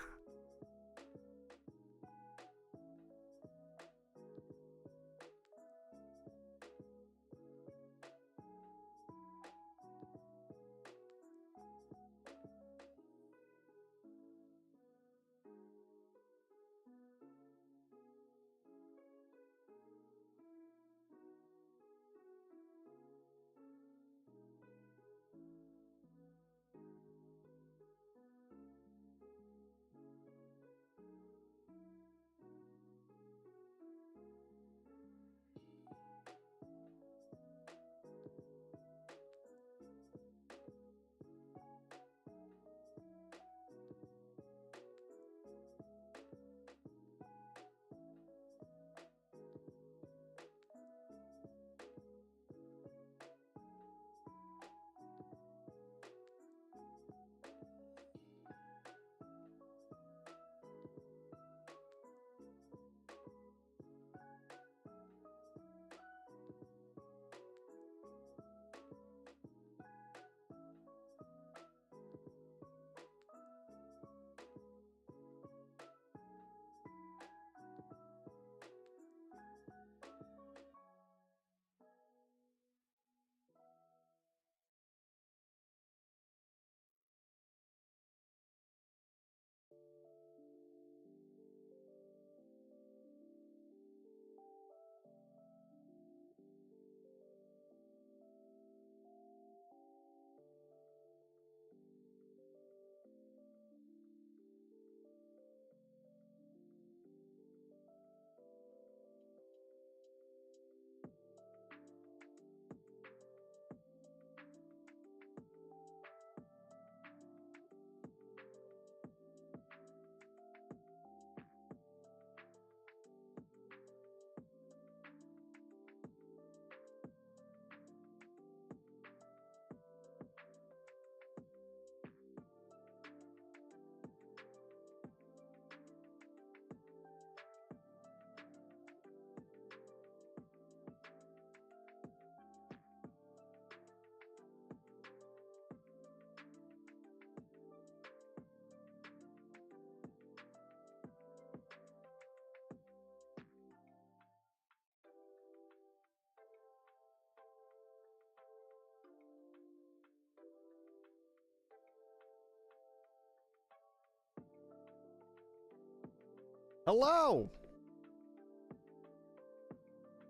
Hello.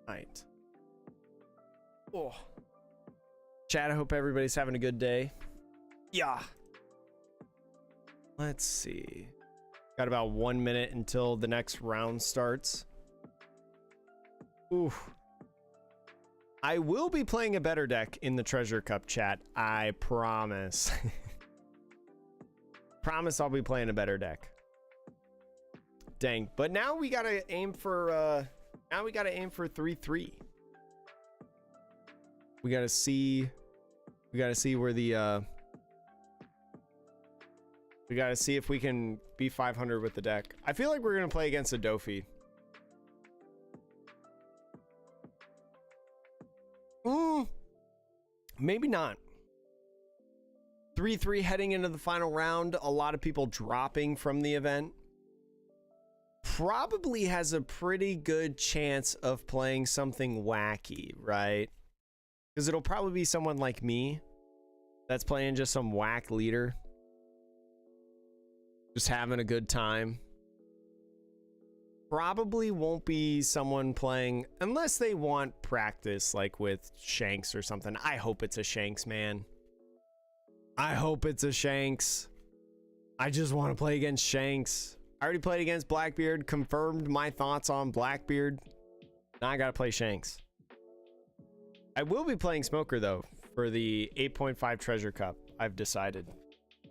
Right. Oh. Chat, I hope everybody's having a good day. Yeah. Let's see. Got about 1 minute until the next round starts. Ooh. I will be playing a better deck in the Treasure Cup, chat. I promise. Promise I'll be playing a better deck. Dang. But now we gotta aim for 3-3. We gotta see where the we gotta see if we can be 500 with the deck. I feel like we're gonna play against a Dofi. Maybe not. 3-3 heading into the final round. A lot of people dropping from the event. Probably has a pretty good chance of playing something wacky, right? Because it'll probably be someone like me that's playing just some whack leader. Just having a good time. Probably won't be someone playing unless they want practice, like with Shanks or something. I hope it's a Shanks, man. I hope it's a Shanks. I just want to play against Shanks. I already played against Blackbeard, confirmed my thoughts on Blackbeard. Now I gotta play Shanks. I will be playing Smoker though for the 8.5 Treasure Cup. I've decided.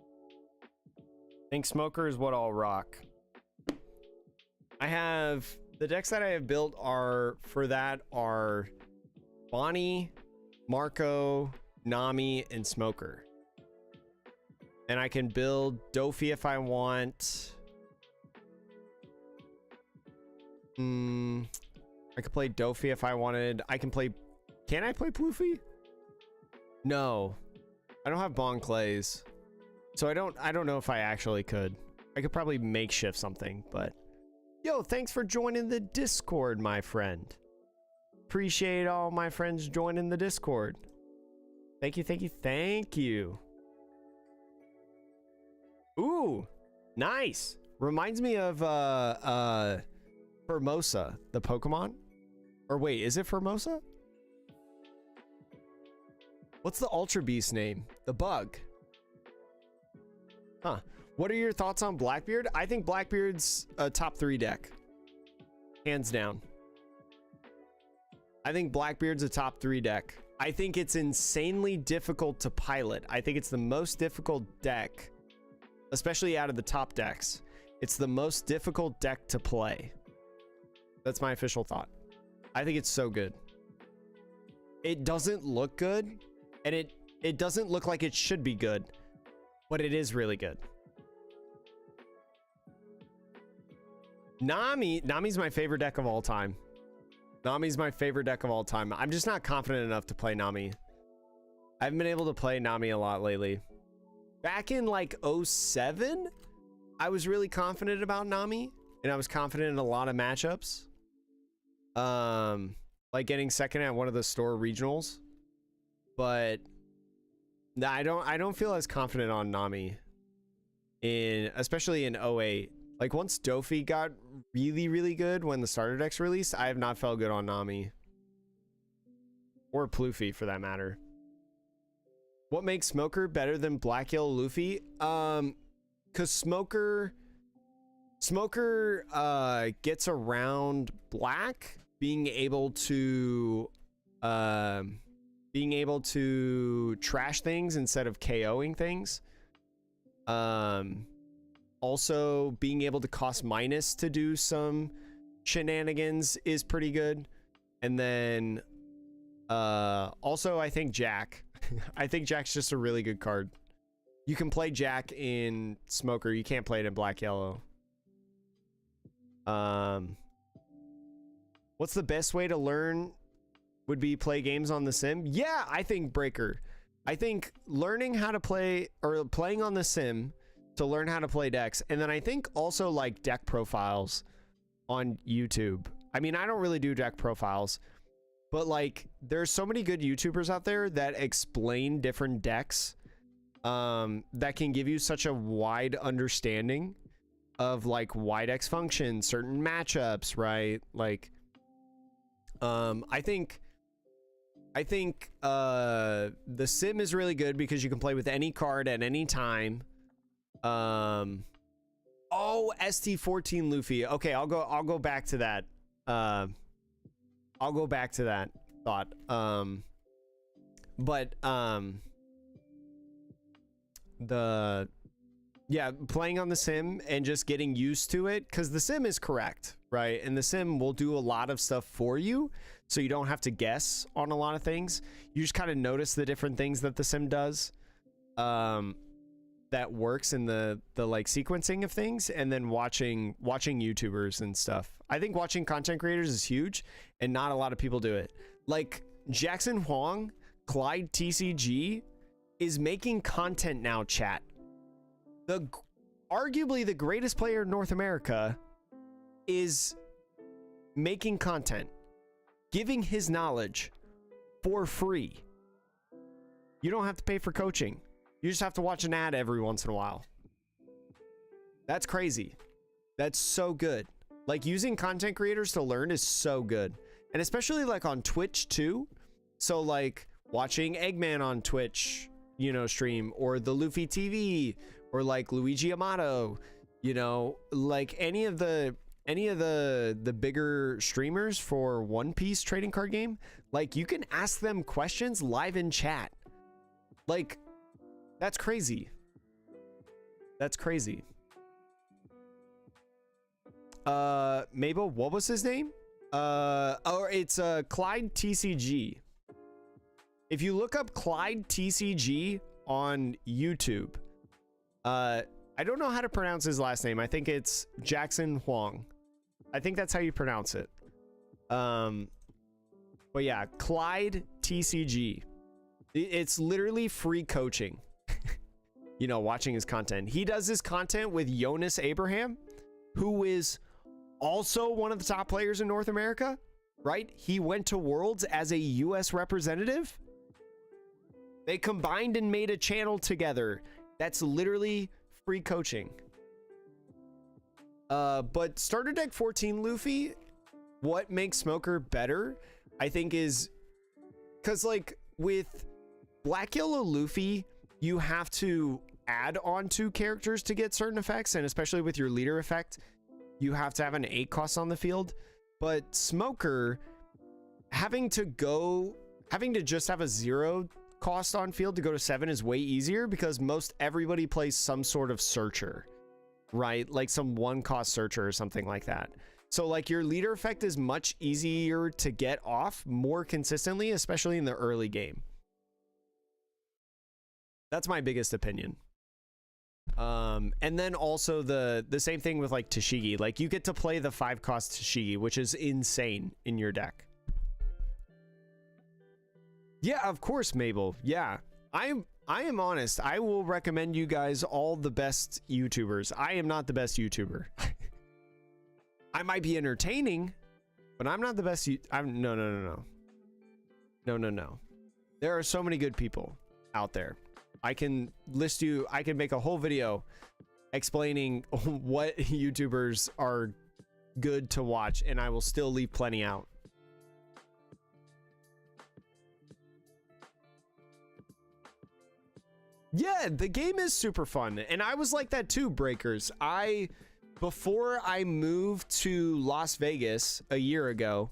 I think Smoker is what I'll rock. I have the decks that I have built are Bonnie, Marco, Nami, and Smoker. And I can build Dofi if I want. I could play Dofi if I wanted. I can play. Can I play Ploofy? No, I don't have Bon Clays, so I don't know if I actually could. I could probably makeshift something, but yo, thanks for joining the Discord, my friend. Appreciate all my friends joining the Discord. Thank you, thank you, thank you. Ooh, nice. Reminds me of Formosa, the Pokemon. Or wait, is it Formosa? What's the Ultra Beast name? The bug. Huh. What are your thoughts on Blackbeard? I think Blackbeard's a top 3 deck. Hands down. I think Blackbeard's a top 3 deck. I think it's insanely difficult to pilot. I think it's the most difficult deck, especially out of the top decks. It's the most difficult deck to play. That's my official thought. I think it's so good. It doesn't look good, and it doesn't look like it should be good, but it is really good. Nami's my favorite deck of all time. Nami's my favorite deck of all time. I'm just not confident enough to play Nami. I haven't been able to play Nami a lot lately. Back in like 07, I was really confident about Nami, and I was confident in a lot of matchups. Like getting second at one of the store regionals, but I don't feel as confident on Nami especially in 08. Like once Dofi got really good when the starter decks released, I have not felt good on Nami or Ploofy for that matter. What makes Smoker better than Black Yellow Luffy? Cause Smoker gets around Black being able to trash things instead of KOing things. Also being able to cost minus to do some shenanigans is pretty good. And then also I think Jack. I think Jack's just a really good card. You can play Jack in Smoker, you can't play it in Black Yellow. What's the best way to learn? Would be play games on the sim? Yeah, I think Breaker. I think learning how to play or playing on the sim to learn how to play decks, and then I think also like deck profiles on YouTube. I mean, I don't really do deck profiles, but like there's so many good YouTubers out there that explain different decks that can give you such a wide understanding of like wide X function, certain matchups, right? Like, I think the sim is really good because you can play with any card at any time. Oh, ST14 Luffy. Okay, I'll go back to that. I'll go back to that thought. Playing on the sim and just getting used to it, because the sim is correct, right? And the sim will do a lot of stuff for you, so you don't have to guess on a lot of things. You just kind of notice the different things that the sim does that works in the like sequencing of things, and then watching YouTubers and stuff. I think watching content creators is huge, and not a lot of people do it. Like Jackson Huang, Clyde TCG is making content now, chat. Arguably the greatest player in North America is making content, giving his knowledge for free. You don't have to pay for coaching. You just have to watch an ad every once in a while. That's crazy. That's so good. Like, using content creators to learn is so good. And especially like on Twitch too. So like watching Eggman on Twitch, you know, stream, or the Luffy TV, or like Luigi Amato, you know, like any of the bigger streamers for One Piece trading card game, like you can ask them questions live in chat. Like, that's crazy. That's crazy. Mabel, what was his name? It's Clyde TCG. If you look up Clyde TCG on YouTube, I don't know how to pronounce his last name. I think it's Jackson Huang. I think that's how you pronounce it. But yeah, Clyde TCG. It's literally free coaching. You know, watching his content. He does his content with Jonas Abraham, who is also one of the top players in North America, right? He went to Worlds as a US representative. They combined and made a channel together. That's literally free coaching. But starter deck 14 Luffy, what makes Smoker better, I think, is because like with Black Yellow Luffy, you have to add on 2 characters to get certain effects, and especially with your leader effect, you have to have an 8 cost on the field. But Smoker, having to just have a 0 cost on field to go to 7 is way easier, because most everybody plays some sort of searcher, right? Like some 1 cost searcher or something like that. So like your leader effect is much easier to get off more consistently, especially in the early game. That's my biggest opinion. And then also the same thing with like Tashigi. Like you get to play the 5 cost Tashigi, which is insane in your deck. Yeah, of course, Mabel. Yeah, I am honest. I will recommend you guys all the best YouTubers. I am not the best YouTuber. I might be entertaining, but I'm not the best. No. There are so many good people out there. I can list you. I can make a whole video explaining what YouTubers are good to watch, and I will still leave plenty out. Yeah, the game is super fun, and I was like that too, Breakers. Before I moved to Las Vegas a year ago,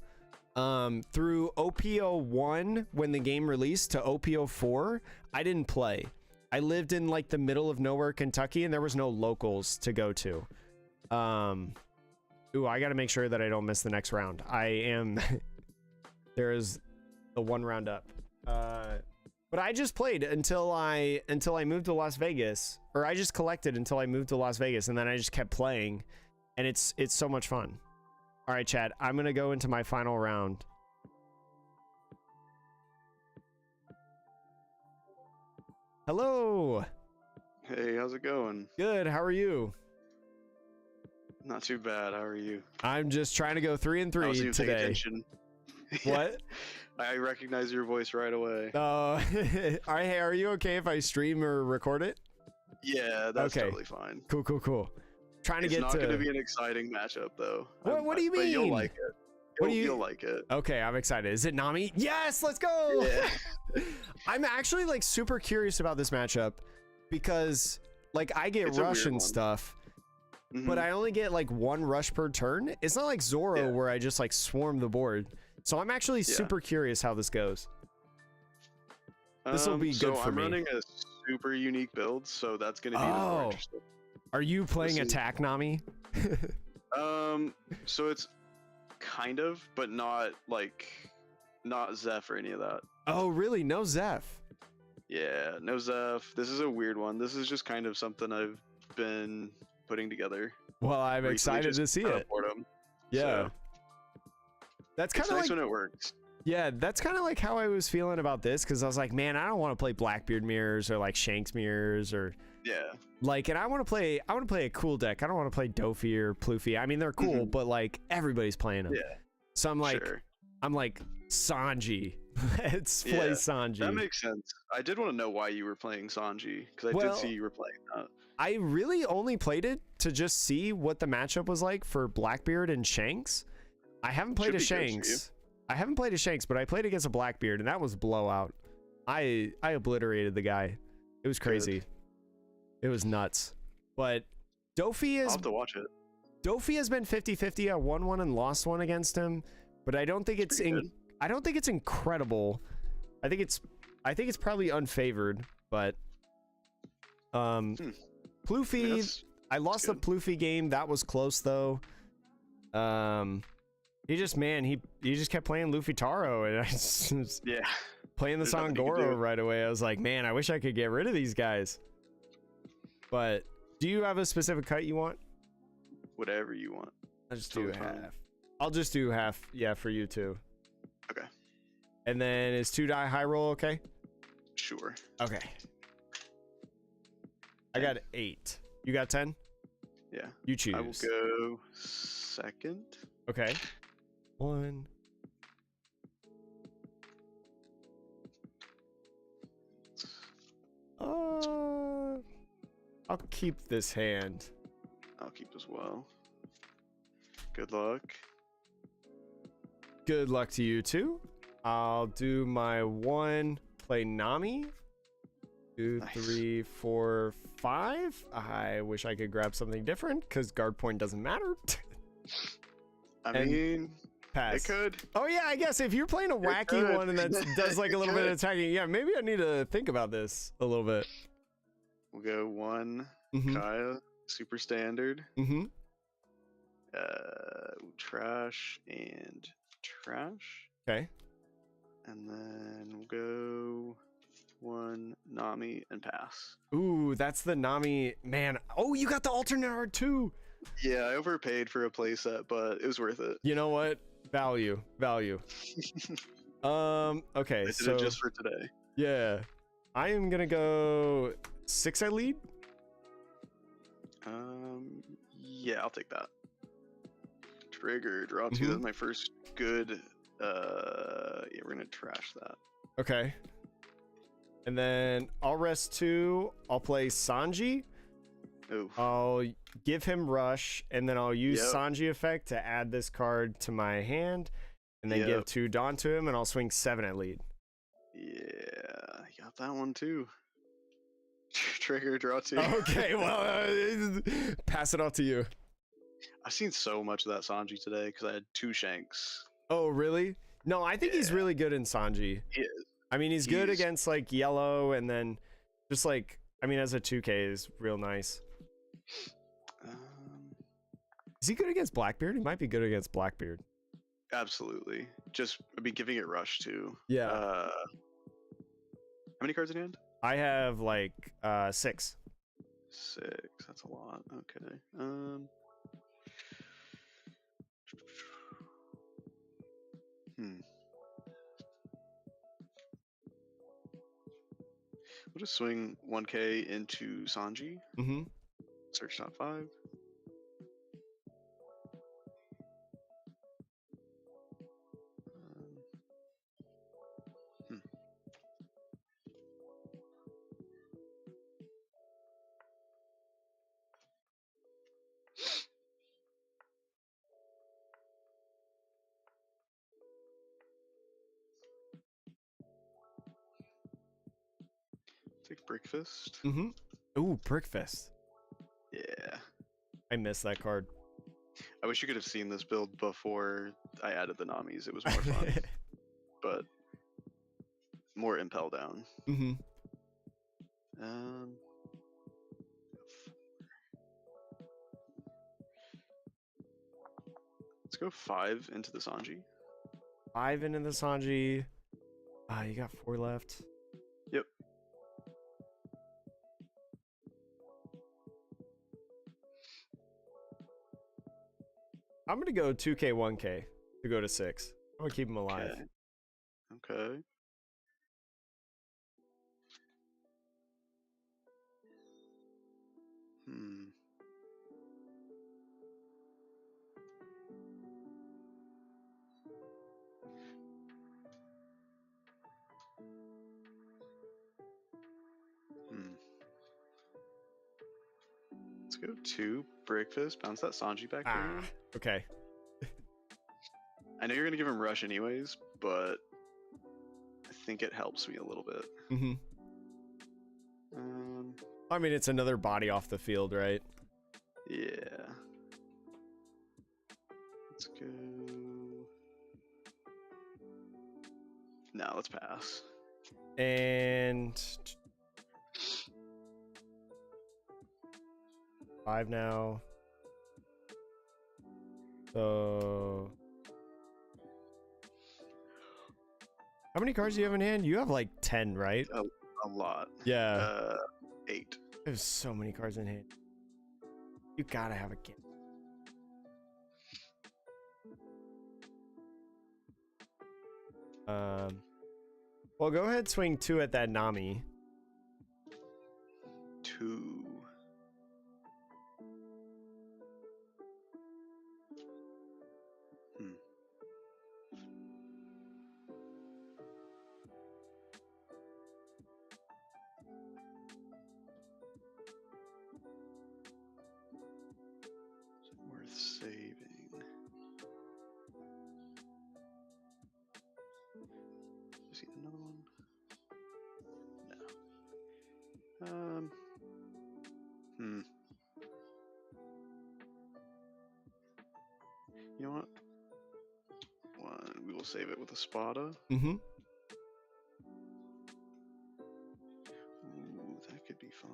through OPO1 when the game released to OPO4, I didn't play. I lived in like the middle of nowhere, Kentucky, and there was no locals to go to. Ooh, I gotta make sure that I don't miss the next round. There is the 1 round up. But I just played until I moved to Las Vegas, or I just collected until I moved to Las Vegas, and then I just kept playing, and it's so much fun. All right, chat, I'm gonna go into my final round. Hello. Hey, how's it going? Good. How are you? Not too bad. How are you? I'm just trying to go 3 and 3 today. What? I recognize your voice right away. All right. Hey, are you okay if I stream or record it? Yeah, that's totally fine. Cool. trying to It's get not to. going to be an exciting matchup, though. What do you But you'll mean? like it. What do you? You'll like it. Okay, I'm excited. Is it Nami? Yes, let's go. Yeah. I'm actually like super curious about this matchup because like I get It's a rush weird and one. stuff, Mhm. but I only get like 1 rush per turn. It's not like Zoro Yeah. where I just like swarm the board. So I'm actually Yeah. super curious how this goes. This will be so good for I'm me. running a super unique build, so that's going to be the more Oh. interesting. Are you playing This is- attack Nami? So it's kind of, but not not Zeph or any of that. Oh, really? No Zeph. Yeah, no Zeph. This is a weird one. This is just kind of something I've been putting together. Well, I'm recently excited just to see out of it. boredom. Yeah. So, That's it's kind of nice like when it works. yeah, that's kind of like how I was feeling about this because I was like, man, I don't want to play Blackbeard mirrors or like Shanks mirrors or Yeah. like, and I want to play a cool deck. I don't want to play Dofi or Ploofy. I mean, they're cool, but like everybody's playing them. Yeah. So I'm like, Sure. Sanji. Let's play Yeah, Sanji. That makes sense. I did want to know why you were playing Sanji because I Well, did see you were playing that. I really only played it to just see what the matchup was like for Blackbeard and Shanks. I haven't played a Should be good for you. Shanks. I haven't played a Shanks, but I played against a Blackbeard, and that was blowout. I obliterated the guy. It was crazy. It was nuts. But Dofi I'll is have to watch it. Dofi has been 50-50. I won one and lost one against him, but I don't think it's pretty good. I don't think it's incredible. I think it's probably unfavored, but Ploofy, That's- I lost the good. Ploofy game. That was close though. He just kept playing Luffy Taro, and I just was Yeah. playing the There's song nothing you can Goro do. right away. I was like, man, I wish I could get rid of these guys. But do you have a specific cut you want? Whatever you want. I'll just do Totally fine. half. I'll just do half. Yeah, for you too. Okay. And then is 2-die high roll okay? Sure. Okay. I got 8. You got 10? Yeah. You choose. I will go second. Okay. 1. I'll keep this hand. I'll keep as well. Good luck. Good luck to you too. I'll do my 1. Play Nami. 2, Nice. 3, 4, 5. I wish I could grab something different because guard point doesn't matter. I And mean, Pass. it could. Oh yeah, I guess if you're playing a wacky could. one and that does like a little bit of attacking, yeah, maybe I need to think about this a little bit. We'll go 1 Mm-hmm. Kaya, super standard. Mm-hmm. Trash and trash. Okay. And then we'll go 1 Nami and pass. Ooh, that's the Nami man. Oh, you got the alternate art too. Yeah, I overpaid for a playset, but it was worth it. You know what? Value. Okay, I did so it just for today. yeah, I am gonna go 6 at lead. Yeah, I'll take that. Trigger, draw 2. Mhm. That's my first good. Yeah, we're gonna trash that. Okay. And then I'll rest 2. I'll play Sanji. Oh, I'll give him rush, and then I'll use Yep. Sanji effect to add this card to my hand, and then give Yep. 2 Dawn to him, and I'll swing 7 at lead. yeah, you got that one too. Trigger, draw 2. Okay, well, pass it off to you. I've seen so much of that Sanji today because I had 2 Shanks. Oh, really? No, I think he's Yeah. really good in Sanji. He is. I mean, he's good He's- against like yellow, and then just like, I mean, as a 2K is real nice. Is he good against Blackbeard? He might be good against Blackbeard. Absolutely. Just, I mean, giving it rush too. Yeah. How many cards in hand? I have like 6. 6. That's a lot. Okay. We'll just swing 1K into Sanji. Mm-hmm. Search top 5. Take Breakfast. Mm-hmm. Ooh, Brickfist. Yeah. I missed that card. I wish you could have seen this build before I added the Namis. It was more fun. But more impel down. Mm-hmm. Um, let's go 5 into the Sanji. 5 into the Sanji. You got 4 left. Yep. I'm gonna go 2K, 1K to go to 6. I'm gonna keep him alive. Okay. Hmm. Let's go 2 Breakfast. Bounce that Sanji back for you. Okay. I know you're gonna give him rush anyways, but I think it helps me a little bit. Mm-hmm. I mean, it's another body off the field, right? Yeah. Let's go. No, let's pass. And 5 now. So how many cards do you have in hand? You have like 10, right? A lot. Yeah. 8. There's so many cards in hand. You gotta have a game. Well, go ahead, swing 2 at that Nami. 2. Worth saving. See another one? No. You know what? We will save it with a Spada. Mm-hmm. Ooh, that could be fun.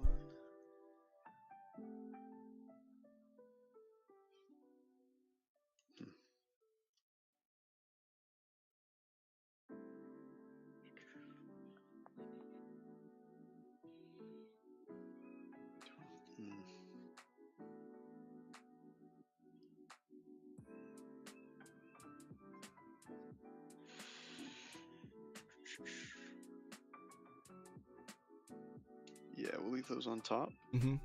Yeah, we'll leave those on top. Mm-hmm.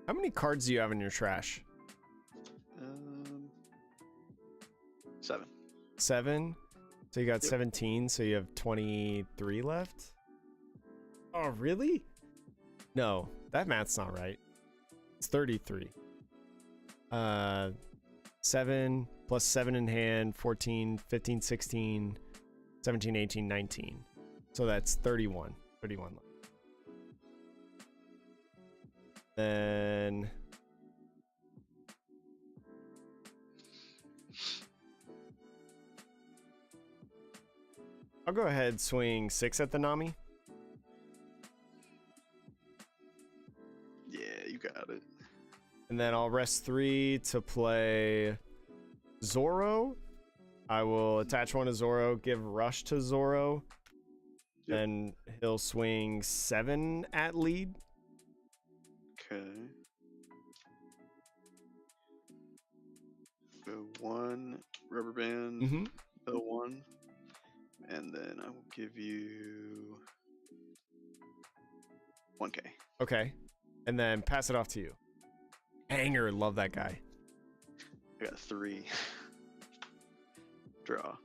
How many cards do you have in your trash? 7. 7? So you got 17, so you have 23 left? Oh, really? No, that math's not right. It's 33. 7 plus 7 in hand, 14, 15, 16, 17, 18, 19. So that's 31. 31 left. Then I'll go ahead, swing 6 at the Nami. Yeah, you got it. And then I'll rest 3 to play Zoro. I will attach 1 to Zoro, give rush to Zoro. Yep. Then he'll swing 7 at lead. Okay. Go 1 rubber band. Mm-hmm. Go 1. And then I will give you 1K. Okay. And then pass it off to you. Hanger, love that guy. I got 3. Draw.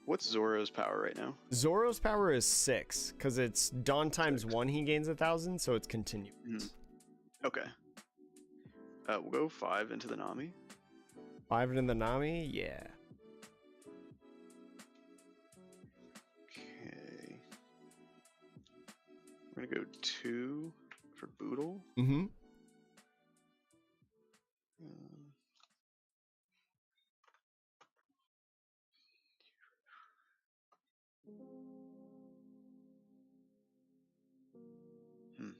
What's Zoro's power right now? Zoro's power is 6, because it's Dawn times 1, he gains 1,000, so it's continuous. Okay. We'll go 5 into the Nami. 5 in the Nami? Yeah. Okay. We're gonna go 2 for Boodle. Mm-hmm. Hmm.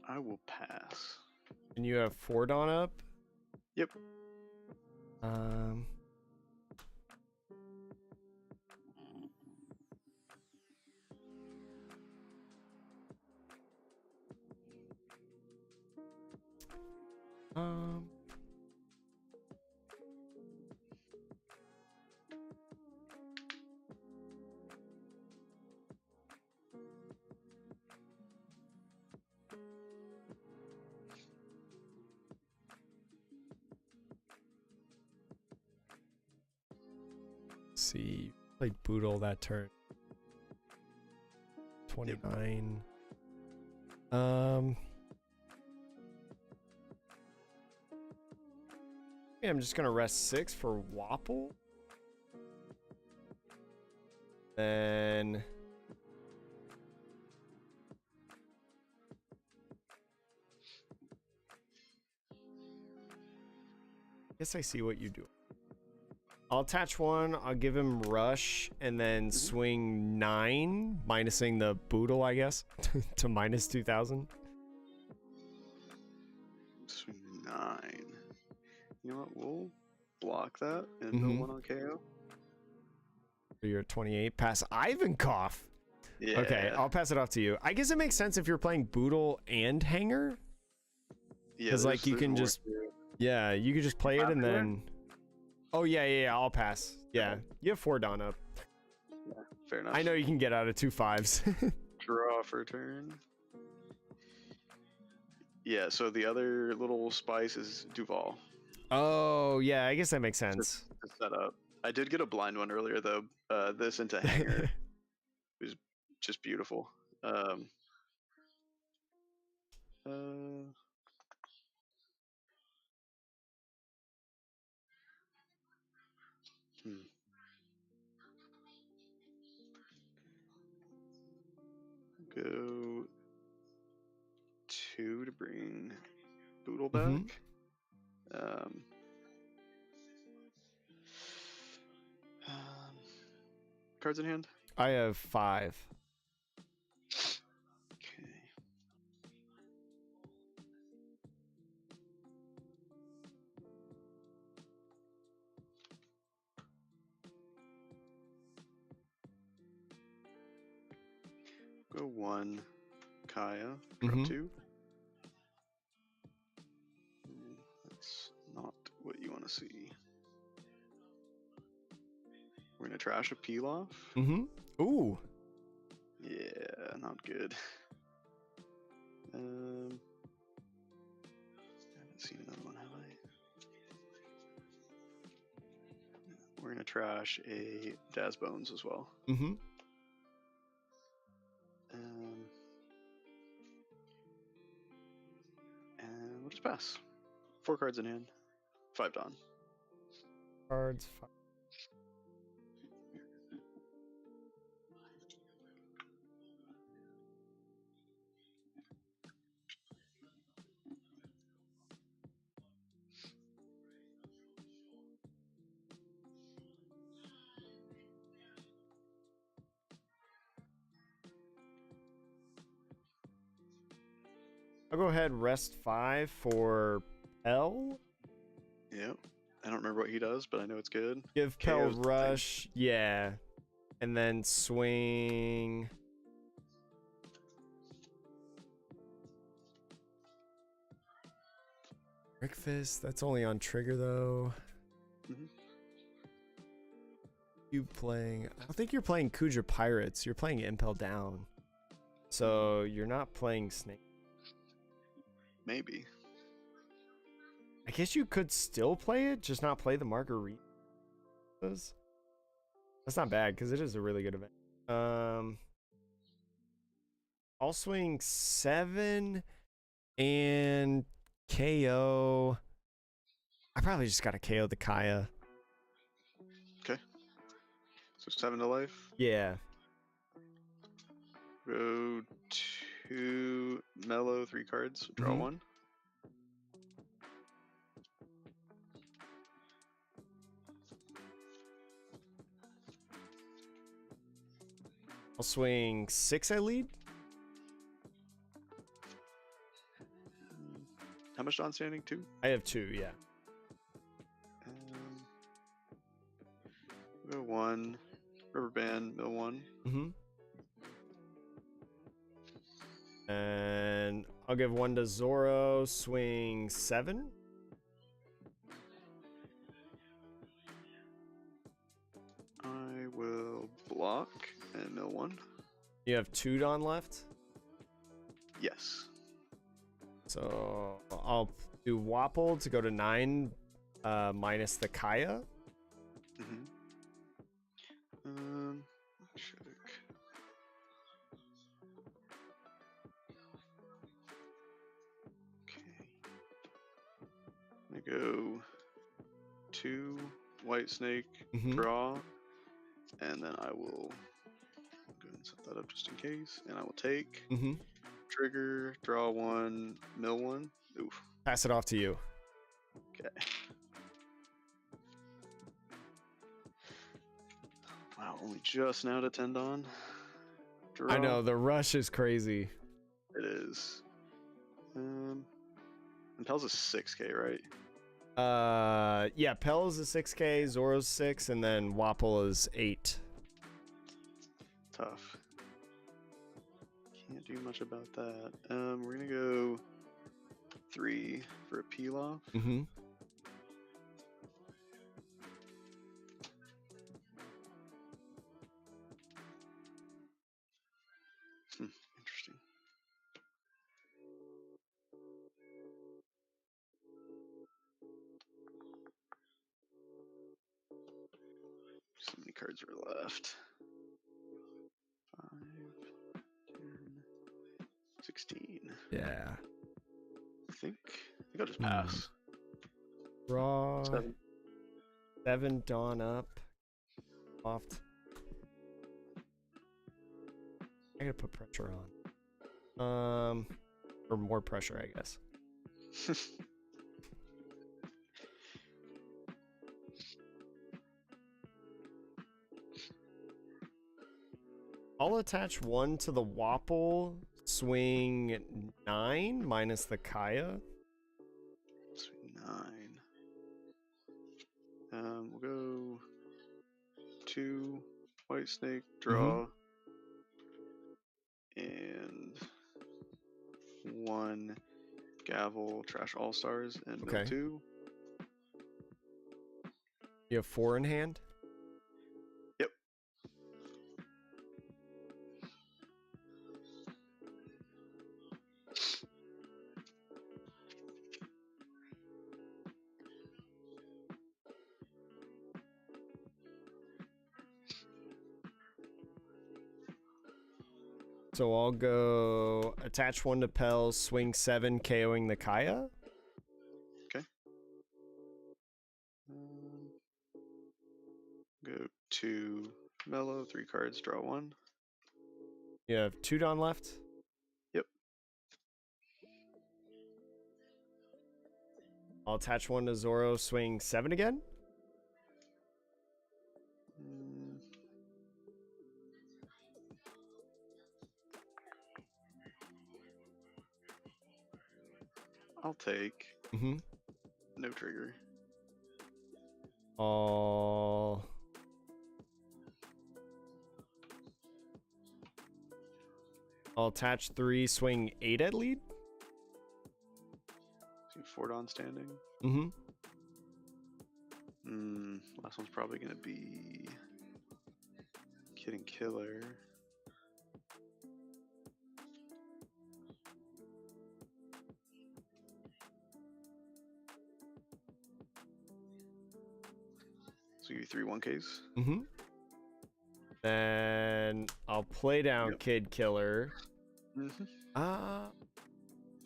I will pass. And you have 4 Dawn up? Yep. Um. Um. See, played Boodle that turn. 29. Yeah, I'm just gonna rest 6 for Wapple. Then guess I see what you do. I'll attach 1, I'll give him rush, and then swing 9, minusing the Boodle, I guess, to minus 2,000. Swing 9. You know what? We'll block that and Mhm. go 1 on KO. So you're at 28. Pass Ivankov. Yeah. Okay, I'll pass it off to you. I guess it makes sense if you're playing Boodle and Hanger. Yeah, Because, like, you there's can more just... to it. Yeah, you could just play it and After? then... Oh, yeah, I'll pass. Yeah, you have 4 Dawn up. Yeah, fair enough. I know you can get out of 2 5s. Draw for turn. Yeah, so the other little spice is Duval. Oh, yeah, I guess that makes sense. To set up. I did get a blind one earlier though. This into Hanger was just beautiful. Go 2 to bring Boodle back. Mhm. Cards in hand. I have 5. Okay. Go 1, Kaya. Drop Mhm. 2. That's not what you want to see. We're gonna trash a Pilaf. Mm-hmm. Ooh. Yeah, not good. I haven't seen another one, have I? We're gonna trash a Daz Bones as well. Mm-hmm. And we'll just pass. 4 cards in hand. 5 Dawn. Cards. 5. I'll go ahead, rest 5 for L. Yep. I don't remember what he does, but I know it's good. Give Pell KO's the thing. rush. Yeah. And then swing. Breakfast. That's only on trigger, though. Mhm. You playing... I don't think you're playing Kuja Pirates. You're playing Impel Down. So you're not playing Snake. Maybe. I guess you could still play it, just not play the Margarita. That's not bad, because it is a really good event. I'll swing 7 and KO. I probably just gotta KO the Kaya. Okay. So 7 to life. Yeah. Go 2 mellow, 3 cards. Draw Mhm. 1. I'll swing 6 I lead. How much on standing? 2? I have 2, yeah. Go 1. Rubber band, mill 1. Mm-hmm. And I'll give 1 to Zoro, swing 7. I will block and mill 1. You have 2 Don left. Yes. So I'll do Wapple to go to 9, minus the Kaya. Mm-hmm. Check. Okay. I'm gonna go 2 white snake, Mhm. draw, and then I will go and set that up just in case. And I will take Mm-hmm. trigger, draw 1, mill 1. Oof. Pass it off to you. Okay. Wow, only just now to 10 on. Draw. I know, the rush is crazy. It is. And Pell's a 6k, right? Yeah, Pell is a 6K, Zoro's 6, and then Wapple is 8. Tough. Can't do much about that. We're gonna go 3 for a peel off. Mm-hmm. Interesting. So many cards are left. 5, 10, 16. Yeah. I think I'll just pass. Draw. 7. 7 Dawn up. Loft. I gotta put pressure on. Or more pressure, I guess. I'll attach 1 to the Wapple. Swing 9 minus the Kaya. Swing 9. We'll go 2 white snake, draw, and 1 gavel, trash all stars, and mill Okay. 2. You have 4 in hand? Yep. So I'll go attach 1 to Pell, swing 7, KOing the Kaya. Okay. Go 2 mellow, 3 cards, draw 1. You have 2 Dawn left? Yep. I'll attach 1 to Zoro, swing 7 again. I'll take Mm-hmm. no trigger. I'll attach 3, swing 8 at lead. See 4 on standing. Mm-hmm. Last one's probably gonna be Kid and Killer. So give you 3 1Ks. Mm-hmm. Then I'll play down Kid Killer. You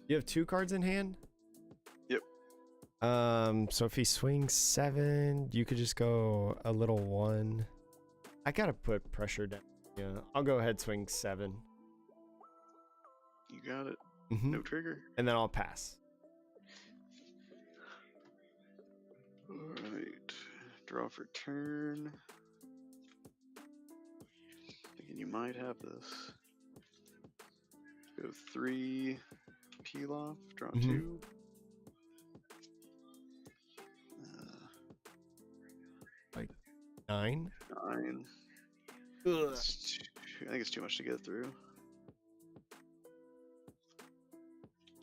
have 2 cards in hand? Yep. So if he swings 7, you could just go a little 1. I gotta put pressure down. Yeah, I'll go ahead swing 7. You got it. Mm-hmm. No trigger. And then I'll pass. Alright. Draw for turn. Thinking you might have this. Go 3 peel off, draw 2. 9? 9. Ugh. I think it's too much to get through.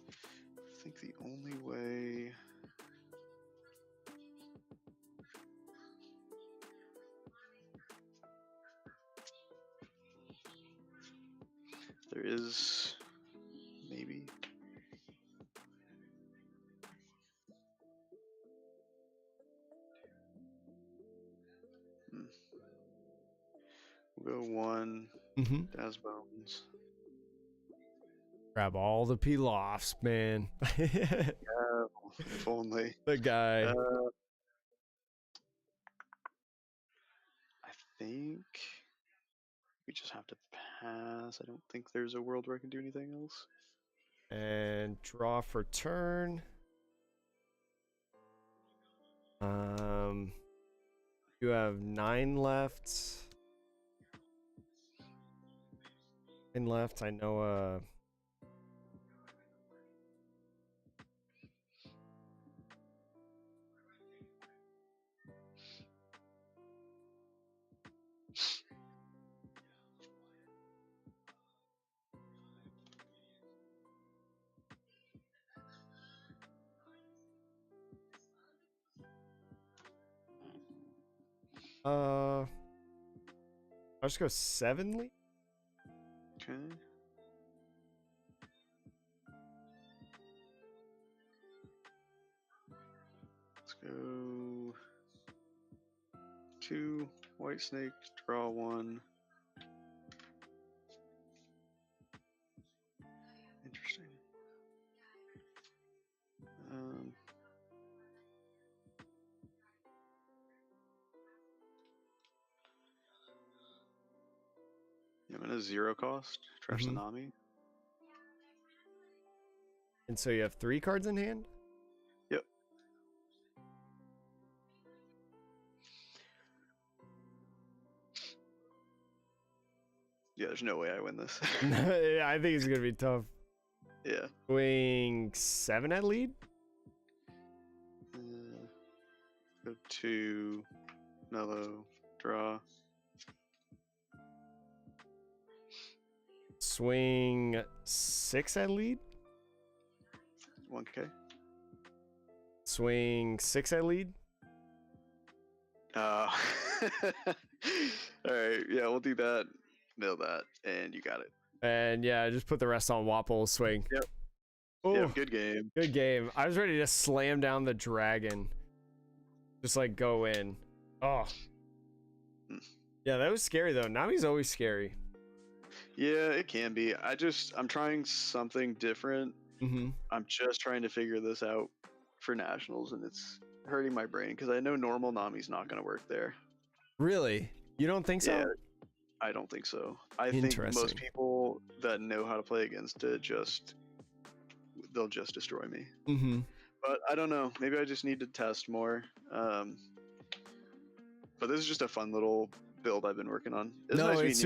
I think the only way. There is maybe. We'll go 1. Daz Bones. Grab all the peel-offs, man. Yeah, if only. The guy. I think we just have to pass. I don't think there's a world where I can do anything else. And draw for turn. You have 9 left. 9 left. I know. I'll just go 7 lead. Okay. Let's go 2 white snake, draw 1. Interesting. I'm in a 0 cost. Trash the Nami. And so you have 3 cards in hand? Yep. Yeah, there's no way I win this. I think it's gonna be tough. Yeah. Swing 7 at lead? Go 2, mellow, draw. Swing 6 at lead? 1K. Swing 6 at lead? Alright, yeah, we'll do that. Nail that, and you got it. And yeah, just put the rest on Wapple swing. Yep. Oh, Yep, good game. Good game. I was ready to slam down the dragon. Just like go in. Oh. Yeah, that was scary though. Nami's always scary. Yeah, it can be. I'm trying something different. I'm just trying to figure this out for nationals, and it's hurting my brain because I know normal Nami's not going to work there. Really? You don't think so? Yeah, I don't think so. I think most people that know how to play against it they'll just destroy me. But I don't know. Maybe I just need to test more. But this is just a fun little build I've been working on. It's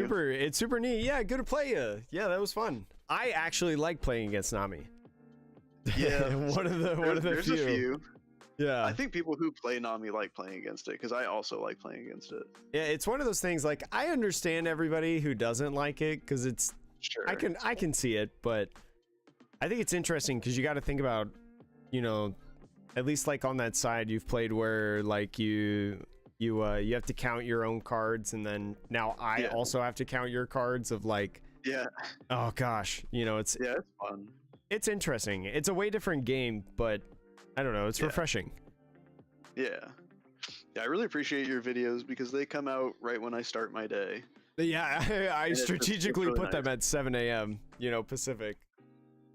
super neat. Yeah, good to play you. Yeah, that was fun. I actually like playing against Nami. Yeah, one of the few. A few. Yeah, I think people who play Nami like playing against it because I also like playing against it. Yeah, it's one of those things. Like I understand everybody who doesn't like it because it's. Sure. I can see it, but I think it's interesting because you got to think about, at least like on that side you've played where like you have to count your own cards, and then now I also have to count your cards of like. Yeah. Oh gosh, it's. Yeah, it's fun. It's interesting. It's a way different game, but I don't know. It's refreshing. Yeah. Yeah, I really appreciate your videos because they come out right when I start my day. Yeah, I it's strategically really put them nice. at 7 a.m. Pacific.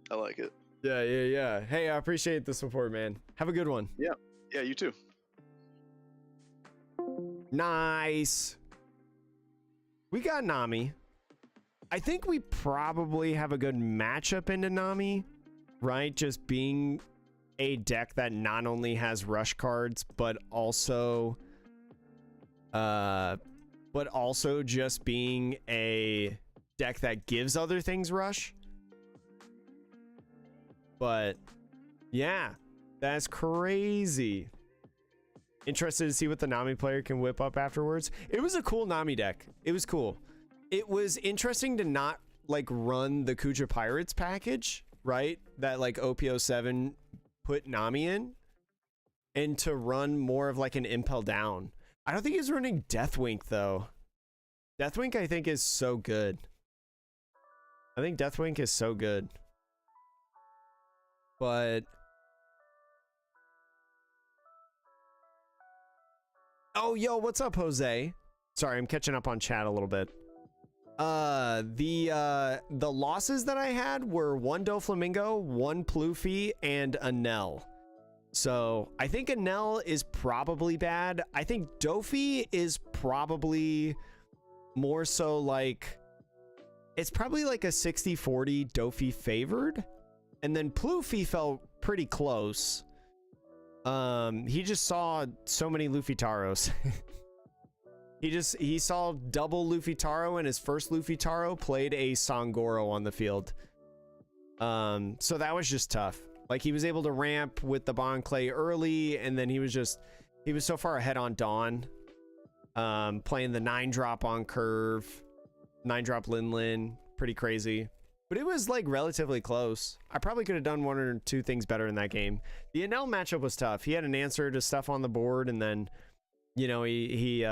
I like it. Yeah. Hey, I appreciate the support, man. Have a good one. Yeah, you too. Nice. We got Nami. I think we probably have a good matchup into Nami, right? Just being a deck that not only has rush cards, but also just being a deck that gives other things rush. But yeah, that's crazy. Interested to see what the Nami player can whip up afterwards. It was a cool Nami deck. It was cool. It was interesting to not like run the Kuja Pirates package, right? That like OPO7 put Nami in, and to run more of like an Impel Down. I don't think he's running Deathwink though. Deathwink I think is so good. I think Deathwink is so good. But oh, yo, what's up, Jose? Sorry, I'm catching up on chat a little bit. The losses that I had were 1 Doflamingo, 1 Pluffy, and Enel. So I think Enel is probably bad. I think Dofi is probably more so like, it's probably like a 60-40 Dofi favored. And then Pluffy felt pretty close. He just saw so many Luffy Taros. He saw double Luffy Taro, and his first Luffy Taro played a Sangoro on the field. So that was just tough. Like, he was able to ramp with the Bon Clay early, and then he was so far ahead on Dawn. Playing the 9-drop on curve, 9-drop Lin, pretty crazy. But it was like relatively close. I probably could have done 1 or 2 things better in that game. The Enel matchup was tough. He had an answer to stuff on the board, and then, you know, he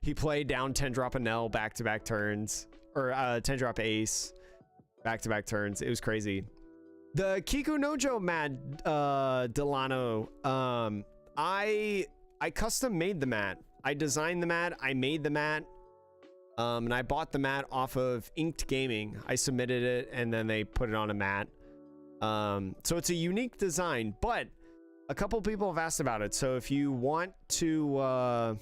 he played down 10-drop Enel back-to-back turns, or 10-drop Ace back-to-back turns. It was crazy. The Kiku Nojo Delano. I custom made the mat. I designed the mat. I made the mat. And I bought the mat off of Inked Gaming. I submitted it, and then they put it on a mat. So it's a unique design, but a couple people have asked about it. So if you want to,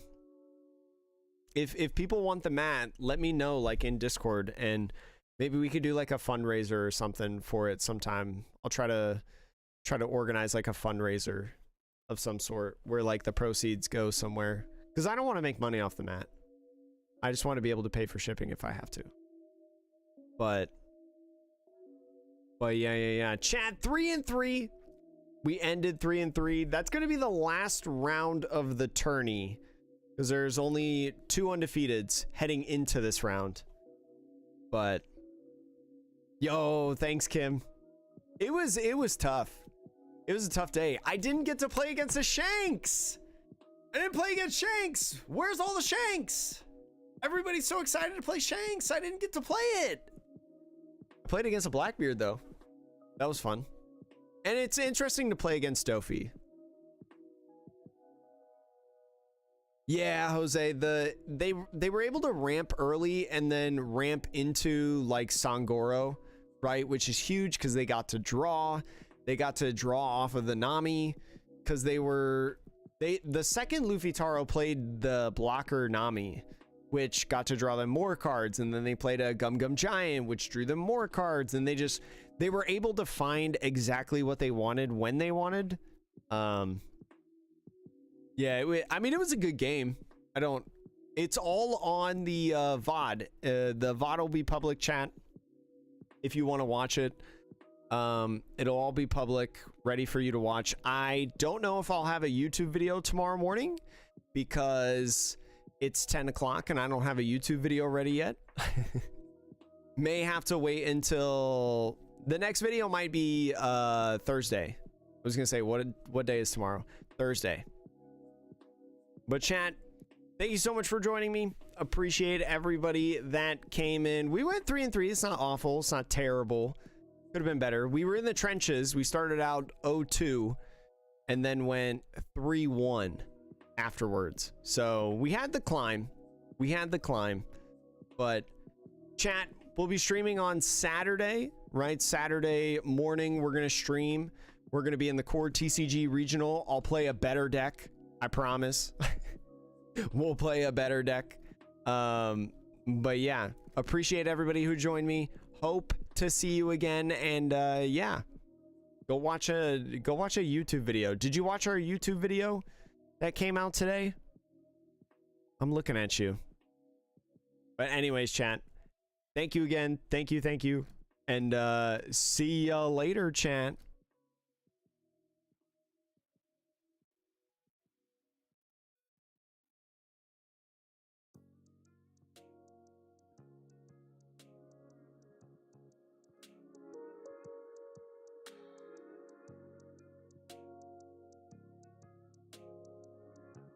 if people want the mat, let me know, like in Discord, and maybe we could do like a fundraiser or something for it sometime. I'll try to organize like a fundraiser of some sort where like the proceeds go somewhere, because I don't want to make money off the mat. I just want to be able to pay for shipping if I have to. But yeah. Chat 3-3. We ended 3-3. That's going to be the last round of the tourney, because there's only 2 undefeateds heading into this round. But yo, thanks, Kim. It was tough. It was a tough day. I didn't get to play against the Shanks. I didn't play against Shanks. Where's all the Shanks? Everybody's so excited to play Shanks. I didn't get to play it. I played against a Blackbeard though. That was fun. And it's interesting to play against Dofi. Yeah, Jose, they were able to ramp early and then ramp into like Sangoro, right? Which is huge because they got to draw. They got to draw off of the Nami because the second Luffy Taro played the blocker Nami, which got to draw them more cards, and then they played a Gum Gum Giant, which drew them more cards, and they were able to find exactly what they wanted when they wanted. Yeah, I mean, it was a good game. It's all on the VOD. The VOD will be public, chat, if you want to watch it. It'll all be public, ready for you to watch. I don't know if I'll have a YouTube video tomorrow morning, because it's 10 o'clock and I don't have a YouTube video ready yet. May have to wait until the next video. Might be Thursday. I was gonna say, what day is tomorrow? Thursday. But chat, thank you so much for joining me. Appreciate everybody that came in. We went 3-3. It's not awful. It's not terrible. Could have been better. We were in the trenches. We started out 0-2 and then went 3-1 afterwards. So we had the climb. But chat, we'll be streaming on Saturday, right? Saturday morning, we're going to stream. We're going to be in the Core TCG Regional. I'll play a better deck. I promise. We'll play a better deck. But yeah, appreciate everybody who joined me. Hope to see you again. And yeah, go watch a YouTube video. Did you watch our YouTube video that came out today? I'm looking at you. But anyways, chat, thank you again. Thank you. And see ya later, chat.